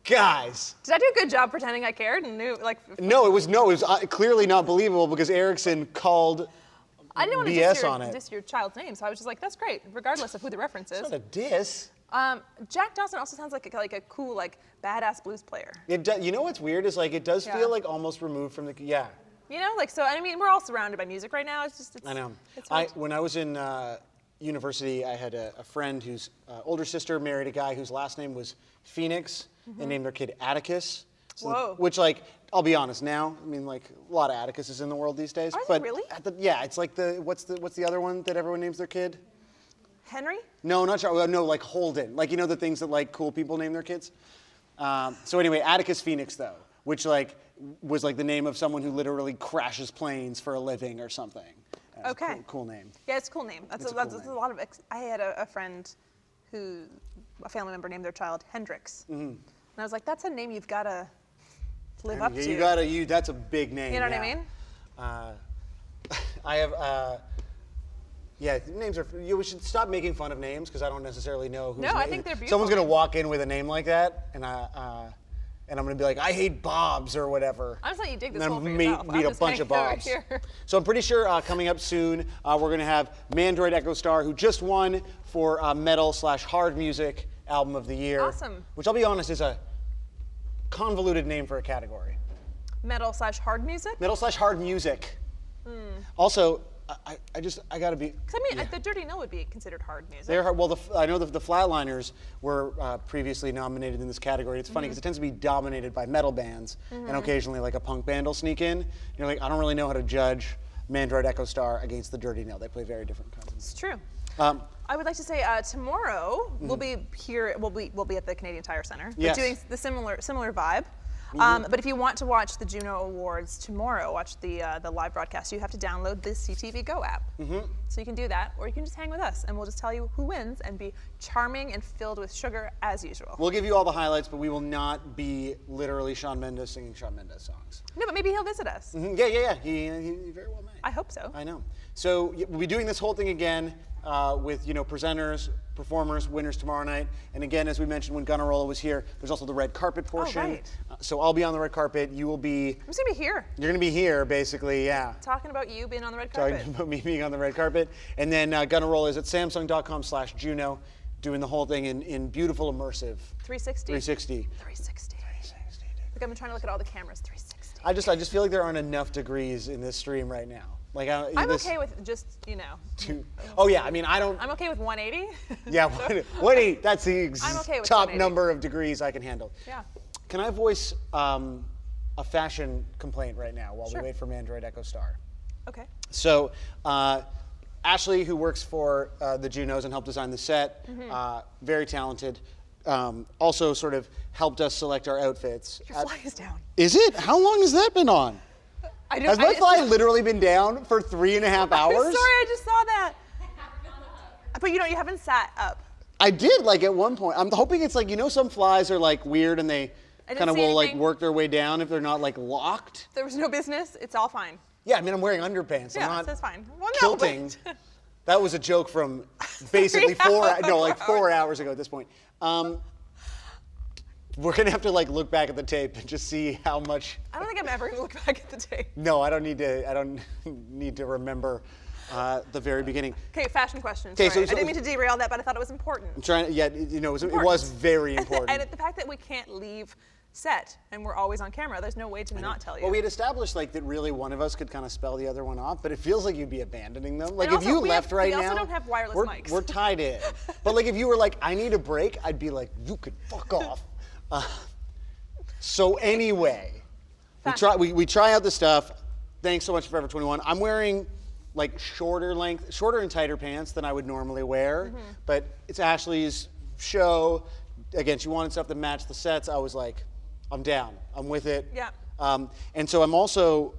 Guys. Did I do a good job pretending I cared and knew, like? No, it was clearly not believable because Erickson called I didn't want to BS diss your child's name, so I was just like, that's great, regardless of who the reference is. It's not a diss. Jack Dawson also sounds like a cool, like, badass blues player. You know what's weird is like it does feel like almost removed from the You know, like, so I mean, we're all surrounded by music right now. It's I know. It's hard. When I was in university, I had a friend whose older sister married a guy whose last name was Phoenix. They named their kid Atticus. Whoa. Which, like, I'll be honest now. I mean, like, a lot of Atticuses in the world these days. Are but they really? Yeah, it's like what's the other one that everyone names their kid? Henry? No, not sure. No, like Holden. Like, you know the things that like cool people name their kids. So anyway, Atticus Phoenix though, which like was like the name of someone who literally crashes planes for a living or something. That's Okay. Cool name. Yeah, it's a cool name. That's a lot of. I had a friend a family member named their child Hendrix, and I was like, that's a name you've got to live up to. That's a big name. You know what I mean? I have. Names are. We should stop making fun of names because I don't necessarily know who's. No, I think they're beautiful. Someone's gonna walk in with a name like that, and I'm gonna be like, I hate Bobs or whatever. I'm just letting you dig this And hole for then yourself. meet I'm a just bunch of hanging over Bobs. here. So I'm pretty sure coming up soon, we're gonna have Mandroid Echo Star, who just won for metal/hard music album of the year. Awesome. Which I'll be honest is a convoluted name for a category. Metal/hard music? Metal/hard music. Also, I gotta be. Because I mean, the Dirty Nil would be considered hard music. They're hard. Well, I know the Flatliners were previously nominated in this category. It's funny because it tends to be dominated by metal bands, and occasionally like a punk band will sneak in. You're like, I don't really know how to judge Mandroid Echo Star against the Dirty Nil. They play very different kinds of music. It's true. I would like to say tomorrow we'll be here. We'll be at the Canadian Tire Center. Yes. Doing the similar vibe. But if you want to watch the JUNO Awards tomorrow, watch the live broadcast, you have to download the CTV Go app. So you can do that, or you can just hang with us, and we'll just tell you who wins and be charming and filled with sugar as usual. We'll give you all the highlights, but we will not be literally Shawn Mendes singing Shawn Mendes songs. No, but maybe he'll visit us. Yeah. He very well may. I hope so. I know. So we'll be doing this whole thing again with presenters, performers, winners tomorrow night. And again, as we mentioned when Gunnarolla was here, there's also the red carpet portion. Oh, right. So I'll be on the red carpet. You will be. I'm just gonna be here. You're gonna be here, basically, yeah. Talking about you being on the red carpet. Talking about me being on the red carpet. And then Gunnarolla is at Samsung.com/Juno, doing the whole thing in beautiful immersive. 360. 360. 360. Look, I've been trying to look at all the cameras. 360. I just feel like there aren't enough degrees in this stream right now. Like I'm okay with just, Oh yeah, I mean I don't. I'm okay with 180. Yeah, 180. That's the I'm okay with top 180. number of degrees I can handle. Yeah. Can I voice a fashion complaint right now while Sure. we wait for Mandroid Echo Star? Okay. So, Ashley, who works for the Junos and helped design the set, very talented. Also, sort of helped us select our outfits. Your fly is down. Is it? How long has that been on? Has my fly just- literally been down for 3.5 hours? I'm sorry, I just saw that. But you haven't sat up. I did, like at one point. I'm hoping it's like, some flies are like weird and they I didn't kind of see will like anything. work their way down if they're not like locked. There was no business. It's all fine. Yeah, I mean, I'm wearing underpants. Yeah, I'm not so it's fine. Well, no, kilting. That was a joke from basically 4 hours ago at this point. We're gonna have to like look back at the tape and just see how much. I don't think I'm ever gonna look back at the tape. No, I don't need to remember the very beginning. Okay, fashion question. 'Kay, Sorry. so- I didn't mean to derail that, but I thought it was important. I'm trying. Yeah, it was very important. And the fact that we can't leave set and we're always on camera, there's no way to not tell you. Well, we had established like that really one of us could kind of spell the other one off, but it feels like you'd be abandoning them. Like And if also, you we left right we now, also don't have wireless mics. we're tied in. But like if you were like, I need a break, I'd be like, you could fuck off. So anyway, we try out the stuff. Thanks so much for Forever 21. I'm wearing like shorter and tighter pants than I would normally wear, but it's Ashley's show. Again, she wanted stuff that matched the sets. I was like, I'm down. I'm with it. Yeah. And so I'm also,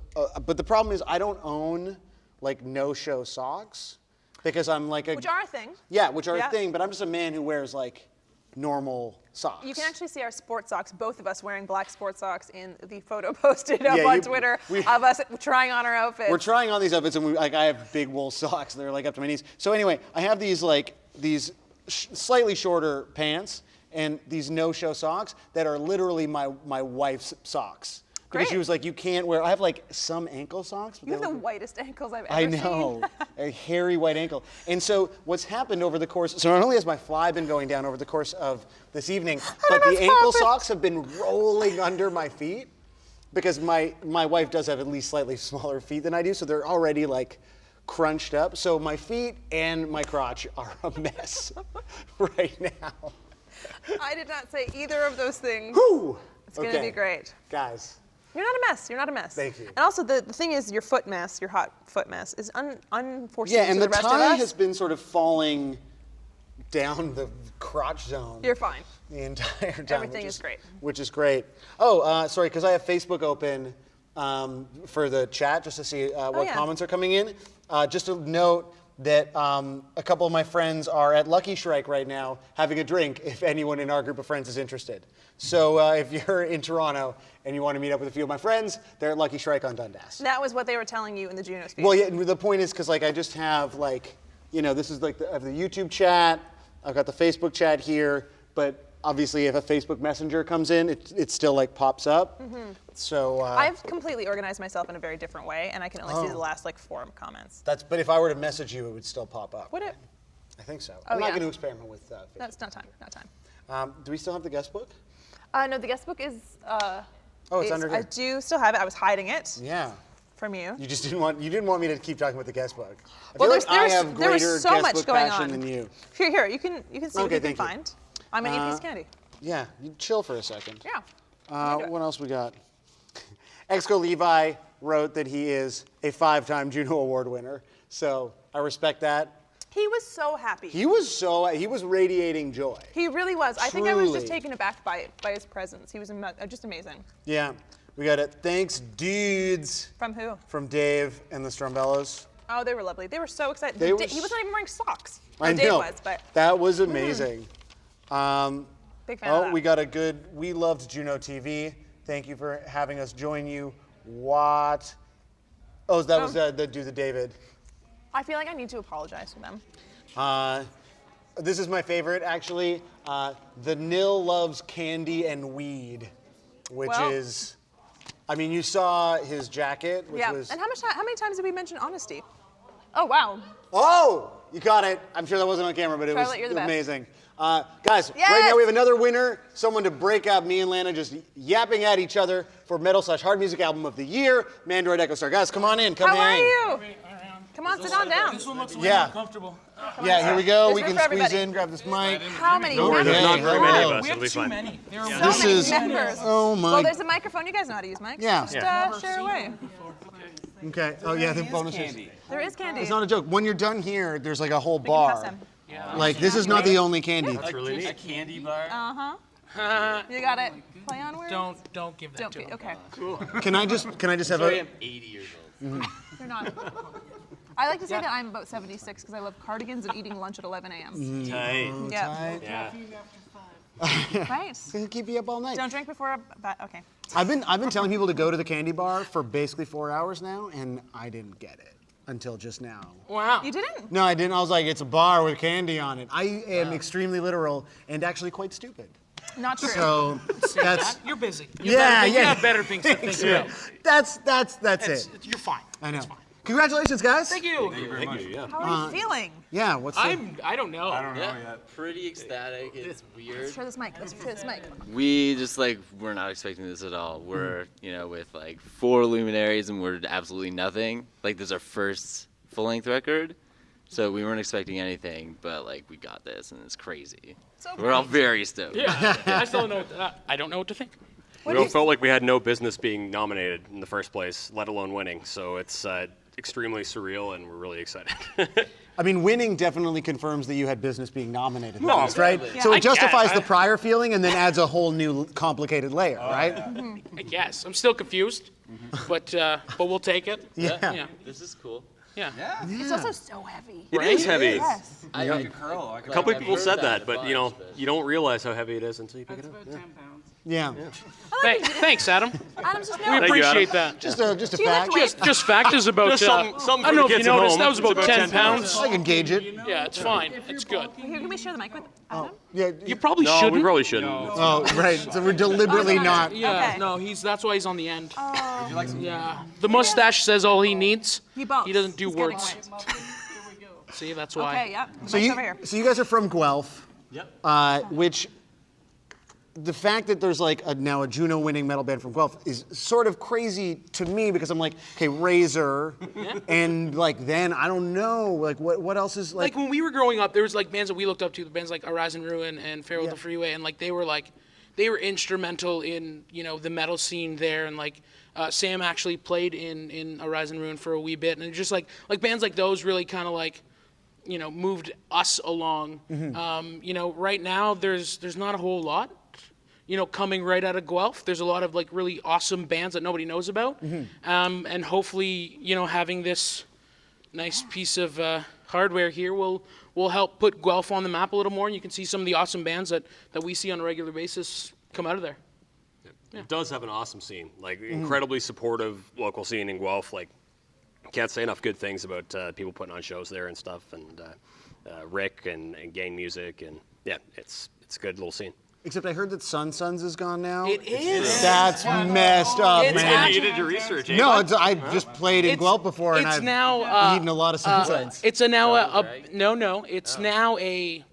but the problem is I don't own like no-show socks because I'm like which are a thing. Yeah, which are a thing, but I'm just a man who wears like normal socks. You can actually see our sports socks, both of us wearing black sports socks in the photo posted up on Twitter of us trying on our outfits. We're trying on these outfits, and I have big wool socks. They're like up to my knees. So anyway, I have these slightly shorter pants, and these no-show socks that are literally my wife's socks. Because she Great. was like, you can't wear, I have like some ankle socks. But You have they the look- whitest ankles I've ever I seen. know, a hairy white ankle. And so what's happened over the course, so not only has my fly been going down over the course of this evening, but the ankle socks have been rolling under my feet because my wife does have at least slightly smaller feet than I do, so they're already like crunched up. So my feet and my crotch are a mess right now. I did not say either of those things. Whew. It's going to be great. Guys. You're not a mess. You're not a mess. Thank you. And also, the thing is, your foot mess, your hot foot mess, is unforeseen Yeah, to and the the rest of tie us. has been sort of falling down the crotch zone. You're fine. The entire time. Everything is great. Which is great. Oh, sorry, because I have Facebook open for the chat just to see what yeah. comments are coming in. Just a note that a couple of my friends are at Lucky Strike right now having a drink if anyone in our group of friends is interested. So if you're in Toronto and you want to meet up with a few of my friends, they're at Lucky Strike on Dundas. That was what they were telling you in the Juno speech. Well, yeah, the point is because like I just have like, you know, this is like I have the YouTube chat, I've got the Facebook chat here, but obviously if a Facebook Messenger comes in, it still like pops up. Mhm. So I've completely organized myself in a very different way, and I can only see the last like 4 comments. but if I were to message you, it would still pop up. Would it? I think so. Oh, I'm not yeah. going to experiment with Facebook. No, it's not time. Not time. Do we still have the guest book? No, the guest book is. It's under here. I do still have it. I was hiding it Yeah. from you. You just didn't want me to keep talking about the guest book. I Well, feel like I there have was greater so guest much book going passion on. than you. Here, you can see what Okay, you can thank you. find. I'm gonna eat these candy. Yeah, you chill for a second. Yeah. What else we got? Exco Levi wrote that he is a 5-time JUNO Award winner, so I respect that. He was so happy. He was radiating joy. He really was. I think I was just Truly. taken aback by his presence. He was just amazing. Yeah, we got it. Thanks, dudes. From who? From Dave and the Strumbellas. Oh, they were lovely. They were so excited. They were He wasn't even wearing socks. I Or Dave know. was, but That was amazing. Big fan of that. We got a good. We loved JUNO TV. Thank you for having us join you. What? Oh, that was the dude, the David. I feel like I need to apologize to them. This is my favorite, actually. The Nil loves candy and weed, which Well- is, I mean, you saw his jacket, which Yeah. was. And how many times did we mention honesty? Oh wow. Oh, you got it. I'm sure that wasn't on camera, but it was Charlotte, you're the best. amazing. Guys, right Yes! now we have another winner, someone to break out me and Lana just yapping at each other for Metal/Hard Music Album of the Year, Mandroid Echo Star. Guys, come on in, come How are hang. you? Come on, sit on down. This one looks Yeah. uncomfortable. Yeah, here we go. There's We room can for squeeze everybody. in, grab this mic. How many? No, How there's many? not very many of us. We It'll have be too fine. many. There are So This many is- members. oh my- Well, there's a microphone. You guys know how to use mics. Yeah. Just Yeah. share away. Okay. Oh yeah, the bonuses. There is candy. It's not a joke. When you're done here, there's like a whole We can pass bar. them. Like this is not the only candy. That's really neat. A candy bar. You got it. Play on words. Don't give that to him. Okay. Cool. Can I just have Sorry, a? I'm 80 years old. You're not. I like to say that I'm about 76 because I love cardigans and eating lunch at 11 a.m. Tight. Yeah. Yeah. Right. Can keep you up all night. Don't drink before. Okay. I've been telling people to go to the candy bar for basically 4 hours now, and I didn't get it until just now. Wow. You didn't? No, I didn't. I was like, it's a bar with candy on it. I am extremely literal and actually quite stupid. Not true. So that's You're busy. You have better things to think about. That's it. You're fine. I know. Congratulations, guys. Thank you. Thank you very much. Yeah. How are you feeling? Yeah. What's the? I don't know. I don't know yet. Pretty ecstatic. It's weird. Let's try this mic. Let's try this mic. We just we're not expecting this at all. We're with 4 luminaries and we're absolutely nothing. This is our first full-length record, so we weren't expecting anything. But we got this and it's crazy. So we're all very stoked. Yeah. I still don't know. I don't know what to think. We all felt like we had no business being nominated in the first place, let alone winning. So it's extremely surreal, and we're really excited. I mean, winning definitely confirms that you had business being nominated, No, right? yeah. So I it justifies guess. the prior feeling and then adds a whole new complicated layer, right? I guess I'm still confused, but we'll take it. Yeah. This is cool. Yeah. It's also so heavy. It is heavy. Yes. A couple people said that, but you don't realize how heavy it is until you pick it up. About 10 pounds. Yeah. Thanks, Adam. Adam's just We now. appreciate that. Just a Do you lift fact. weights? Just fact is about. Just something I don't know for if the you kids at noticed. home. That was It's about 10 pounds. I can gauge it. Yeah, it's fine. It's good. Here, can we share the mic with Adam? Yeah. You probably No, shouldn't. we probably shouldn't. Oh, right. So we're deliberately not. Yeah, Okay. no, that's why he's on the end. Yeah, the mustache says all he needs. He boats. He doesn't do He's getting words. weight. See, that's why. Okay, yep. So Mic's you, over here. so you guys are from Guelph. Yep. Which, the fact that there's like now a Juno winning metal band from Guelph is sort of crazy to me because I'm like, okay, Razor, and like then I don't know, like what else is Like when we were growing up, there was like bands that we looked up to, the bands like Arise and Ruin and Farewell to Freeway, and like they were instrumental in the metal scene there, and like Sam actually played in Arise and Ruin for a wee bit, and just like bands like those really kind of like moved us along. Right now there's not a whole lot coming right out of Guelph. There's a lot of like really awesome bands that nobody knows about, and hopefully having this nice piece of hardware here will help put Guelph on the map a little more, and you can see some of the awesome bands that we see on a regular basis come out of there. It does have an awesome scene, like incredibly supportive local scene in Guelph. Like, can't say enough good things about people putting on shows there and stuff, and Rick and Gang Music, and yeah, it's a good little scene. Except I heard that Sun Suns is gone now. It is. That's messed up, It's man. You did your research, eh? No, I just played in Guelph before, and it's I've now, eaten a lot of Sun Suns. It's now it's now a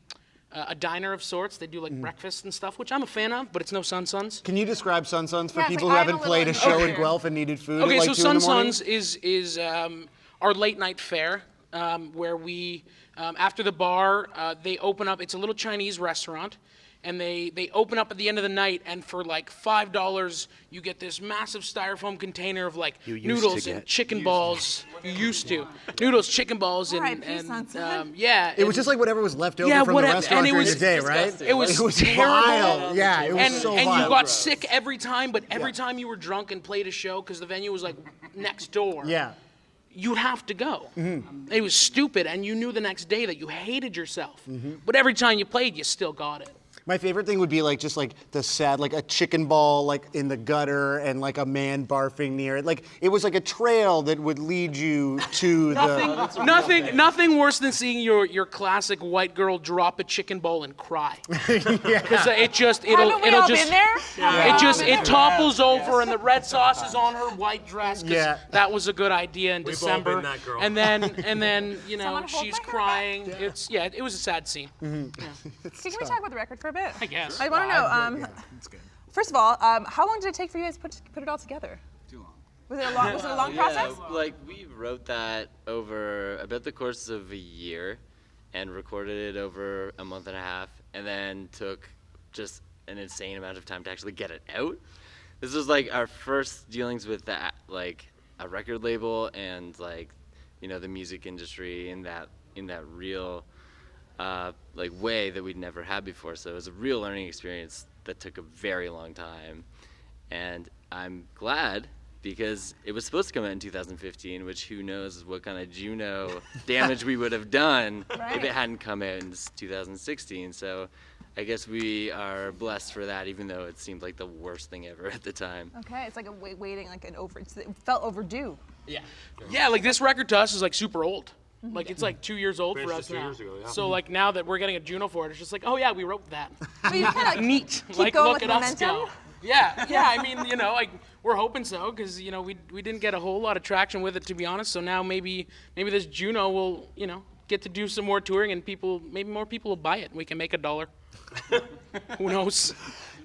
diner of sorts. They do like breakfast and stuff, which I'm a fan of, but it's no Sun Suns. Can you describe Sun Suns for Yeah, it's people like, who I'm haven't a played a little show in unclear. Guelph and needed food Okay, at like so 2 in Sun the morning? Suns is our late night fare where we after the bar they open up. It's a little Chinese restaurant. And they open up at the end of the night, and for like $5, you get this massive styrofoam container of like noodles and chicken balls. You used to noodles, chicken balls, and yeah. It was just like whatever was left over Yeah, from whatever- the restaurant and it during was the day, right? It was terrible. vile. Yeah, it was and, so and vile. you got sick every time, but every time you were drunk and played a show because the venue was like next door. Yeah. You'd have to go. It was stupid, and you knew the next day that you hated yourself. But every time you played, you still got it. My favorite thing would be like just like the sad, like a chicken ball like in the gutter and like a man barfing near it. Like it was like a trail that would lead you to Nothing worse than seeing your classic white girl drop a chicken ball and cry. Because it topples over and the red sauce is on her white dress. 'Cause that was a good idea in December. been that girl. And then she's crying. It was a sad scene. Can we talk about the record for a bit? I guess. I want to know. First of all, how long did it take for you guys to put it all together? Too long. Was it a long process? Like we wrote that over about the course of a year, and recorded it over a month and a half, and then took just an insane amount of time to actually get it out. This was like our first dealings with that, like a record label and like the music industry in that real. Like way that we'd never had before. So it was a real learning experience that took a very long time. And I'm glad because it was supposed to come out in 2015, which who knows what kind of Juno damage we would have done if it hadn't come out in 2016. So I guess we are blessed for that, even though it seemed like the worst thing ever at the time. Okay, it's like waiting like it felt overdue. Yeah, like this record to us is like super old. Like it's like 2 years old for us 2 now. years ago, yeah. So like now that we're getting a Juno for it, it's just like, oh yeah, we wrote that. But you kind of neat. keep Like going look with at us momentum? go. Yeah. I mean, like we're hoping so because we didn't get a whole lot of traction with it, to be honest. So now maybe this Juno will get to do some more touring, and maybe more people will buy it. And we can make $1. Who knows?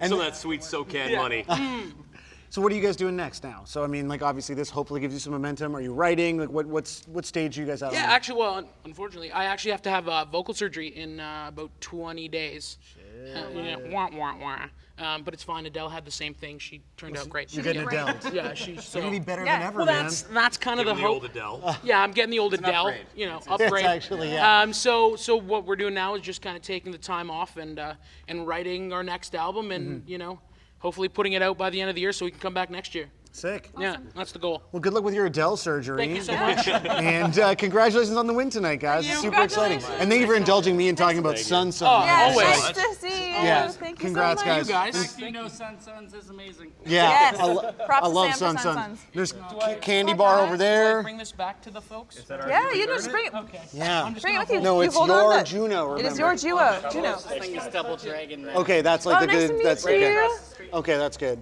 And so that sweet SOCAN money. So what are you guys doing next now? So I mean, like obviously this hopefully gives you some momentum. Are you writing? Like what stage are you guys out on? Yeah, actually, well, unfortunately, I actually have to have vocal surgery in about 20 days. Wah, wah, wah. But it's fine. Adele had the same thing. She turned out great. You're getting Adele. Yeah, she's so. You're gonna be better than ever, well, man. that's kind of the hope. Old Adele. Yeah, I'm getting the old Adele. Upgrade. Actually, yeah. So what we're doing now is just kind of taking the time off and writing our next album, and hopefully putting it out by the end of the year so we can come back next year. Sick. Yeah, that's the goal. Well, good luck with your Adele surgery. Thank you so much. And congratulations on the win tonight, guys. It's super exciting. And thank you for indulging me in talking about Sun Sun. Oh, always. Nice to see you. Yeah. Thank you Congrats, so much. guys. You guys. Actually, no, Sun Suns is amazing. Yeah, Yes. I Props to love Sam Sun for Sun. Suns. There's candy bar over Do I there. bring this back to the folks? Yeah, you just bring it. Okay. Yeah. I'm just Bring it gonna with you. No, You it's hold on your to it. Juno, It is remember. your Juno. This thing is double dragon. Okay, that's like Oh, the nice good. to meet That's you. okay. Okay, that's good.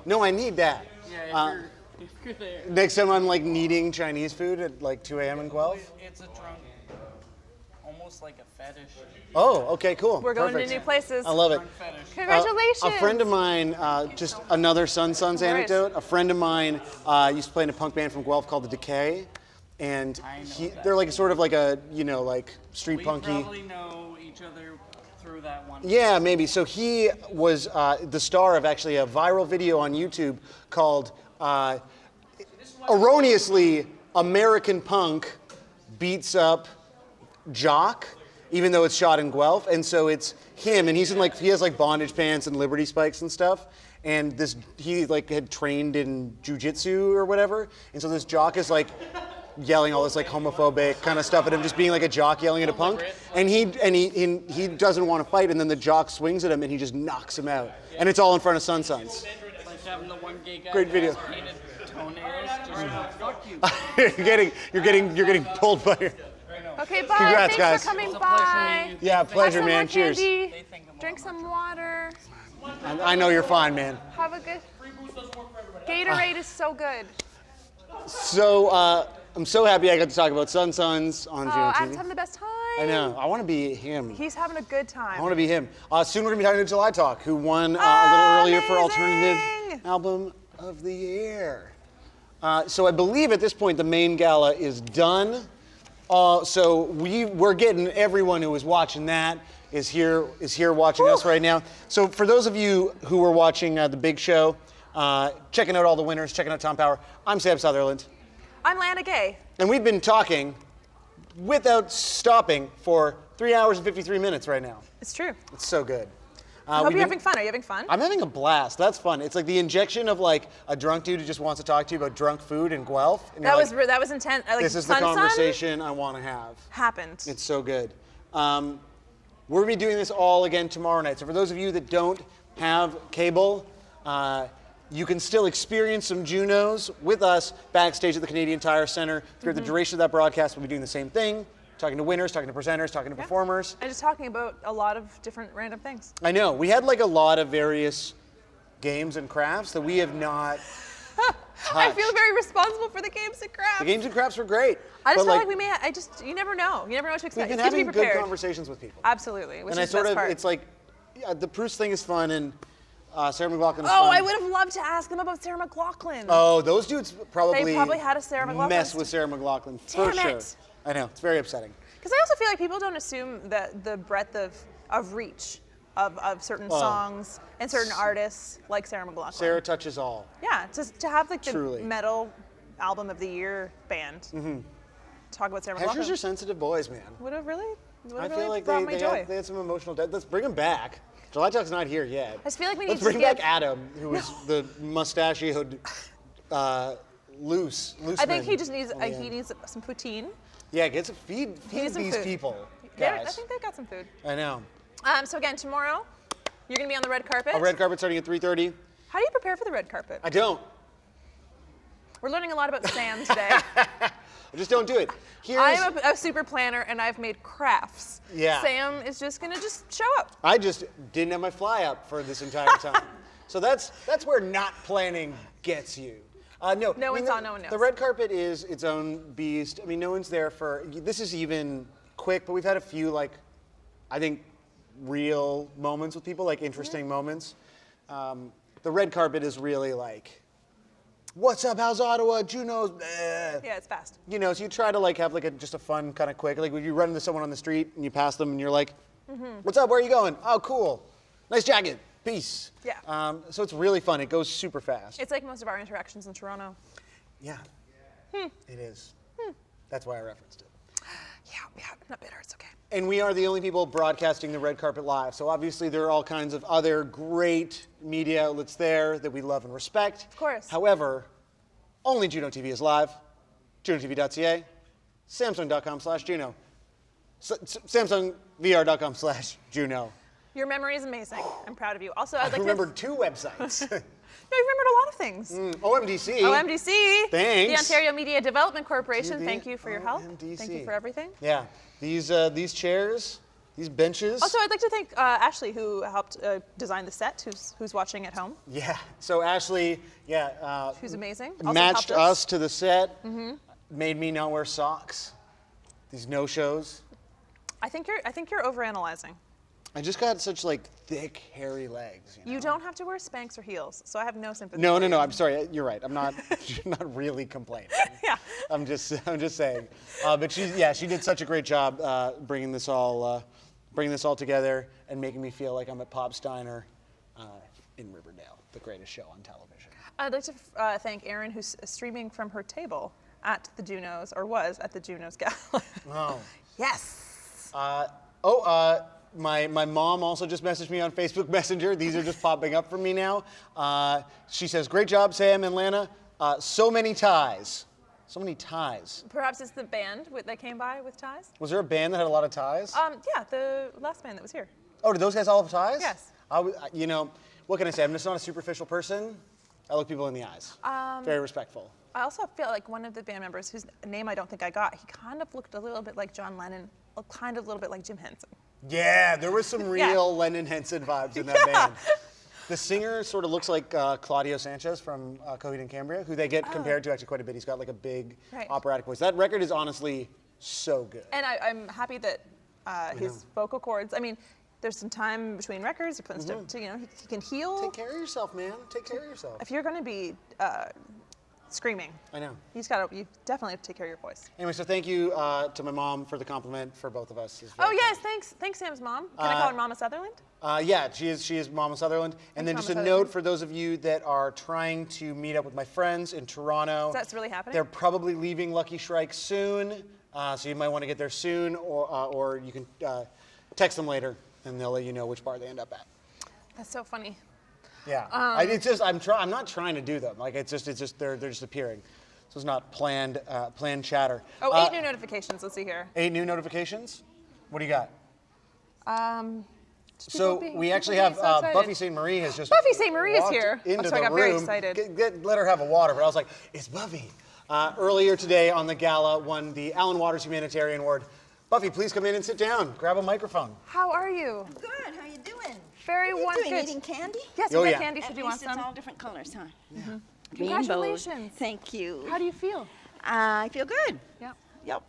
No, I need that. Yeah, if you're there. Next time I'm like needing Chinese food at like 2 a.m. in Guelph. It's a drunk, almost like a fetish. Oh, okay, cool. We're going Perfect. to new places. I love it. Congratulations. A friend of mine, just another Sun Suns No worries. anecdote. A friend of mine used to play in a punk band from Guelph called The Decay, and they're like sort of like a like street We punky. probably know each other through that one. Yeah, maybe. So he was the star of actually a viral video on YouTube called erroneously American Punk Beats Up Jock, even though it's shot in Guelph. And so it's him, and he's in he has like bondage pants and Liberty spikes and stuff. And he like had trained in jujitsu or whatever. And so this jock is like yelling all this like homophobic kind of stuff at him, just being like a jock yelling at a punk. And he doesn't want to fight, and then the jock swings at him and he just knocks him out. And it's all in front of Sun Suns. It's like having the one gay guy Great who video. has painted toenails. Just fuck you. you're getting pulled by your. Okay, bye. Congrats, Thanks guys. for coming by. Yeah, pleasure, Have some man. more Cheers. candy. Drink some water. I know you're fine, man. Have a good. Gatorade is so good. So I'm so happy I got to talk about Sun Suns on Oh, JUNO I'm TV. having the best time. I know. I want to be him. He's having a good time. I want to be him. Soon we're going to be talking to July Talk, who won a little earlier for Alternative Album of the Year. So I believe at this point the main gala is done. So we're getting everyone who was watching that is here watching us right now. So for those of you who were watching the big show, checking out all the winners, checking out Tom Power, I'm Sam Sutherland. I'm Lana Gay. And we've been talking without stopping for 3 hours and 53 minutes right now. It's true. It's so good. I hope you're having fun. Are you having fun? I'm having a blast. That's fun. It's like the injection of like a drunk dude who just wants to talk to you about drunk food in Guelph. And That you're was intense. Like, this is the Sun Sun conversation I want to have. happened. It's so good. We're going to be doing this all again tomorrow night. So for those of you that don't have cable, you can still experience some Junos with us backstage at the Canadian Tire Center. Throughout the duration of that broadcast, we'll be doing the same thing. Talking to winners, talking to presenters, talking to performers. And just talking about a lot of different random things. I know. We had like a lot of various games and crafts that we have not I touched. feel very responsible for the games and crafts. The games and crafts were great. I just but, feel like we may. You never know. You never know what to expect. We've been It's good to be having good prepared. conversations with people. Absolutely, which And is the best part. it's like, the Proust thing is fun, and Sarah McLachlan is Oh, fun. I would have loved to ask them about Sarah McLachlan. Oh, those dudes probably They probably had a Sarah McLachlan. mess with Sarah McLachlan for Damn sure. it. I know, it's very upsetting. Because I also feel like people don't assume that the breadth of reach of certain Oh. songs and certain artists like Sarah McLachlan. Sarah touches all. Yeah, to have like the Truly. metal album of the year band. Mm-hmm. Talk about Sarah Hedgers McLachlan. are sensitive boys, man. Would have really, I really feel like brought my joy. they had some emotional depth. Let's bring them back. July Talk's not here yet. I just feel like we Let's need to bring back Adam, who was the mustachioed loose. I think man he just needs on the he end. needs some poutine. Yeah, get some feed He needs some these food. people, I guys. think they've got some food. I know. So again, tomorrow, you're gonna be on the red carpet. A red carpet starting at 3:30. How do you prepare for the red carpet? I don't. We're learning a lot about Sam today. I just don't do it. I'm a super planner, and I've made crafts. Yeah. Sam is just gonna show up. I just didn't have my fly up for this entire time. So that's where not planning gets you. No one knows. The red carpet is its own beast. I mean, no one's there for, this is even quick, but we've had a few, I think, real moments with people, interesting moments. The red carpet is really what's up, how's Ottawa, Juno's, bleh. Yeah, it's fast. So you try to have just a fun kind of quick, when you run into someone on the street and you pass them and you're like, what's up, where are you going? Oh, cool, nice jacket, peace. Yeah. So it's really fun, it goes super fast. It's like most of our interactions in Toronto. Yeah, it is. That's why I referenced it. Yeah, not bitter, it's okay. And we are the only people broadcasting the red carpet live. So obviously there are all kinds of other great media outlets there that we love and respect. Of course. However, only Juno TV is live. JunoTV.ca, Samsung.com/Juno, SamsungVR.com/Juno. Your memory is amazing. I'm proud of you. Also, I'd like I remembered 2 websites. No, you remembered a lot of things. OMDC. OMDC. Thanks. The Ontario Media Development Corporation. TD. Thank you for your help. OMDC. Thank you for everything. Yeah, these chairs, these benches. Also, I'd like to thank Ashley, who helped design the set, who's watching at home. Yeah, so Ashley, Who's amazing. Also matched helped us to the set, Mhm. made me not wear socks. These no-shows. I think you're overanalyzing. I just got such like thick, hairy legs. You don't have to wear Spanx or heels, so I have no sympathy. No, for no, you. no. I'm sorry. You're right. I'm not. Not really complaining. Yeah. I'm just saying. But she did such a great job bringing this all together and making me feel like I'm at Pop Steiner in Riverdale, the greatest show on television. I'd like to thank Erin, who's streaming from her table at the Junos, or was at the Junos Gala. Oh. Yes. My mom also just messaged me on Facebook Messenger. These are just popping up for me now. She says, "Great job, Sam and Lana. So many ties. So many ties." Perhaps it's the band that came by with ties? Was there a band that had a lot of ties? Yeah, the last band that was here. Oh, did those guys all have ties? Yes. What can I say? I'm just not a superficial person. I look people in the eyes. Very respectful. I also feel like one of the band members, whose name I don't think I got, he kind of looked a little bit like John Lennon, kind of a little bit like Jim Henson. Yeah, there was some real Lennon Henson vibes in that band. The singer sort of looks like Claudio Sanchez from Coheed and Cambria, who they get compared to actually quite a bit. He's got like a big operatic voice. That record is honestly so good. And I'm happy that his vocal cords, I mean, there's some time between records, you're putting stuff to, he can heal. Take care of yourself, man. Take care of yourself. If you're going to be screaming, I know. You definitely have to take care of your voice. Anyway, so thank you to my mom for the compliment for both of us. Oh yes, thanks Sam's mom. Can I call her Mama Sutherland? Yeah, she is Mama Sutherland. And then Thanks, just Mama a note Sutherland. for those of you that are trying to meet up with my friends in Toronto. Is that really happening? They're probably leaving Lucky Strike soon, so you might want to get there soon, or you can text them later, and they'll let you know which bar they end up at. That's so funny. Yeah, I'm not trying to do them. Like it's just they're just appearing. So it's not planned chatter. Oh, 8 new notifications. Let's see here. 8 new notifications. What do you got? People We actually being have so excited. Buffy St. Marie has just Buffy St. Marie is walked here. into So I the got very room. excited. Let her have a water, but I was like, it's Buffy. Earlier today on the gala, won the Alan Waters Humanitarian Award. Buffy, please come in and sit down. Grab a microphone. How are you? Good. How you doing? Very what are you doing? good. Eating candy? Yes, Oh, we yeah. got candy. Should you want At least some? it's all different colors, huh? Mm-hmm. Rainbows. Congratulations. Thank you. How do you feel? I feel good. Yep. Yep.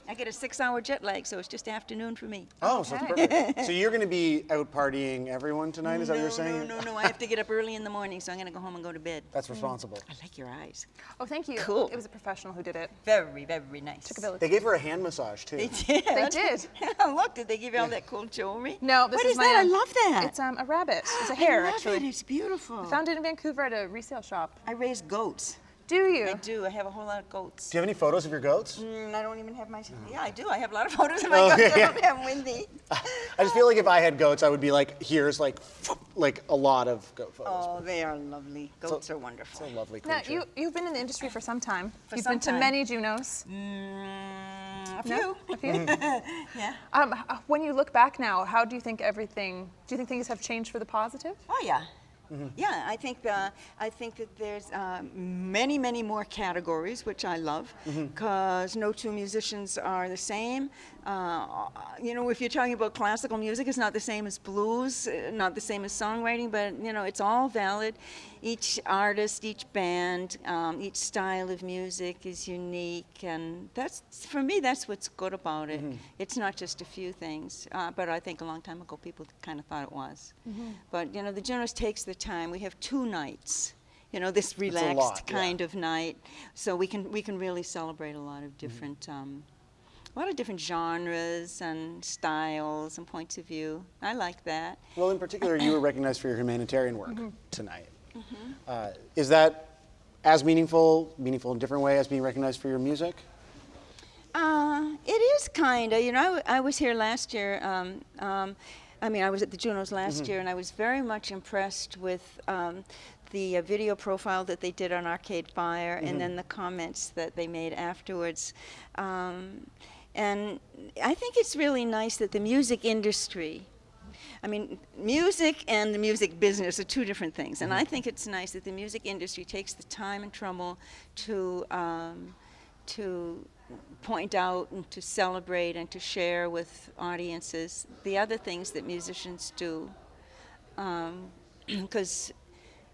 I get a 6-hour jet lag, so it's just afternoon for me. Oh, so it's perfect. So you're going to be out partying everyone tonight? Is that what you're saying? No. I have to get up early in the morning, so I'm going to go home and go to bed. That's responsible. I like your eyes. Oh, thank you. Cool. It was a professional who did it. Very, very nice. Took a village. They gave her a hand massage too. They did. They did. Look, did they give you all that cool jewelry? No, this What is is that? my, I love that. It's a rabbit. It's a hare, I love actually. it. It's beautiful. I found it in Vancouver at a resale shop. I raise goats. Do you? I do. I have a whole lot of goats. Do you have any photos of your goats? I don't even have my. Yeah, I do. I have a lot of photos of my Oh, goats. yeah. I don't have Windy. I just feel like if I had goats, I would be like, here's like a lot of goat photos. Oh, they are lovely. Goats are wonderful. It's a lovely Now, creature. you've been in the industry for some time. For You've some been to time. many Junos. A No? few. A few? Yeah. When you look back now, how do you think things have changed for the positive? Oh yeah. Yeah, I think that there's many, many more categories, which I love, because no two musicians are the same. If you're talking about classical music, it's not the same as blues, not the same as songwriting, but it's all valid. Each artist, each band, each style of music is unique, and for me, that's what's good about it. It's not just a few things, but I think a long time ago people kind of thought it was. But the Junos takes the time. We have 2 nights, this relaxed lot, kind of night, so we can really celebrate a lot of different genres and styles and points of view. I like that. Well, in particular, you were recognized for your humanitarian work tonight. Is that as meaningful in a different way as being recognized for your music? It is kind of, you know, I was here last year. I mean, I was at the Junos last year, and I was very much impressed with the video profile that they did on Arcade Fire, and then the comments that they made afterwards. And I think it's really nice that the music industry, I mean, music and the music business are two different things, and I think it's nice that the music industry takes the time and trouble to point out and to celebrate and to share with audiences the other things that musicians do. Because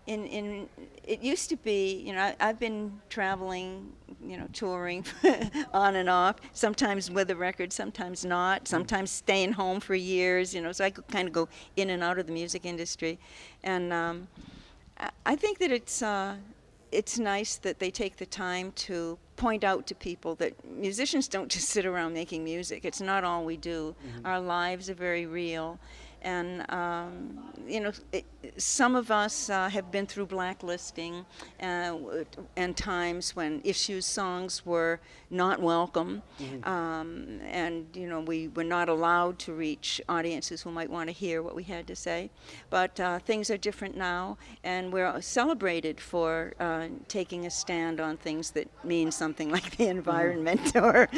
it used to be, you know, I've been traveling, you know, touring on and off, sometimes with a record, sometimes not, sometimes staying home for years, you know, so I could kind of go in and out of the music industry. And I think that it's nice that they take the time to point out to people that musicians don't just sit around making music. It's not all we do. Our lives are very real. And, you know, some of us have been through blacklisting and times when issues songs were not welcome. And, you know, we were not allowed to reach audiences who might want to hear what we had to say. But things are different now, and we're celebrated for taking a stand on things that mean something like the environment or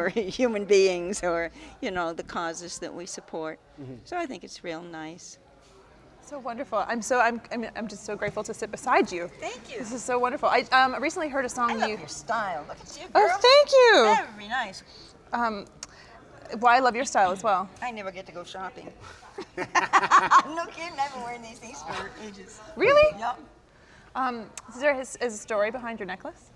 human beings or, you know, the causes that we support. So I think it's real nice. So wonderful. I'm just so grateful to sit beside you. Thank you. This is so wonderful. I recently heard a song I love your style. Look at you, girl. Oh, thank you. Very nice. Well, I love your style as well. I never get to go shopping. No kidding. I've been wearing these things for ages. Really? Yep. Is there a story behind your necklace?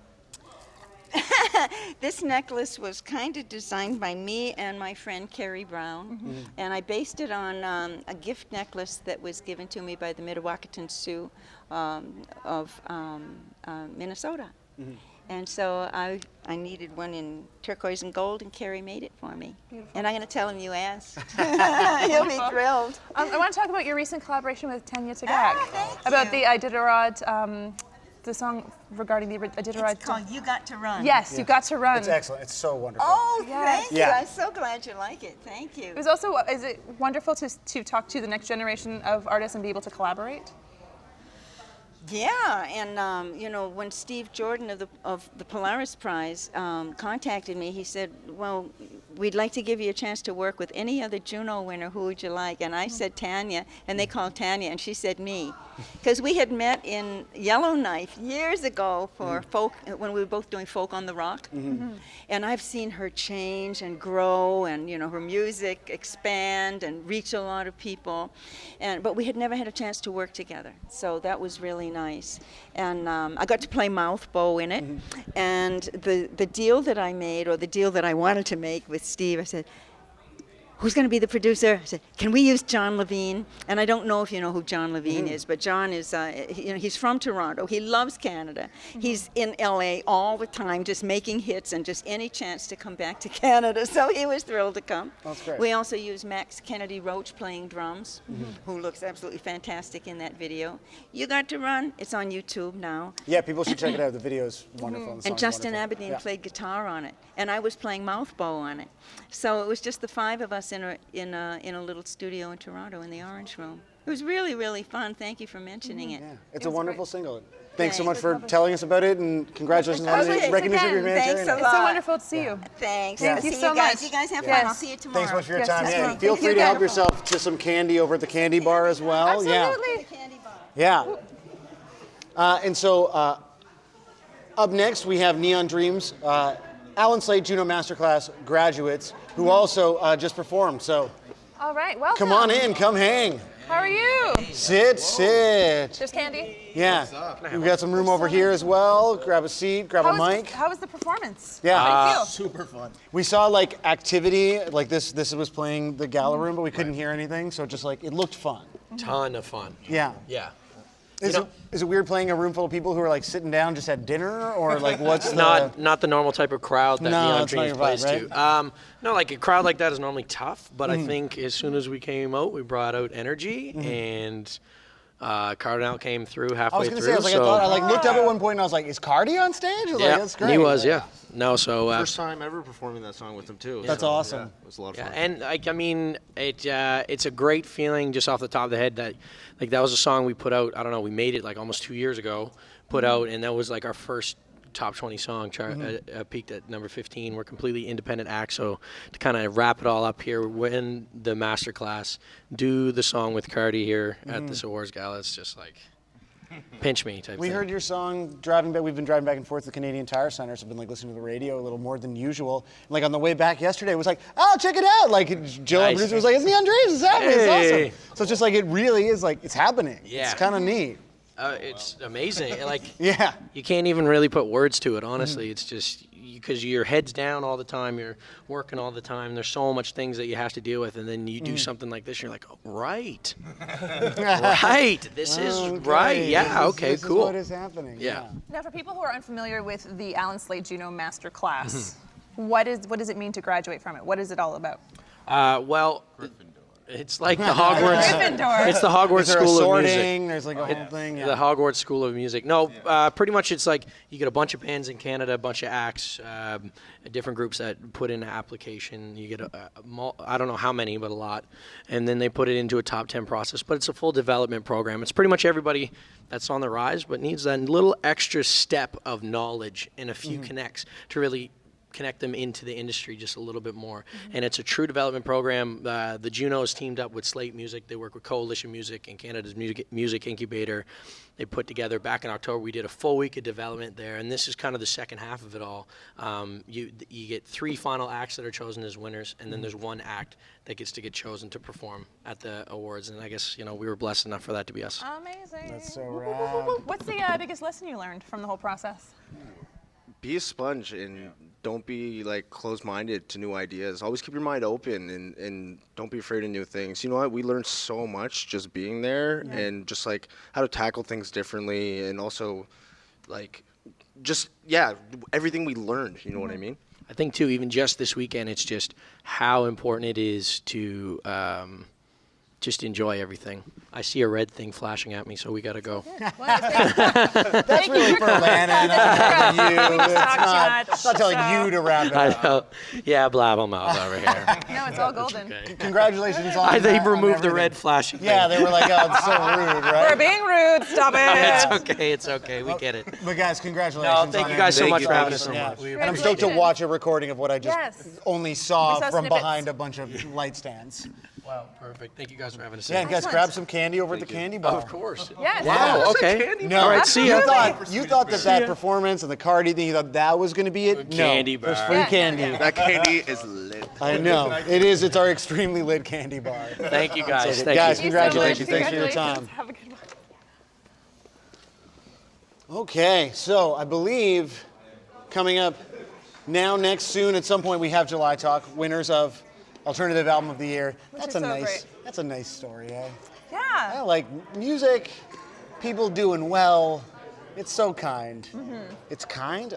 This necklace was kind of designed by me and my friend Carrie Brown, and I based it on a gift necklace that was given to me by the Mdewakanton Sioux of Minnesota. And so I needed one in turquoise and gold, and Carrie made it for me. Beautiful. And I'm going to tell him you asked. He'll be thrilled. I want to talk about your recent collaboration with Tanya Tagaq. About the Iditarod, the song regarding the Iditarod. It's called You Got to Run. Yes, You Got to Run. It's excellent. It's so wonderful. Oh, thank you. Yeah. I'm so glad you like it. Thank you. It was also, is it wonderful to talk to the next generation of artists and be able to collaborate? Yeah, and you know, when Steve Jordan of the Polaris Prize contacted me, he said, well, we'd like to give you a chance to work with any other Juno winner. Who would you like? And I said Tanya, and they called Tanya, and she said me. Because we had met in Yellowknife years ago for folk, when we were both doing Folk on the Rock. And I've seen her change and grow, and you know, her music expand and reach a lot of people. But we had never had a chance to work together, so that was really nice. And I got to play mouth bow in it. And the deal that I made, or the deal that I wanted to make with Steve, I said, who's going to be the producer? I said, can we use John Levine? And I don't know if you know who John Levine is, but John is, you know, he's from Toronto. He loves Canada. He's in LA all the time, just making hits and just any chance to come back to Canada. So he was thrilled to come. That's great. We also use Max Kennedy Roach playing drums, who looks absolutely fantastic in that video. You Got to Run. It's on YouTube now. Yeah, people should check it out. The video's wonderful. The And song's Justin wonderful. Aberdeen played guitar on it, and I was playing mouth bow on it. So it was just the five of us in a little studio in Toronto in the Orange Room. It was really, really fun. Thank you for mentioning it. Yeah, it's a wonderful single. Thanks so much for telling us about it, and congratulations on the Okay, recognition of your thanks humanitarian. a lot. So wonderful to see you. Thanks. Yeah. Good to Thank see you you so guys. much. You guys have Yes. fun. I'll see you tomorrow. Thanks so much for your Yes, time. yes, Yeah, ma'am. feel Thank free you to help again. yourself to some candy over at the candy bar as well. Absolutely. Yeah. And so up next we have Neon Dreams, Alan Slade Juno Masterclass graduates who also just performed. So All right, welcome. come on in, come hang. How are you? Sit. There's candy. Yeah. We've got some room over here as well. Grab a seat, grab a mic. How was the performance? Yeah. How did you feel? Super fun. We saw like activity, like this was playing the gala room, but we couldn't hear anything, so just like it looked fun. Ton of fun. Yeah. Yeah. Is it weird playing a room full of people who are like sitting down just at dinner, or like what's not the normal type of crowd that No, Neon it's not Dreams your plays vibe, to. No, like a crowd like that is normally tough, but I think as soon as we came out, we brought out energy, and Cardinal came through I halfway was going to through. say, I was like, so I like looked up at one point and I was like, is Cardi on stage? I was yeah, like, that's great. he was. Yeah. No, so First time ever performing that song with him too. That's awesome. Yeah, it was a lot of yeah, fun. and like I mean, it's a great feeling just off the top of the head that like that was a song we put out. I don't know, we made it like almost 2 years ago, put out, and that was like our first top 20 song, peaked at number 15. We're completely independent act, so to kind of wrap it all up here, win the master class, do the song with Cardi here at this awards gala. It's just like pinch me type We thing. heard your song driving back. We've been driving back and forth to the Canadian Tire Center, so I've been like listening to the radio a little more than usual. And, like on the way back yesterday, it was like, oh, check it out! Like Joe, our Nice. producer, was like, isn't he Andres? It's happening. Hey. It's awesome. So it's just like it really is like it's happening. Yeah. It's kind of neat. It's amazing. Like Yeah. you can't even really put words to it. Honestly, it's just because your head's down all the time. You're working all the time. There's so much things that you have to deal with, and then you do something like this. You're like, oh, right, right. This is right. Yeah. Okay. This cool. is what is happening. Yeah. Now, for people who are unfamiliar with the Alan Slade Juno Master Class, what does it mean to graduate from it? What is it all about? Well, it's like the Hogwarts. Gryffindor. It's the Hogwarts Is there a School of sorting? Music. There's like a whole thing. The Hogwarts School of Music. No, pretty much it's like you get a bunch of bands in Canada, a bunch of acts, different groups that put in an application. You get I don't know how many, but a lot. And then they put it into a top 10 process. But it's a full development program. It's pretty much everybody that's on the rise, but needs that little extra step of knowledge and a few connects to really connect them into the industry just a little bit more. And it's a true development program. The Junos teamed up with Slate Music. They work with Coalition Music and Canada's Music Incubator. They put together, back in October, we did a full week of development there, and this is kind of the second half of it all. You get 3 final acts that are chosen as winners, and then there's 1 act that gets to get chosen to perform at the awards, and I guess, we were blessed enough for that to be us. Amazing. That's so rad. What's the biggest lesson you learned from the whole process? Be a sponge and don't be like closed-minded to new ideas. Always keep your mind open and don't be afraid of new things. You know what? We learned so much just being there and just like how to tackle things differently and also like just everything we learned. You know what I mean? I think too, even just this weekend, it's just how important it is to just enjoy everything. I see a red thing flashing at me, so we gotta go. That's really for Lana, not you. It's not telling you to wrap it I up. know. Yeah, blabbermouth over here. No, it's all golden. Congratulations on They that, removed on the everything. red flashing Yeah, thing. they were like, oh, it's so rude, right? We're being rude. Stop it. It's okay. We get it. But guys, congratulations. No, thank on you guys so everything. much for having us. So much. We And I'm stoked to watch a recording of what I just only We saw saw from snippets. behind a bunch of light stands. Wow, perfect. Thank you guys for having us. Yeah, and guys, grab some candy over at the candy bar. Of course. Yes. Wow. Okay. No, All right. See ya. You thought that performance and the Cardi thing, you thought that was going to be it? Candy no, there's bar. free candy. That candy is lit. I know. It is. It's our extremely lit candy bar. Thank you guys. So, Thank guys, you. congratulations. Thanks for your time. Have a good one. Okay, so I believe coming up now, next, soon, at some point, we have July Talk, winners of Alternative Album of the Year. Which is so great. That's a nice story, eh? Yeah. I like music, people doing well. It's so kind. It's kind?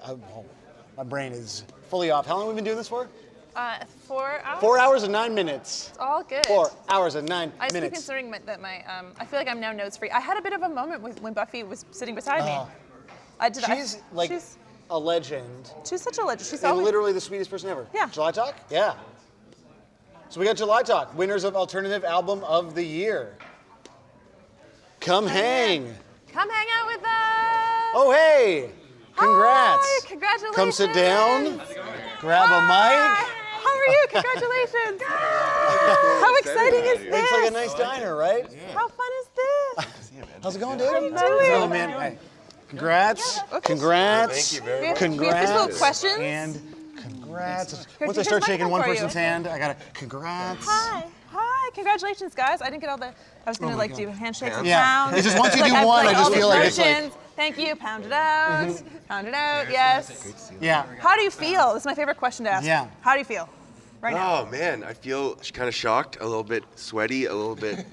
My brain is fully off. How long have we been doing this for? 4 hours. 4 hours and 9 minutes. It's all good. 4 hours and 9 I just keep minutes. considering that I feel like I'm now notes free. I had a bit of a moment when Buffy was sitting beside me. She's a legend. She's such a legend. She's And always literally the sweetest person ever. Yeah. July Talk? Yeah. So we got July Talk, winners of Alternative Album of the Year. Come hang. Come hang out with us. Oh, hey. Congrats. Hi, congratulations. Come sit down. Grab a mic. How are you? Congratulations. How exciting is this? It's like a nice diner, right? How fun is this? How's it going, dude? How you doing? Oh, man. Hey. Congrats. Congrats. Thank you very much. Congrats. We have physical questions. And congrats. Once I Here's start my shaking cup one for you. person's hand, I gotta congrats. Hi. Congratulations, guys. I didn't get all the. I was gonna Oh my God. do handshakes and Yeah. pounds. It's just once you Like, do I've, one, like, I just all feel these like it's like- motions. Thank you. Pound it out. Pound it out. Yes. Yeah. How do you feel? This is my favorite question to ask. Yeah. How do you feel right now? Oh man, I feel kind of shocked, a little bit sweaty, a little bit,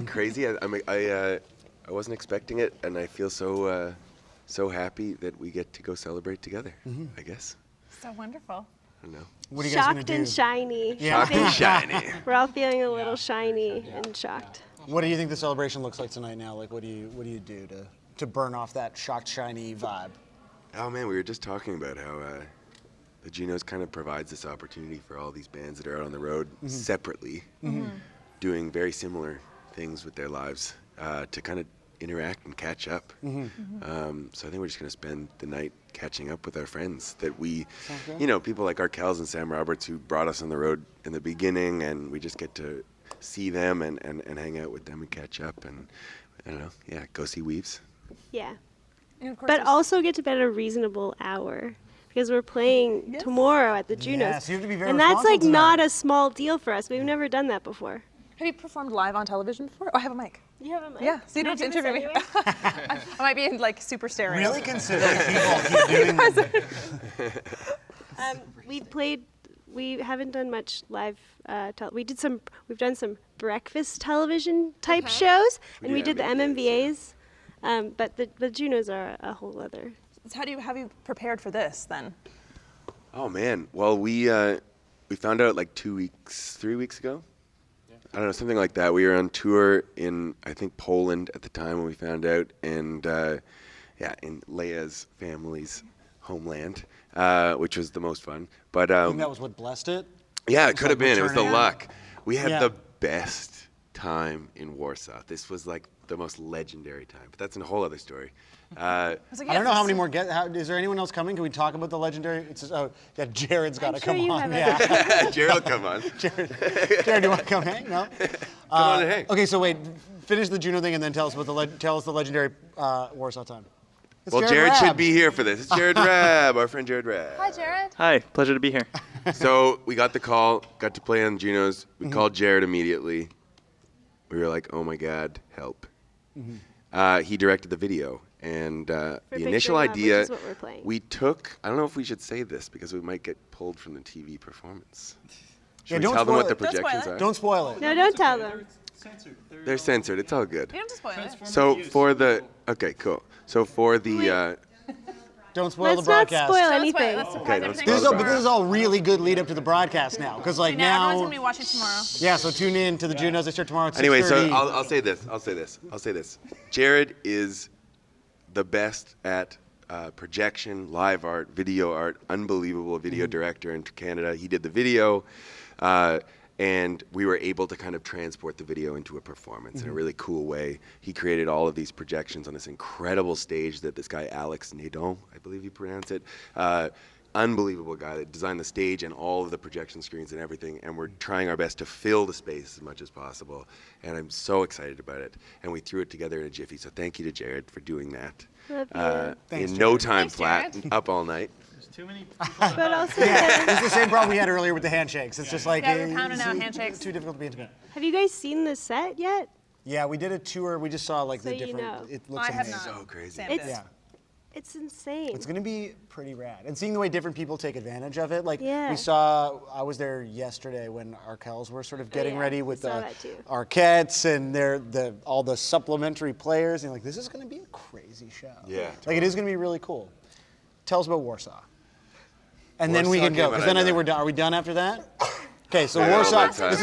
crazy. I wasn't expecting it, and I feel so happy that we get to go celebrate together. I guess. So wonderful. I don't know. What are you guys gonna Shocked do? and shiny. Yeah. Shocked and shiny. We're all feeling a little shiny and shocked. What do you think the celebration looks like tonight now? Like, what do you do to burn off that shocked, shiny vibe? Oh man, we were just talking about how the JUNOs kind of provides this opportunity for all these bands that are out on the road separately, doing very similar things with their lives to kind of interact and catch up. So I think we're just going to spend the night catching up with our friends that we, people like Arkels and Sam Roberts who brought us on the road in the beginning, and we just get to see them and hang out with them and catch up and, I don't know, go see Weaves. Yeah. And of course But also get to bed at a reasonable hour because we're playing tomorrow at the JUNOs. Yeah, so you have to be very and that's like responsible not tonight. a small deal for us. We've never done that before. Have you performed live on television before? Oh, I have a mic. You have a mic? Yeah, so you don't have to interview me. I might be in like super stereo. Really consider people keep doing that. We haven't done much live. We've done some breakfast television type shows, and we did the MMVAs. But the JUNOs are a whole other. So have you prepared for this then? Oh man, well we found out like 3 weeks ago. I don't know, something like that. We were on tour in, I think, Poland at the time when we found out, and in Leia's family's homeland, which was the most fun. But I think that was what blessed it? yeah, it could have been. It was the returning? luck. We had Yeah. the best time in Warsaw. This was like the most legendary time, but that's a whole other story. I don't know how many more guests. Is there anyone else coming? Can we talk about the legendary? Jared's got to come on. Yeah. Jared will come on. Jared, do you want to come hang? No. Come on and hang. Okay, so wait. Finish the JUNO thing and then tell us the legendary Warsaw time. It's Well, Jared Rabb. should be here for this. It's Jared Rabb, our friend Jared Rabb. Hi, Jared. Hi, pleasure to be here. So we got the call, got to play on JUNOs. We called Jared immediately. We were like, oh my God, help. He directed the video. And the initial Victory Love, which idea, is what we're playing. we took, I don't know if we should say this because we might get pulled from the TV performance. Should we don't tell them what spoil the it. Don't spoil projections it. are? Don't spoil it. No, don't tell them. They're censored. It's all good. You don't have to spoil it. So for the, okay, cool. So for the, Don't spoil Let's the not broadcast. spoil anything. okay, don't spoil This is, the all, but this is all really good lead up to the broadcast now, because like Now everyone's now, gonna be watching tomorrow. yeah. So tune in to the JUNOs. They start tomorrow at 6:30. anyway, so I'll say this. Jared is the best at projection, live art, video art, unbelievable video director in Canada. He did the video, and we were able to kind of transport the video into a performance in a really cool way. He created all of these projections on this incredible stage that this guy, Alex Nadon, I believe you pronounce it, unbelievable guy that designed the stage and all of the projection screens and everything, and we're trying our best to fill the space as much as possible, and I'm so excited about it. And we threw it together in a jiffy, so thank you to Jared for doing that. Love you. Thanks, in no Jared. time Thanks, flat, Jared. up all night. Too many But also, It's the same problem we had earlier with the handshakes. It's just like Yeah, we're pounding out it's handshakes. too difficult to be intimate. have you guys seen the set yet? Yeah, we did a tour. We just saw like So the you different. know. It looks I have amazing. not. So crazy. Sam It's did. Yeah. It's insane. It's gonna be pretty rad, and seeing the way different people take advantage of it. Like Yeah. we saw, I was there yesterday when Arkels were sort of getting yeah, ready I with saw the that too. Arquettes and all the supplementary players. And like, this is gonna be a crazy show. Yeah. Like it is gonna be really cool. Tell us about Warsaw, and then we Warsaw can go came because out then I of think the- we're done. Are we done after that? Okay, so I know, Warsaw. that's right. This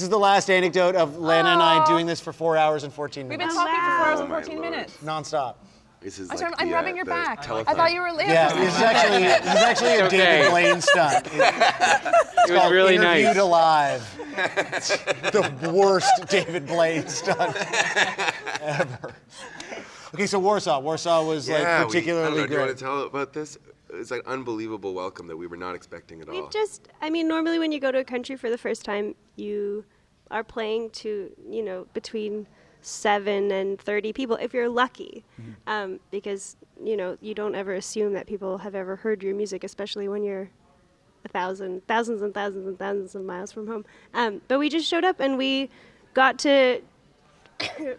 is the last anecdote of Lana and I doing this for 4 hours and 14 We've minutes. been talking for 4 hours and Oh, my 14 Lord. minutes. Nonstop. This is I'm, like sorry, I'm the, rubbing your the back. telethon. I thought you were late. Yeah, this is actually a David Blaine stunt. It's It was called really Interviewed nice. Alive. It's the worst David Blaine stunt ever. Okay, so Warsaw. Warsaw was like I particularly don't know, do you want great. to tell about this? It's like unbelievable welcome that we were not expecting at all. We've just, I mean, normally when you go to a country for the first time, you are playing to, between 7 and 30 people, if you're lucky. Because, you don't ever assume that people have ever heard your music, especially when you're thousands and thousands of miles from home. But we just showed up and we got to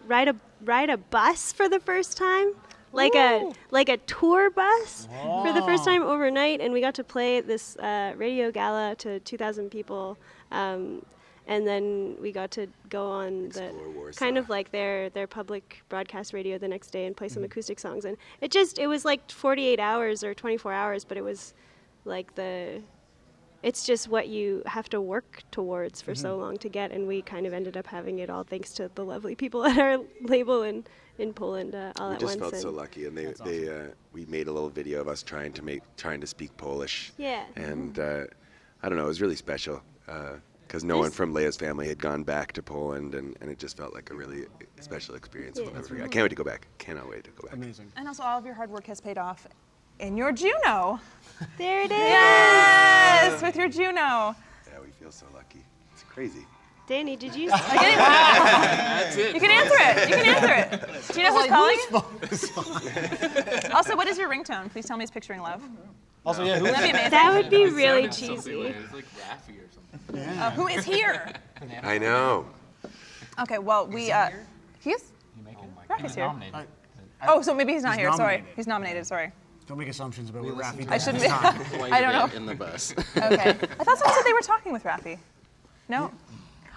ride a bus for the first time. Like a tour bus for the first time overnight, and we got to play at this radio gala to 2,000 people, and then we got to go on the kind of like their public broadcast radio the next day and play some acoustic songs, and it was like 48 hours or 24 hours, but it was like the it's just what you have to work towards for so long to get, and we kind of ended up having it all thanks to the lovely people at our label in Poland all We at just once. felt so lucky, and we made a little video of us trying to speak Polish. Yeah. And I don't know, it was really special because no one from Leia's family had gone back to Poland, and it just felt like a really special experience. We'll never forget. I can't wait to go back. Cannot wait to go back. Amazing. And also, all of your hard work has paid off in your JUNO. There it is. Yes, with your JUNO. Yeah, we feel so lucky. It's crazy. Danny, did you? That's it. You can answer it. You can answer it. Do you know who's calling? Also, what is your ringtone? Please tell me it's Picturing Love. Also, yeah, That'd be amazing. That would be really cheesy. It's like Raffi or something. Who is here? I know. Okay, well, he is? Raffi's here. Nominated. Oh, so maybe he's not He's here. Sorry. nominated. He's nominated. Sorry. Don't make assumptions about what Raffi does. I shouldn't be. I don't know. In the bus. Okay. I thought someone said they were talking with Raffi. No?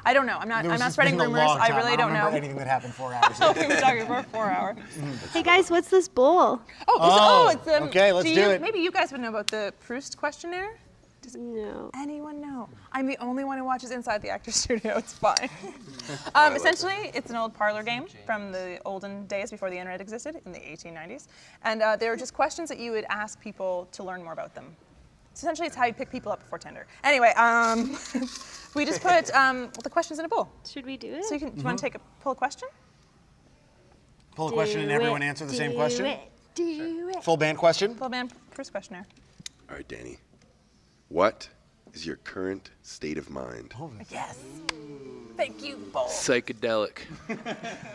I don't know. I'm not spreading rumors. I really don't know. Anything that happened 4 hours Oh, ago. we've been talking for 4 hours. Hey guys, what's this bowl? It's okay, let's do it. Maybe you guys would know about the Proust questionnaire. Does no. anyone know? I'm the only one who watches Inside the Actors Studio. It's fine. Essentially, it's an old parlor game from the olden days before the internet existed in the 1890s. And they were just questions that you would ask people to learn more about them. Essentially, it's how you pick people up before Tinder. Anyway, we just put the questions in a bowl. Should we do it? So do you want to pull a question? Pull a question and everyone answer the same question? Do it. Full band question? Full band Proust questionnaire. All right, Danny. What is your current state of mind? Yes. Thank you, both. Psychedelic.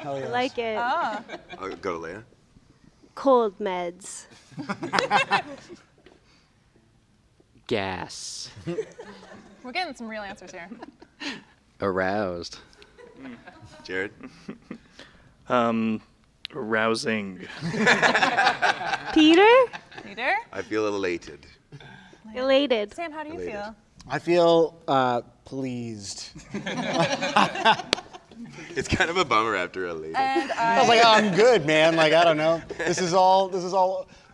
I like it. Ah. I'll go to Leia. Cold meds. Gas. We're getting some real answers here. Aroused. Jared? Arousing. Peter? Peter? I feel elated. Elated. Sam, how do you Elated. feel? I feel pleased. It's kind of a bummer after elated. And I was like, oh, I'm good, man. Like, I don't know. This is all.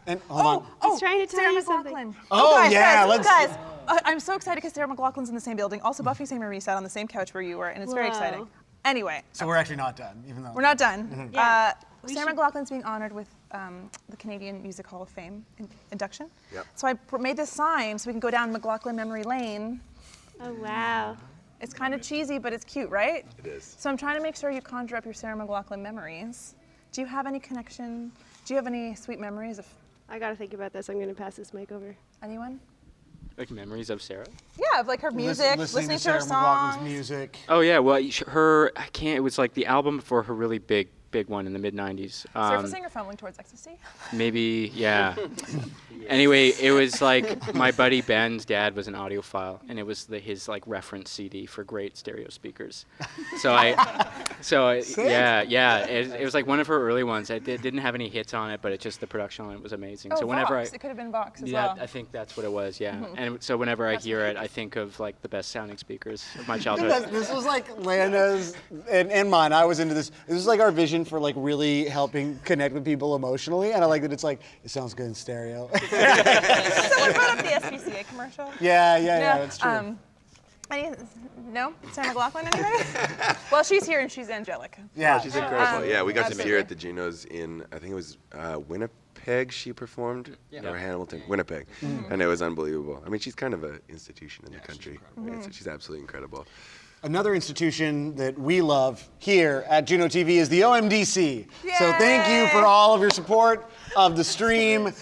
And hold on. He's trying to tell Sarah you McLachlan. something. Oh, guys, yeah, guys. I'm so excited because Sarah McLachlan's in the same building. Also, Buffy St. Marie sat on the same couch where you were, and it's very Whoa. exciting. Anyway, So we're actually not done, even though we're not done. Yeah. Sarah McLachlan's being honored with the Canadian Music Hall of Fame induction. Yep. So I made this sign so we can go down McLachlan Memory Lane. Oh, wow. It's kind of cheesy, but it's cute, right? It is. So I'm trying to make sure you conjure up your Sarah McLachlan memories. Do you have any connection? Do you have any sweet memories of I gotta think about this. I'm gonna pass this mic over. anyone? Like memories of Sarah? Yeah, of like her music, listening to her Sarah McLachlan's songs. music. Oh yeah, well it was like the album before her really big one in the mid '90s. Surfacing or fumbling towards ecstasy? Maybe, yeah. Anyway, it was like my buddy Ben's dad was an audiophile, and it was his like reference CD for great stereo speakers. It was like one of her early ones. It didn't have any hits on it, but the production on it was amazing. Oh, so whenever Vox. It could have been Vox as yeah, well. I think that's what it was. Yeah, and so whenever I hear it, I think of like the best sounding speakers of my childhood. This was like Lana's and mine. I was into this. This was like our vision for like really helping connect with people emotionally, and I like that it's like it sounds good in stereo. Someone brought up the SPCA commercial. Yeah, that's true. No? Sarah McLachlan, anybody? Well, she's here and she's angelic. Yeah, she's incredible. Yeah, we got to see her absolutely. at the Junos in, I think it was Winnipeg she performed, or Hamilton, Winnipeg, and it was unbelievable. I mean, she's kind of an institution in the country. So she's absolutely incredible. Another institution that we love here at JUNO TV is the OMDC. So thank you for all of your support of the stream.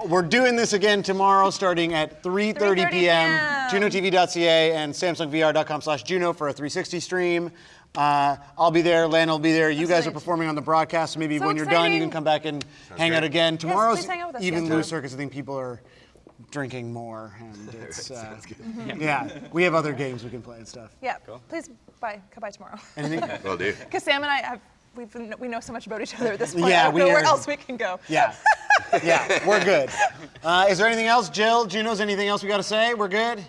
We're doing this again tomorrow starting at 3:30 p.m. JUNOTV.ca and SamsungVR.com/Juno for a 360 stream. I'll be there, Lana will be there. You guys are performing on the broadcast, so maybe when you're done, you can come back and hang out again. Tomorrow's please hang out with us. even Yes, looser because I think people are drinking more, and it's yeah. We have other games we can play and stuff. Yeah, please come by tomorrow. Anything? Will do. Because Sam and I we know so much about each other at this point. Yeah, I don't know where else we can go. Yeah, we're good. Is there anything else, Jill? Junos, anything else we got to say? We're good?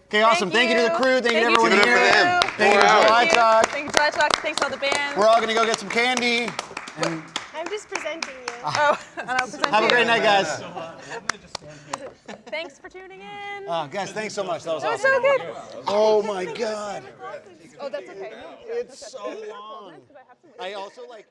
Okay, awesome. Thank you to the crew. Thank you to everyone Give it here. up for them. Thank you to July Talk. Thank you, July Talk. Thanks to all the bands. We're all going to go get some candy. And I'm just presenting you. Oh, and I'll present Have a you. great night, guys. Thanks for tuning in. Guys, thanks so much. That was That was awesome. so good. Oh my God. Oh, that's okay. It's so long. I also like.